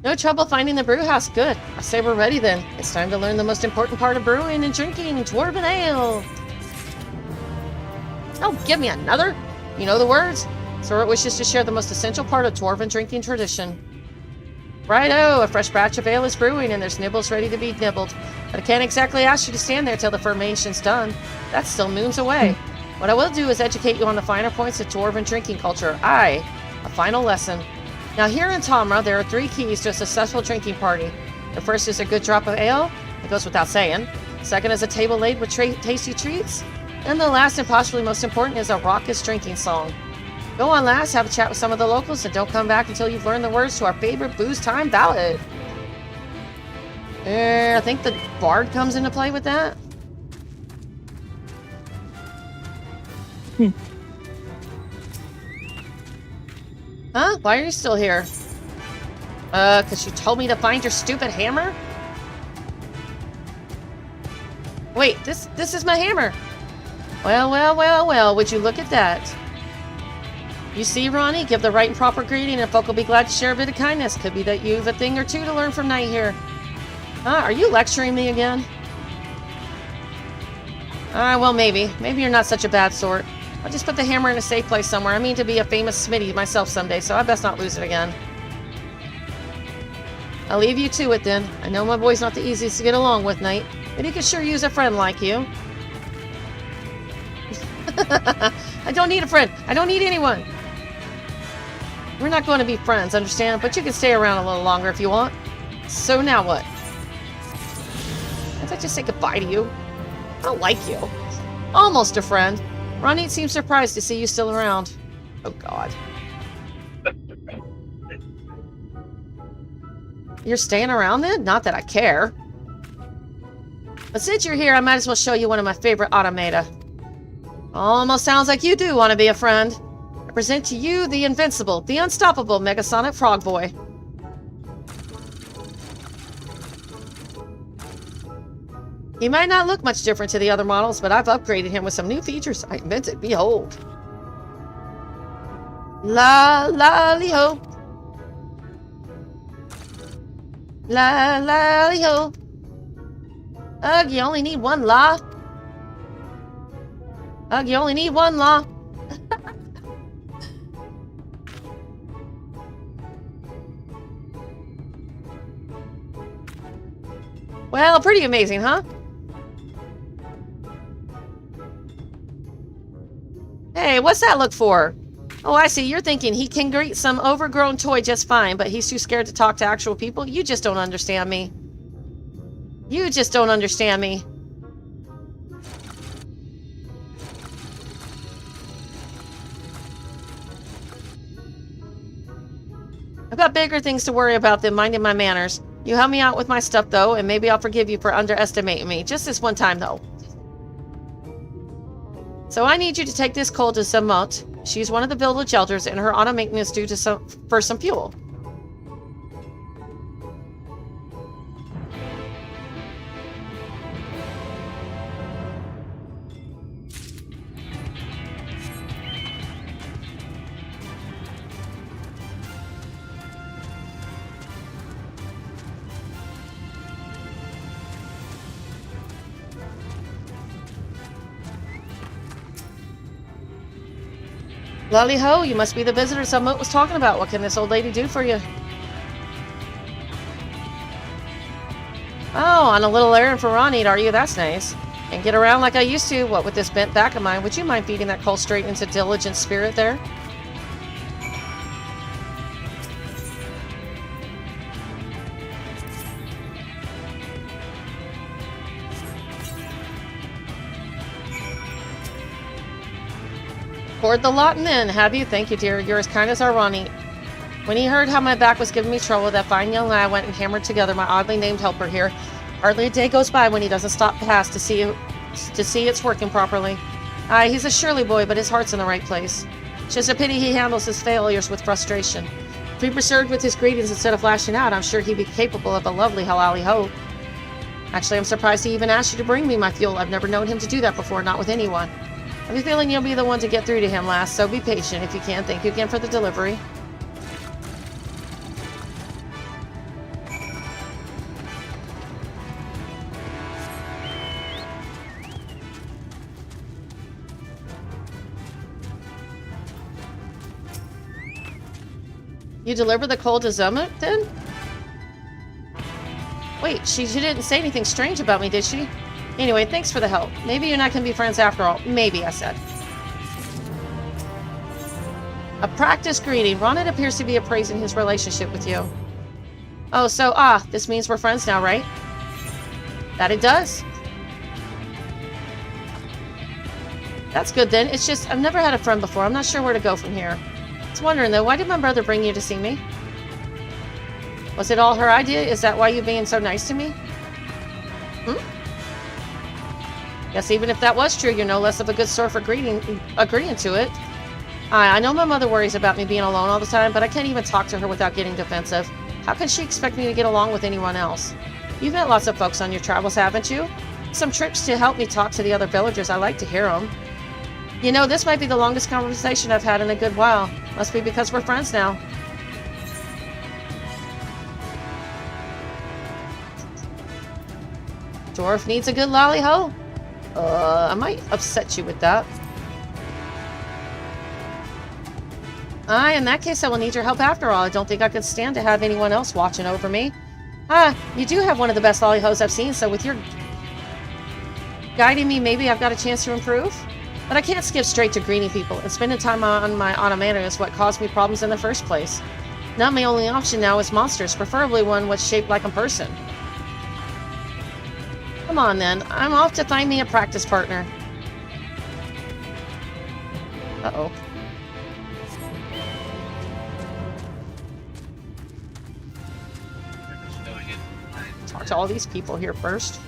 No trouble finding the brew house. Good. I say we're ready then. It's time to learn the most important part of brewing and drinking, Dwarven Ale. Oh, give me another. You know the words? Sorat wishes to share the most essential part of Dwarven drinking tradition. Righto, a fresh batch of ale is brewing and there's nibbles ready to be nibbled. But I can't exactly ask you to stand there till the fermentation's done. That's still moons away. What I will do is educate you on the finer points of Dwarven drinking culture. Aye, a final lesson. Now here in Tamra, there are 3 keys to a successful drinking party. The first is a good drop of ale. It goes without saying. Second is a table laid with tasty treats. And the last and possibly most important is a raucous drinking song. Go on, lass, have a chat with some of the locals and don't come back until you've learned the words to our favorite booze time ballad. I think the bard comes into play with that. Huh? Why are you still here? Cause you told me to find your stupid hammer? Wait, this is my hammer. Well, would you look at that? You see, Ronnie, give the right and proper greeting and folk will be glad to share a bit of kindness. Could be that you've a thing or two to learn from night here. Are you lecturing me again? Well, maybe. Maybe you're not such a bad sort. I'll just put the hammer in a safe place somewhere. I mean to be a famous smithy myself someday, so I best not lose it again. I'll leave you to it then. I know my boy's not the easiest to get along with, Knight, but he could sure use a friend like you. I don't need a friend. I don't need anyone. We're not going to be friends, understand? But you can stay around a little longer if you want. So now what? Can't I just say goodbye to you? I don't like you. Almost a friend. Ronnie seems surprised to see you still around. Oh, God. You're staying around then? Not that I care. But since you're here, I might as well show you one of my favorite automata. Almost sounds like you do want to be a friend. I present to you the invincible, the unstoppable Megasonic Frog Boy. He might not look much different to the other models, but I've upgraded him with some new features I invented. Behold. La la li ho. La la li ho. Ugh, you only need one la. Ugh, you only need one la. Well, pretty amazing, huh? Hey, what's that look for? Oh, I see. You're thinking he can greet some overgrown toy just fine, but he's too scared to talk to actual people? You just don't understand me. You just don't understand me. I've got bigger things to worry about than minding my manners. You help me out with my stuff, though, and maybe I'll forgive you for underestimating me. Just this one time, though. So I need you to take this coal to Zamot. She's one of the village elders, and her auto maintenance due to for some fuel. Lolly ho, you must be the visitor Zamot was talking about. What can this old lady do for you? Oh, on a little errand for Ronnie, are you? That's nice. And get around like I used to. What with this bent back of mine? Would you mind feeding that coal straight into diligent spirit there? Poured the lot and in, have you? Thank you, dear. You're as kind as our Ronnie. When he heard how my back was giving me trouble, that fine young lad went and hammered together my oddly named helper here. Hardly a day goes by when he doesn't stop past to see it's working properly. Aye, he's a Shirley boy, but his heart's in the right place. It's just a pity he handles his failures with frustration. If he pursued with his greetings instead of lashing out, I'm sure he'd be capable of a lovely halali ho. Actually, I'm surprised he even asked you to bring me my fuel. I've never known him to do that before, not with anyone. I have a feeling you'll be the one to get through to him last, so be patient if you can. Thank you again for the delivery. You deliver the coal to Zamot, then? Wait, she didn't say anything strange about me, did she? Anyway, thanks for the help. Maybe you and I can be friends after all. Maybe, I said. A practice greeting. Ronan appears to be appraising his relationship with you. Oh, so, this means we're friends now, right? That it does. That's good then. It's just, I've never had a friend before. I'm not sure where to go from here. I was wondering though, why did my brother bring you to see me? Was it all her idea? Is that why you're being so nice to me? Guess even if that was true, you're no less of a good sort for agreeing to it. I know my mother worries about me being alone all the time, but I can't even talk to her without getting defensive. How can she expect me to get along with anyone else? You've met lots of folks on your travels, haven't you? Some tricks to help me talk to the other villagers. I like to hear them. You know, this might be the longest conversation I've had in a good while. Must be because we're friends now. Dwarf needs a good lolly ho. I might upset you with that. In that case, I will need your help after all. I don't think I could stand to have anyone else watching over me. You do have one of the best lolly hoes I've seen, so with your guiding me, maybe I've got a chance to improve? But I can't skip straight to greeting people, and spending time on my automata is what caused me problems in the first place. Now my only option now is monsters, preferably one what's shaped like a person. Come on then, I'm off to find me a practice partner. Uh-oh. Talk to all these people here first.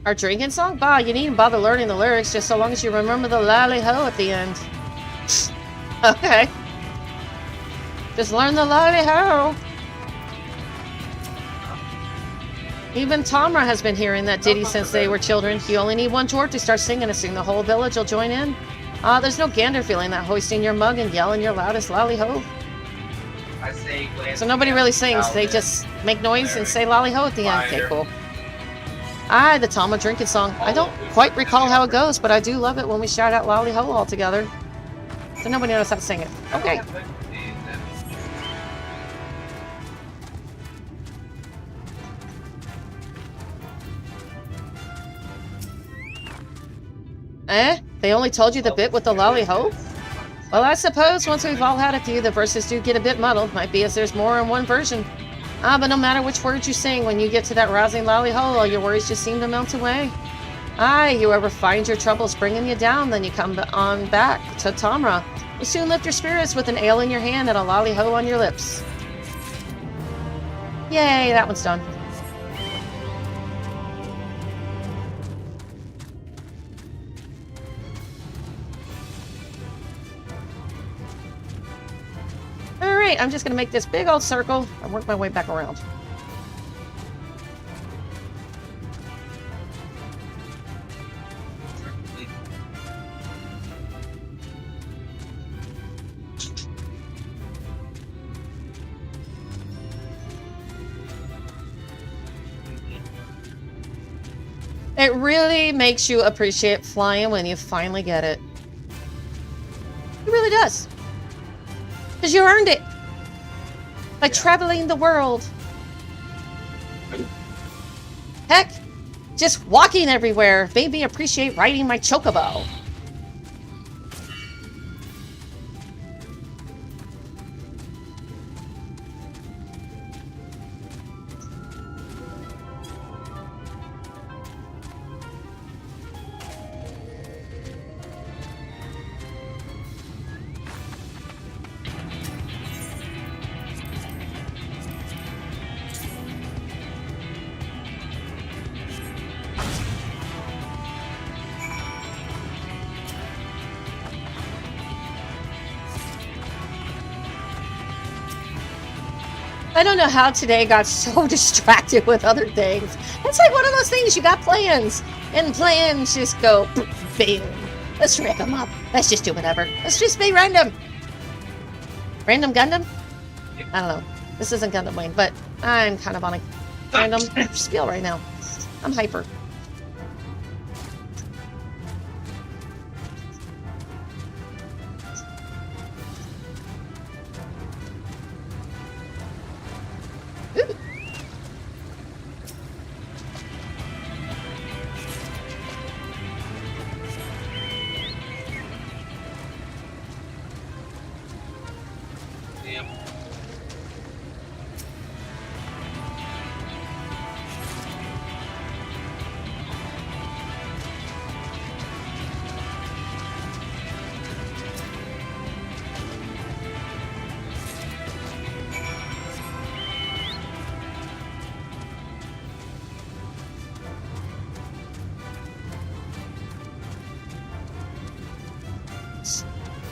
Our drinking song? Bah, you needn't bother learning the lyrics just so long as you remember the lally-ho at the end. Okay. Just learn the lally-ho. Even Tamra has been hearing that ditty since they were children. You only need one dwarf to start singing and soon the whole village will join in. There's no gander feeling that hoisting your mug and yelling your loudest lally-ho. So nobody really sings, they just make noise and say lally-ho at the end. Okay, cool. Aye, the Tama drinking song. I don't quite recall how it goes, but I do love it when we shout out lally-ho all together. So nobody knows how to sing it. Okay. Eh? They only told you the bit with the lally-ho? Well, I suppose once we've all had a few, the verses do get a bit muddled. Might be as there's more in one version. But no matter which words you sing, when you get to that rousing lally-ho, all your worries just seem to melt away. Aye, you ever find your troubles bringing you down, then you come on back to Tamra. You soon lift your spirits with an ale in your hand and a lally-ho on your lips. Yay, that one's done. Alright, I'm just going to make this big old circle and work my way back around. It really makes you appreciate flying when you finally get it. It really does. Because you earned it. By traveling the world. Heck, just walking everywhere made me appreciate riding my chocobo. I don't know how today got so distracted with other things. It's like one of those things, you got plans, and plans just go boom. Let's rip them up. Let's just do whatever. Let's just be random. Random Gundam? I don't know. This isn't Gundam Wing, but I'm kind of on a random spiel right now. I'm hyper.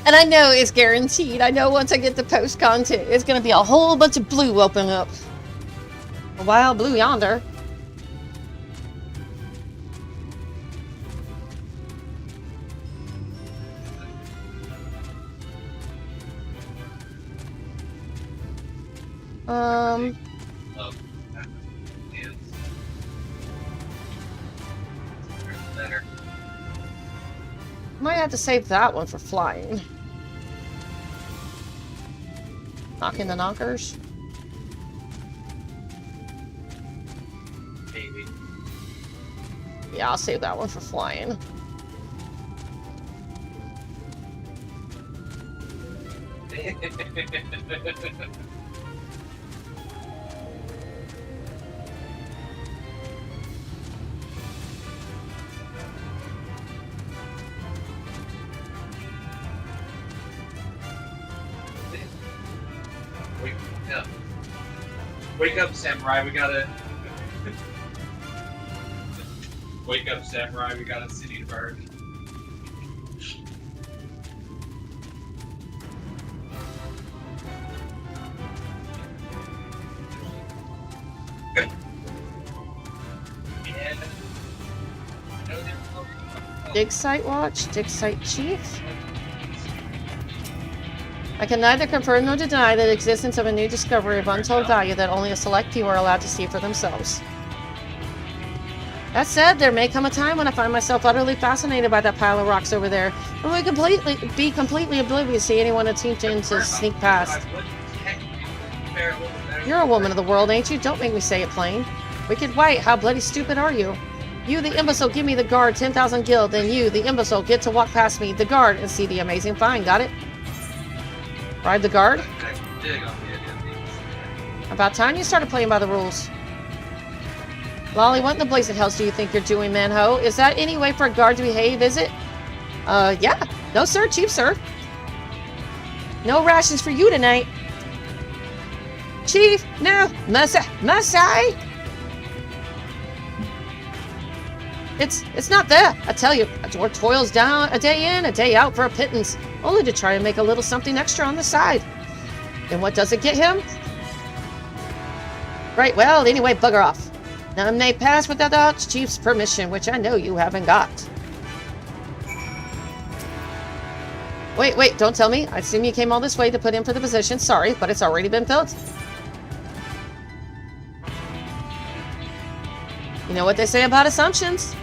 And I know it's guaranteed. I know once I get the post content, it's going to be a whole bunch of blue open up. A wild blue yonder. Might have to save that one for flying. Knocking the knockers. Maybe. Yeah, I'll save that one for flying. Wake up, samurai. We gotta. Wake up, samurai, we got a city to burn. Dig site watch, dig site chief. I can neither confirm nor deny the existence of a new discovery of untold value that only a select few are allowed to see for themselves. That said, there may come a time when I find myself utterly fascinated by that pile of rocks over there, and would be completely oblivious to anyone attempting to sneak past. You're a woman of the world, ain't you? Don't make me say it plain. Wicked White, how bloody stupid are you? You, the imbecile, give me the guard 10,000 gil, then you, the imbecile, get to walk past me, the guard, and see the amazing find. Got it? Bribe the guard? About time you started playing by the rules. Lolly, what in the blazing hells do you think you're doing, man-ho? Is that any way for a guard to behave, is it? Yeah. No, sir, chief, sir. No rations for you tonight. Chief, no. Masai? It's not there. I tell you, a dwarf toils down a day in, a day out for a pittance, only to try and make a little something extra on the side. And what does it get him? Right, well, anyway, bugger off. None may pass without the chief's permission, which I know you haven't got. Wait, don't tell me. I assume you came all this way to put in for the position. Sorry, but it's already been filled. You know what they say about assumptions.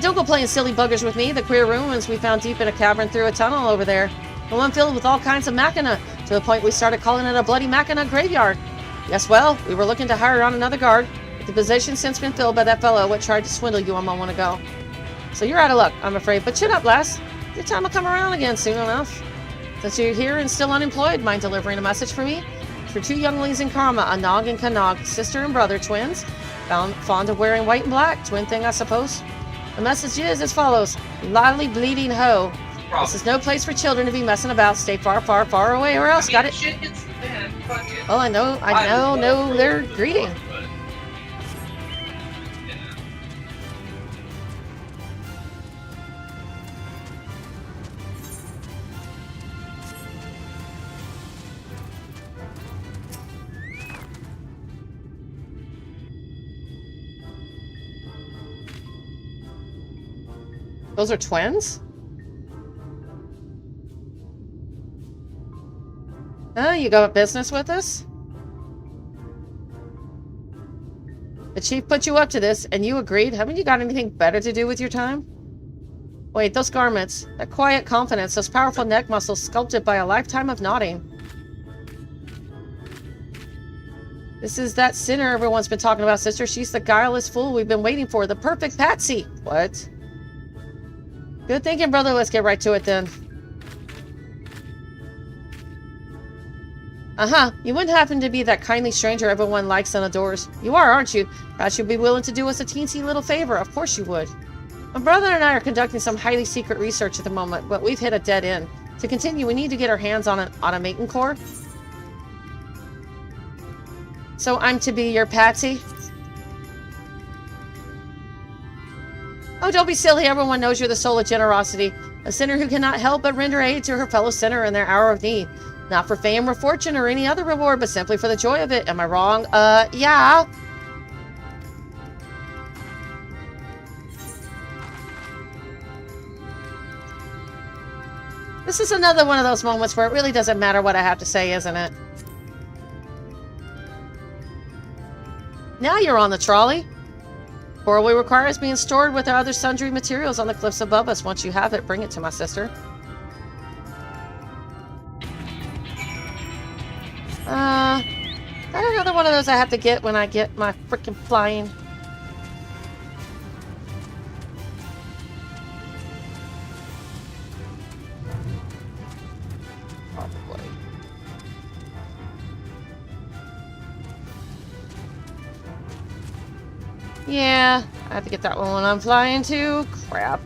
Don't go playing silly buggers with me. The queer ruins we found deep in a cavern through a tunnel over there. The one filled with all kinds of machina, to the point we started calling it a bloody machina graveyard. Yes, well, we were looking to hire on another guard, but the position's since been filled by that fellow what tried to swindle you a moment ago. So you're out of luck, I'm afraid, but chin up, lass. Your time will come around again soon enough. Since you're here and still unemployed, mind delivering a message for me? For two younglings in Karma, a Nog and Kanog, sister and brother, twins, fond of wearing white and black, twin thing, I suppose. The message is as follows: Lively bleeding hoe. This is no place for children to be messing about. Stay far, far, far away, or else. Got it? Well, I know their greeting. Those are twins? Oh, you got business with us? The chief put you up to this, and you agreed? Haven't you got anything better to do with your time? Wait, those garments, that quiet confidence, those powerful neck muscles sculpted by a lifetime of nodding. This is that sinner everyone's been talking about, sister. She's the guileless fool we've been waiting for, the perfect patsy. What? Good thinking, brother. Let's get right to it, then. You wouldn't happen to be that kindly stranger everyone likes and adores. You are, aren't you? Perhaps you'd be willing to do us a teensy little favor. Of course you would. My brother and I are conducting some highly secret research at the moment, but we've hit a dead end. To continue, we need to get our hands on an automaton core. So I'm to be your patsy? Oh, don't be silly. Everyone knows you're the soul of generosity. A sinner who cannot help but render aid to her fellow sinner in their hour of need. Not for fame or fortune or any other reward, but simply for the joy of it. Am I wrong? Yeah. This is another one of those moments where it really doesn't matter what I have to say, isn't it? Now you're on the trolley. Borrowing requires being stored with our other sundry materials on the cliffs above us. Once you have it, bring it to my sister. Got another one of those I have to get when I get my frickin' flying. Probably. Yeah, I have to get that one when I'm flying too. Crap.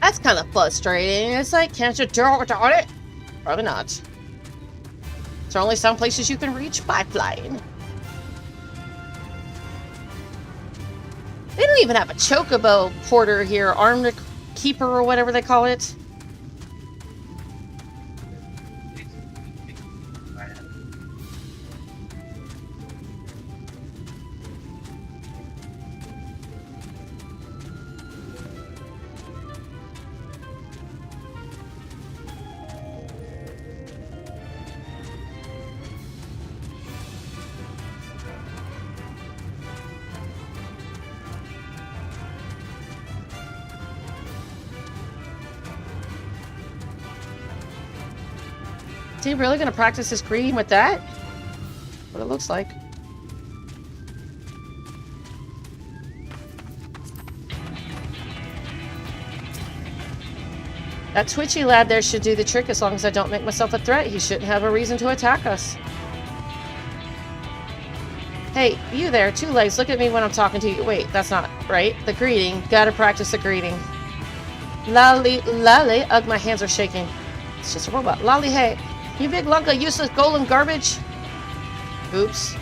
That's kind of frustrating. It's like, can't you do it without it? Probably not. There are only some places you can reach by flying. They don't even have a chocobo porter here, armed keeper or whatever they call it. Is he really going to practice his greeting with that? What it looks like. That twitchy lad there should do the trick as long as I don't make myself a threat. He shouldn't have a reason to attack us. Hey, you there, 2 legs, look at me when I'm talking to you. Wait, that's not right. The greeting. Gotta practice the greeting. Lolly, lolly. Ugh, my hands are shaking. It's just a robot. Lolly, hey. You big lunk of useless golden garbage. Oops.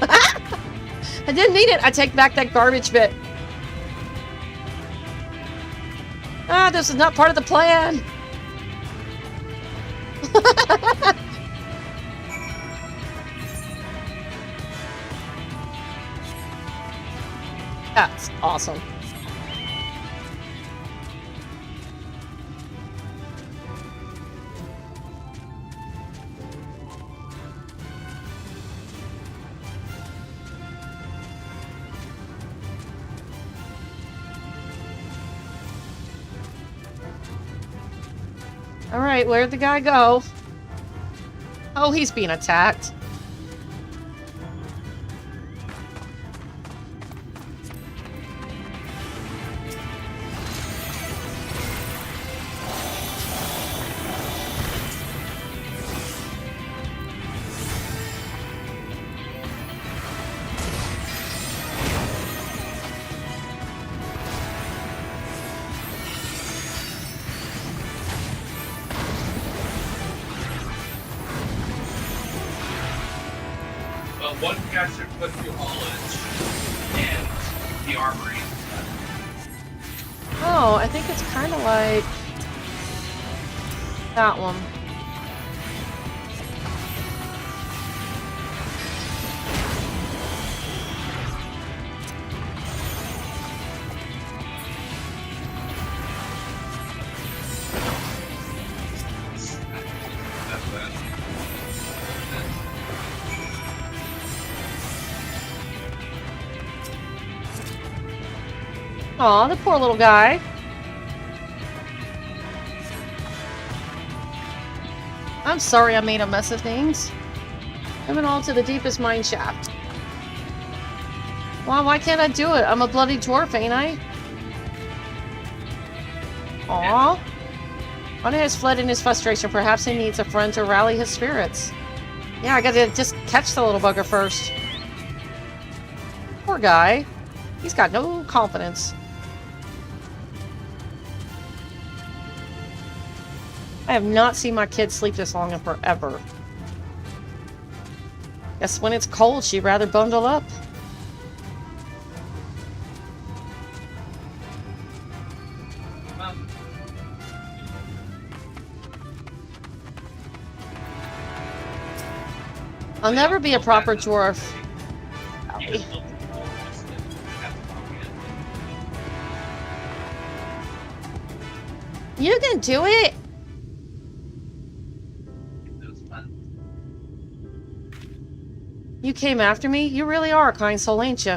I didn't need it. I take back that garbage bit. Ah, this is not part of the plan. That's awesome. Alright, where'd the guy go? Oh, he's being attacked. One guy should put through haulage and the armory. Oh, I think it's kind of like that one. Aw, the poor little guy. I'm sorry I made a mess of things. I went all to the deepest mine shaft. Well, why can't I do it? I'm a bloody dwarf, ain't I? Aw. Warden has fled in his frustration. Perhaps he needs a friend to rally his spirits. Yeah, I gotta just catch the little bugger first. Poor guy. He's got no confidence. I have not seen my kids sleep this long in forever. Guess when it's cold, she'd rather bundle up. I'll never be a proper dwarf. You can do it! You came after me? You really are a kind soul, ain't you?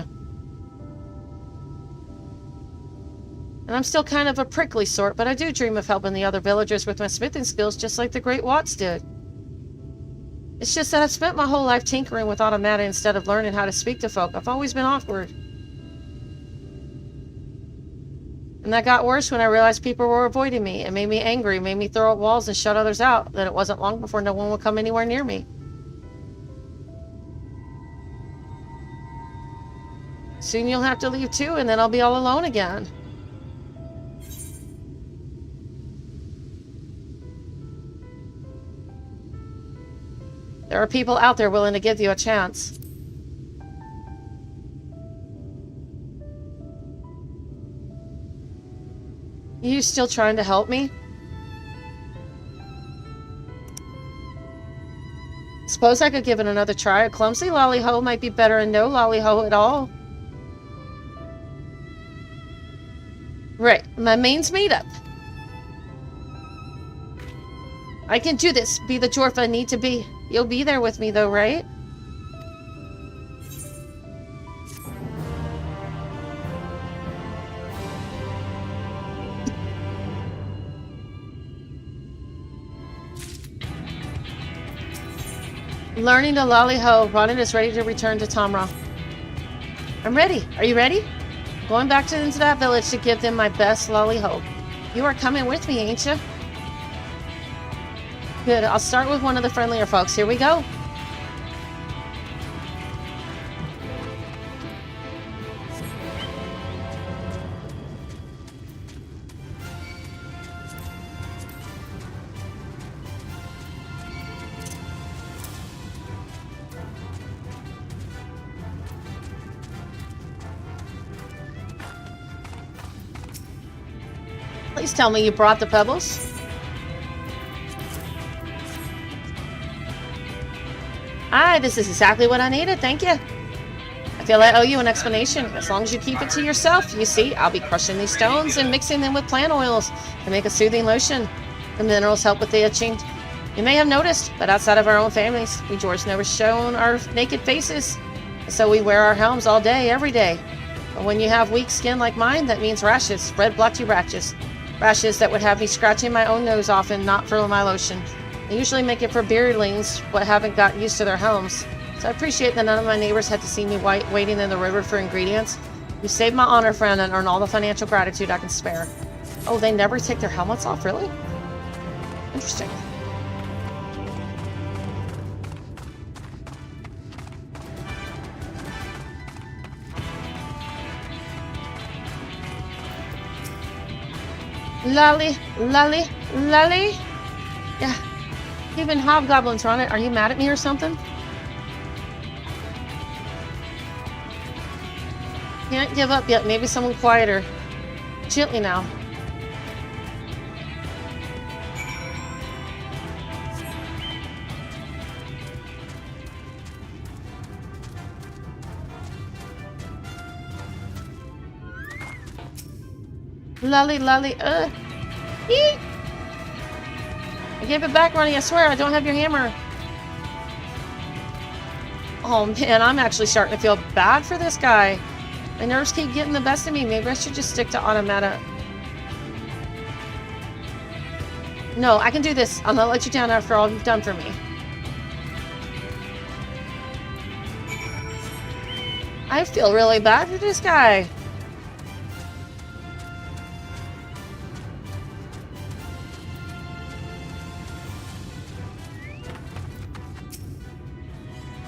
And I'm still kind of a prickly sort, but I do dream of helping the other villagers with my smithing skills just like the Great Watts did. It's just that I've spent my whole life tinkering with automata instead of learning how to speak to folk. I've always been awkward. And that got worse when I realized people were avoiding me. It made me angry, made me throw up walls and shut others out. Then it wasn't long before no one would come anywhere near me. Soon you'll have to leave too, and then I'll be all alone again. There are people out there willing to give you a chance. You still trying to help me? Suppose I could give it another try. A clumsy lolly-ho might be better than no lolly-ho at all. Right, my main's made up. I can do this. Be the dwarf I need to be. You'll be there with me though, right? Learning to lolly-ho, Warden is ready to return to Tamra. I'm ready. Are you ready? Going back into that village to give them my best lolly-ho. You are coming with me, ain't you? Good. I'll start with one of the friendlier folks. Here we go. Please tell me you brought the pebbles. Aye, this is exactly what I needed. Thank you. I feel I owe you an explanation. As long as you keep it to yourself. You see, I'll be crushing these stones and mixing them with plant oils to make a soothing lotion. The minerals help with the itching. You may have noticed, but outside of our own families, we dwarves never shown our naked faces. So we wear our helms all day, every day. But when you have weak skin like mine, that means rashes, red blotchy rashes. Rashes that would have me scratching my own nose often, not for my lotion. I usually make it for beardlings, but haven't got used to their helms. So I appreciate that none of my neighbors had to see me waiting in the river for ingredients. You saved my honor, friend, and earn all the financial gratitude I can spare. Oh, they never take their helmets off, really? Interesting. Lolly, lolly, lolly. Yeah. Even hobgoblins are on it. Are you mad at me or something? Can't give up yet. Maybe someone quieter. Gently now. Lolly, lolly, Eek! I gave it back, Ronnie. I swear, I don't have your hammer. Oh man, I'm actually starting to feel bad for this guy. My nerves keep getting the best of me. Maybe I should just stick to automata. No, I can do this. I'm gonna let you down after all you've done for me. I feel really bad for this guy.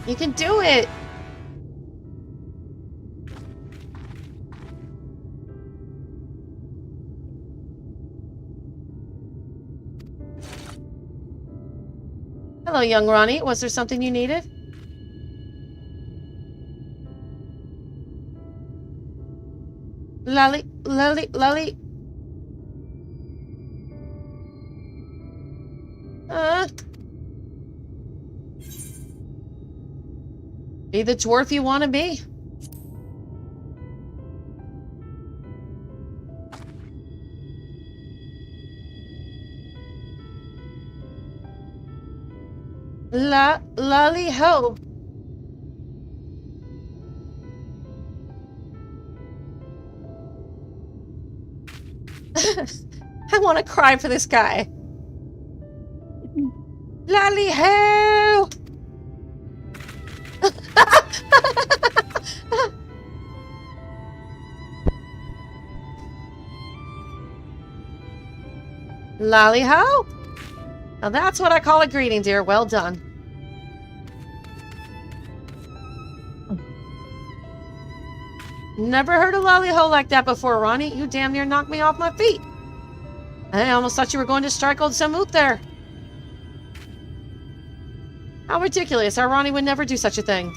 You can do it! Hello, young Ronnie. Was there something you needed? Lolly, lolly, lolly. Be the dwarf you want to be. Lolly ho. I want to cry for this guy. Lolly ho. Lolly ho. Now that's what I call a greeting, dear. Well done. Never heard a lolly ho like that before, Ronnie. You damn near knocked me off my feet. I almost thought you were going to strike old Samut there. How ridiculous. Our Ronnie would never do such a thing.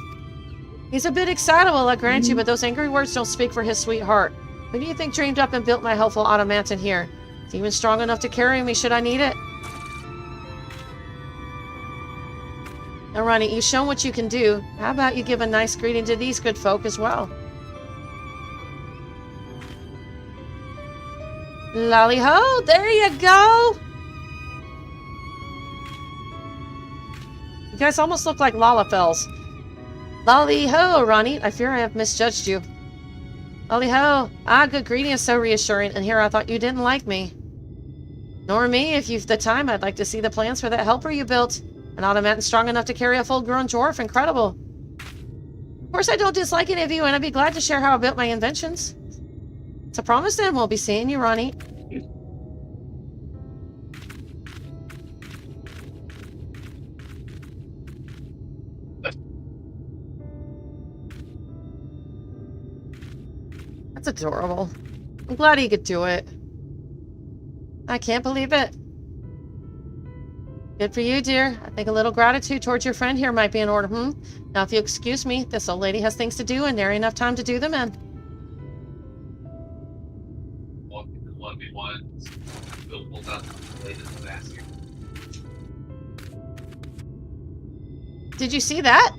He's a bit excitable, I grant you, but those angry words don't speak for his sweet heart. Who do you think dreamed up and built my helpful automaton here? It's even strong enough to carry me should I need it. Now, Ronnie, you've shown what you can do. How about you give a nice greeting to these good folk as well? Lolly-ho! There you go! You guys almost look like Lalafels. Lolly-ho, Ronnie. I fear I have misjudged you. Lolly-ho. Ah, good greeting is so reassuring, and here I thought you didn't like me. Nor me. If you've the time, I'd like to see the plans for that helper you built. An automaton strong enough to carry a full-grown dwarf. Incredible. Of course, I don't dislike any of you, and I'd be glad to share how I built my inventions. It's a promise, then. We'll be seeing you, Ronnie. That's adorable. I'm glad he could do it. I can't believe it. Good for you, dear. I think a little gratitude towards your friend here might be in order, Now, if you excuse me, this old lady has things to do, and there ain't enough time to do them in. 1v1. Buildable up latest disaster. Did you see that?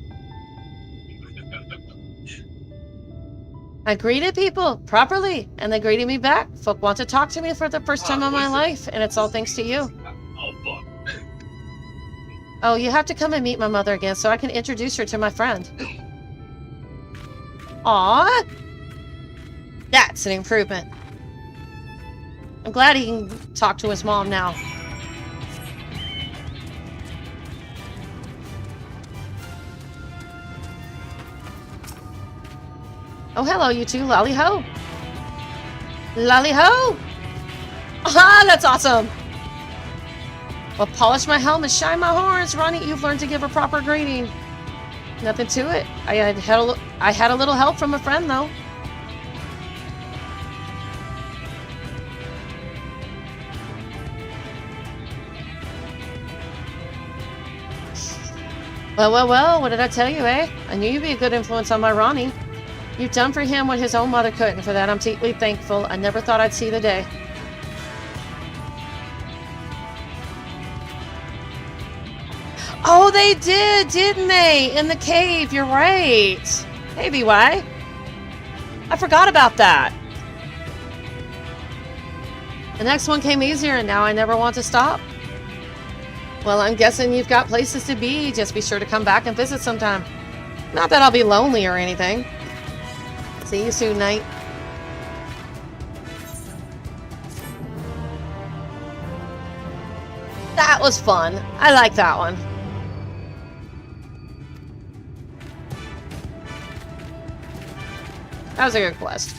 I greeted people properly, and they greeted me back. Folk want to talk to me for the first time in my life, and it's all thanks to you. Oh, you have to come and meet my mother again so I can introduce her to my friend. Aww. That's an improvement. I'm glad he can talk to his mom now. Oh, hello, you two. Lolly-ho. Lolly-ho! Ah, that's awesome! Well, polish my helmet, shine my horns. Ronnie, you've learned to give a proper greeting. Nothing to it. I had a little help from a friend, though. Well, what did I tell you, eh? I knew you'd be a good influence on my Ronnie. You've done for him what his own mother couldn't. For that, I'm deeply thankful. I never thought I'd see the day. Oh, they did, didn't they? In the cave, you're right. Hey, BY. I forgot about that. The next one came easier, and now I never want to stop. Well, I'm guessing you've got places to be. Just be sure to come back and visit sometime. Not that I'll be lonely or anything. See you soon, Knight. That was fun. I like that one. That was a good quest.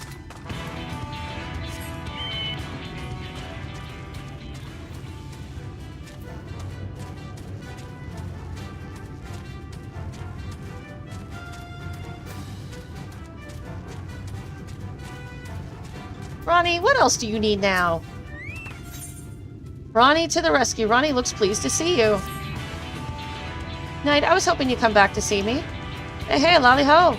Ronnie, what else do you need now? Ronnie to the rescue. Ronnie looks pleased to see you. Knight, I was hoping you'd come back to see me. Hey, lolly-ho.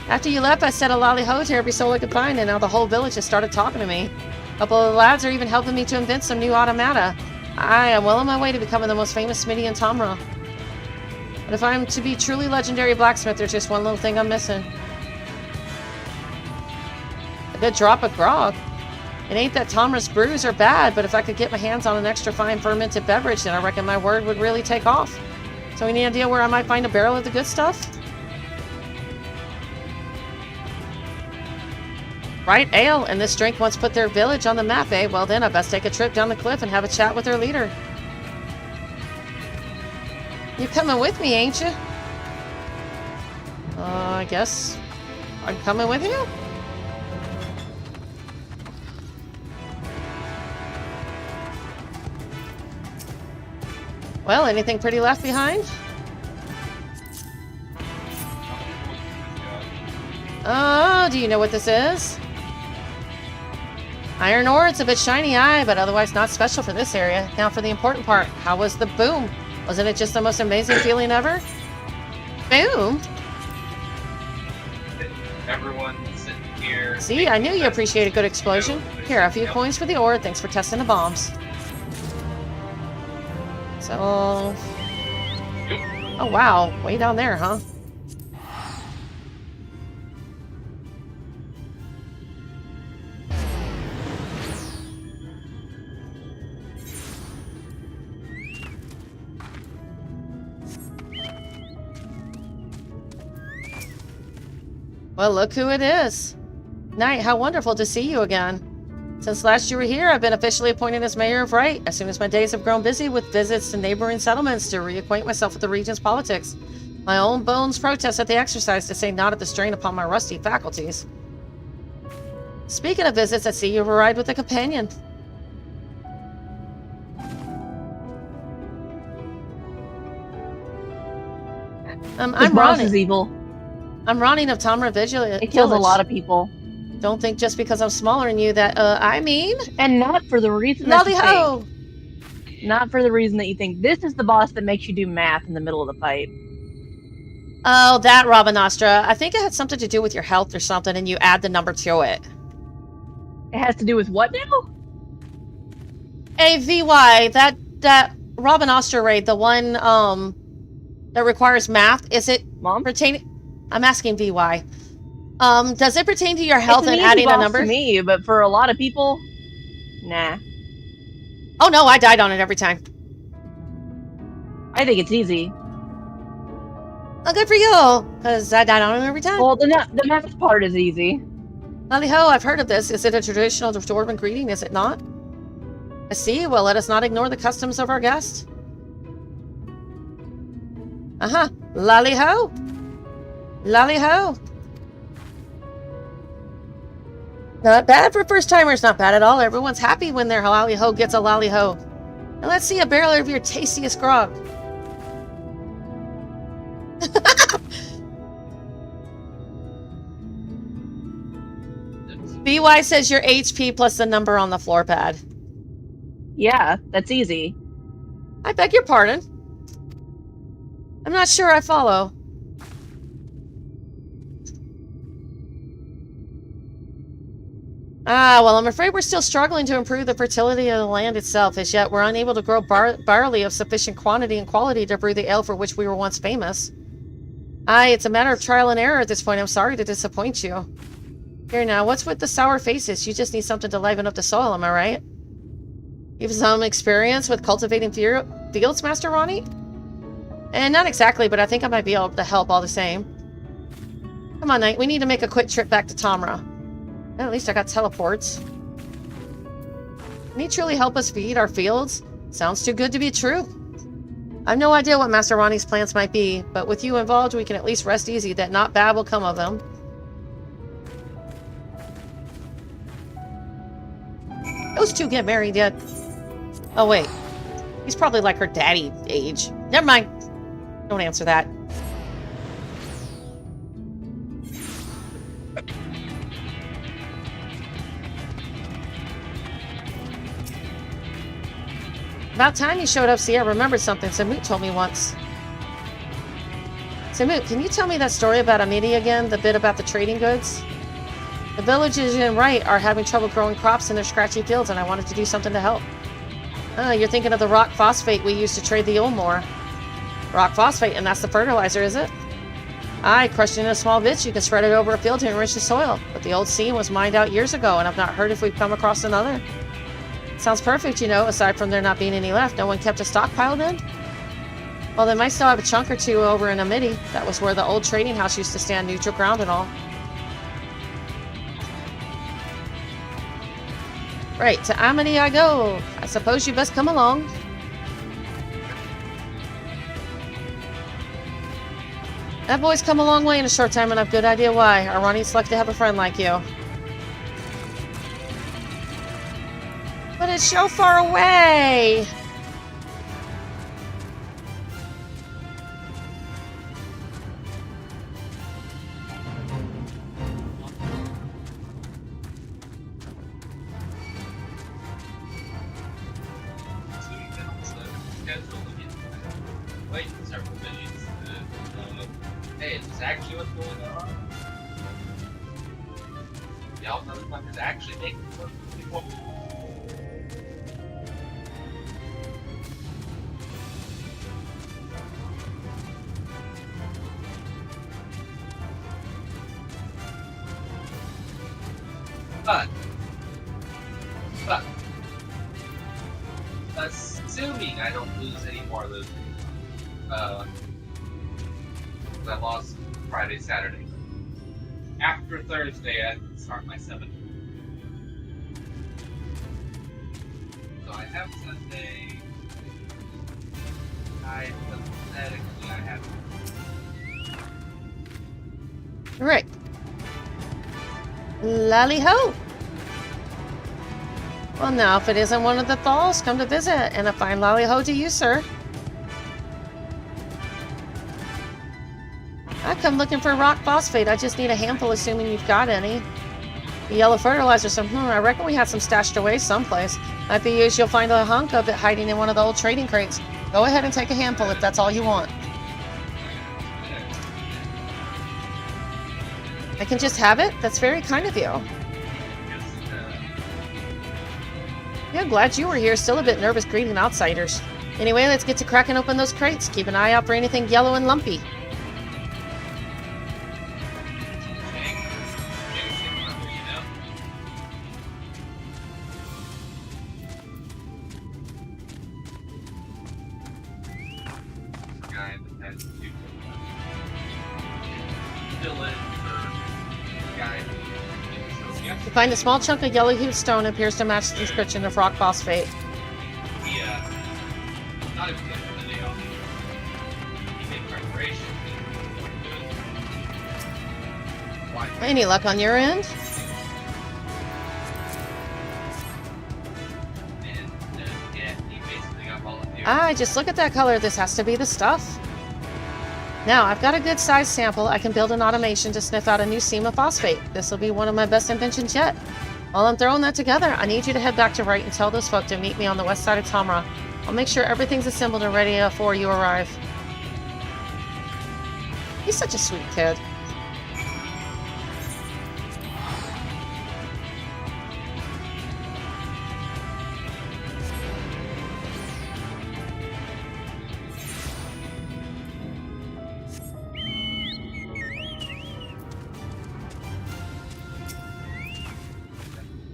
After you left, I said a lolly-ho to every soul I could find, and now the whole village has started talking to me. A couple of the lads are even helping me to invent some new automata. I am well on my way to becoming the most famous smithy in Tomra. But if I'm to be truly legendary blacksmith, there's just one little thing I'm missing. A good drop of grog. It ain't that Tomra's brews are bad, but if I could get my hands on an extra fine fermented beverage, then I reckon my word would really take off. So any idea where I might find a barrel of the good stuff? Right, ale, and this drink once put their village on the map, eh? Well then, I best take a trip down the cliff and have a chat with their leader. You coming with me, ain't you? I guess I'm coming with you? Well, anything pretty left behind? Oh, do you know what this is? Iron ore, it's a bit shiny, aye, but otherwise not special for this area. Now for the important part. How was the boom? Wasn't it just the most amazing feeling ever? Boom? Everyone sitting here. See, I knew you appreciate a good explosion. Here, a few coins for the ore. Thanks for testing the bombs. So... Oh, wow. Way down there, huh? Well, look who it is. Knight, how wonderful to see you again. Since last you were here, I've been officially appointed as Mayor of Wright, as soon as my days have grown busy with visits to neighboring settlements to reacquaint myself with the region's politics. My own bones protest at the exercise, to say not at the strain upon my rusty faculties. Speaking of visits, I see you have arrived with a companion. I'm boss Ronnie. is evil. I'm Ronnie of Tamra Village. It kills a lot of people. Don't think just because I'm smaller than you that, I mean... And not for the reason that you ho! think. Not for the reason that you think. This is the boss that makes you do math in the middle of the fight. Oh, that Robin Nostra. I think it had something to do with your health or something, and you add the number to it. It has to do with what now? Hey, VY, that Robin Nostra raid, the one, that requires math, is it pertaining... I'm asking VY. Does it pertain to your health and adding a number? To me, but for a lot of people, nah. Oh no, I died on it every time. I think it's easy. Oh, good for you, because I died on it every time. Well, the math part is easy. Lally ho, I've heard of this. Is it a traditional Dwarven greeting? Is it not? I see. Well, let us not ignore the customs of our guest. Uh-huh. Lally ho. Lally ho. Not bad for first-timers, not bad at all. Everyone's happy when their lally ho gets a lally ho. And let's see a barrel of your tastiest grog. BY says your HP plus the number on the floor pad. Yeah, that's easy. I beg your pardon. I'm not sure I follow. Ah, well, I'm afraid we're still struggling to improve the fertility of the land itself, as yet we're unable to grow barley of sufficient quantity and quality to brew the ale for which we were once famous. Aye, it's a matter of trial and error at this point. I'm sorry to disappoint you. Here now, what's with the sour faces? You just need something to liven up the soil, am I right? You have some experience with cultivating fields, Master Ronnie? Not exactly, but I think I might be able to help all the same. Come on, Knight, we need to make a quick trip back to Tamra. At least I got teleports. Can he truly help us feed our fields? Sounds too good to be true. I've no idea what Master Ronnie's plans might be, but with you involved, we can at least rest easy that not bad will come of them. Those two get married yet? Oh, wait. He's probably like her daddy age. Never mind. Don't answer that. About time you showed up, see, I remembered something Samut told me once. Samut, can you tell me that story about Amity again? The bit about the trading goods? The villagers in Wright are having trouble growing crops in their scratchy fields, and I wanted to do something to help. You're thinking of the rock phosphate we used to trade the Ulmore. Rock phosphate, and that's the fertilizer, is it? Aye, crushed in a small bits, you can spread it over a field to enrich the soil. But the old seam was mined out years ago, and I've not heard if we've come across another. Sounds perfect, you know, aside from there not being any left. No one kept a stockpile then? Well, they might still have a chunk or two over in Amity. That was where the old trading house used to stand neutral ground and all. Right, to Amity I go. I suppose you best come along. That boy's come a long way in a short time, and I've good idea why. Ronnie's lucky to have a friend like you. But it's so far away! schedule again. Wait, several days. Hey, is this actually what's going on? Y'all motherfuckers actually making fun of people? But, assuming I don't lose any more of those, I lost Friday, Saturday. After Thursday, I can start my 7th. So I have Sunday. Hypothetically, I have. Right. Lally ho! Well, now, if it isn't one of the thalls, come to visit, and a fine lally ho to you, sir. I come looking for rock phosphate. I just need a handful, assuming you've got any. The yellow fertilizer, I reckon we had some stashed away someplace. Might be used, you'll find a hunk of it hiding in one of the old trading crates. Go ahead and take a handful if that's all you want. I can just have it? That's very kind of you. Yeah, glad you were here. Still a bit nervous greeting outsiders. Anyway, let's get to cracking open those crates. Keep an eye out for anything yellow and lumpy. Find a small chunk of yellow-hued stone that appears to match the description of rock phosphate. Yeah. Not even good for the day off. You make preparations. Any luck on your end? Just look at that color. This has to be the stuff. Now, I've got a good size sample. I can build an automation to sniff out a new seam of phosphate. This will be one of my best inventions yet. While I'm throwing that together, I need you to head back to Wright and tell those folk to meet me on the west side of Tamra. I'll make sure everything's assembled and ready before you arrive. He's such a sweet kid.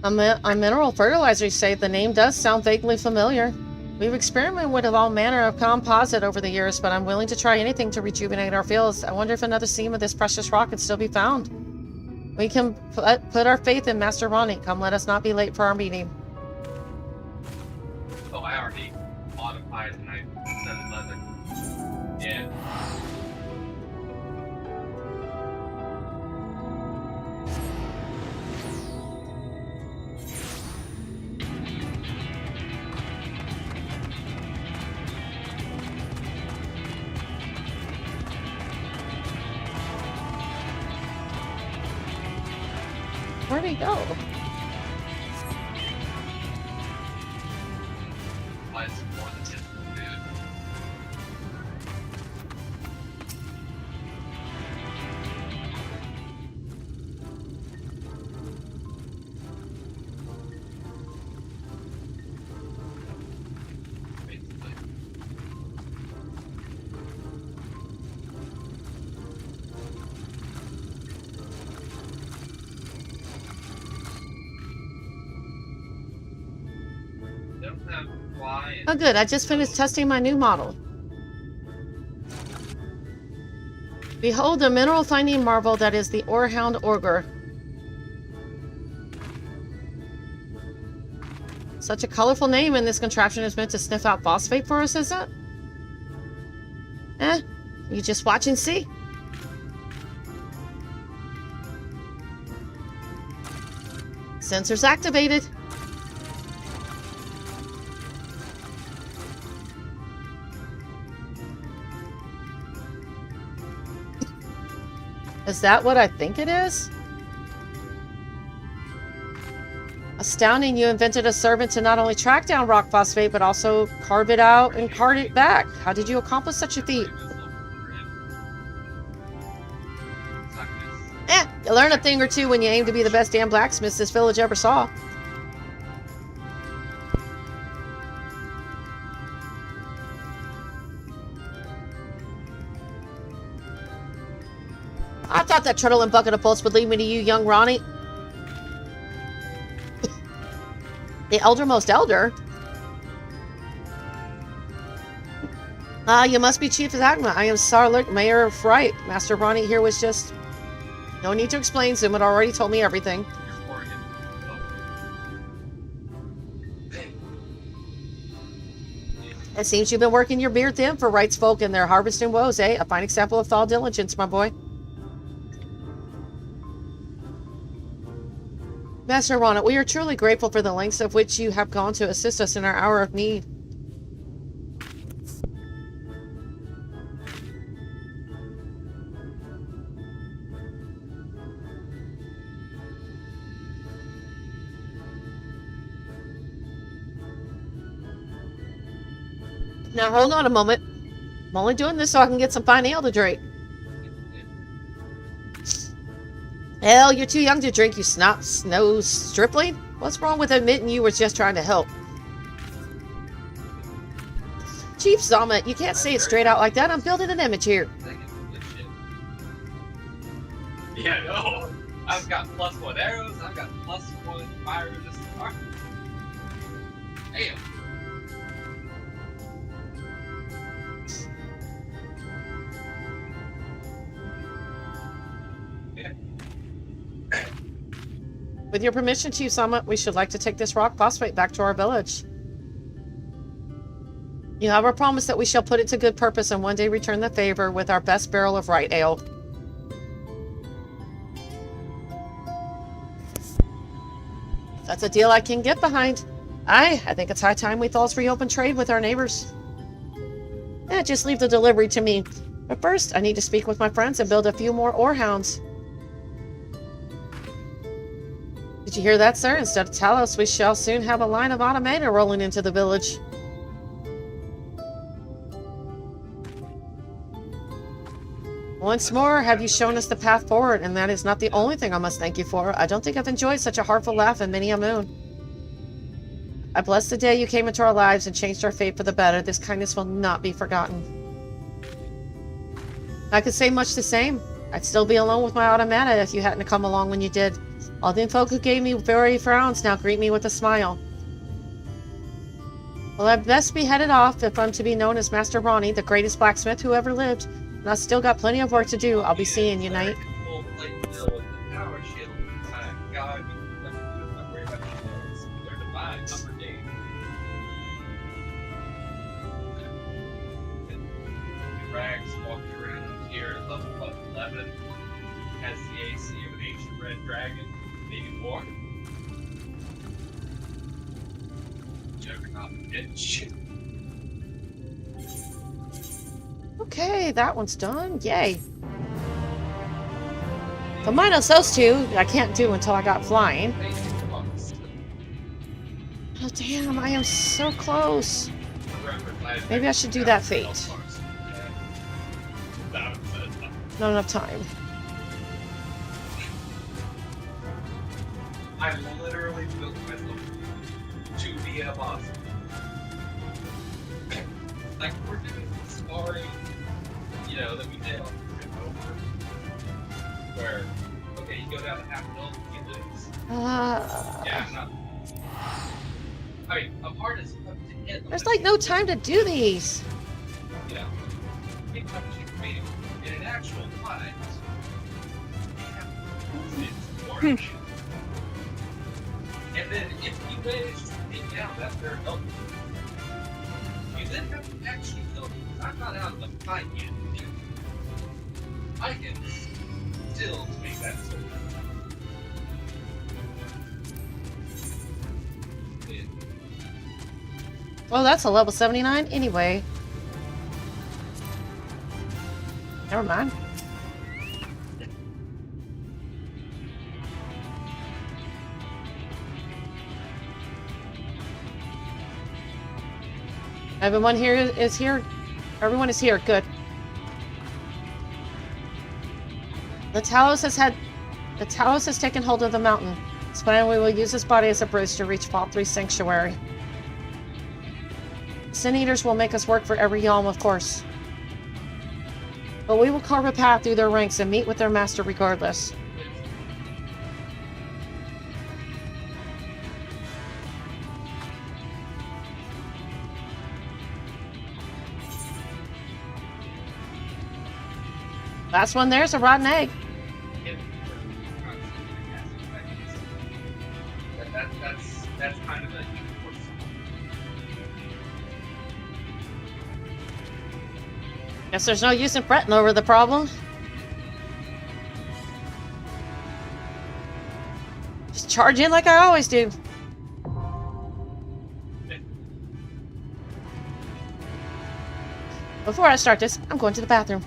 A mineral fertilizer, you say? The name does sound vaguely familiar. We've experimented with all manner of composite over the years, but I'm willing to try anything to rejuvenate our fields. I wonder if another seam of this precious rock could still be found. We can put our faith in Master Ronnie. Come, let us not be late for our meeting. Oh, I already modified and I said leather. Yeah. Where'd he go? Oh good, I just finished testing my new model. Behold a mineral finding marvel that is the Orehound Auger. Such a colorful name, and this contraption is meant to sniff out phosphate for us, is it? You just watch and see. Sensors activated. Is that what I think it is? Astounding, you invented a servant to not only track down rock phosphate, but also carve it out and cart it back. How did you accomplish such a feat? You learn a thing or two when you aim to be the best damn blacksmith this village ever saw. I thought that turtle and bucket of bolts would lead me to you, young Ronnie. The eldermost elder? You must be Chief Zagma. I am Sarlik, Mayor of Fright. Master Ronnie here was just... No need to explain, Zoom had already told me everything. It seems you've been working your beard thin for Wright's folk and their harvesting woes, eh? A fine example of thought diligence, my boy. Master Ronnet, we are truly grateful for the lengths of which you have gone to assist us in our hour of need. Now hold on a moment. I'm only doing this so I can get some fine ale to drink. Hell, you're too young to drink, you snot-nosed stripling. What's wrong with admitting you were just trying to help? Chief Zalmet, you can't say it straight out like that. I'm building an image here. Yeah, no. I've got +1 arrows. I've got +1 fire resistant armor. Damn. With your permission, Chief Summit, we should like to take this rock phosphate back to our village. You have our promise that we shall put it to good purpose and one day return the favor with our best barrel of right ale. That's a deal I can get behind. I think it's high time we thoughts reopen trade with our neighbors. Just leave the delivery to me. But first, I need to speak with my friends and build a few more ore hounds. Did you hear that, sir? Instead of Talos, we shall soon have a line of automata rolling into the village. Once more, have you shown us the path forward, and that is not the only thing I must thank you for. I don't think I've enjoyed such a heartful laugh in many a moon. I bless the day you came into our lives and changed our fate for the better. This kindness will not be forgotten. I could say much the same. I'd still be alone with my automata if you hadn't come along when you did. All the folk who gave me very frowns now greet me with a smile. Well, I'd best be headed off if I'm to be known as Master Ronnie, the greatest blacksmith who ever lived. And I've still got plenty of work to do. I'll be seeing you, Knight. Rags walking around here at level 11 has the AC of an ancient red dragon, maybe more. Juggernaut bitch. Okay, that one's done. Yay. But minus those two, I can't do until I got flying. Oh, damn, I am so close. Maybe I should do that fate. Not enough time. I literally built myself to be a boss. Like, we're doing the sparring, you know, that we did on over. Where, okay, you go down to half health, you lose. Yeah, I'm not. I mean, a part is up to hit. There's like no time to do these. You know, in an actual fight, you have to move it to and then if you manage to take down that third health, you then have to actually kill them. I'm not out of the fight yet. I can still make that sword. Well, that's a level 79 anyway. Never mind. Everyone here is here. Everyone is here. Good. The Talos has taken hold of the mountain. It's planned we will use this body as a bridge to reach Vault 3 Sanctuary. Sin Eaters will make us work for every Yalm, of course. But we will carve a path through their ranks and meet with their master regardless. Last one there's a rotten egg. That's kind of a Guess there's no use in fretting over the problem. Just charge in like I always do. Before I start this, I'm going to the bathroom.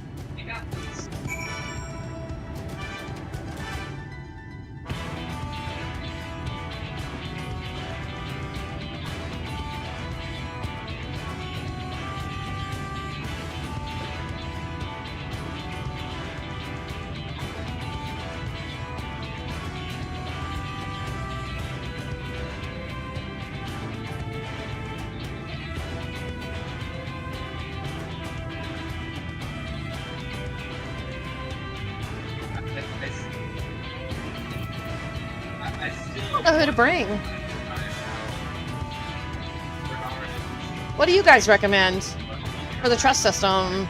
I don't know who to bring. What do you guys recommend for the trust system?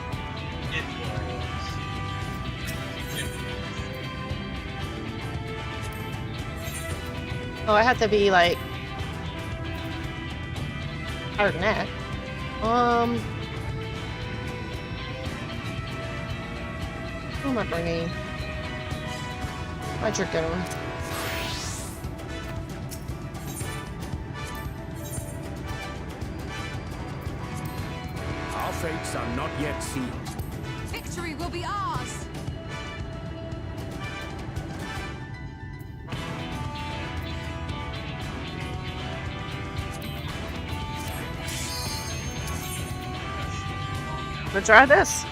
Oh, I have to be like higher than that. Who am I bringing? Where'd you go? Our fates are not yet sealed. Victory will be ours! Let's try this.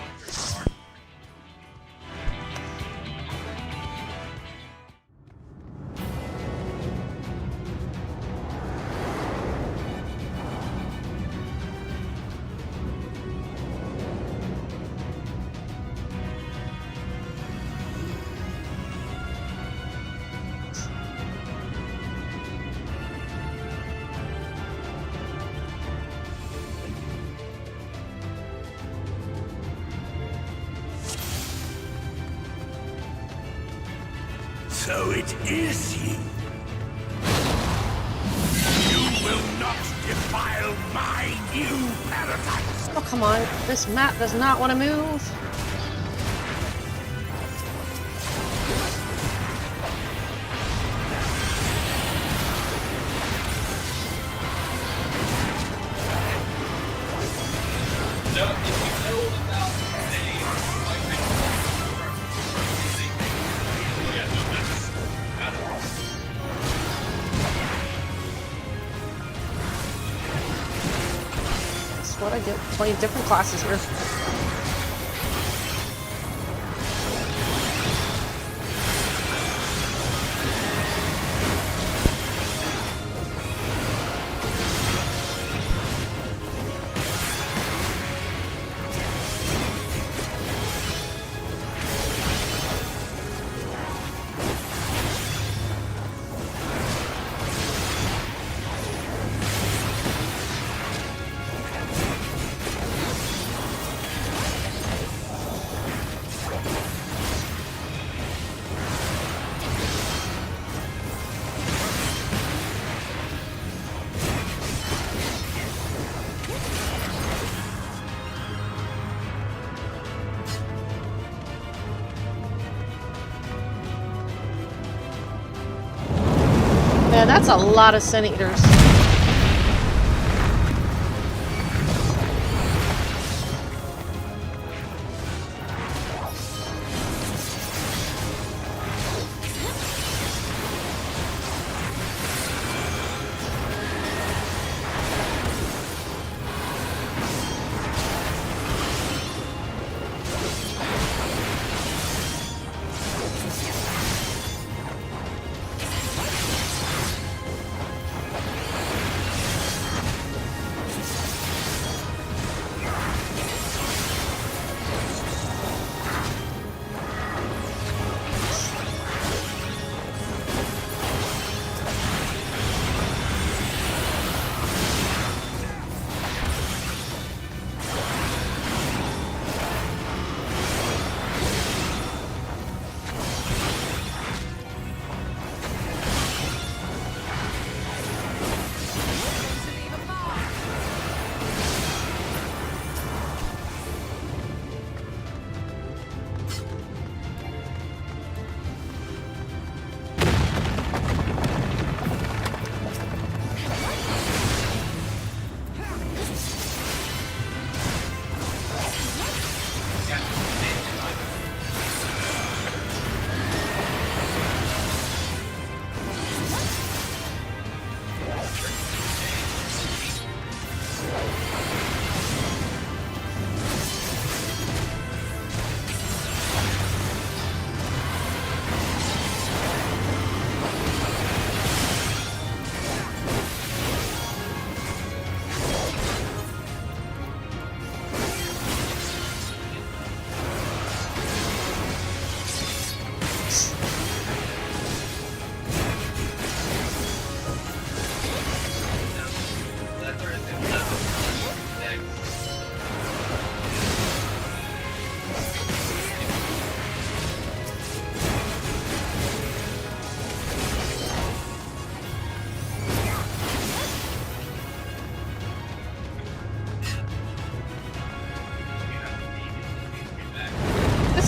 So it is you. You will not defile my new paradise. Oh, come on. This map does not want to move. What I get playing different classes here. Man, that's a lot of Sin Eaters.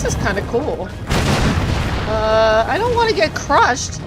This is kind of cool. I don't want to get crushed.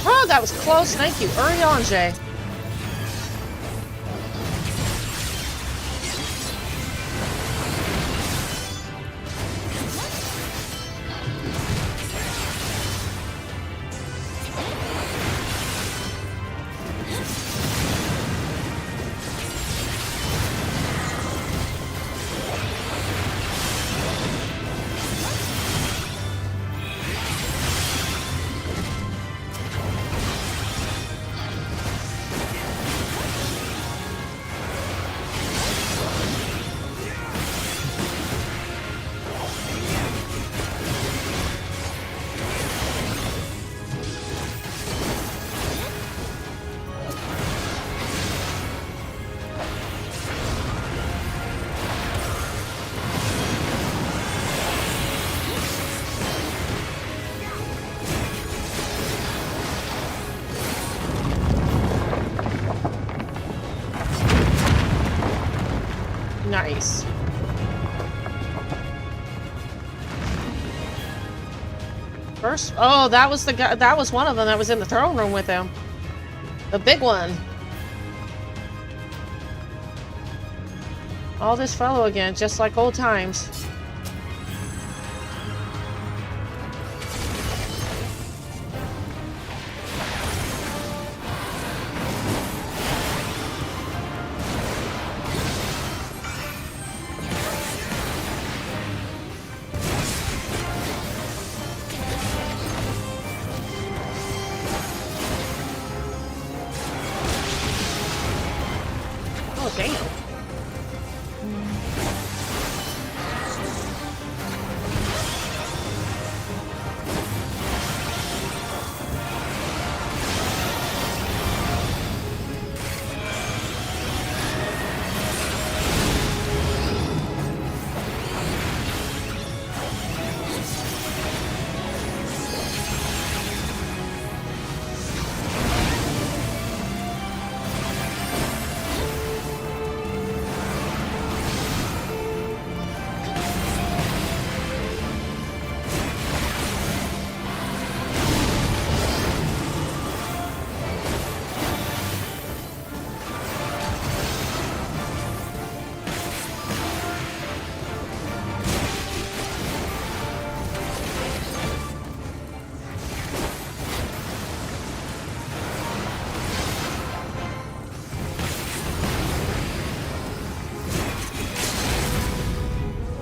Oh, that was close. Thank you. Uriange. Nice. First, oh, that was the guy. That was one of them that was in the throne room with him. The big one. All this fellow again, just like old times.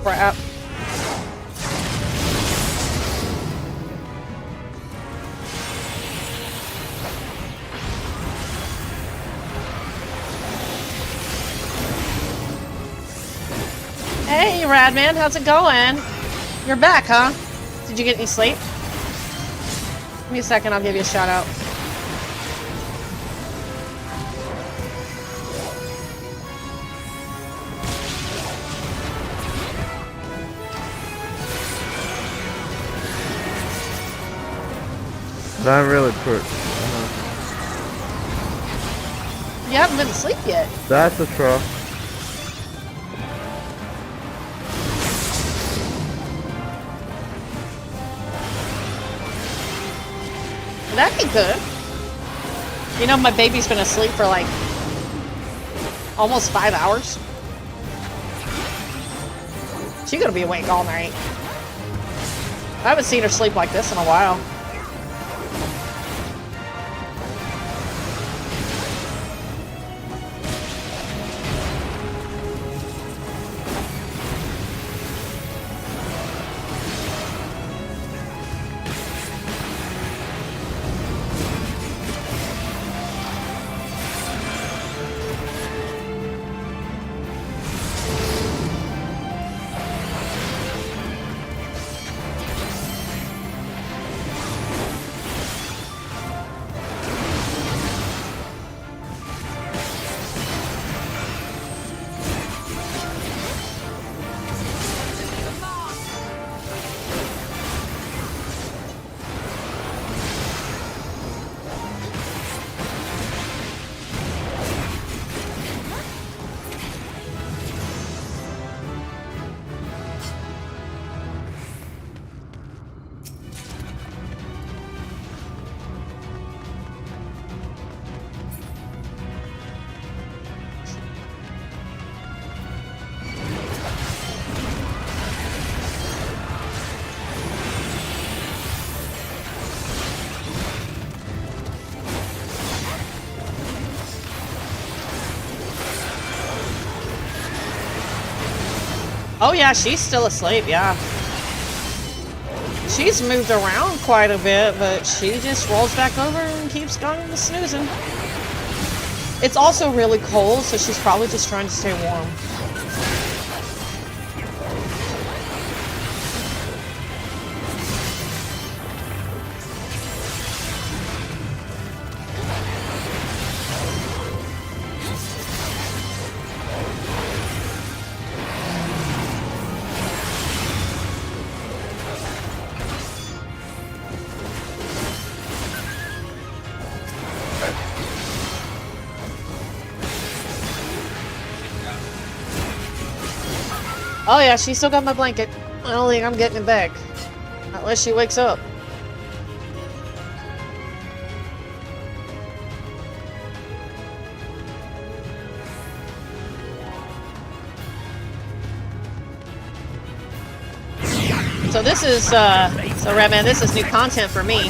Crap. Hey, Radman, how's it going? You're back, huh? Did you get any sleep? Give me a second, I'll give you a shout out. Not really put. You haven't been asleep yet. That's a truck. That'd be good. You know, my baby's been asleep for like almost 5 hours. She's gonna be awake all night. I haven't seen her sleep like this in a while. Oh yeah, she's still asleep, yeah. She's moved around quite a bit, but she just rolls back over and keeps going to snoozing. It's also really cold, so she's probably just trying to stay warm. Oh yeah, she still got my blanket. I don't think I'm getting it back. Unless she wakes up. So this is, so Redman, this is new content for me.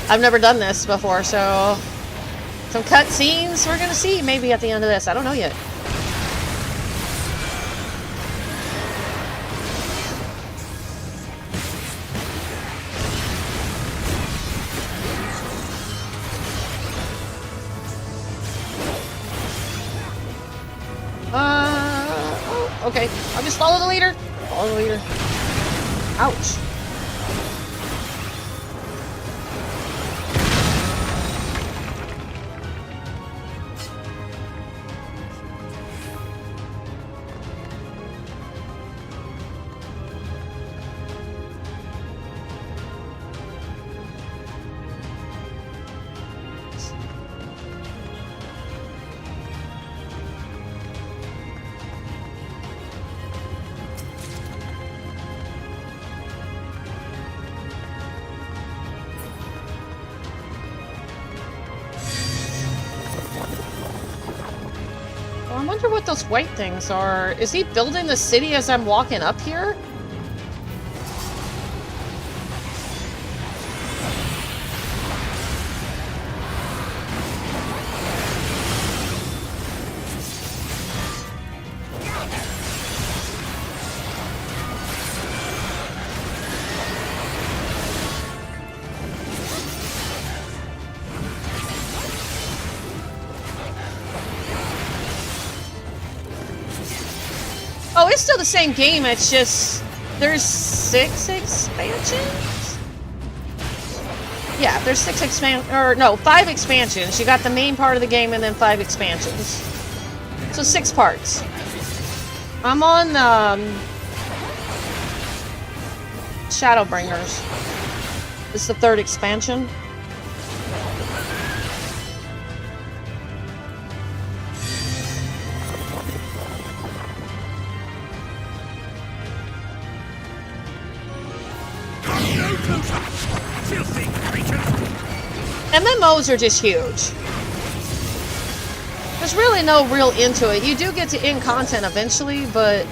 I've never done this before, so some cutscenes we're gonna see maybe at the end of this. I don't know yet. Oh, okay. I'll just follow the leader. Follow the leader. Ouch. I wonder what those white things are. Is he building the city as I'm walking up here? Oh, it's still the same game, it's just there's 6 expansions? Yeah, there's 5 expansions. You got the main part of the game and then 5 expansions. So 6 parts. I'm on Shadowbringers. This is the 3rd expansion. MMOs are just huge. There's really no real end to it. You do get to end content eventually, but...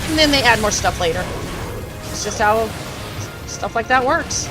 And then they add more stuff later. It's just how stuff like that works.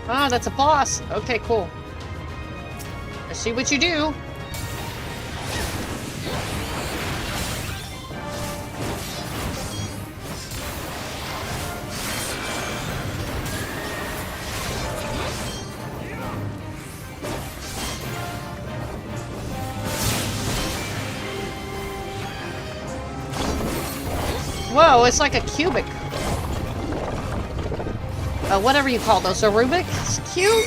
Ah, that's a boss. Okay, cool. Let's see what you do. Whoa, it's like a cubic. Whatever you call those, a Rubik's Cube?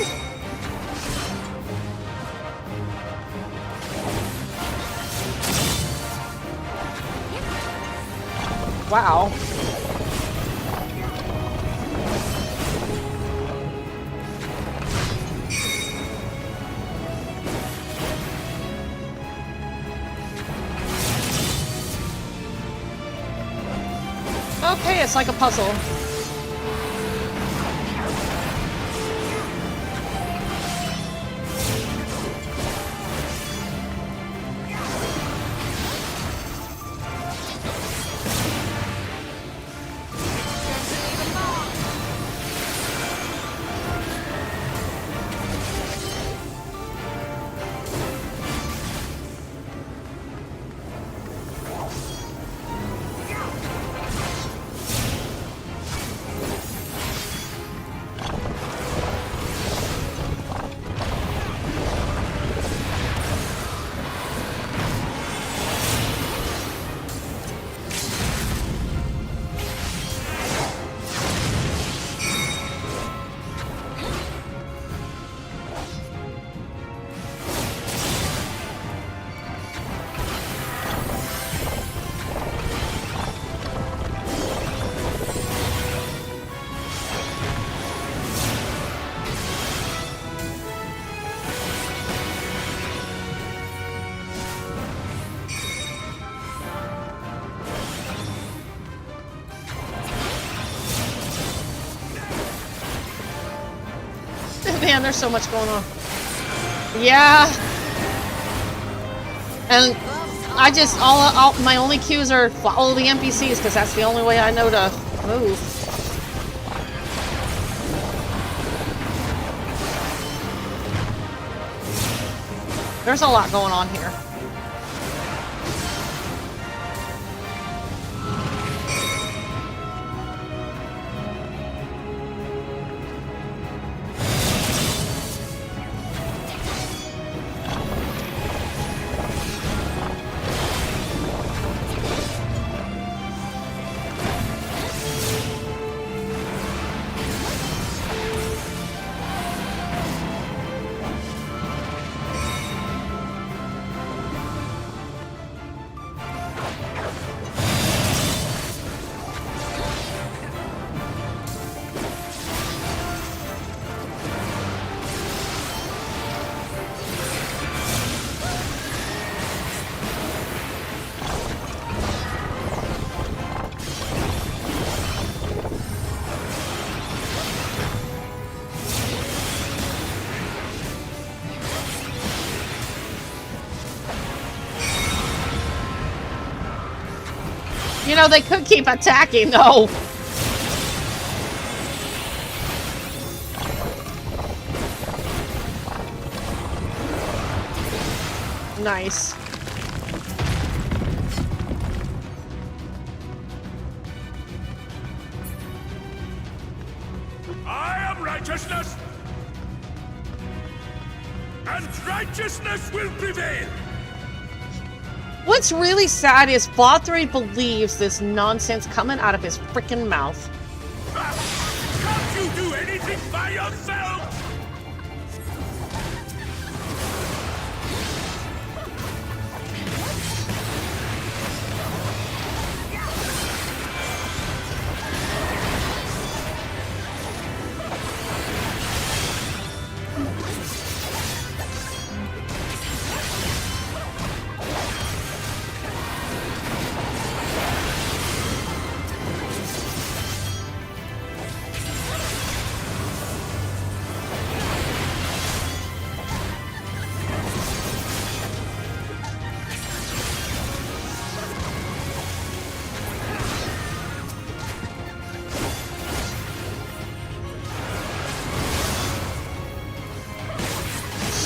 Wow. Okay, it's like a puzzle. Man, there's so much going on. Yeah. And I just, all my only cues are follow the NPCs, because that's the only way I know to move. There's a lot going on here. You know, they could keep attacking, though. Nice. I am righteousness, and righteousness will prevail. What's really sad is Bothray believes this nonsense coming out of his freaking mouth. Can't you do anything by yourself?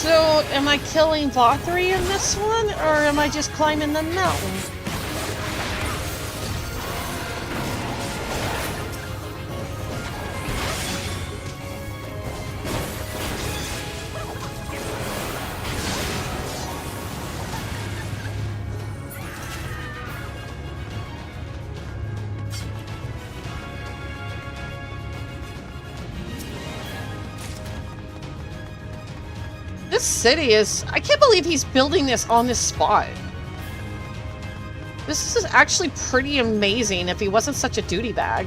So, am I killing Bothray in this one, or am I just climbing the mountain? This city is... I can't believe he's building this on this spot. This is actually pretty amazing if he wasn't such a duty bag.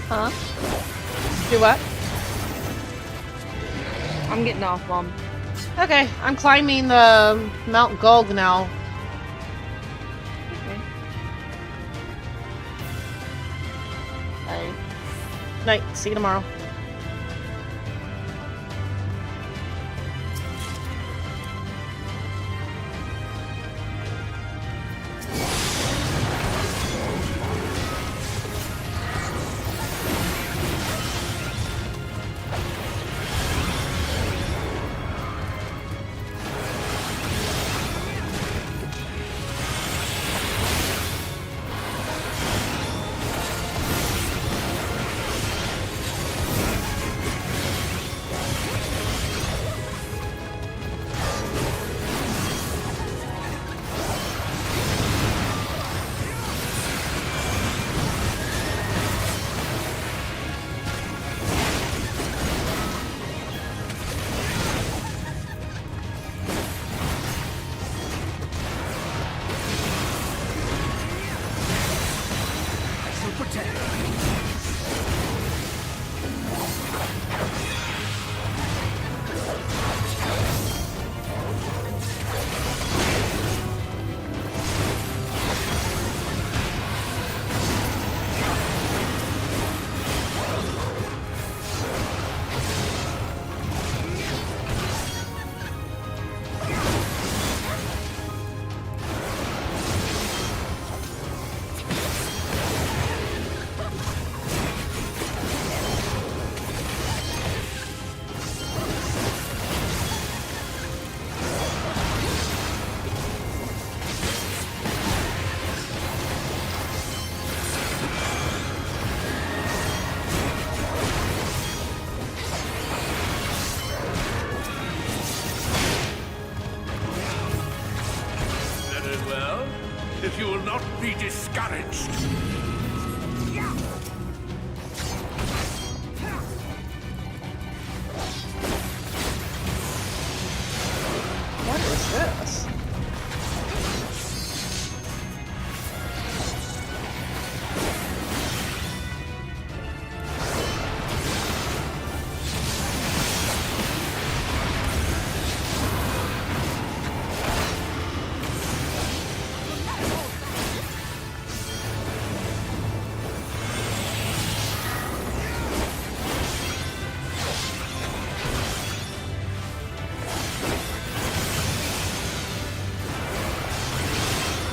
Huh? Do what? I'm getting off, Mom. Okay, I'm climbing the Mount Gulg now. Okay. Bye. Night. See you tomorrow. you will not be discouraged. What is this?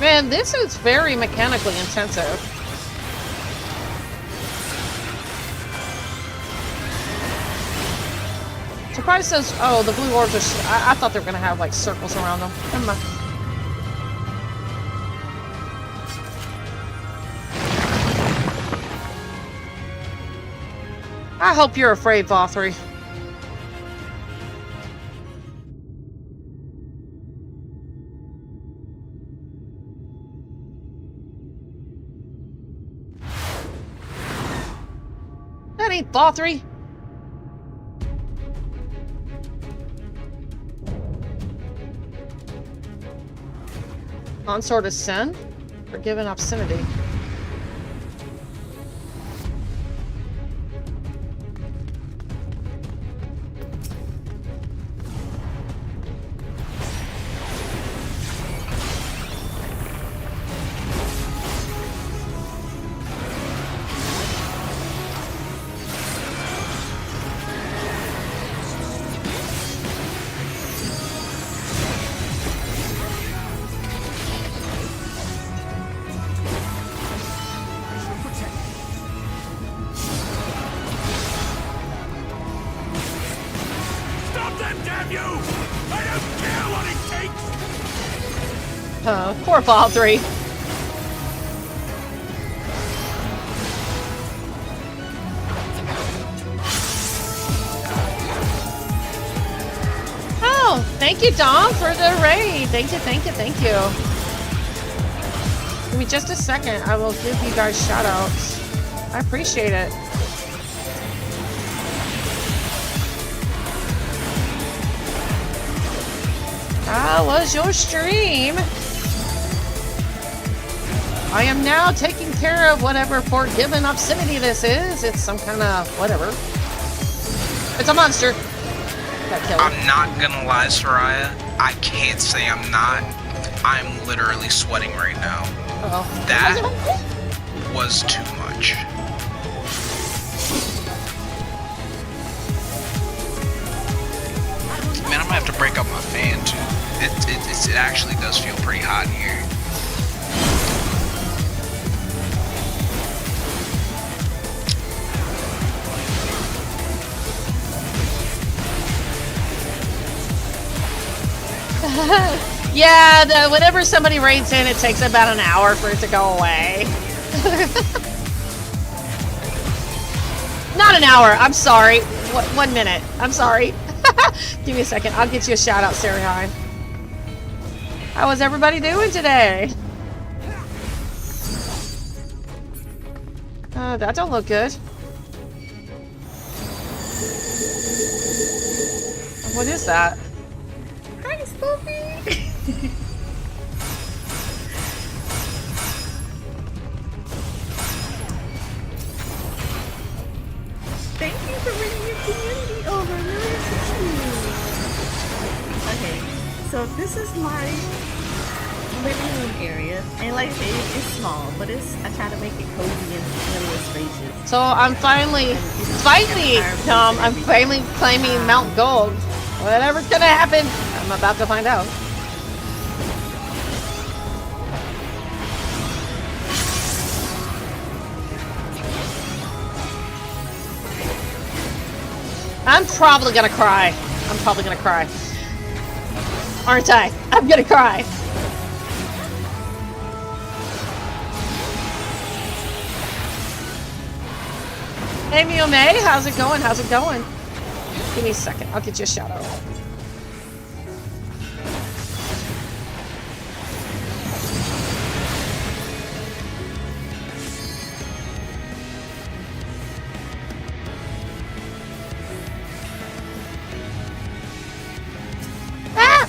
Man, this is very mechanically intensive. Surprise says, oh, the blue orbs are... I thought they were going to have, like, circles around them. Never mind. I hope you're afraid, Vothri. That ain't Vothri. Consort Ascend? Forgiven obscenity. Poor Vothri. Oh, thank you, Dom, for the raid. Thank you, thank you, thank you. Give me just a second. I will give you guys shout-outs. I appreciate it. How was your stream? I am now taking care of whatever forgiven obscenity this is. It's some kind of whatever. It's a monster. Got killed. I'm not gonna lie, Soraya. I can't say I'm not. I'm literally sweating right now. Uh-oh. That was too much. Man, I'm gonna have to break up my fan too. It actually does feel pretty hot here. Yeah, whenever somebody raids in, it takes about an hour for it to go away. Not an hour, I'm sorry. 1 minute, I'm sorry. Give me a second, I'll get you a shout out, Sarah. How was everybody doing today? That don't look good. What is that? Hi, Spoopy! Thank you for bringing your community over. I really appreciate it. Okay, so this is my living room area, and like I said, it's small, but I try to make it cozy and familiar spacious. So I'm finally, Tom, I'm finally claiming Mount Gold. Whatever's gonna happen, I'm about to find out. I'm probably gonna cry. I'm probably gonna cry. Aren't I? I'm gonna cry. Hey, Mio May, how's it going? How's it going? Give me a second. I'll get you a shout out.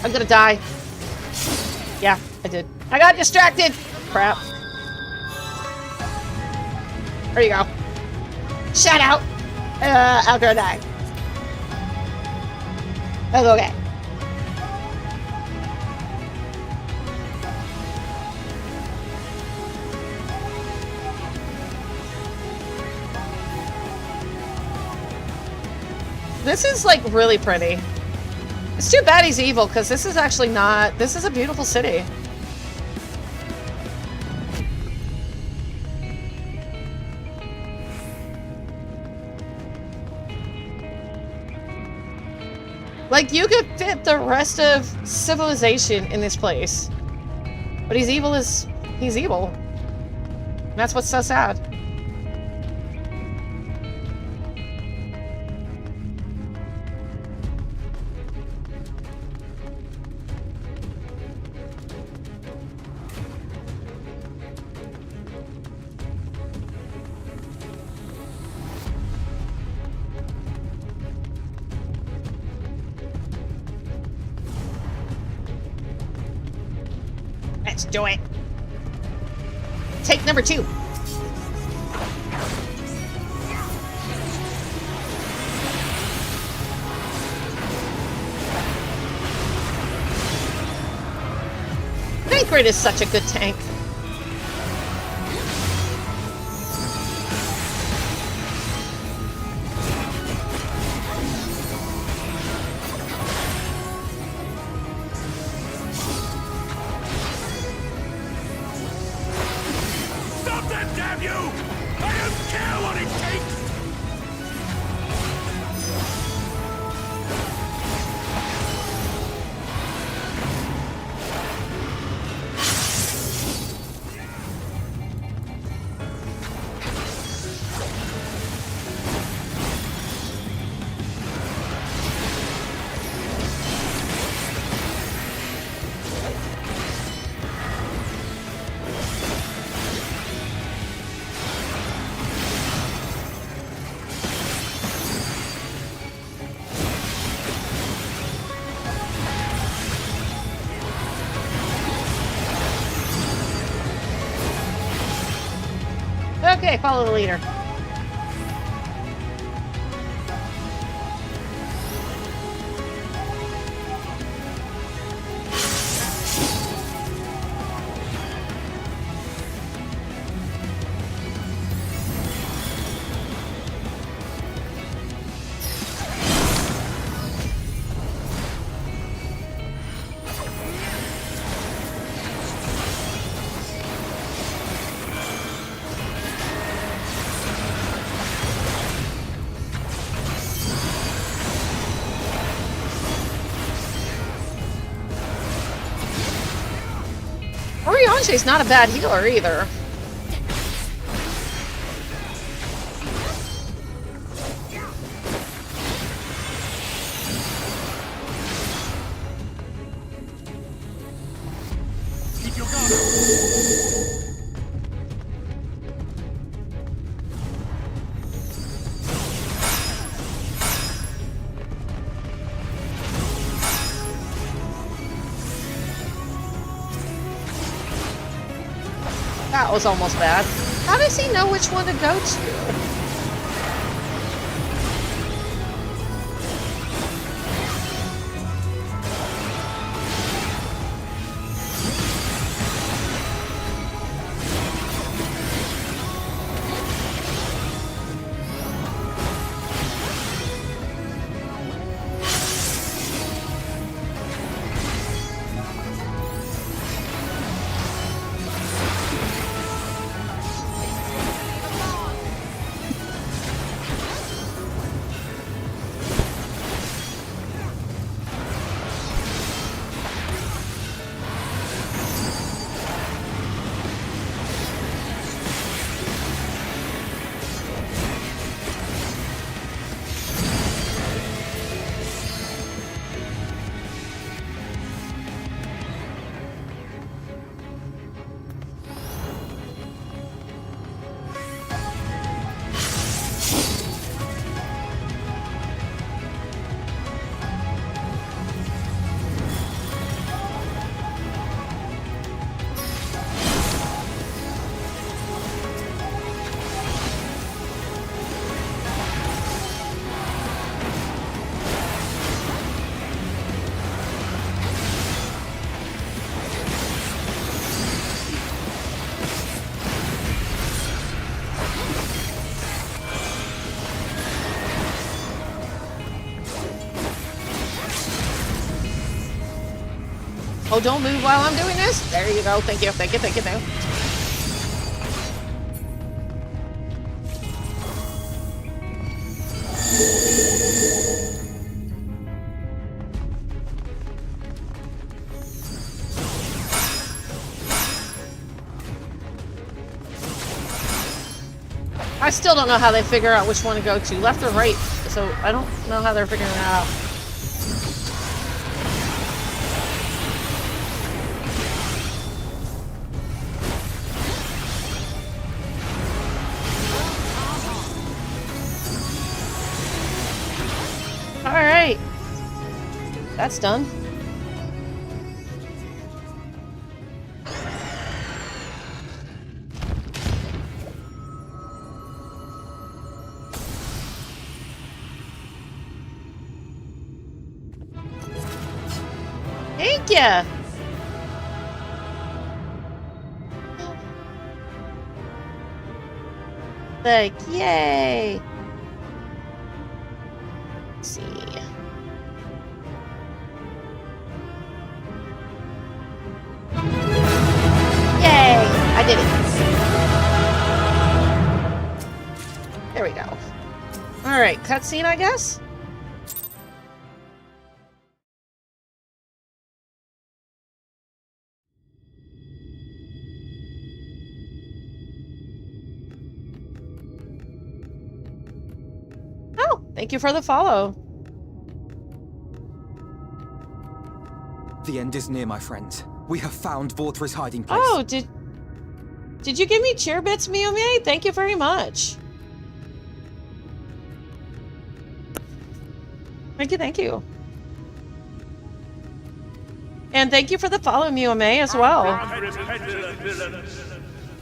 I'm gonna die. Yeah, I did. I got distracted! Crap. There you go. Shout out! After I die. That's okay. This is, like, really pretty. It's too bad he's evil, because this is actually not... This is a beautiful city. Like, you could fit the rest of civilization in this place. But he's evil as... He's evil. And that's what's so sad. Let's do it. Take number 2. Vagrant is such a good tank. Okay, follow the leader. Oriange's not a bad healer either. Keep your guard up. That was almost bad. How does he know which one to go to? Oh, don't move while I'm doing this. There you go. Thank you. Thank you. Thank you. Thank you. I still don't know how they figure out which one to go to, left or right. So I don't know how they're figuring it out. All right, that's done. Thank ya. Like, yay. Let's see. Yay! I did it. There we go. All right, cutscene, I guess. Oh, thank you for the follow. The end is near, my friends. We have found Vorthri's hiding place. Oh, did you give me cheer bits, Miyome? Thank you very much. Thank you, thank you. And thank you for the follow, Miyome, as well.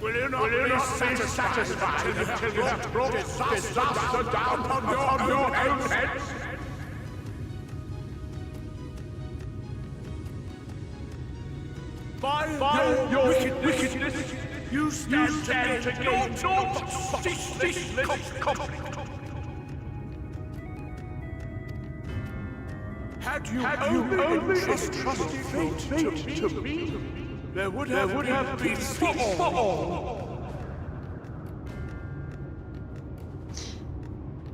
Will you not be satisfied until you have brought disaster down on your own heads? By your wickedness, you stand to gain naught but ceaseless conflict. Had you only entrusted fate to me, there would have been peace for all.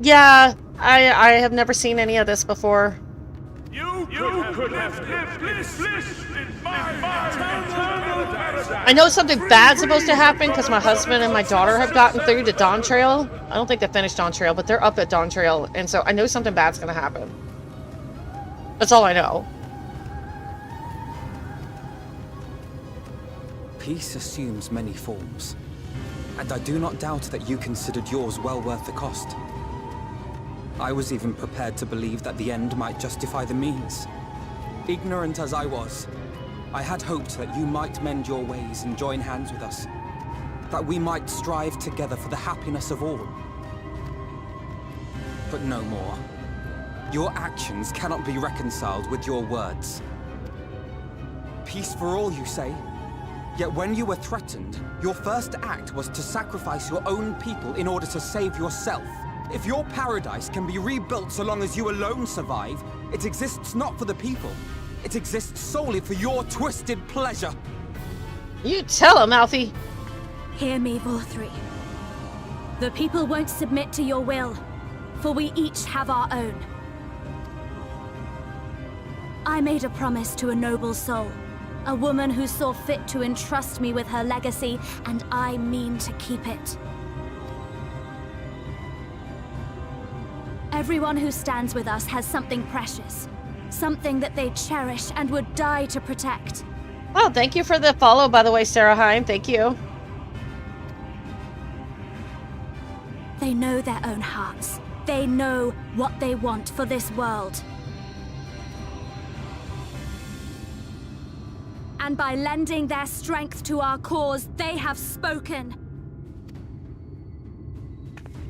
Yeah, I have never seen any of this before. You could have lived bliss in my I know something bad's supposed to happen because my husband and my daughter have gotten through to Dawn Trail. I don't think they finished Dawn Trail, but they're up at Dawn Trail, and so I know something bad's gonna happen. That's all I know. Peace assumes many forms, and I do not doubt that you considered yours well worth the cost. I was even prepared to believe that the end might justify the means. Ignorant as I was, I had hoped that you might mend your ways and join hands with us, that we might strive together for the happiness of all. But no more. Your actions cannot be reconciled with your words. Peace for all, you say? Yet when you were threatened, your first act was to sacrifice your own people in order to save yourself. If your paradise can be rebuilt so long as you alone survive, it exists not for the people. It exists solely for your twisted pleasure. You tell him, Alfie. Hear me, Vorthri. The people won't submit to your will, for we each have our own. I made a promise to a noble soul, a woman who saw fit to entrust me with her legacy, and I mean to keep it. Everyone who stands with us has something precious, something that they cherish and would die to protect. Oh, thank you for the follow, by the way, Sarah Heim. Thank you. They know their own hearts. They know what they want for this world. And by lending their strength to our cause, they have spoken.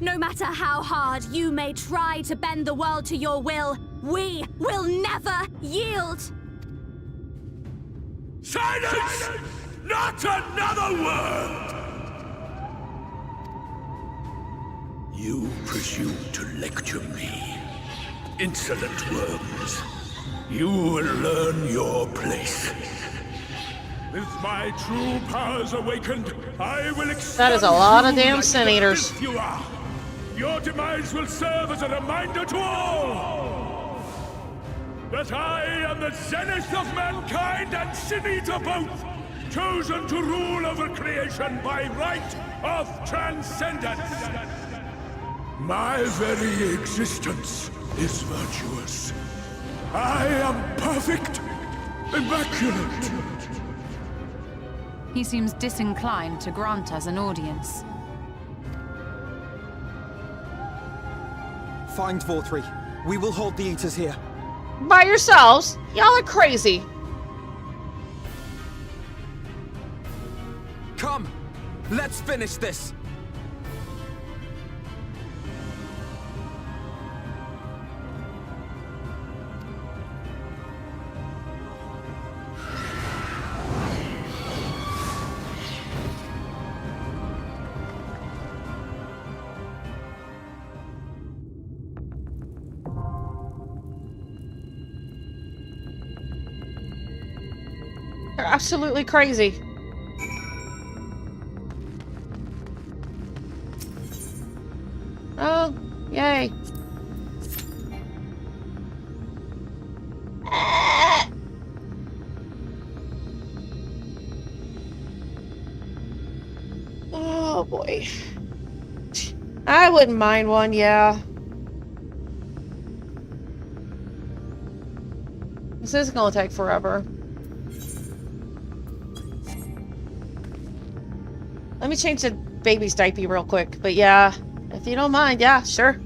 No matter how hard you may try to bend the world to your will, we will never yield! Silence! Not another word! You presume to lecture me. Insolent worms. You will learn your place With my true powers awakened, I will expand That is a lot of you damn like Sin the Eaters. filth you are. Your demise will serve as a reminder to all that I am the zenith of mankind and Sin Eater both, chosen to rule over creation by right of transcendence. My very existence is virtuous. I am perfect, immaculate. He seems disinclined to grant us an audience. Find Vorthree. We will hold the Eaters here. By yourselves? Y'all are crazy. Come! Let's finish this! They're absolutely crazy. Oh, yay. Oh boy. I wouldn't mind one, yeah. This is gonna take forever. Let me change the baby's diaper real quick, but yeah, if you don't mind, yeah, sure.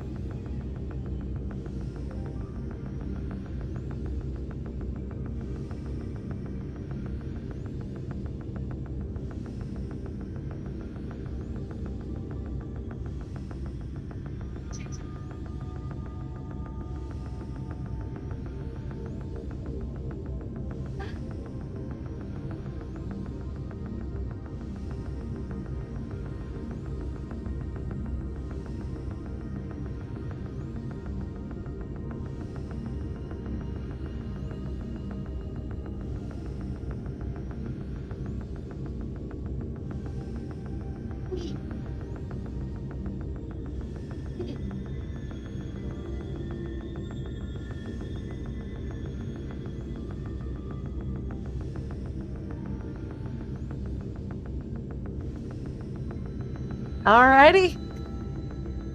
Alrighty.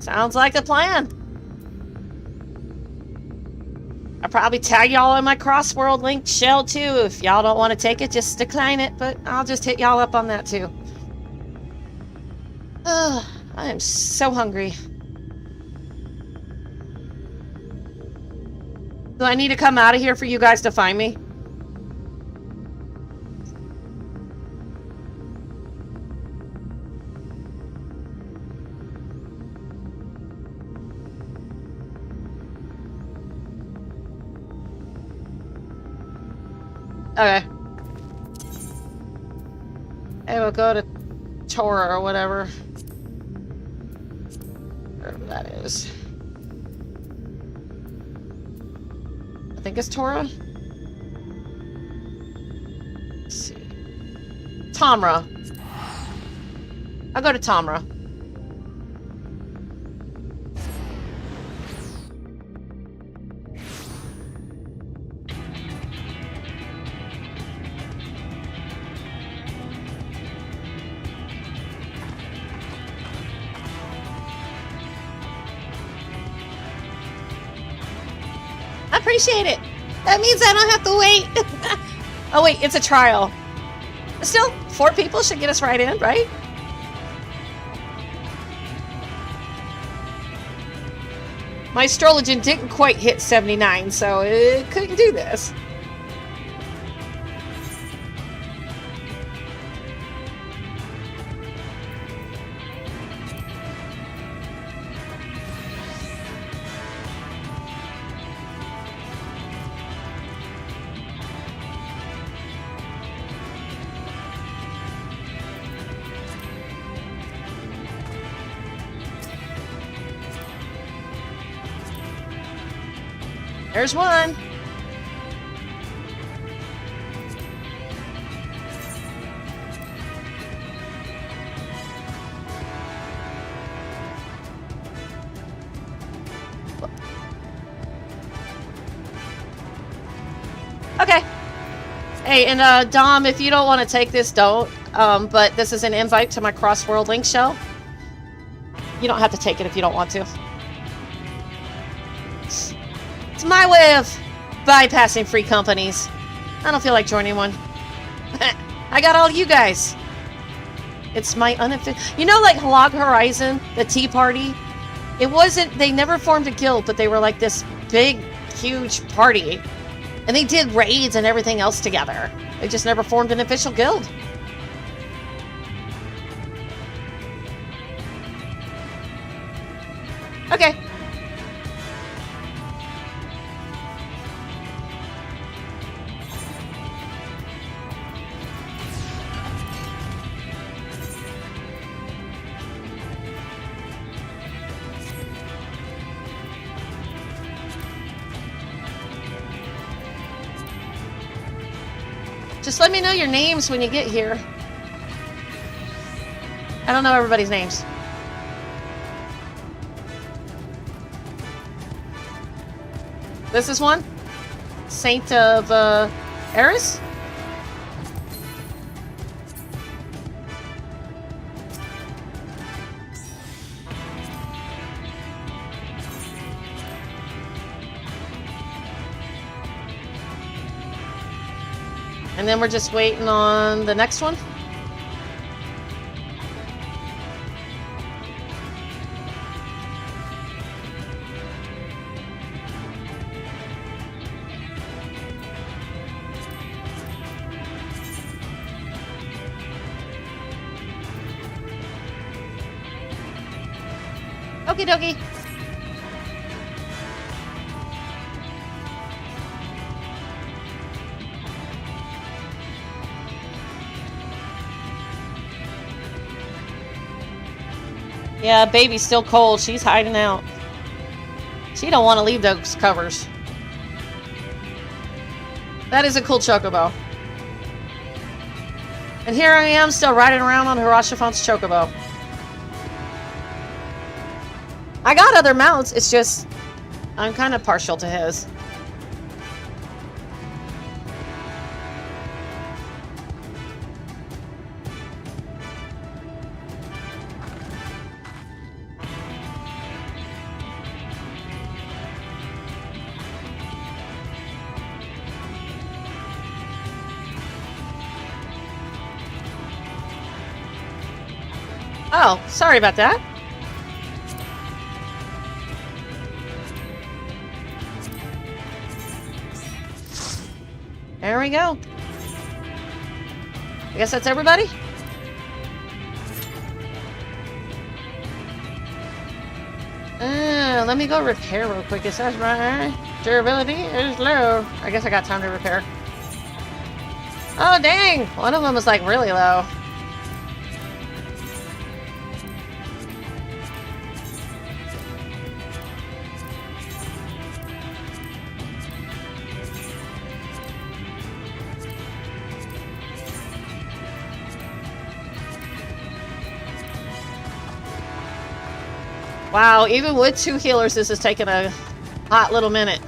Sounds like a plan. I'll probably tag y'all in my cross-world link shell too. If y'all don't want to take it, just decline it, but I'll just hit y'all up on that too. Ugh, I am so hungry. Do I need to come out of here for you guys to find me? Okay. Hey, we'll go to Torah or whatever. Wherever that is. I think it's Torah. Let's see. Tamra. I'll go to Tamra. Appreciate it. That means I don't have to wait. Oh wait, it's a trial. Still, 4 people should get us right in, right? My astrologian didn't quite hit 79, so it couldn't do this. There's one. Okay. Hey, and Dom, if you don't want to take this, don't. But this is an invite to my Crossworld Link show. You don't have to take it if you don't want to. It's my way of bypassing free companies. I don't feel like joining one. I got all you guys. It's my unofficial... You know, like Log Horizon, the Tea Party? It wasn't... They never formed a guild, but they were like this big, huge party. And they did raids and everything else together. They just never formed an official guild. Okay. Just let me know your names when you get here. I don't know everybody's names. This is one? Saint of, Eris? And then we're just waiting on the next one. Okie dokie. Yeah, baby's still cold. She's hiding out. She don't want to leave those covers. That is a cool chocobo. And here I am still riding around on Harashafon's chocobo. I got other mounts, it's just I'm kind of partial to his. Oh, sorry about that. There we go. I guess that's everybody? Let me go repair real quick. It says my durability is low. I guess I got time to repair. Oh, dang! One of them was like really low. Wow, even with 2 healers, this is taking a hot little minute.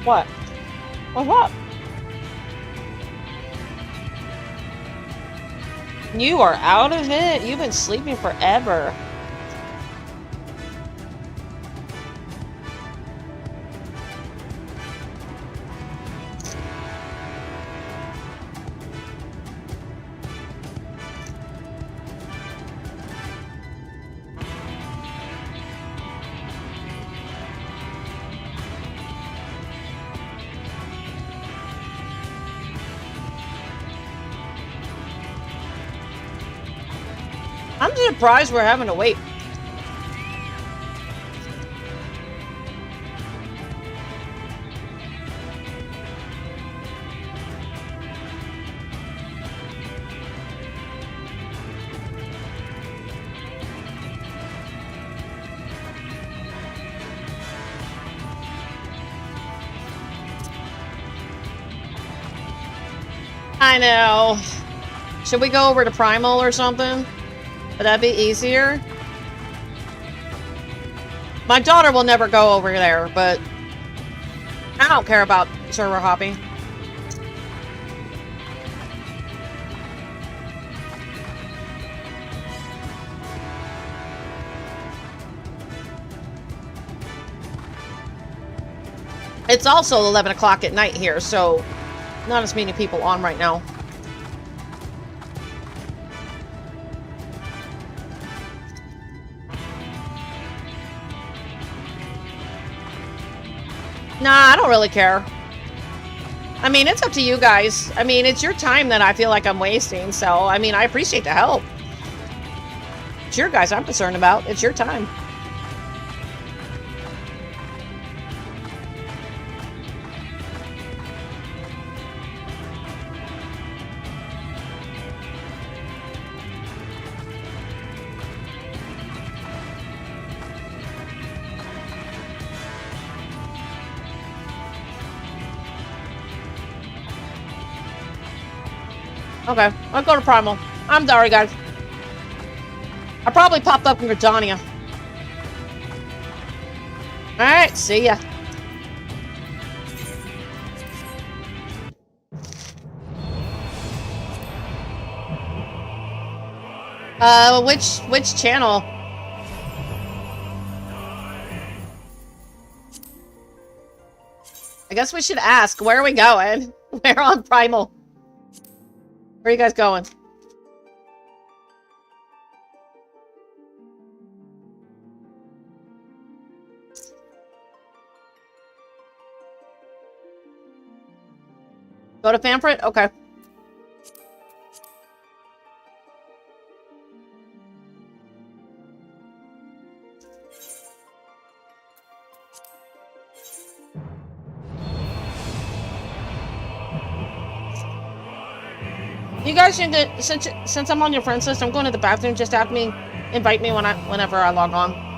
What? What's up? You are out of it? You've been sleeping forever. I'm surprised we're having to wait. I know. Should we go over to Primal or something? Would that be easier? My daughter will never go over there, but I don't care about server hopping. It's also 11 o'clock at night here, so not as many people on right now. Nah, I don't really care. I mean, it's up to you guys. I mean, it's your time that I feel like I'm wasting, so, I mean, I appreciate the help. It's your guys I'm concerned about. It's your time. Okay, I'll go to Primal. I'm sorry, guys. I probably popped up in Gridania. Alright, see ya. Which channel? I guess we should ask. Where are we going? We're on Primal. Where are you guys going? Go to Pamphlet? Okay. You guys should get, since I'm on your friends list, I'm going to the bathroom. Just invite me whenever I log on.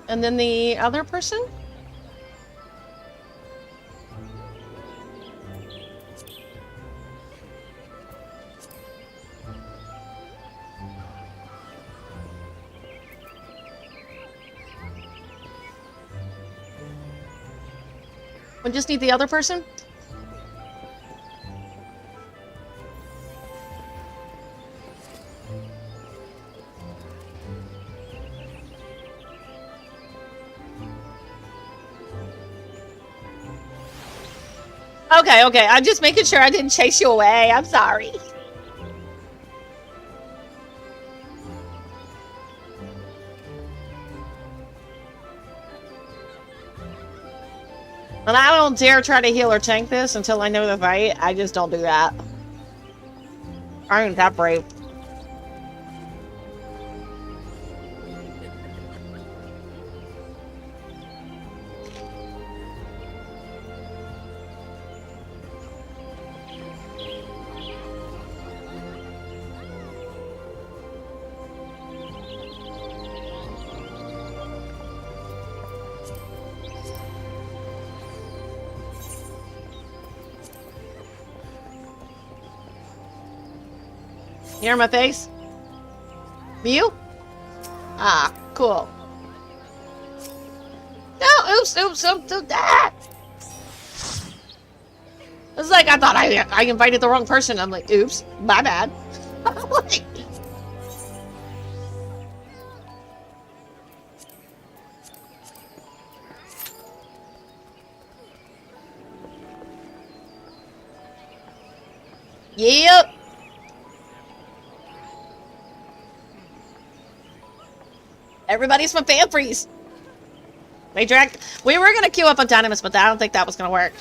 And then the other person? We just need the other person? Okay, I'm just making sure I didn't chase you away. I'm sorry. And I don't dare try to heal or tank this until I know the fight. I just don't do that. I ain't that brave. Hear my face? You? Ah, cool. No, oops, that. It's like I thought I invited the wrong person. I'm like, oops, my bad. Like, yep. Everybody's my fan freeze. We were gonna queue up on Dynamis, but I don't think that was gonna work.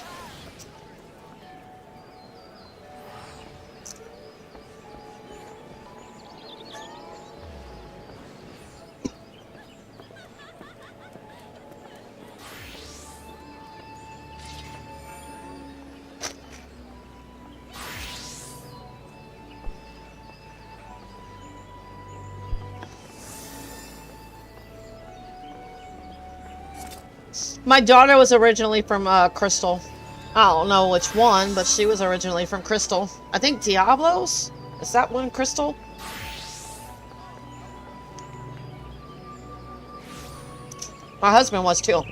My daughter was originally from Crystal. I don't know which one, but she was originally from Crystal. I think Diablos? Is that one Crystal? My husband was too.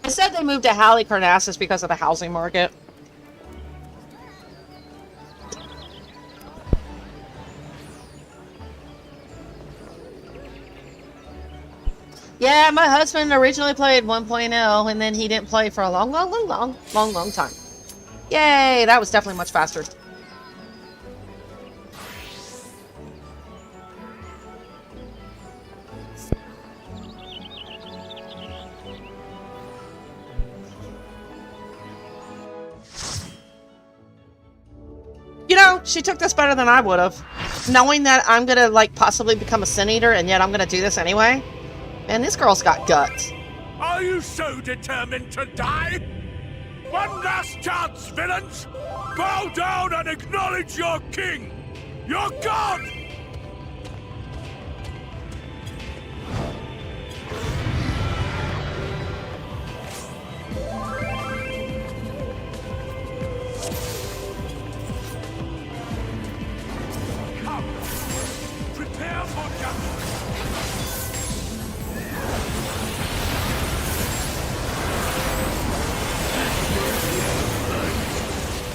I said they moved to Halicarnassus because of the housing market. Yeah, my husband originally played 1.0 and then he didn't play for a long time. Yay, that was definitely much faster. You know, she took this better than I would have. Knowing that I'm gonna, like, possibly become a Sin Eater and yet I'm gonna do this anyway. Man, this girl's got guts. Are you so determined to die? One last chance, villains! Bow down and acknowledge your king! Your god! Come! Prepare for justice!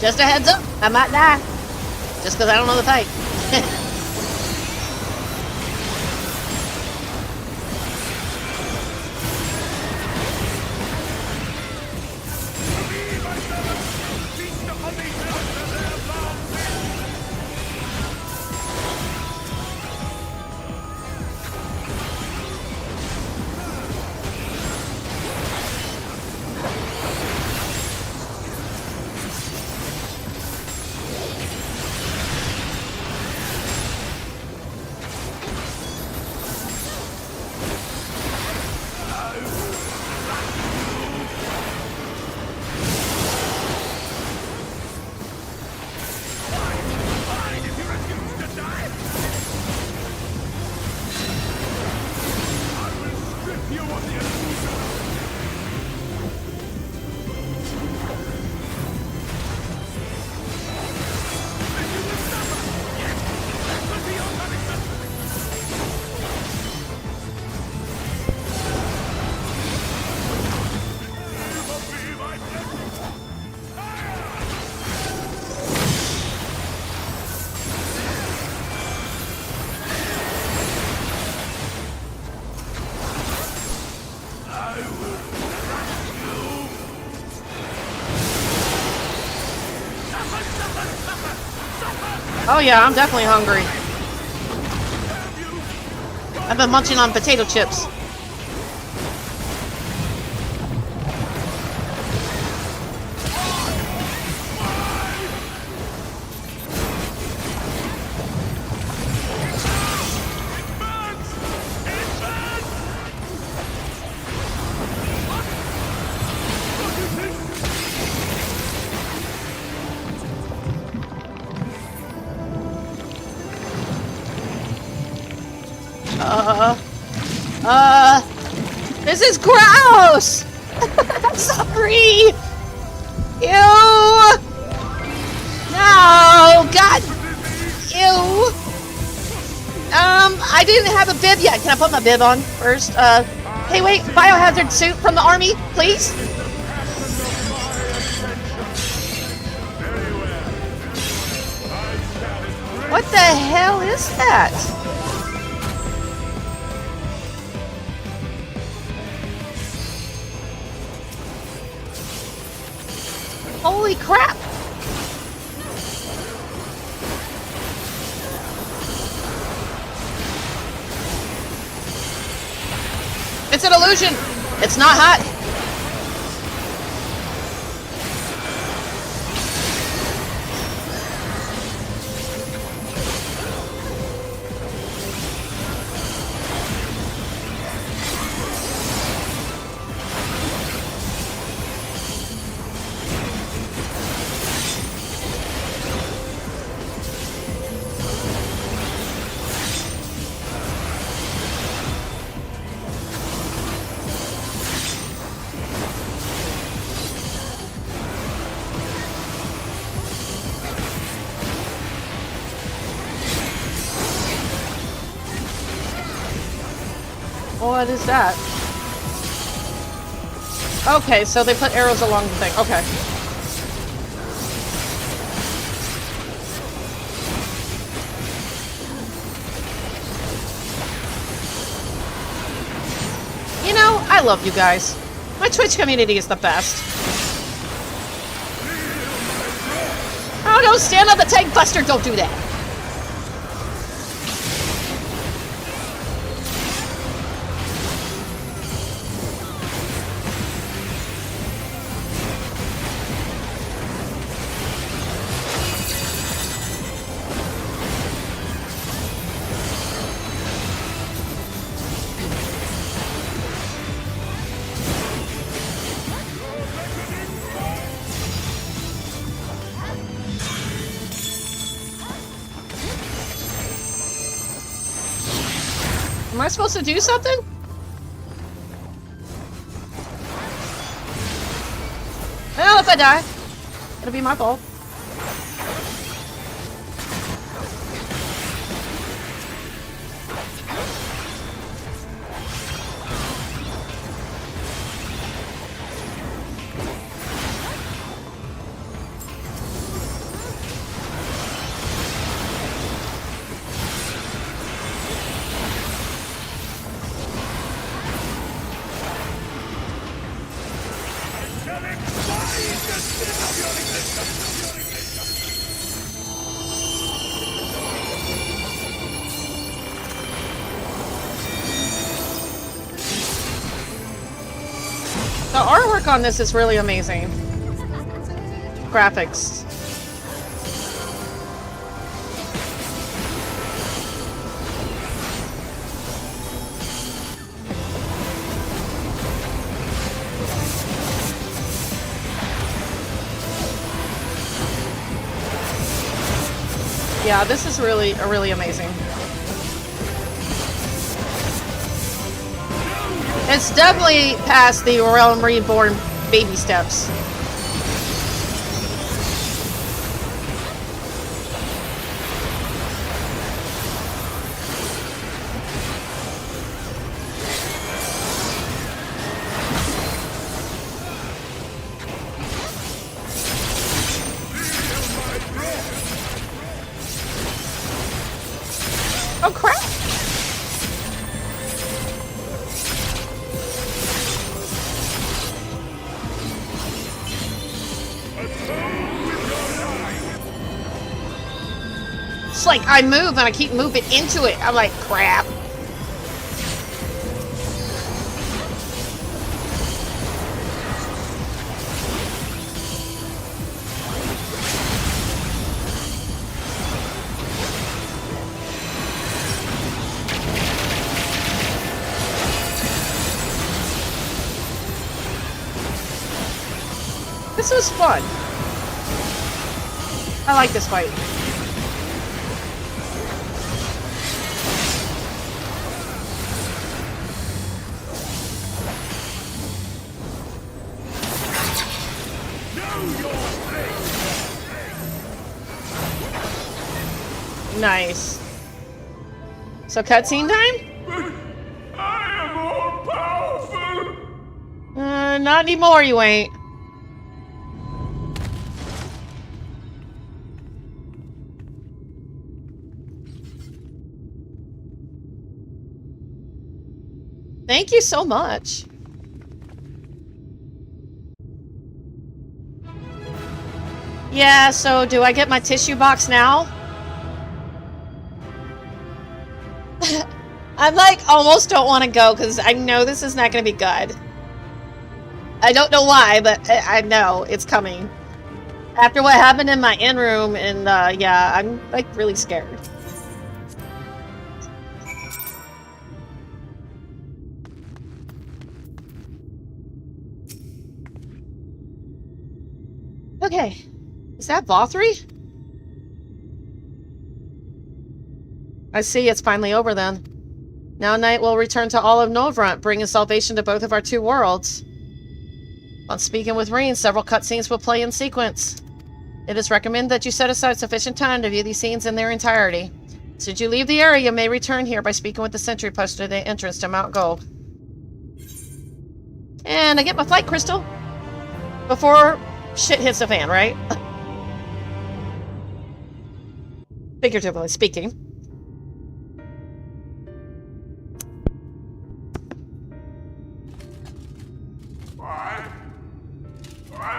Just a heads up, I might die. Just because I don't know the fight. Oh yeah, I'm definitely hungry. I've been munching on potato chips. This is gross! Sorry! Ew! No! God! Ew! I didn't have a bib yet. Can I put my bib on first? Hey, wait, biohazard suit from the army, please? What the hell is that? Holy crap! It's an illusion! It's not hot! What is that? Okay, so they put arrows along the thing. Okay. You know, I love you guys. My Twitch community is the best. Oh, don't stand on the tank buster. Don't do that. Am I supposed to do something? Well, if I die, it'll be my fault. The artwork on this is really amazing. Graphics. Yeah, this is really amazing. It's definitely past the Realm Reborn baby steps. Oh crap! It's like I move and I keep moving into it. I'm like, crap. This was fun. I like this fight. Nice. So cutscene time? I am all powerful. Not anymore, you ain't. Thank you so much. Yeah, so do I get my tissue box now? I'm like almost don't want to go because I know this is not going to be good. I don't know why, but I know it's coming. After what happened in my in-room, and yeah, I'm like really scared. Okay, is that Vothri? I see, it's finally over then. Now night will return to all of Novrant, bringing salvation to both of our two worlds. On speaking with Reen, several cutscenes will play in sequence. It is recommended that you set aside sufficient time to view these scenes in their entirety. Should you leave the area, you may return here by speaking with the sentry posted at the entrance to Mount Gold. And I get my flight crystal before shit hits the fan, right? Figuratively speaking. Why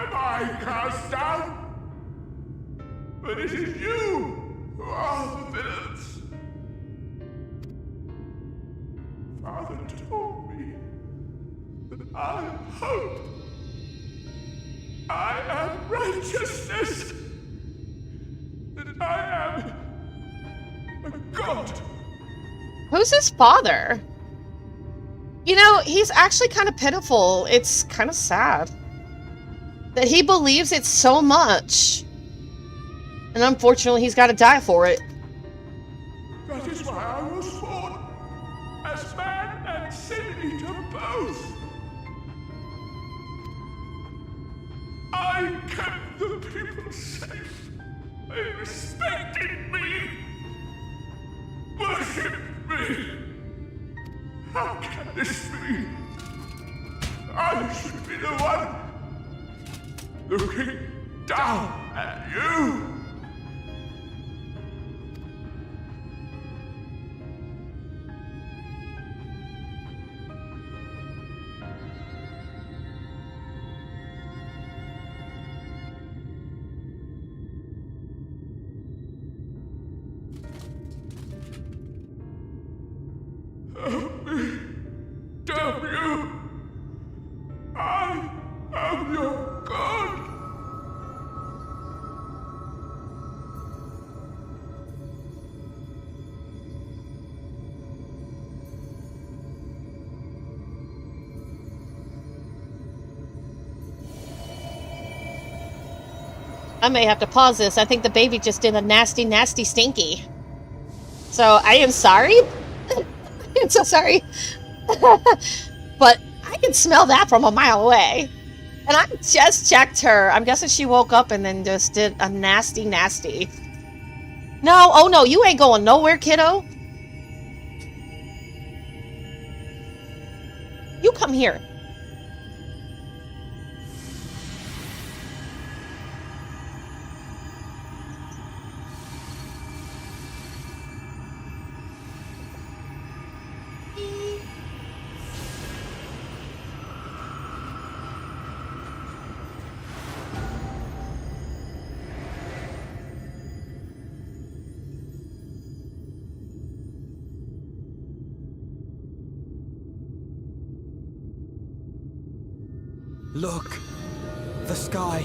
am I cast down? But it is you who are the villains. Father told me that I am hope. I am righteousness. That I am a god. Who's his father? You know, he's actually kind of pitiful. It's kind of sad that he believes it so much. And unfortunately, he's got to die for it. That is why I was born. As man and sin eater both. I kept the people safe. They respected me. Worshipped me. How can this be? I should be the one looking down at you. Help me. Damn you. I am your god. I may have to pause this. I think the baby just did a nasty, nasty stinky. So I am sorry. I'm so sorry. But I can smell that from a mile away. And I just checked her. I'm guessing she woke up and then just did a nasty, nasty. No, oh no, you ain't going nowhere, kiddo. You come here. Look! The sky!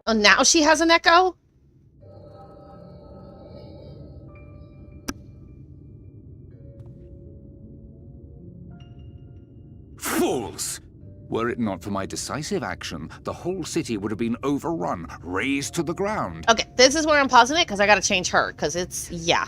Oh, now she has an echo? Fools! Were it not for my decisive action, the whole city would have been overrun, razed to the ground. Okay, this is where I'm pausing it, because I gotta change her, because it's... yeah.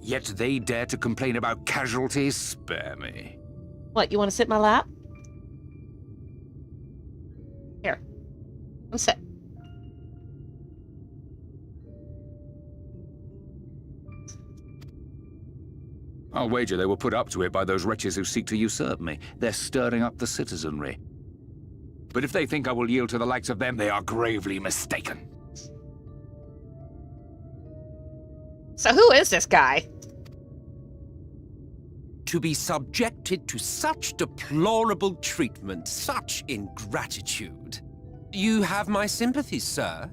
Yet they dare to complain about casualties? Spare me. What, you want to sit in my lap? Here. Come sit. I'll wager they were put up to it by those wretches who seek to usurp me. They're stirring up the citizenry. But if they think I will yield to the likes of them, they are gravely mistaken. So who is this guy? To be subjected to such deplorable treatment, such ingratitude. You have my sympathy, sir.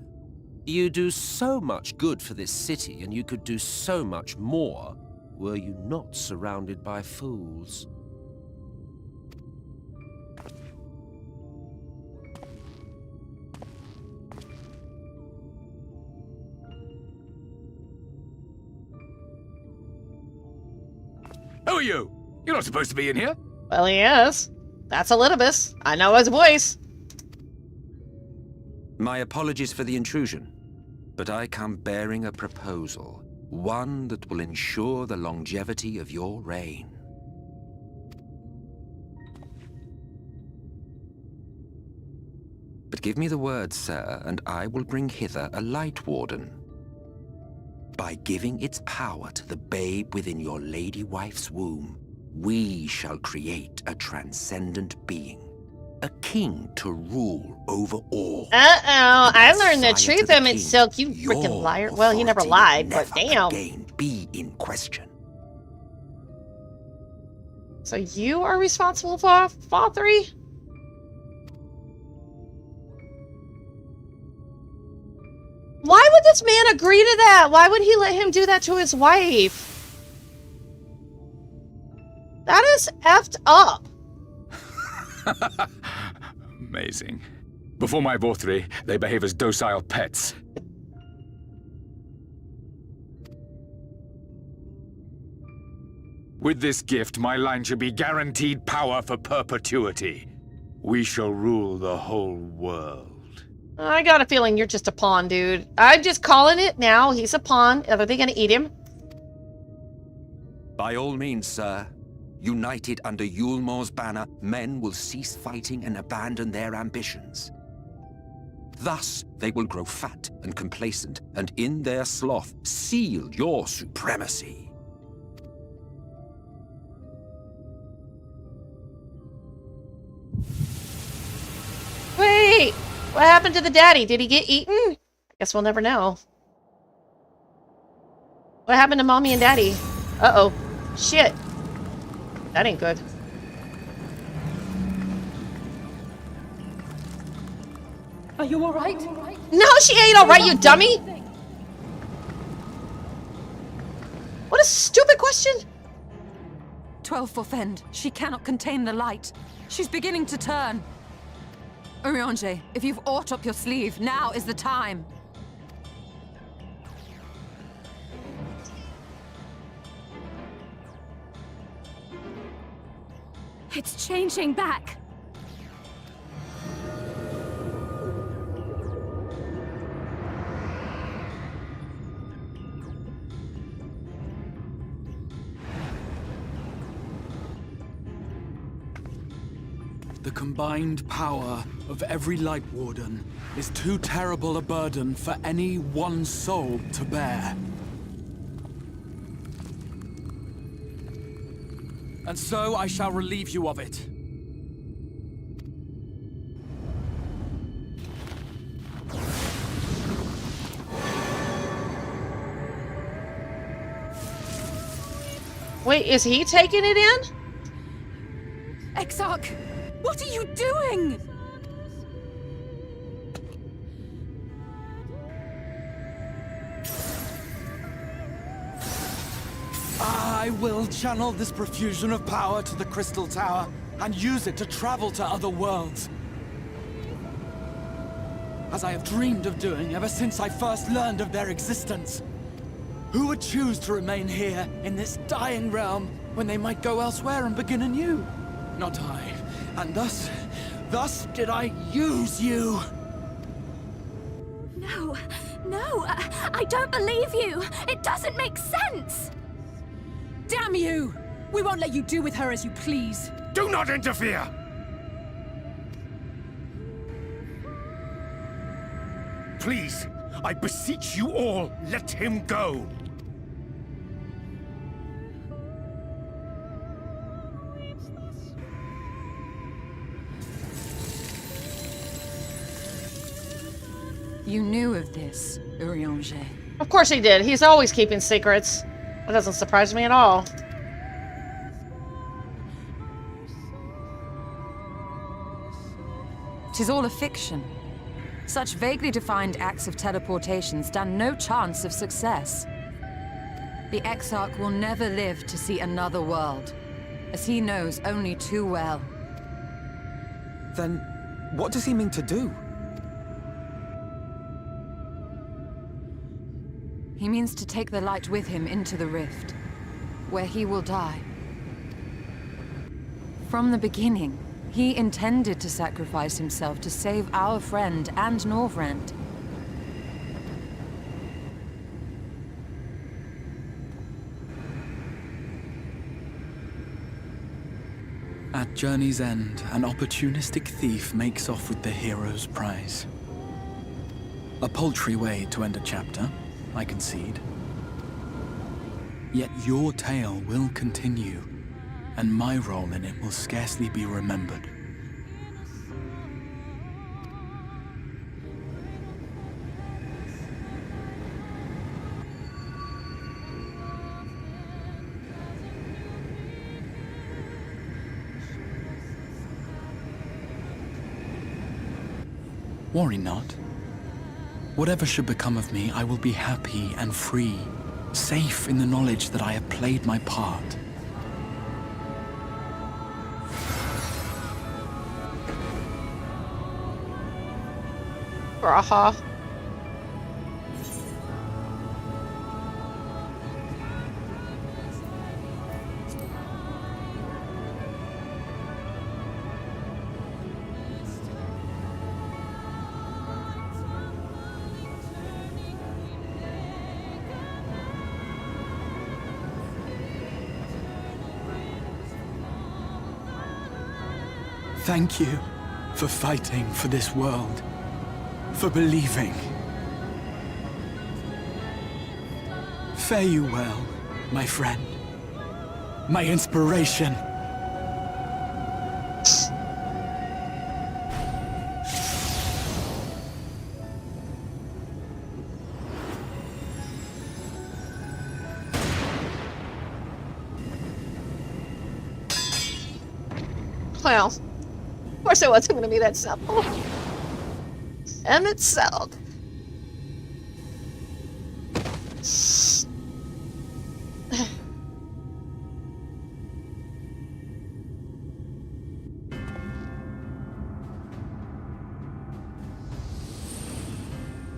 You do so much good for this city, and you could do so much more were you not surrounded by fools. Who are you? You're not supposed to be in here. Well, he is. That's Elidibus. I know his voice. My apologies for the intrusion, but I come bearing a proposal, one that will ensure the longevity of your reign. But give me the word, sir, and I will bring hither a light warden. By giving its power to the babe within your lady wife's womb, we shall create a transcendent being. A king to rule over all. Uh-oh, I learned the truth of it, Silk, you freaking liar. Well, he never lied, but damn. Again be in question. So you are responsible for FFXIV? Why would this man agree to that? Why would he let him do that to his wife? That is effed up. Amazing. Before my Vorthri, they behave as docile pets. With this gift, my line should be guaranteed power for perpetuity. We shall rule the whole world. I got a feeling you're just a pawn, dude. I'm just calling it now. He's a pawn. Are they gonna eat him? By all means, sir. United under Yulmor's banner, men will cease fighting and abandon their ambitions. Thus, they will grow fat and complacent, and in their sloth, seal your supremacy. Wait! What happened to the daddy? Did he get eaten? I guess we'll never know. What happened to mommy and daddy? Uh-oh. Shit. That ain't good. Are you alright? No, she ain't alright, you dummy! What a stupid question! 12 for Fend. She cannot contain the light. She's beginning to turn. Urianger, if you've aught up your sleeve, now is the time. It's changing back. The combined power of every Light Warden is too terrible a burden for any one soul to bear. And so I shall relieve you of it. Wait, is he taking it in? Exarch, what are you doing? I will channel this profusion of power to the Crystal Tower and use it to travel to other worlds. As I have dreamed of doing ever since I first learned of their existence. Who would choose to remain here in this dying realm when they might go elsewhere and begin anew? Not I. And thus did I use you. No, I don't believe you. It doesn't make sense. Damn you! We won't let you do with her as you please. Do not interfere! Please, I beseech you all, let him go! You knew of this, Urianger. Of course he did. He's always keeping secrets. That doesn't surprise me at all. Tis all a fiction. Such vaguely defined acts of teleportation stand no chance of success. The Exarch will never live to see another world, as he knows only too well. Then, what does he mean to do? He means to take the light with him into the rift, where he will die. From the beginning, he intended to sacrifice himself to save our friend and Norvrend. At journey's end, an opportunistic thief makes off with the hero's prize. A paltry way to end a chapter, I concede. Yet your tale will continue, and my role in it will scarcely be remembered. Worry not. Whatever should become of me, I will be happy and free, safe in the knowledge that I have played my part. Braha. Thank you for fighting for this world, for believing. Fare you well, my friend, my inspiration. Well, of course it wasn't going to be that simple. And it's settled.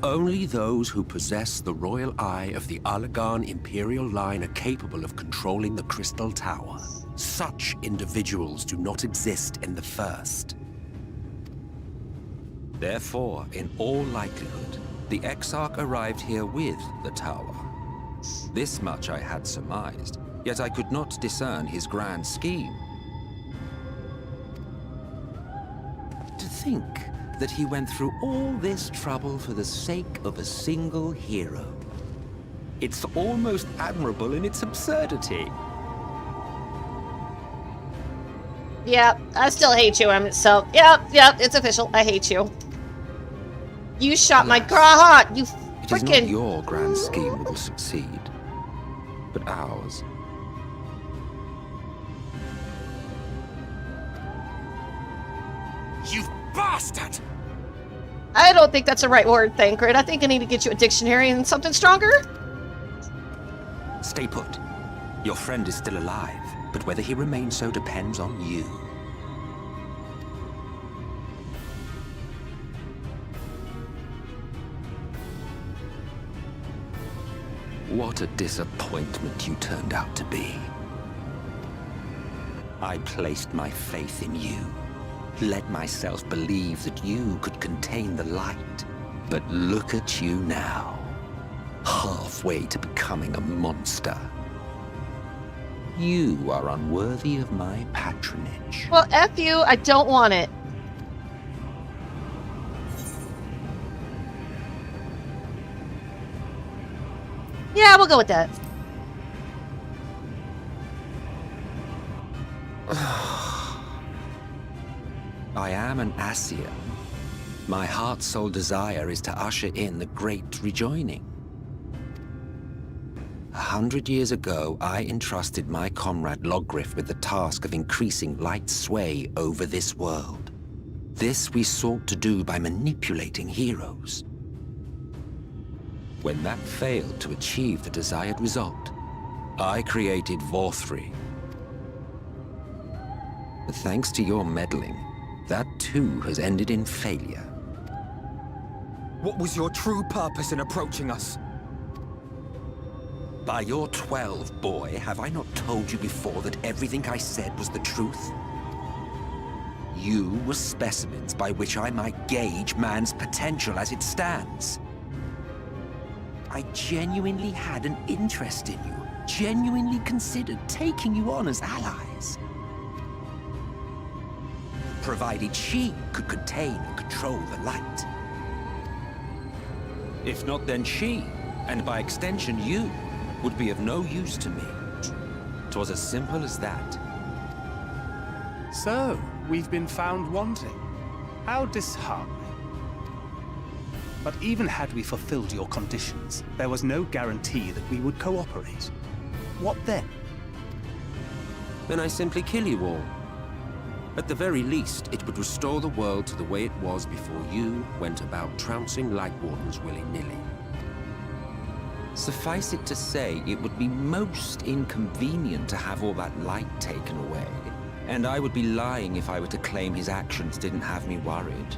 Only those who possess the royal eye of the Allagan Imperial line are capable of controlling the Crystal Tower. Such individuals do not exist in the First. Therefore, in all likelihood, the Exarch arrived here with the tower. This much I had surmised, yet I could not discern his grand scheme. To think that he went through all this trouble for the sake of a single hero. It's almost admirable in its absurdity. Yeah, I still hate you, Emmett, so... Yep, it's official. I hate you. You shot my Grahat, you It is not freaking... your grand scheme that will succeed, but ours. You bastard! I don't think that's the right word, Thancred. I think I need to get you a dictionary and something stronger. Stay put. Your friend is still alive, but whether he remains so depends on you. What a disappointment you turned out to be. I placed my faith in you. Let myself believe that you could contain the light. But look at you now. Halfway to becoming a monster. You are unworthy of my patronage. Well, F you, I don't want it. Yeah, we'll go with that. I am an Ascian. My heart's sole desire is to usher in the great rejoining. 100 years ago, I entrusted my comrade Logriff with the task of increasing light's sway over this world. This we sought to do by manipulating heroes. When that failed to achieve the desired result, I created Vorthri. But thanks to your meddling, that too has ended in failure. What was your true purpose in approaching us? By your 12, boy, have I not told you before that everything I said was the truth? You were specimens by which I might gauge man's potential as it stands. I genuinely had an interest in you, genuinely considered taking you on as allies. Provided she could contain and control the light. If not, then she, and by extension you, would be of no use to me. 'Twas as simple as that. So, we've been found wanting. How disheartening. But even had we fulfilled your conditions, there was no guarantee that we would cooperate. What then? Then I simply kill you all. At the very least, it would restore the world to the way it was before you went about trouncing Light Wardens willy-nilly. Suffice it to say, it would be most inconvenient to have all that light taken away, and I would be lying if I were to claim his actions didn't have me worried.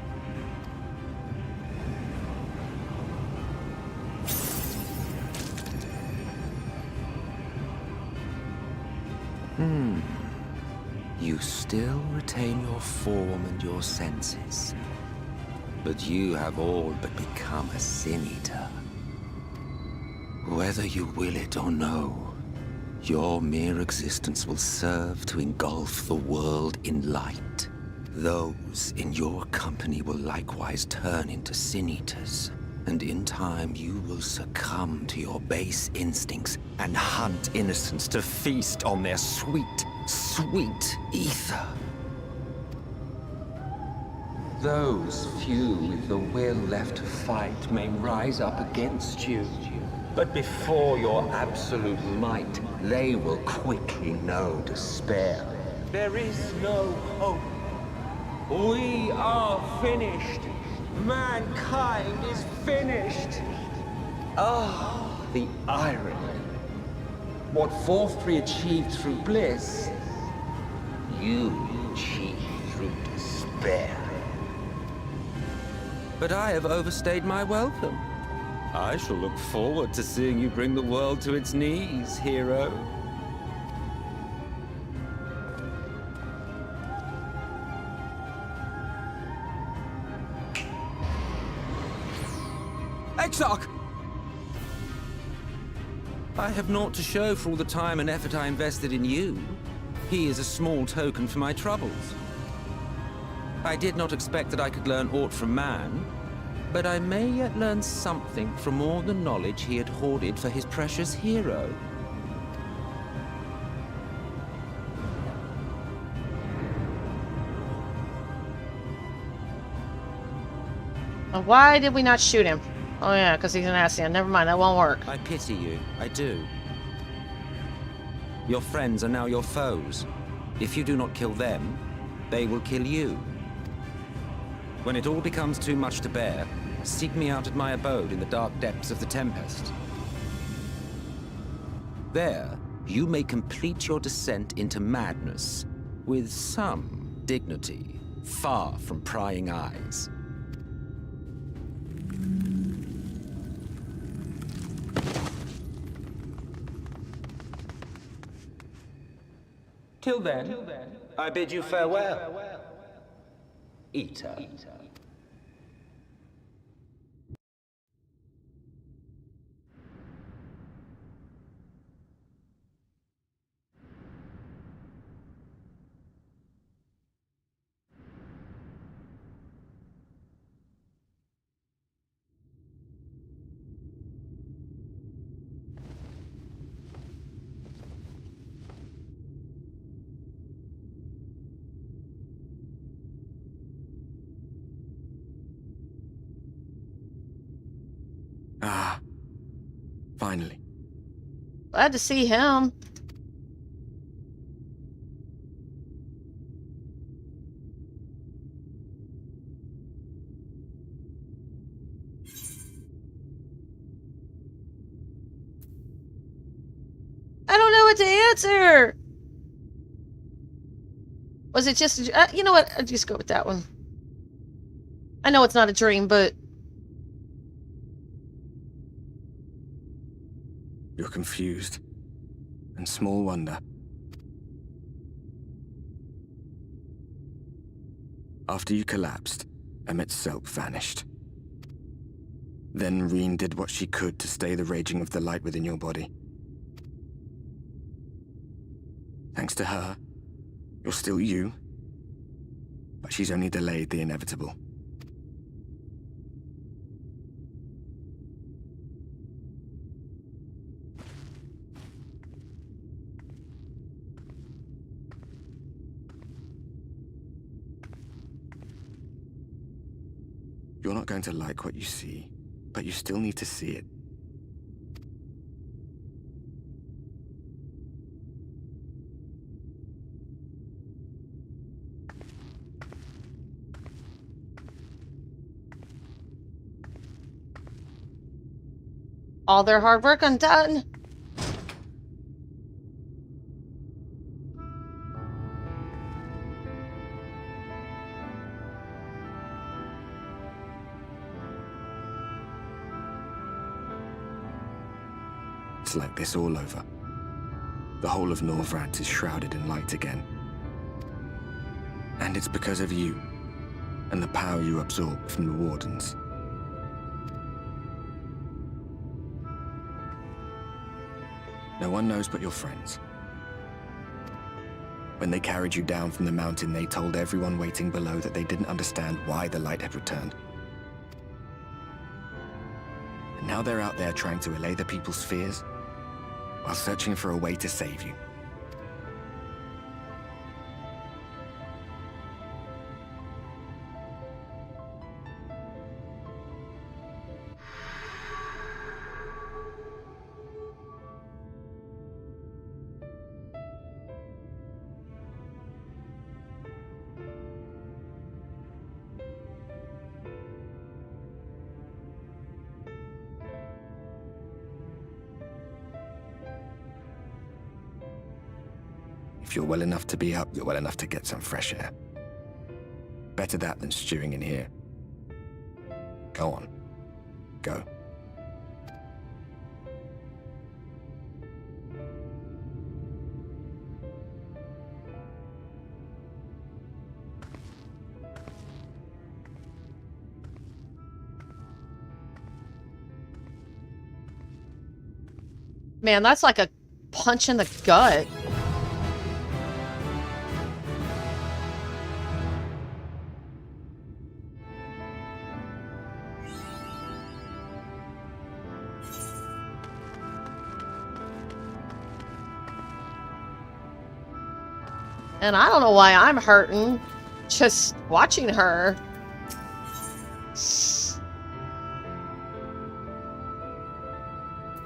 You still retain your form and your senses, but you have all but become a Sin Eater. Whether you will it or no, your mere existence will serve to engulf the world in light. Those in your company will likewise turn into Sin Eaters, and in time you will succumb to your base instincts and hunt innocents to feast on their sweet, sweet ether. Those few with the will left to fight may rise up against you. But before your absolute might, they will quickly know despair. There is no hope. We are finished. Mankind is finished. Ah, the irony. What Vorthri achieved through bliss, you achieved through despair. But I have overstayed my welcome. I shall look forward to seeing you bring the world to its knees, hero. Exarch! I have naught to show for all the time and effort I invested in you. He is a small token for my troubles. I did not expect that I could learn aught from man, but I may yet learn something from all the knowledge he had hoarded for his precious hero. Why did we not shoot him? Oh yeah, because he's an Ascian. Never mind, that won't work. I pity you, I do. Your friends are now your foes. If you do not kill them, they will kill you. When it all becomes too much to bear, seek me out at my abode in the dark depths of the Tempest. There, you may complete your descent into madness with some dignity, far from prying eyes. Till then, I bid you farewell, Eater. Ah, finally. Glad to see him. I don't know what to answer. Was it just you know what? I'll just go with that one. I know it's not a dream, but You're confused, and small wonder. After you collapsed, Emmet's self vanished. Then Reen did what she could to stay the raging of the light within your body. Thanks to her, you're still you, but she's only delayed the inevitable. You're not going to like what you see, but you still need to see it. all their hard work undone. It's like this all over. The whole of Norvrad is shrouded in light again. And it's because of you, and the power you absorb from the Wardens. No one knows but your friends. When they carried you down from the mountain, they told everyone waiting below that they didn't understand why the light had returned. And now they're out there trying to allay the people's fears, while searching for a way to save you. If you're well enough to be up, you're well enough to get some fresh air. Better that than stewing in here. Go on. Go. Man, that's like a punch in the gut. And I don't know why I'm hurting just watching her.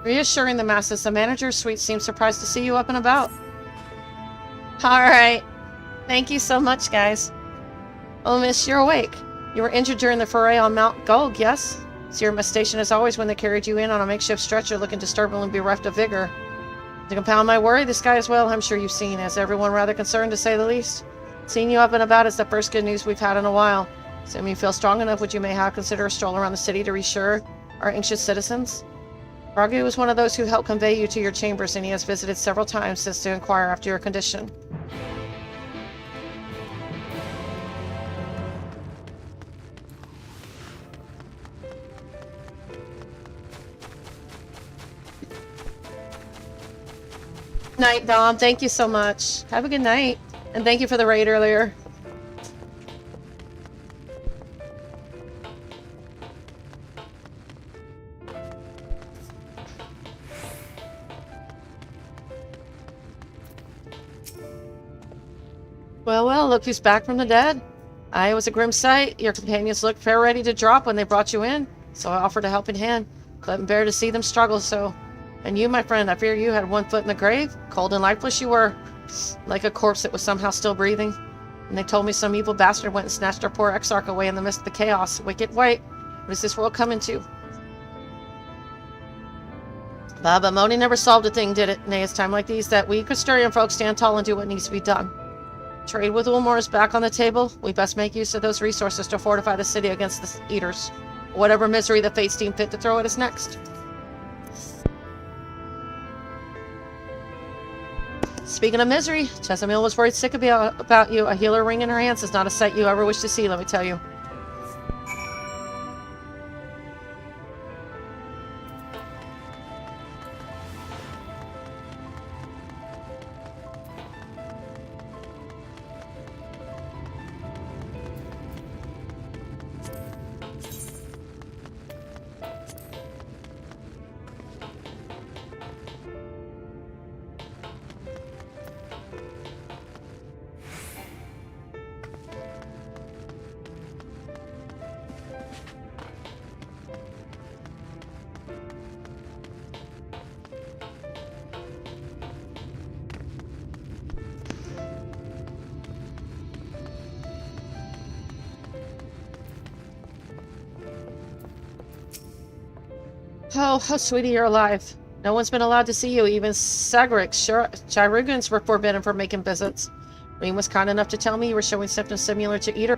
Reassuring the masses, the manager's suite seems surprised to see you up and about. Alright. Thank you so much, guys. Oh, miss, you're awake. You were injured during the foray on Mount Gulg, yes? So you're at my station as always when they carried you in on a makeshift stretcher looking disturbingly bereft of vigor. To compound my worry, this guy as well, I'm sure you've seen, as everyone rather concerned to say the least. Seeing you up and about is the first good news we've had in a while. Assuming you feel strong enough, would you mayhap consider a stroll around the city to reassure our anxious citizens? Ragu was one of those who helped convey you to your chambers, and he has visited several times since to inquire after your condition. Night, Dom. Thank you so much. Have a good night. And thank you for the raid earlier. Well, look who's back from the dead. It was a grim sight. Your companions looked fair ready to drop when they brought you in, so I offered a helping hand. Couldn't bear to see them struggle so. And you, my friend, I fear you had one foot in the grave. Cold and lifeless you were, like a corpse that was somehow still breathing. And they told me some evil bastard went and snatched our poor Exarch away in the midst of the chaos. Wicked white. What is this world coming to? But Moni never solved a thing, did it? Nay, it's time like these that we Crysturian folks stand tall and do what needs to be done. Trade with Ulmor is back on the table. We best make use of those resources to fortify the city against the Eaters. Whatever misery the fates deem fit to throw at us next. Speaking of misery, Chesamil was worried sick about you. A healer ring in her hands is not a sight you ever wish to see, let me tell you. Oh, sweetie, you're alive. No one's been allowed to see you. Even Sagrix, Chirugans were forbidden from making visits. Reem was kind enough to tell me you were showing symptoms similar to Eater.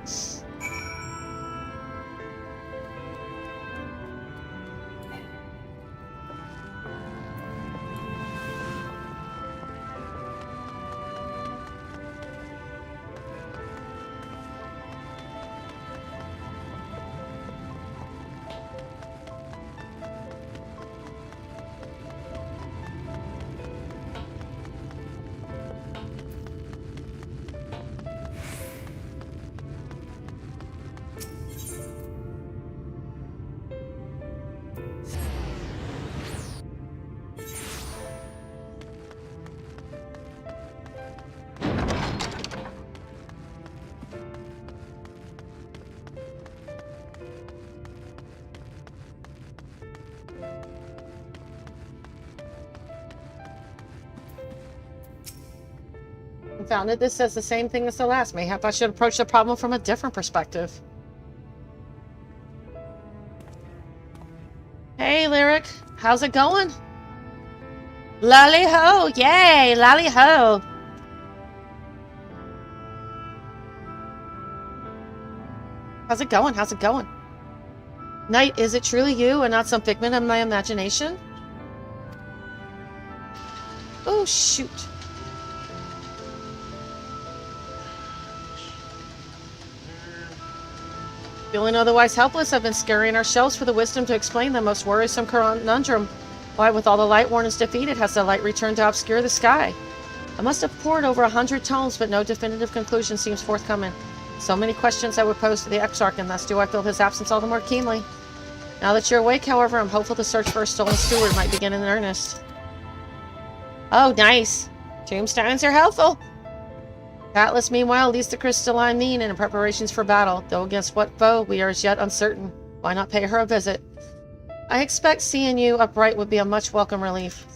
Confounded, this says the same thing as the last. Mayhap I should approach the problem from a different perspective. Hey, Lyric. How's it going? Lally ho! Yay! Lally ho! How's it going? How's it going? Knight, is it truly you and not some figment of my imagination? Oh, shoot. Feeling otherwise helpless, I've been scouring our shelves for the wisdom to explain the most worrisome conundrum. Why, with all the light wardens defeated, has the light returned to obscure the sky? I must have poured over 100 tomes, but no definitive conclusion seems forthcoming. So many questions I would pose to the Exarch, and thus do I feel his absence all the more keenly. Now that you're awake, however, I'm hopeful the search for a stolen steward might begin in earnest. Oh, nice. Tombstones are helpful. Atlas, meanwhile, leads the crystalline mean in preparations for battle, though against what foe we are as yet uncertain. Why not pay her a visit? I expect seeing you upright would be a much welcome relief.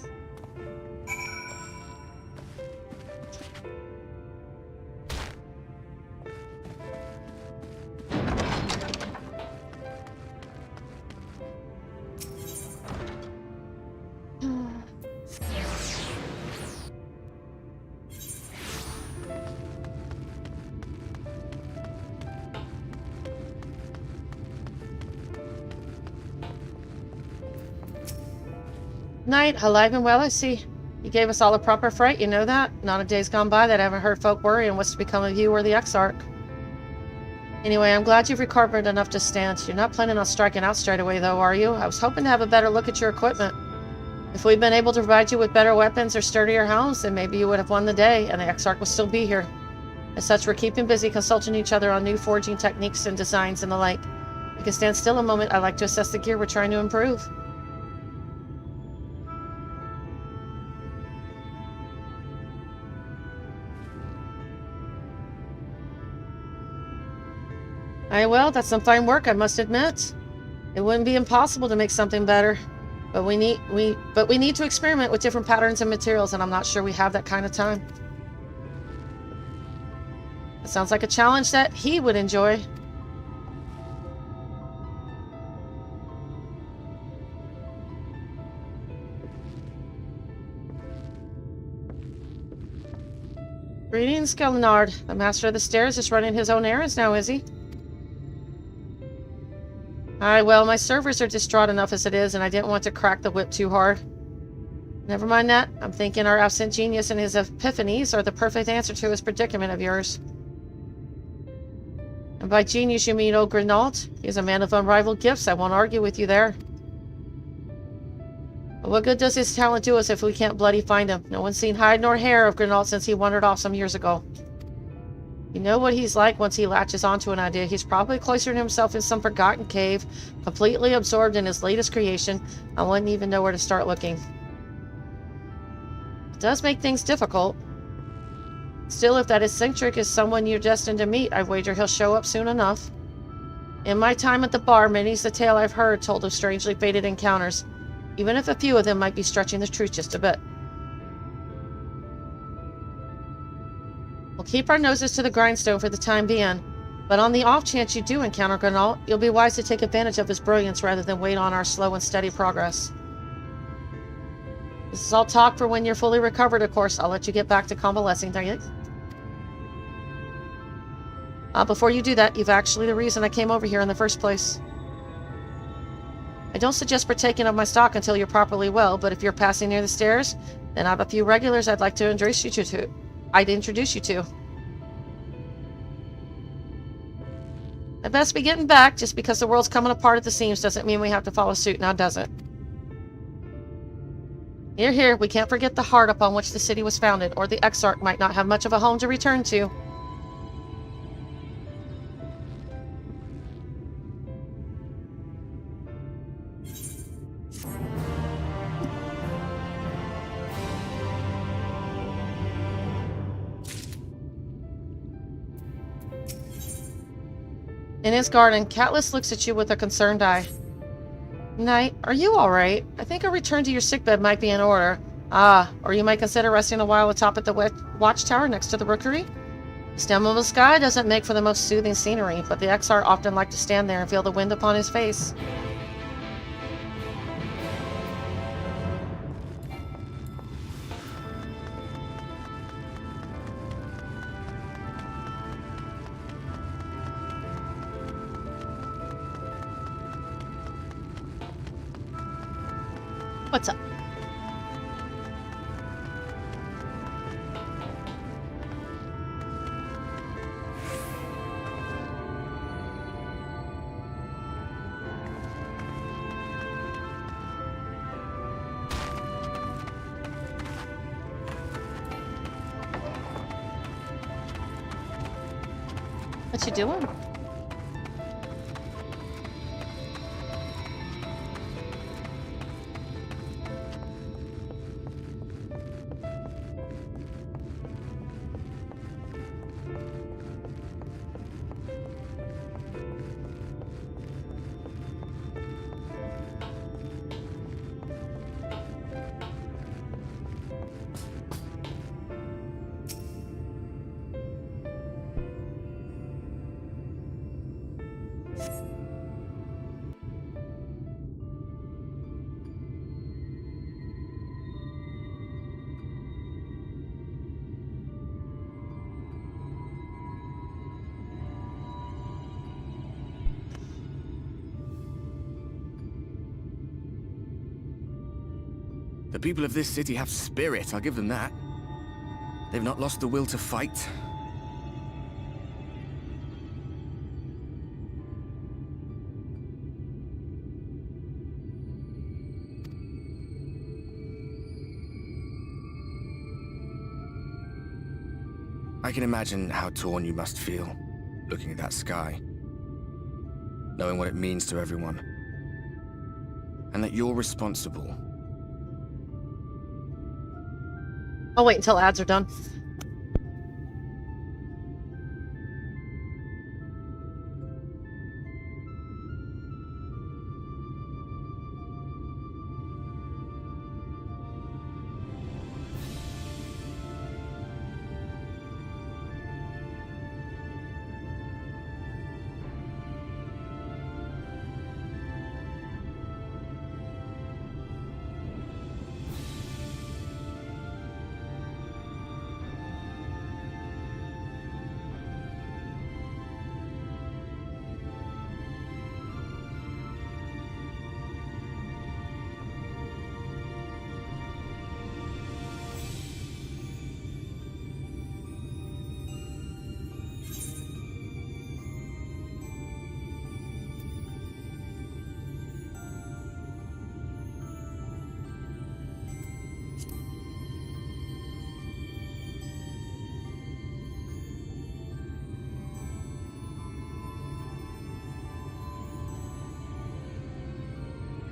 Night, alive and well, I see. You gave us all a proper fright, you know that? Not a day's gone by that I haven't heard folk worrying what's to become of you or the Exarch. Anyway, I'm glad you've recovered enough to stand. You're not planning on striking out straight away, though, are you? I was hoping to have a better look at your equipment. If we'd been able to provide you with better weapons or sturdier hounds, then maybe you would have won the day, and the Exarch would still be here. As such, we're keeping busy consulting each other on new forging techniques and designs and the like. You can stand still a moment. I'd like to assess the gear we're trying to improve. Aye, well, that's some fine work, I must admit. It wouldn't be impossible to make something better, but we need to experiment with different patterns and materials, and I'm not sure we have that kind of time. It sounds like a challenge that he would enjoy. Greetings, Galinard. The master of the stairs is running his own errands now, is he? Aye, well, my servers are distraught enough as it is, and I didn't want to crack the whip too hard. Never mind that. I'm thinking our absent genius and his epiphanies are the perfect answer to his predicament of yours. And by genius you mean old Grenalt? He's a man of unrivaled gifts, I won't argue with you there. But what good does his talent do us if we can't bloody find him? No one's seen hide nor hair of Grenalt since he wandered off some years ago. You know what he's like once he latches onto an idea. He's probably cloistered himself in some forgotten cave, completely absorbed in his latest creation. I wouldn't even know where to start looking. It does make things difficult. Still, if that eccentric is someone you're destined to meet, I wager he'll show up soon enough. In my time at the bar, many's the tale I've heard told of strangely fated encounters, even if a few of them might be stretching the truth just a bit. We'll keep our noses to the grindstone for the time being, but on the off chance you do encounter Grenalt, you'll be wise to take advantage of his brilliance rather than wait on our slow and steady progress. This is all talk for when you're fully recovered, of course. I'll let you get back to convalescing, dang it. Before you do that, you've actually the reason I came over here in the first place. I don't suggest partaking of my stock until you're properly well, but if you're passing near the stairs, then I have a few regulars I'd like to introduce you to. I'd best be getting back. Just because the world's coming apart at the seams doesn't mean we have to follow suit, now does it? Here, here, we can't forget the heart upon which the city was founded, or the Exarch might not have much of a home to return to. In his garden, Catelys looks at you with a concerned eye. Knight, are you alright? I think a return to your sickbed might be in order. Or you might consider resting a while atop at the watchtower next to the rookery. The stem of the sky doesn't make for the most soothing scenery, but the Exarch often like to stand there and feel the wind upon his face. What's up? What you doing? The people of this city have spirit, I'll give them that. They've not lost the will to fight. I can imagine how torn you must feel, looking at that sky. Knowing what it means to everyone. And that you're responsible. I'll wait until ads are done.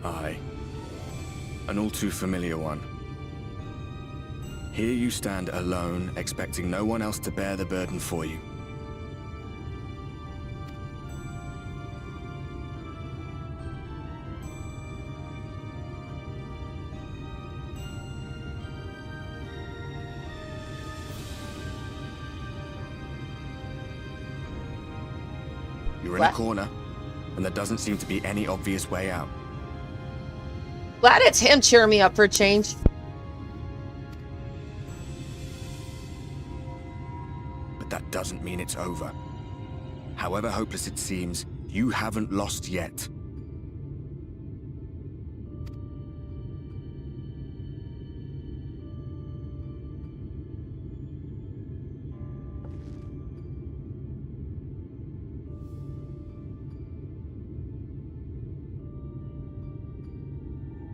Aye. An all too familiar one. Here you stand alone, expecting no one else to bear the burden for you. You're in a corner, and there doesn't seem to be any obvious way out. Glad it's him cheering me up for a change. But that doesn't mean it's over. However hopeless it seems, you haven't lost yet.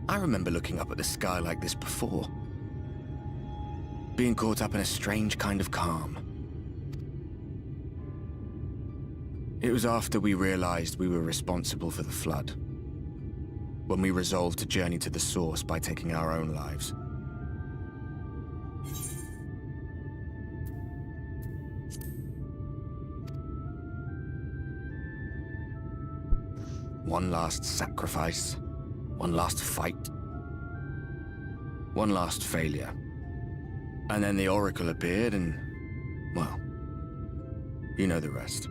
I remember looking up at the sky like this before. Being caught up in a strange kind of calm. It was after we realized we were responsible for the flood. When we resolved to journey to the source by taking our own lives. One last sacrifice. One last fight. One last failure. And then the Oracle appeared and, well, you know the rest.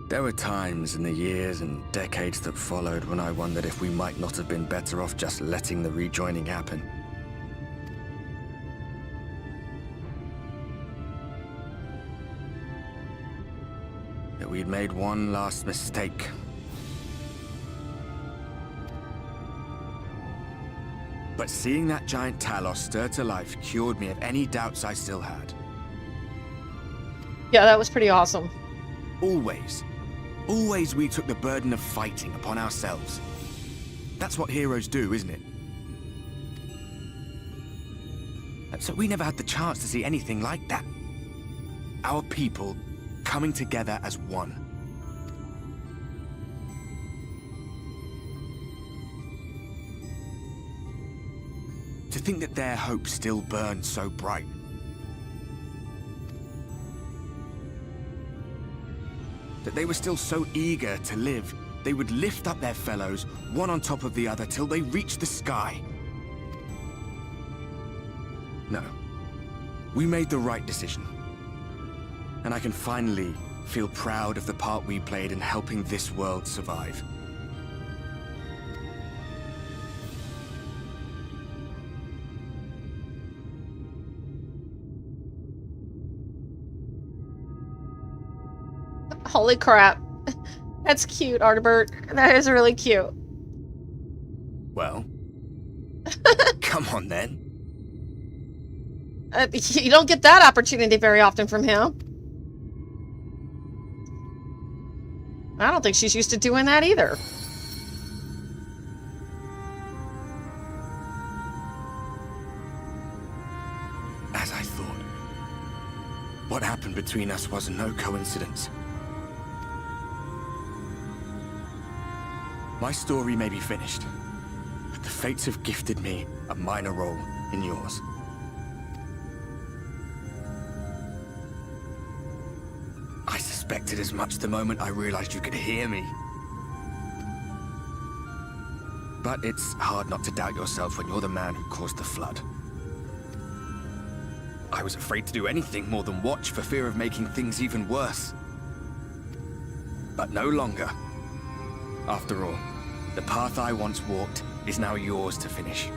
There were times in the years and decades that followed when I wondered if we might not have been better off just letting the rejoining happen. That we'd made one last mistake. But seeing that giant Talos stir to life cured me of any doubts I still had. Yeah, that was pretty awesome. Always we took the burden of fighting upon ourselves. That's what heroes do, isn't it? So we never had the chance to see anything like that. Our people coming together as one. To think that their hope still burned so bright. That they were still so eager to live, they would lift up their fellows, one on top of the other, till they reached the sky. No. We made the right decision. And I can finally feel proud of the part we played in helping this world survive. Holy crap. That's cute, Artibert. That is really cute. Well, come on then. You don't get that opportunity very often from him. I don't think she's used to doing that either. As I thought. What happened between us was no coincidence. My story may be finished, but the fates have gifted me a minor role in yours. I suspected as much the moment I realized you could hear me. But it's hard not to doubt yourself when you're the man who caused the flood. I was afraid to do anything more than watch for fear of making things even worse. But no longer. After all, the path I once walked is now yours to finish.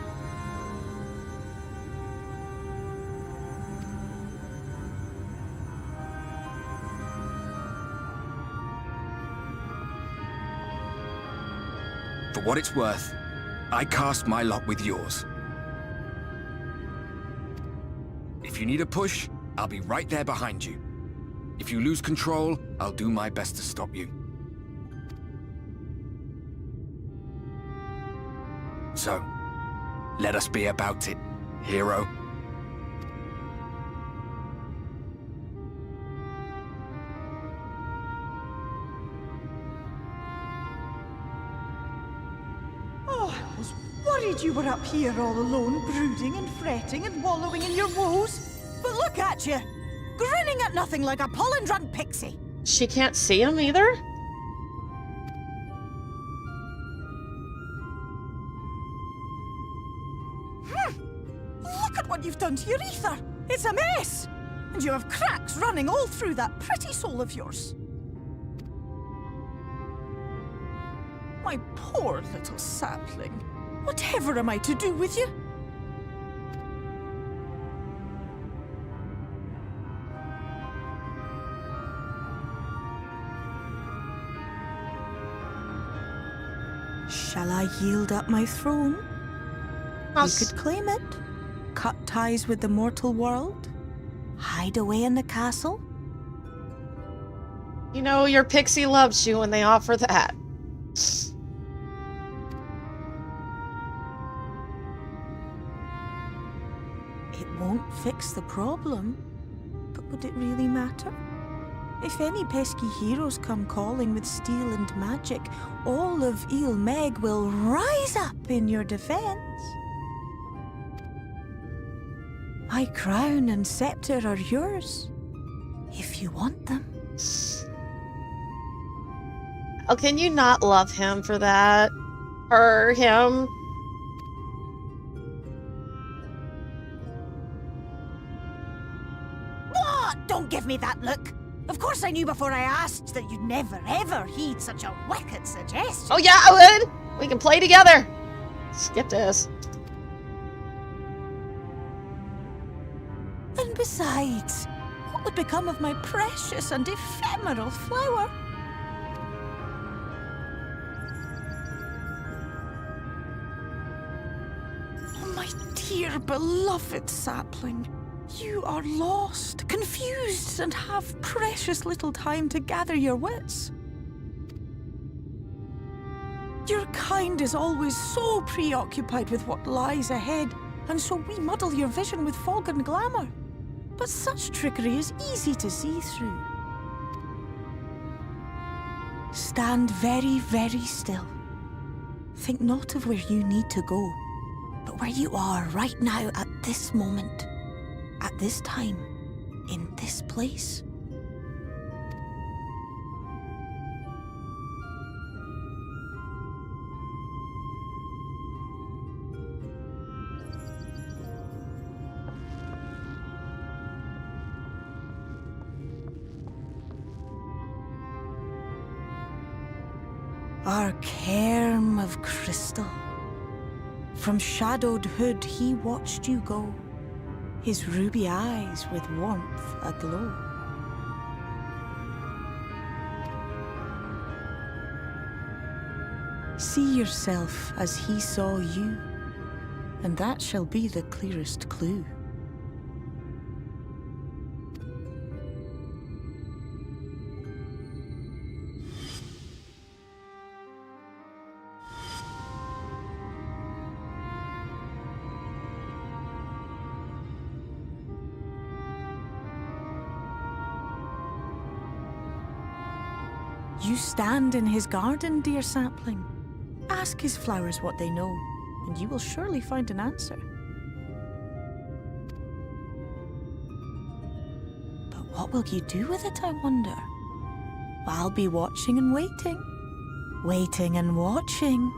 For what it's worth, I cast my lot with yours. If you need a push, I'll be right there behind you. If you lose control, I'll do my best to stop you. So, let us be about it, hero. Oh, I was worried you were up here all alone, brooding and fretting and wallowing in your woes. But look at you, grinning at nothing like a pollen-drunk pixie. She can't see him either? Look at what you've done to your ether. It's a mess. And you have cracks running all through that pretty soul of yours. My poor little sapling. Whatever am I to do with you? Shall I yield up my throne? You could claim it, cut ties with the mortal world, hide away in the castle. You know, your pixie loves you when they offer that. It won't fix the problem, but would it really matter? If any pesky heroes come calling with steel and magic, all of Il Meg will rise up in your defense. My crown and scepter are yours, if you want them. Oh, can you not love him for that? Or him? What? Don't give me that look. Of course I knew before I asked that you'd never ever heed such a wicked suggestion. Oh yeah, I would! We can play together! Skip this. And besides, what would become of my precious and ephemeral flower? Oh, my dear beloved sapling. You are lost, confused, and have precious little time to gather your wits. Your kind is always so preoccupied with what lies ahead, and so we muddle your vision with fog and glamour. But such trickery is easy to see through. Stand very, very still. Think not of where you need to go, but where you are right now at this moment. At this time, in this place. Our cairn of crystal. From shadowed hood he watched you go. His ruby eyes with warmth aglow. See yourself as he saw you, and that shall be the clearest clue. You stand in his garden, dear sapling. Ask his flowers what they know, and you will surely find an answer. But what will you do with it, I wonder? I'll be watching and waiting. Waiting and watching.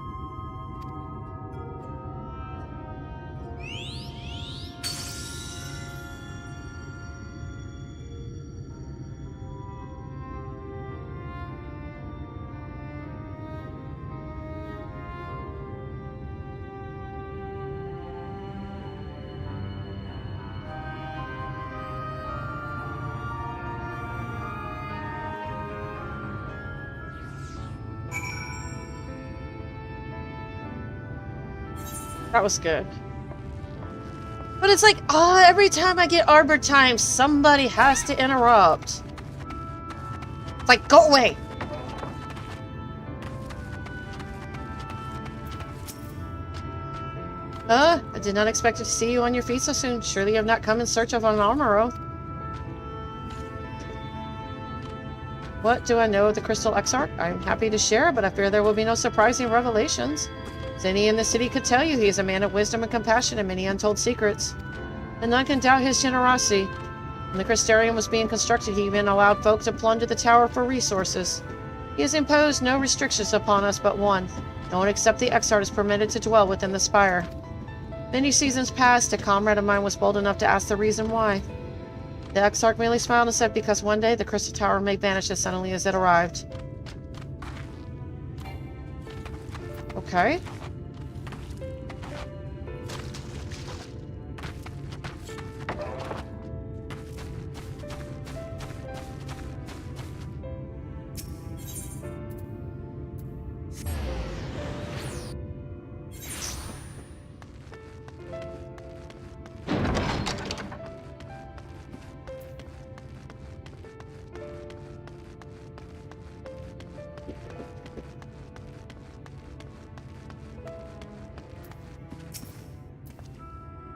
That was good. But it's like, every time I get Arbor Time, somebody has to interrupt. It's like, go away! I did not expect to see you on your feet so soon. Surely you have not come in search of an armorer. What do I know of the Crystal Exarch? I am happy to share, but I fear there will be no surprising revelations. As any in the city could tell you, he is a man of wisdom and compassion and many untold secrets. And none can doubt his generosity. When the Crystarium was being constructed, he even allowed folk to plunder the tower for resources. He has imposed no restrictions upon us but one. No one except the Exarch is permitted to dwell within the spire. Many seasons passed, a comrade of mine was bold enough to ask the reason why. The Exarch merely smiled and said because one day the Crystal Tower may vanish as suddenly as it arrived. Okay.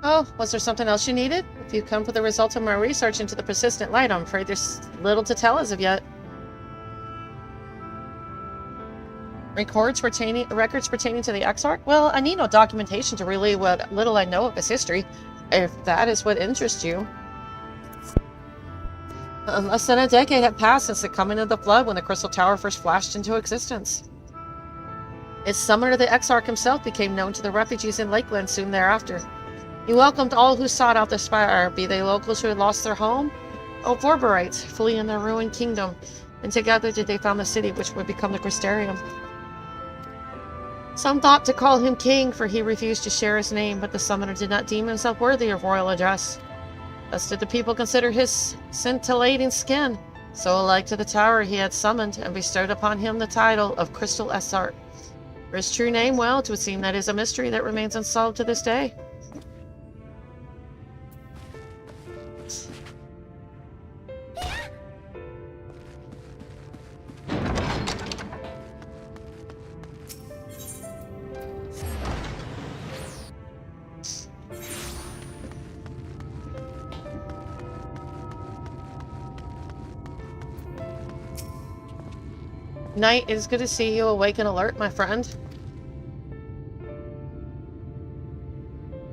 Oh, was there something else you needed? If you come for the results of my research into the persistent light, I'm afraid there's little to tell as of yet. Records pertaining to the Exarch? Well, I need no documentation to relay what little I know of his history, if that is what interests you. Less than a decade had passed since the coming of the Flood when the Crystal Tower first flashed into existence. Its summoner, the Exarch himself, became known to the refugees in Lakeland soon thereafter. He welcomed all who sought out the spire, be they locals who had lost their home, or Vorberites fleeing their ruined kingdom, and together did they found the city which would become the Crystarium. Some thought to call him king, for he refused to share his name, but the summoner did not deem himself worthy of royal address. Thus did the people consider his scintillating skin so alike to the tower he had summoned, and bestowed upon him the title of Crystal Exarch. For his true name, well, it would seem that is a mystery that remains unsolved to this day. Knight, it is good to see you awake and alert, my friend.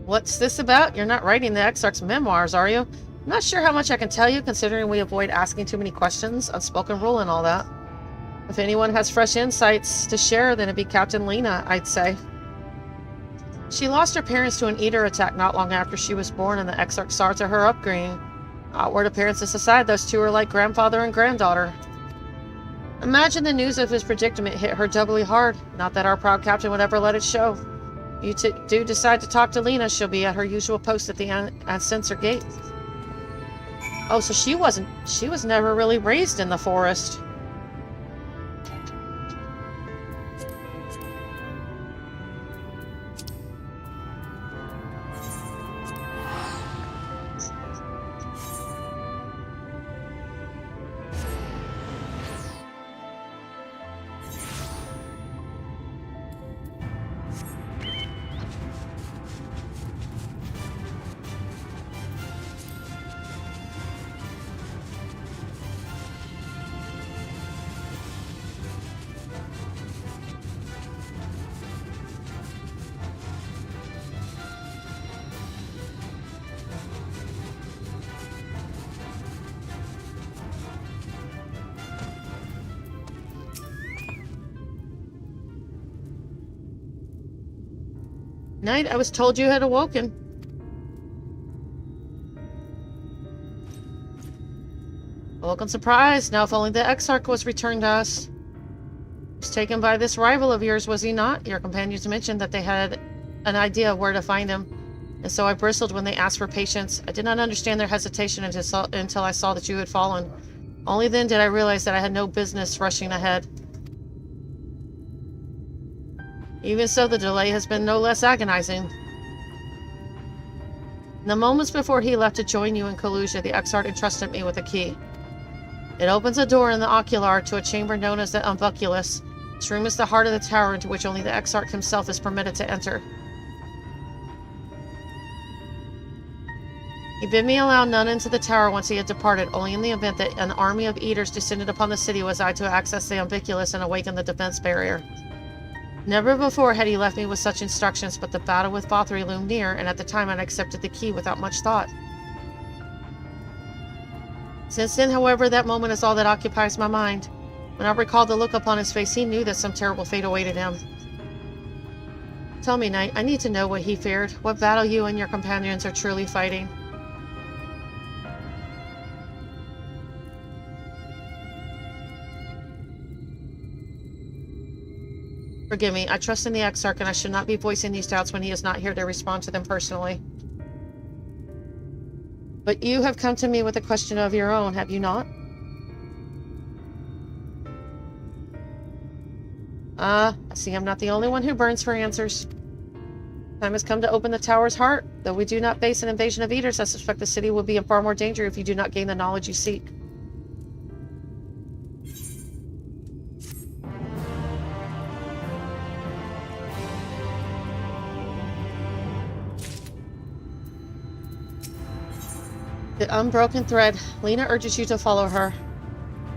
What's this about? You're not writing the Exarch's memoirs, are you? I'm not sure how much I can tell you, considering we avoid asking too many questions, unspoken rule and all that. If anyone has fresh insights to share, then it'd be Captain Lena, I'd say. She lost her parents to an eater attack not long after she was born, and the Exarch saw to her upbringing. Outward appearances aside, those two are like grandfather and granddaughter. Imagine the news of his predicament hit her doubly hard. Not that our proud captain would ever let it show. You do decide to talk to Lena, she'll be at her usual post at the Censor Gate. Oh, so she was never really raised in the forest. Night, I was told you had awoken. Welcome surprise. Now if only the Exarch was returned to us. He was taken by this rival of yours, was he not? Your companions mentioned that they had an idea of where to find him. And so I bristled when they asked for patience. I did not understand their hesitation until I saw that you had fallen. Only then did I realize that I had no business rushing ahead. Even so, the delay has been no less agonizing. In the moments before he left to join you in Khoulsia, the Exarch entrusted me with a key. It opens a door in the ocular to a chamber known as the Umbuculus. This room is the heart of the tower into which only the Exarch himself is permitted to enter. He bid me allow none into the tower once he had departed. Only in the event that an army of eaters descended upon the city was I to access the Umbuculus and awaken the defense barrier. Never before had he left me with such instructions, but the battle with Bothri loomed near, and at the time I accepted the key without much thought. Since then, however, that moment is all that occupies my mind. When I recall the look upon his face, he knew that some terrible fate awaited him. Tell me, Knight, I need to know what he feared, what battle you and your companions are truly fighting. Forgive me, I trust in the Exarch, and I should not be voicing these doubts when he is not here to respond to them personally. But you have come to me with a question of your own, have you not? I see I'm not the only one who burns for answers. Time has come to open the tower's heart. Though we do not face an invasion of eaters, I suspect the city will be in far more danger if you do not gain the knowledge you seek. The unbroken thread. Lena urges you to follow her.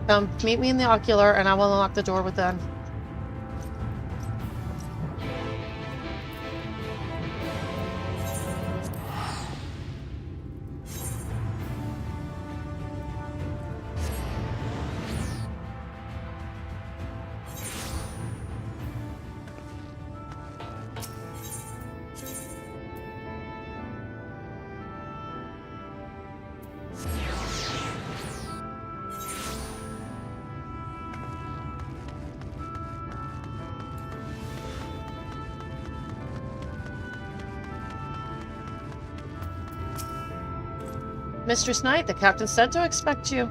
Come, meet me in the ocular, and I will unlock the door within. Mistress Knight, the captain said to expect you.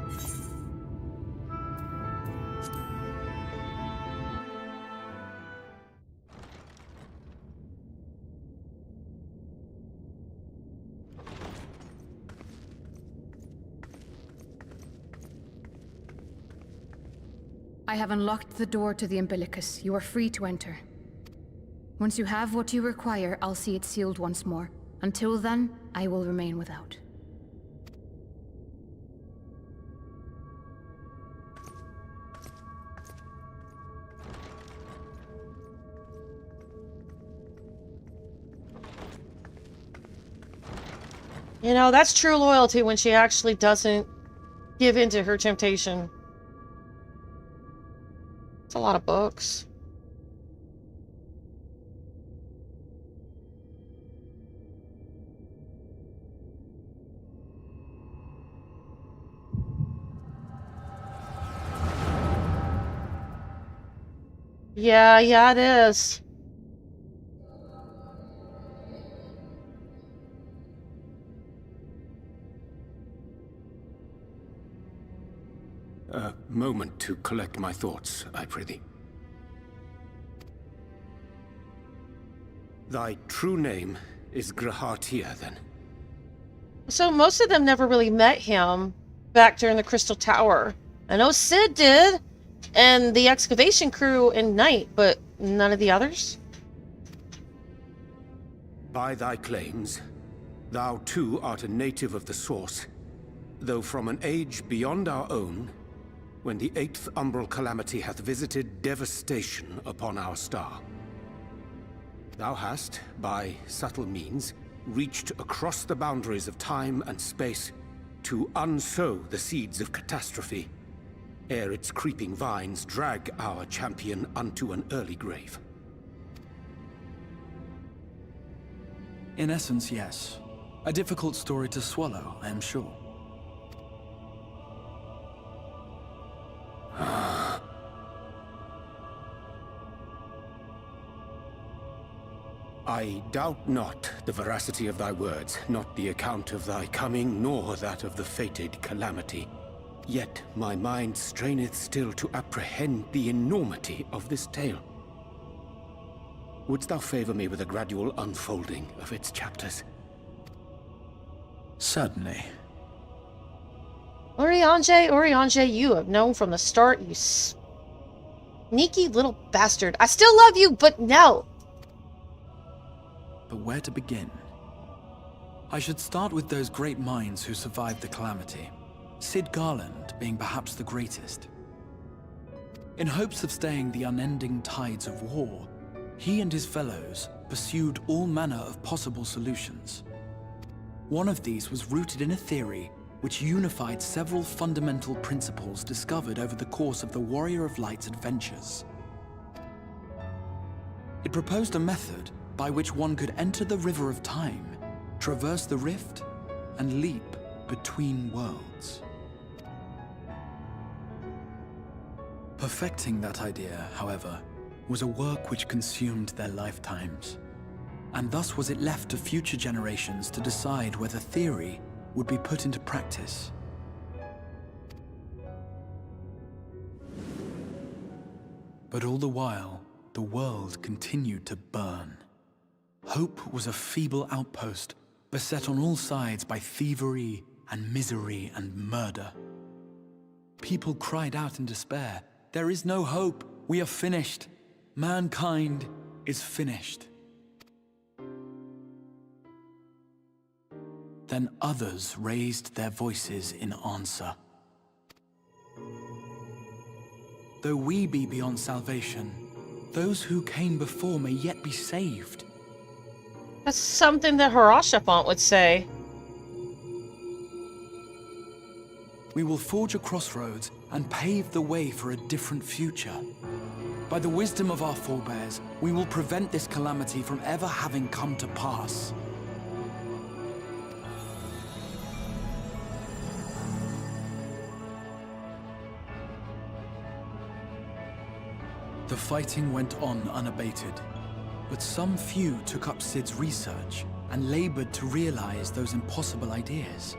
I have unlocked the door to the umbilicus. You are free to enter. Once you have what you require, I'll see it sealed once more. Until then, I will remain without. You know, that's true loyalty when she actually doesn't give in to her temptation. It's a lot of books. Yeah, it is. A moment to collect my thoughts, I prithee. Thy true name is Grahatia, then? So most of them never really met him back during the Crystal Tower. I know Sid did, and the excavation crew and Knight, but none of the others? By thy claims, thou too art a native of the Source, though from an age beyond our own, when the 8th umbral calamity hath visited devastation upon our star. Thou hast, by subtle means, reached across the boundaries of time and space to unsow the seeds of catastrophe, ere its creeping vines drag our champion unto an early grave. In essence, yes. A difficult story to swallow, I am sure. I doubt not the veracity of thy words, not the account of thy coming, nor that of the fated calamity. Yet my mind straineth still to apprehend the enormity of this tale. Wouldst thou favor me with a gradual unfolding of its chapters? Certainly. Oriange, you have known from the start, you sneaky little bastard. I still love you, but no. But where to begin? I should start with those great minds who survived the calamity. Sid Garland being perhaps the greatest. In hopes of staying the unending tides of war, he and his fellows pursued all manner of possible solutions. One of these was rooted in a theory which unified several fundamental principles discovered over the course of the Warrior of Light's adventures. It proposed a method by which one could enter the River of Time, traverse the rift, and leap between worlds. Perfecting that idea, however, was a work which consumed their lifetimes, and thus was it left to future generations to decide whether theory would be put into practice. But all the while, the world continued to burn. Hope was a feeble outpost, beset on all sides by thievery and misery and murder. People cried out in despair, "There is no hope, we are finished. Mankind is finished." Then others raised their voices in answer. Though we be beyond salvation, those who came before may yet be saved. That's something that Harashapant would say. We will forge a crossroads and pave the way for a different future. By the wisdom of our forebears, we will prevent this calamity from ever having come to pass. The fighting went on unabated, but some few took up Sid's research and labored to realize those impossible ideas.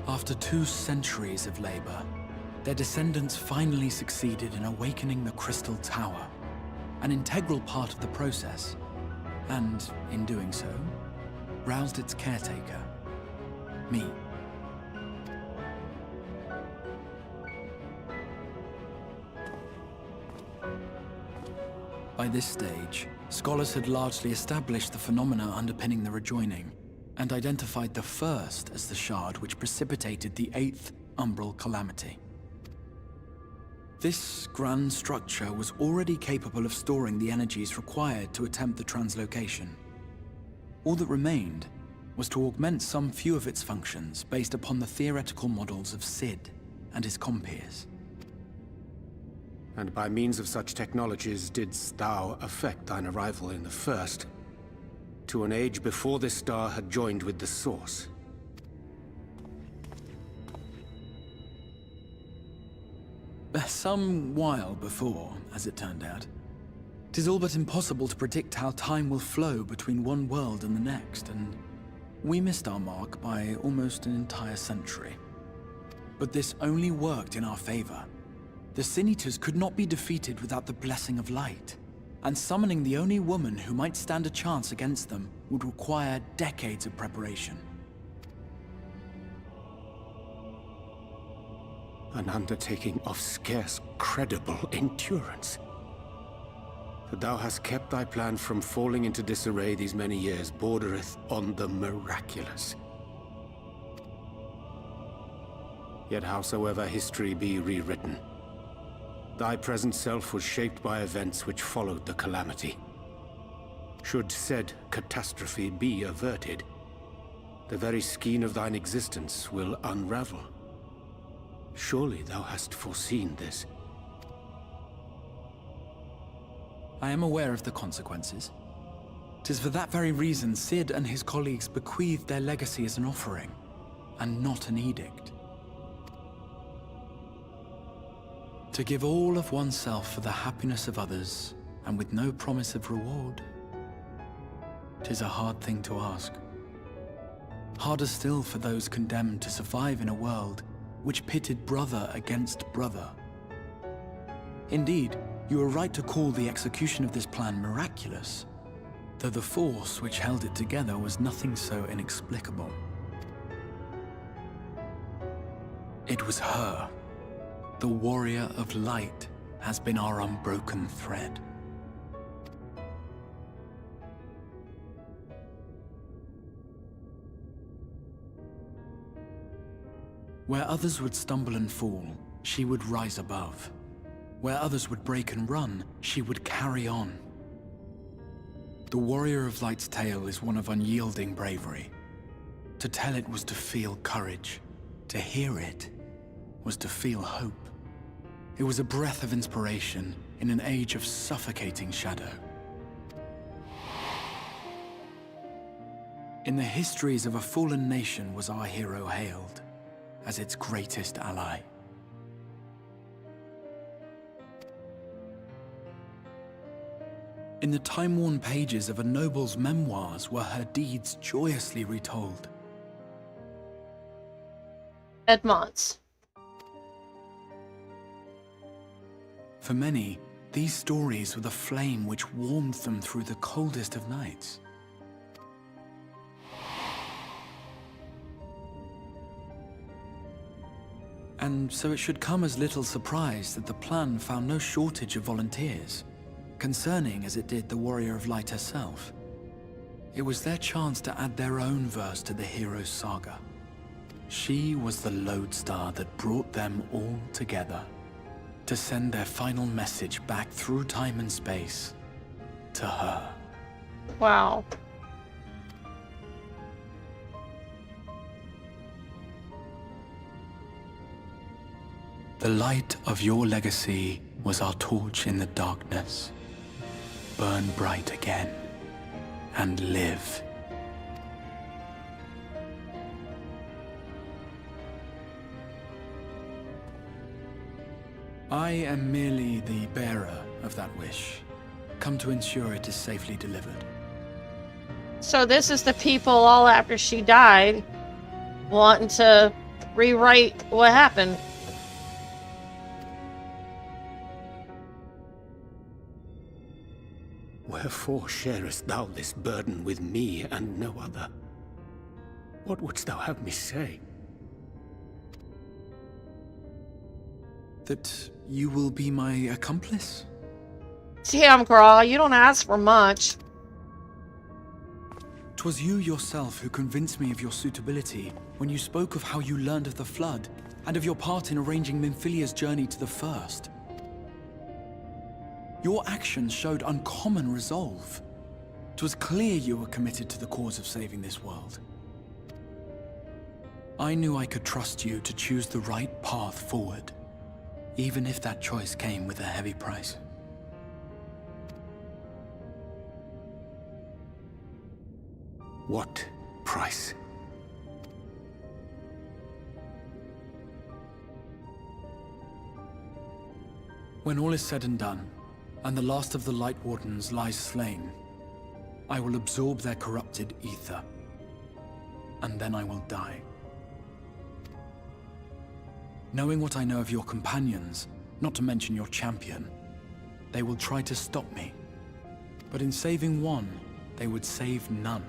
After 2 centuries of labor, their descendants finally succeeded in awakening the Crystal Tower, an integral part of the process, and, in doing so, roused its caretaker, me. By this stage, scholars had largely established the phenomena underpinning the rejoining, and identified the first as the shard which precipitated the 8th Umbral Calamity. This grand structure was already capable of storing the energies required to attempt the translocation. All that remained was to augment some few of its functions based upon the theoretical models of Sid and his compeers. And by means of such technologies didst thou effect thine arrival in the first, to an age before this star had joined with the Source. Some while before, as it turned out. 'Tis all but impossible to predict how time will flow between one world and the next, and we missed our mark by almost an entire century. But this only worked in our favor. The Sin Eaters could not be defeated without the blessing of light, and summoning the only woman who might stand a chance against them would require decades of preparation. An undertaking of scarce credible endurance. That thou hast kept thy plan from falling into disarray these many years bordereth on the miraculous. Yet howsoever history be rewritten, thy present self was shaped by events which followed the calamity. Should said catastrophe be averted, the very skein of thine existence will unravel. Surely thou hast foreseen this. I am aware of the consequences. 'Tis for that very reason Sid and his colleagues bequeathed their legacy as an offering, and not an edict. To give all of oneself for the happiness of others, and with no promise of reward, 'tis a hard thing to ask. Harder still for those condemned to survive in a world which pitted brother against brother. Indeed, you are right to call the execution of this plan miraculous, though the force which held it together was nothing so inexplicable. It was her. The warrior of light has been our unbroken thread. Where others would stumble and fall, she would rise above. Where others would break and run, she would carry on. The warrior of light's tale is one of unyielding bravery. To tell it was to feel courage. To hear it was to feel hope. It was a breath of inspiration in an age of suffocating shadow. In the histories of a fallen nation was our hero hailed as its greatest ally. In the time-worn pages of a noble's memoirs were her deeds joyously retold. Edmonds. For many, these stories were the flame which warmed them through the coldest of nights. And so it should come as little surprise that the plan found no shortage of volunteers, concerning as it did the Warrior of Light herself. It was their chance to add their own verse to the hero's saga. She was the lodestar that brought them all together, to send their final message back through time and space to her. Wow. The light of your legacy was our torch in the darkness. Burn bright again and live. I am merely the bearer of that wish, come to ensure it is safely delivered. So this is the people all after she died wanting to rewrite what happened. Wherefore sharest thou this burden with me and no other? What wouldst thou have me say? That you will be my accomplice? Damn, Graw, you don't ask for much. 'Twas you yourself who convinced me of your suitability when you spoke of how you learned of the Flood, and of your part in arranging Minfilia's journey to the First. Your actions showed uncommon resolve. 'Twas clear you were committed to the cause of saving this world. I knew I could trust you to choose the right path forward, even if that choice came with a heavy price. What price? When all is said and done, and the last of the Light Wardens lies slain, I will absorb their corrupted ether, and then I will die. Knowing what I know of your companions, not to mention your champion, they will try to stop me. But in saving one, they would save none.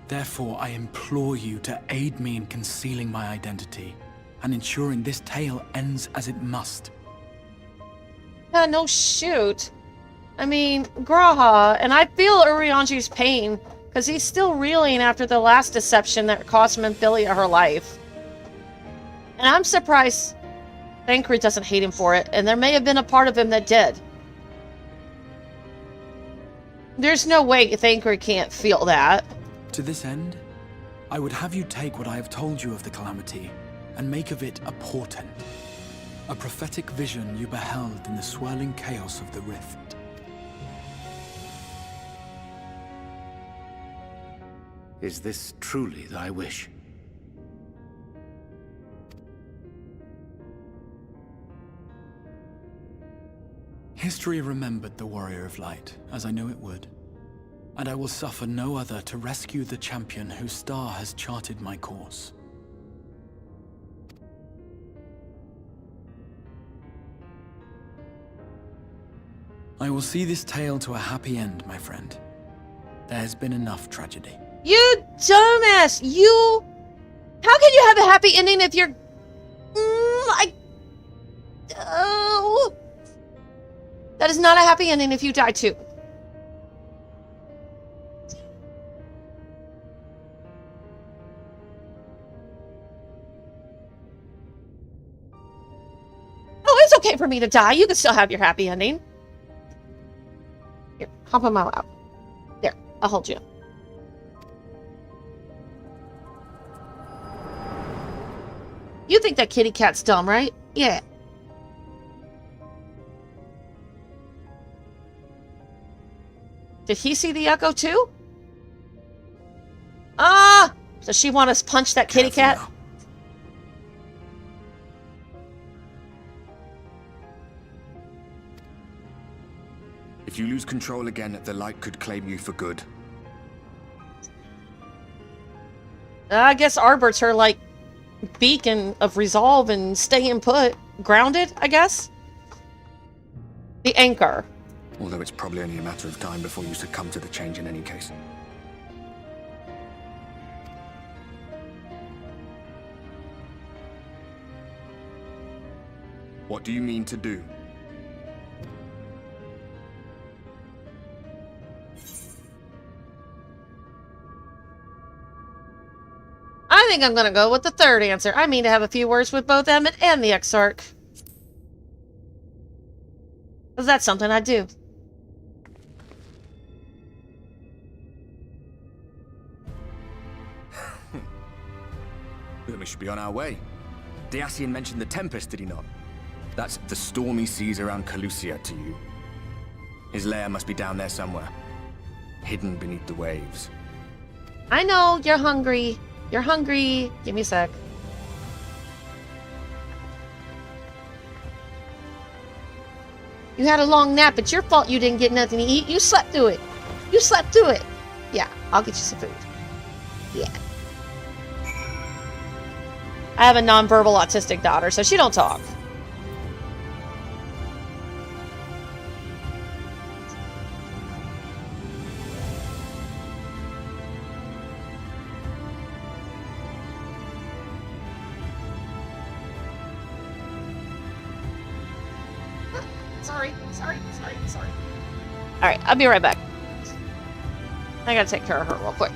Therefore, I implore you to aid me in concealing my identity, and ensuring this tale ends as it must. No shoot. I mean, Graha, and I feel Urianji's pain, because he's still reeling after the last deception that cost Minfilia her life. And I'm surprised Thancred doesn't hate him for it, and there may have been a part of him that did. There's no way Thancred can't feel that. To this end, I would have you take what I have told you of the Calamity, and make of it a portent. A prophetic vision you beheld in the swirling chaos of the rift. Is this truly thy wish? History remembered the Warrior of Light, as I knew it would. And I will suffer no other to rescue the champion whose star has charted my course. I will see this tale to a happy end, my friend. There has been enough tragedy. You dumbass! You... How can you have a happy ending if you're... Oh... That is not a happy ending if you die too. Oh, it's okay for me to die. You can still have your happy ending. Here, hop on my lap. There, I'll hold you. You think that kitty cat's dumb, right? Yeah. Did he see the echo too? Ah! Does she want us to punch that kitty cat? If you lose control again, the light could claim you for good. I guess Arbert's her, like, beacon of resolve and staying put. Grounded, I guess? The anchor. Although it's probably only a matter of time before you succumb to the change in any case. What do you mean to do? I think I'm gonna go with the third answer. I mean to have a few words with both Emmett and the Exarch. Because that's something I do. Then we should be on our way. Dacian mentioned the Tempest, did he not? That's the stormy seas around Khoulsia to you. His lair must be down there somewhere, hidden beneath the waves. I know, you're hungry. You're hungry. Give me a sec. You had a long nap. It's your fault you didn't get nothing to eat. You slept through it. You slept through it. Yeah, I'll get you some food. Yeah. I have a nonverbal autistic daughter, so she don't talk. Sorry. Alright, I'll be right back. I gotta take care of her real quick.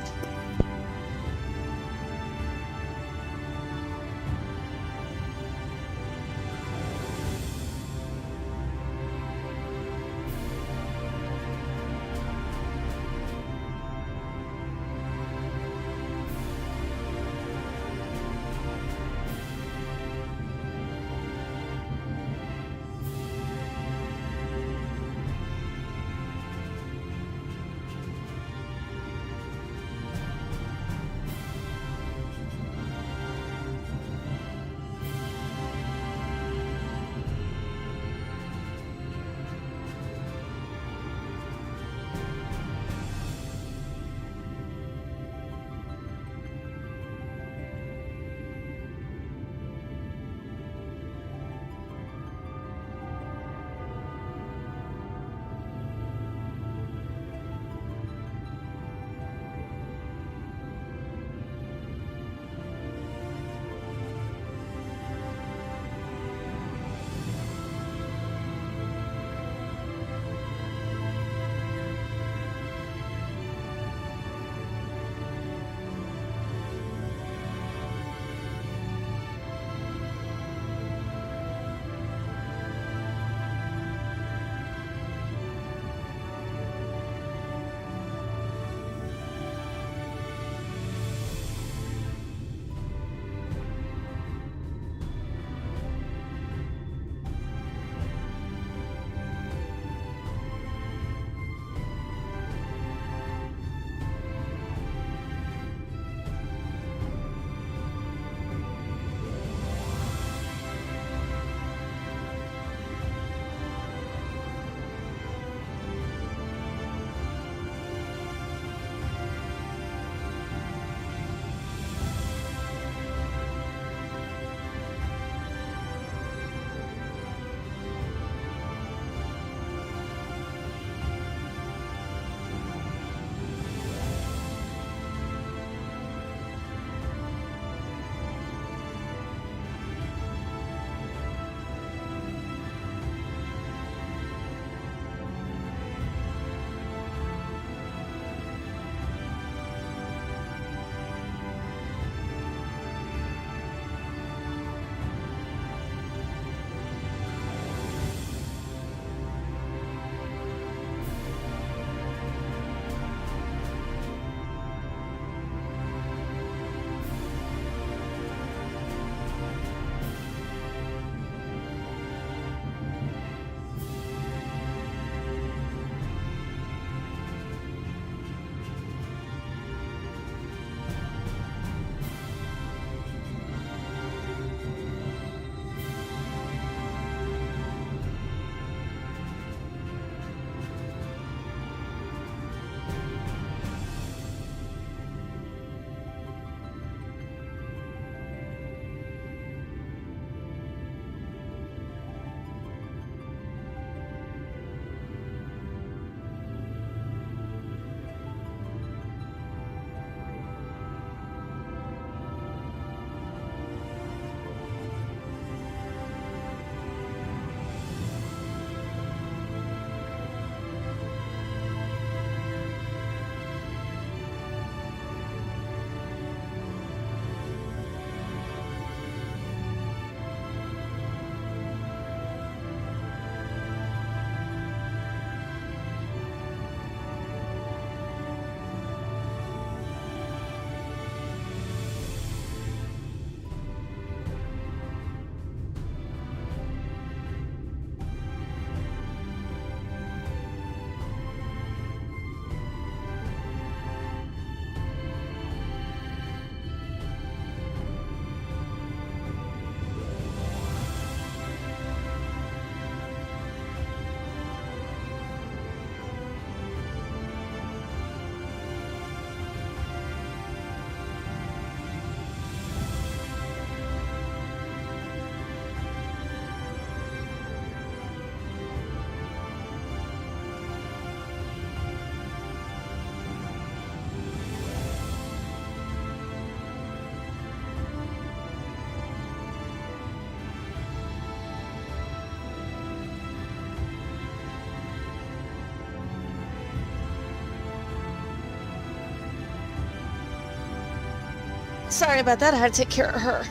Sorry about that. I had to take care of her.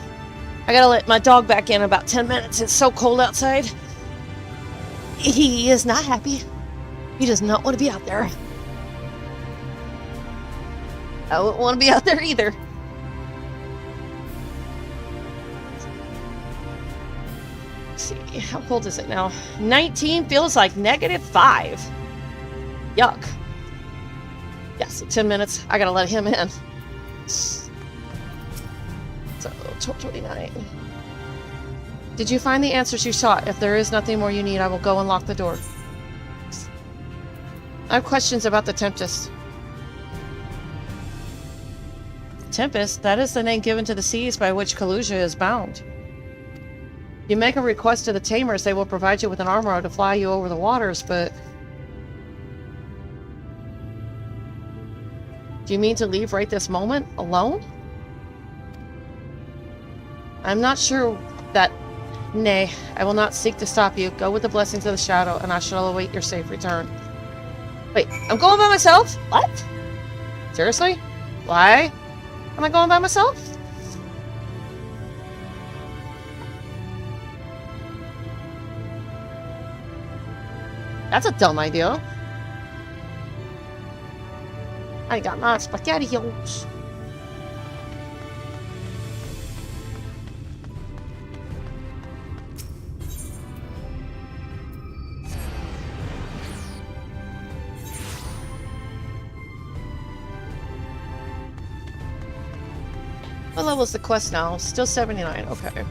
I gotta let my dog back in about 10 minutes. It's so cold outside. He is not happy. He does not want to be out there. I wouldn't want to be out there either. Let's see, how cold is it now? 19 feels like -5. Yuck. Yeah, so 10 minutes. I gotta let him in. So, 12:29. Did you find the answers you sought? If there is nothing more you need, I will go and lock the door. I have questions about the Tempest. Tempest? That is the name given to the seas by which Khoulsia is bound. You make a request to the Tamers, they will provide you with an armor to fly you over the waters, but... Do you mean to leave right this moment? Alone? I'm not sure that... Nay, I will not seek to stop you. Go with the blessings of the Shadow, and I shall await your safe return. Wait, I'm going by myself? What? Seriously? Why am I going by myself? That's a dumb idea. I got my spaghettios. What level is the quest now? Still 79. Okay.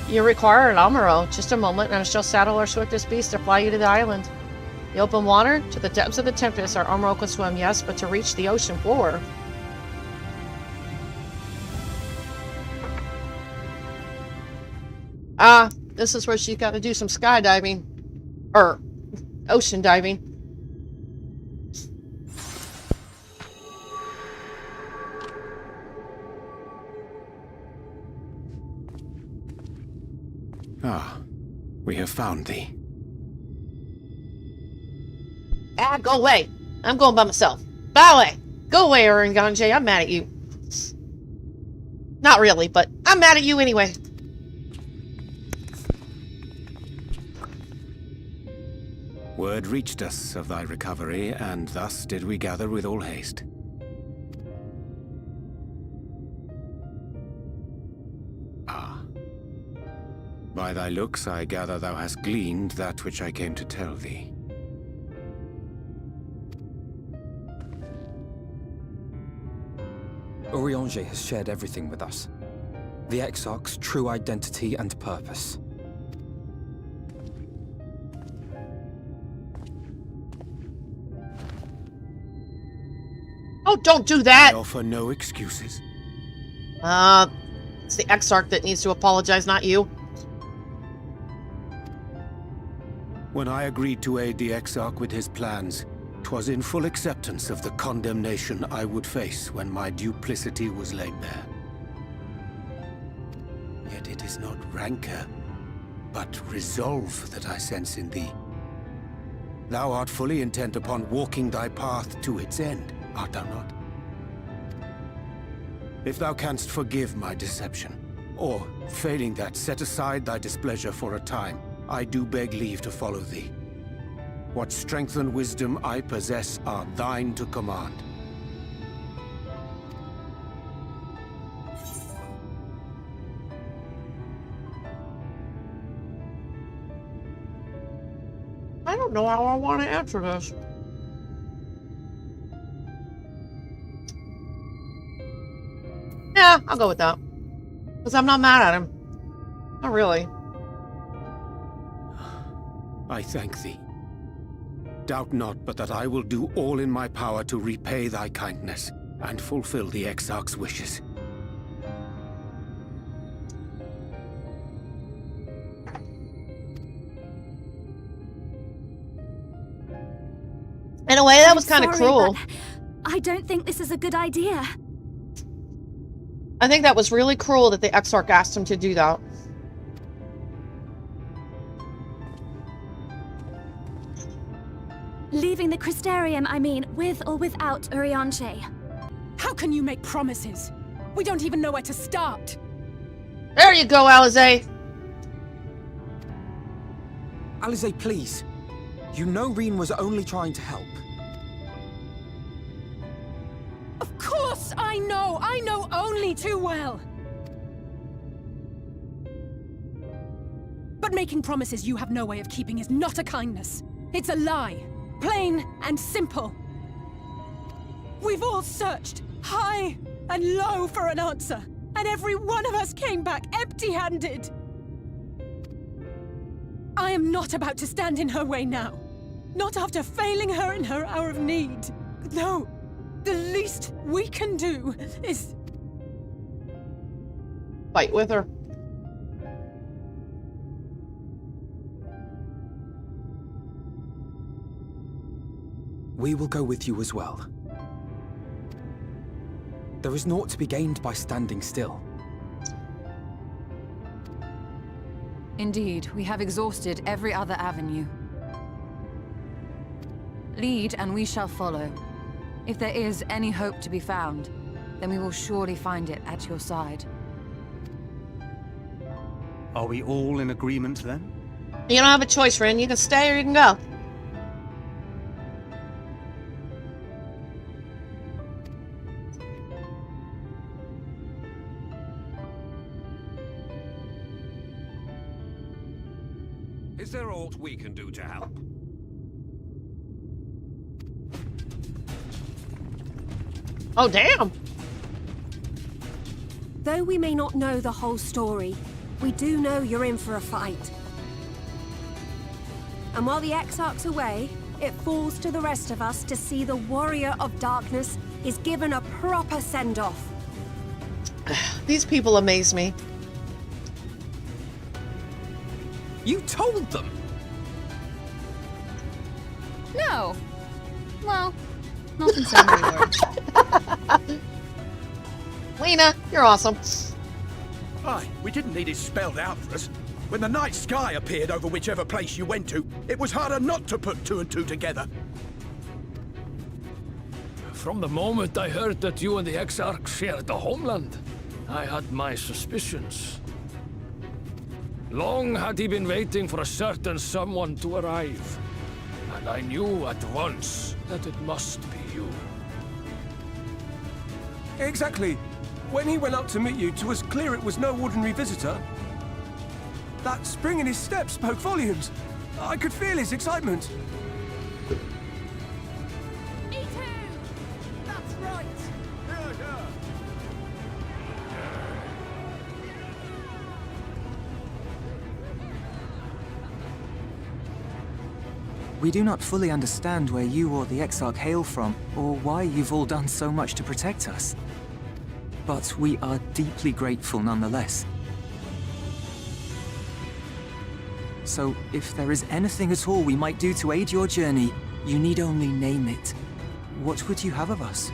You require an armor. Just a moment, and I shall saddle our swiftest beast to fly you to the island. The open water? To the depths of the Tempest, our armor can swim, yes, but to reach the ocean floor. Ah, this is where she's got to do some skydiving. Or, ocean diving. Ah, we have found thee. Ah, go away. I'm going by myself. By the way, go away, Uranganje. I'm mad at you. Not really, but I'm mad at you anyway. Word reached us of thy recovery, and thus did we gather with all haste. Ah. By thy looks, I gather thou hast gleaned that which I came to tell thee. Urianger has shared everything with us. The Exarch's true identity and purpose. Oh, don't do that! I offer no excuses. It's the Exarch that needs to apologize, not you. When I agreed to aid the Exarch with his plans, 'twas in full acceptance of the condemnation I would face when my duplicity was laid bare. Yet it is not rancor, but resolve that I sense in thee. Thou art fully intent upon walking thy path to its end, art thou not? If thou canst forgive my deception, or, failing that, set aside thy displeasure for a time, I do beg leave to follow thee. What strength and wisdom I possess are thine to command. I don't know how I want to answer this. Yeah, I'll go with that. Because I'm not mad at him. Not really. I thank thee. Doubt not but that I will do all in my power to repay thy kindness and fulfill the Exarch's wishes. In a way, that was kind of cruel. I don't think this is a good idea. I think that was really cruel that the Exarch asked him to do that. Leaving the Crystarium, I mean, with or without Urianger. How can you make promises? We don't even know where to start. There you go, Alize. Alize, please. You know Reen was only trying to help. Of course I know! I know only too well! But making promises you have no way of keeping is not a kindness. It's a lie. Plain and simple. We've all searched, high and low, for an answer. And every one of us came back empty-handed. I am not about to stand in her way now. Not after failing her in her hour of need. No. The least we can do is... fight with her. We will go with you as well. There is naught to be gained by standing still. Indeed, we have exhausted every other avenue. Lead, and we shall follow. If there is any hope to be found, then we will surely find it at your side. Are we all in agreement then? You don't have a choice, Rin. You can stay or you can go. Is there aught we can do to help? Oh, damn! Though we may not know the whole story, we do know you're in for a fight. And while the Exarch's away, it falls to the rest of us to see the Warrior of Darkness is given a proper send-off. These people amaze me. You told them! No. Well, not in so many words. Lena, you're awesome. Aye, we didn't need it spelled out for us. When the night sky appeared over whichever place you went to, it was harder not to put two and two together. From the moment I heard that you and the Exarch shared the homeland, I had my suspicions. Long had he been waiting for a certain someone to arrive, and I knew at once that it must be you. Exactly. When he went up to meet you, 'twas clear it was no ordinary visitor. That spring in his step spoke volumes. I could feel his excitement. That's right! We do not fully understand where you or the Exarch hail from, or why you've all done so much to protect us. But we are deeply grateful nonetheless. So, if there is anything at all we might do to aid your journey, you need only name it. What would you have of us?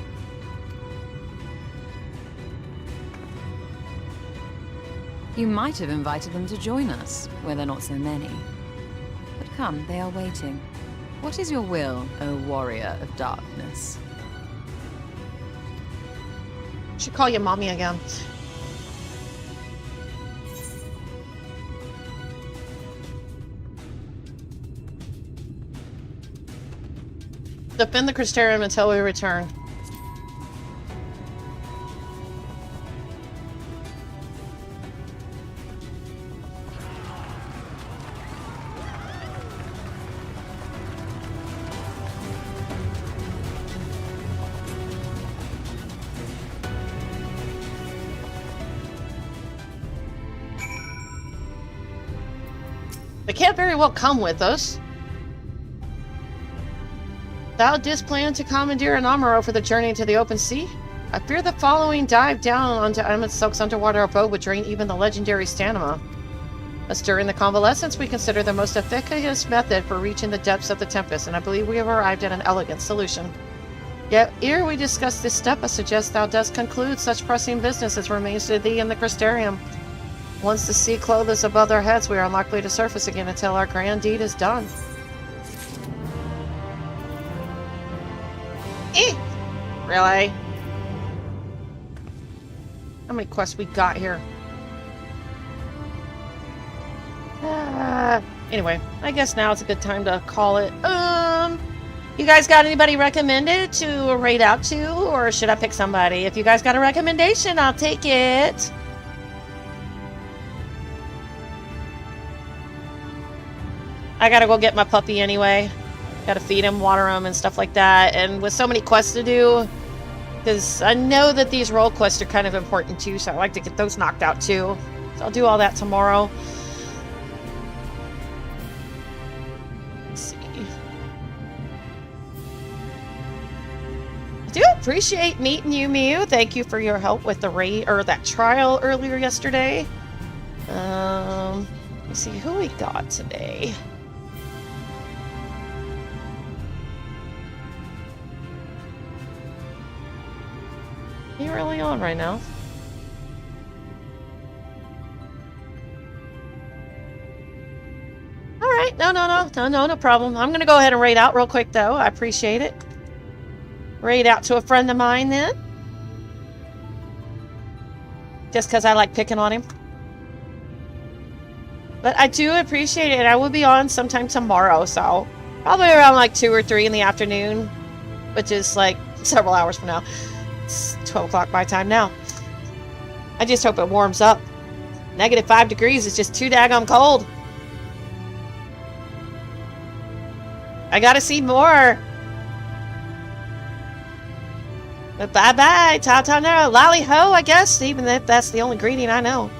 You might have invited them to join us, where there are not so many. But come, they are waiting. What is your will, O Warrior of Darkness? Should call you mommy again. Defend the Crystarium until we return. They can't very well come with us. Thou didst plan to commandeer an Amuro for the journey to the open sea? I fear the following dive down onto Amitsoke's underwater abode would drain even the legendary stamina. As during the convalescence, we consider the most efficacious method for reaching the depths of the Tempest, and I believe we have arrived at an elegant solution. Yet, ere we discuss this step, I suggest thou dost conclude such pressing business as remains to thee in the Crystarium. Once the sea clothes above our heads, we are unlikely to surface again until our grand deed is done. Really? How many quests we got here? Anyway, I guess now it's a good time to call it. You guys got anybody recommended to raid out to, or should I pick somebody? If you guys got a recommendation, I'll take it. I gotta go get my puppy anyway. Gotta feed him, water him, and stuff like that. And with so many quests to do, because I know that these role quests are kind of important too, so I like to get those knocked out too. So I'll do all that tomorrow. Let's see. I do appreciate meeting you, Mew. Thank you for your help with the raid, or that trial earlier yesterday. Let's see who we got today. Are you really on right now? Alright, no problem. I'm gonna go ahead and raid out real quick though. I appreciate it. Raid out to a friend of mine then. Just because I like picking on him. But I do appreciate it, and I will be on sometime tomorrow, so probably around like 2 or 3 in the afternoon, which is like several hours from now. It's 12 o'clock my time now. I just hope it warms up. -5 degrees is just too daggone cold. I gotta see more. But bye-bye. Ta-ta now. Lally ho, I guess, even if that's the only greeting I know.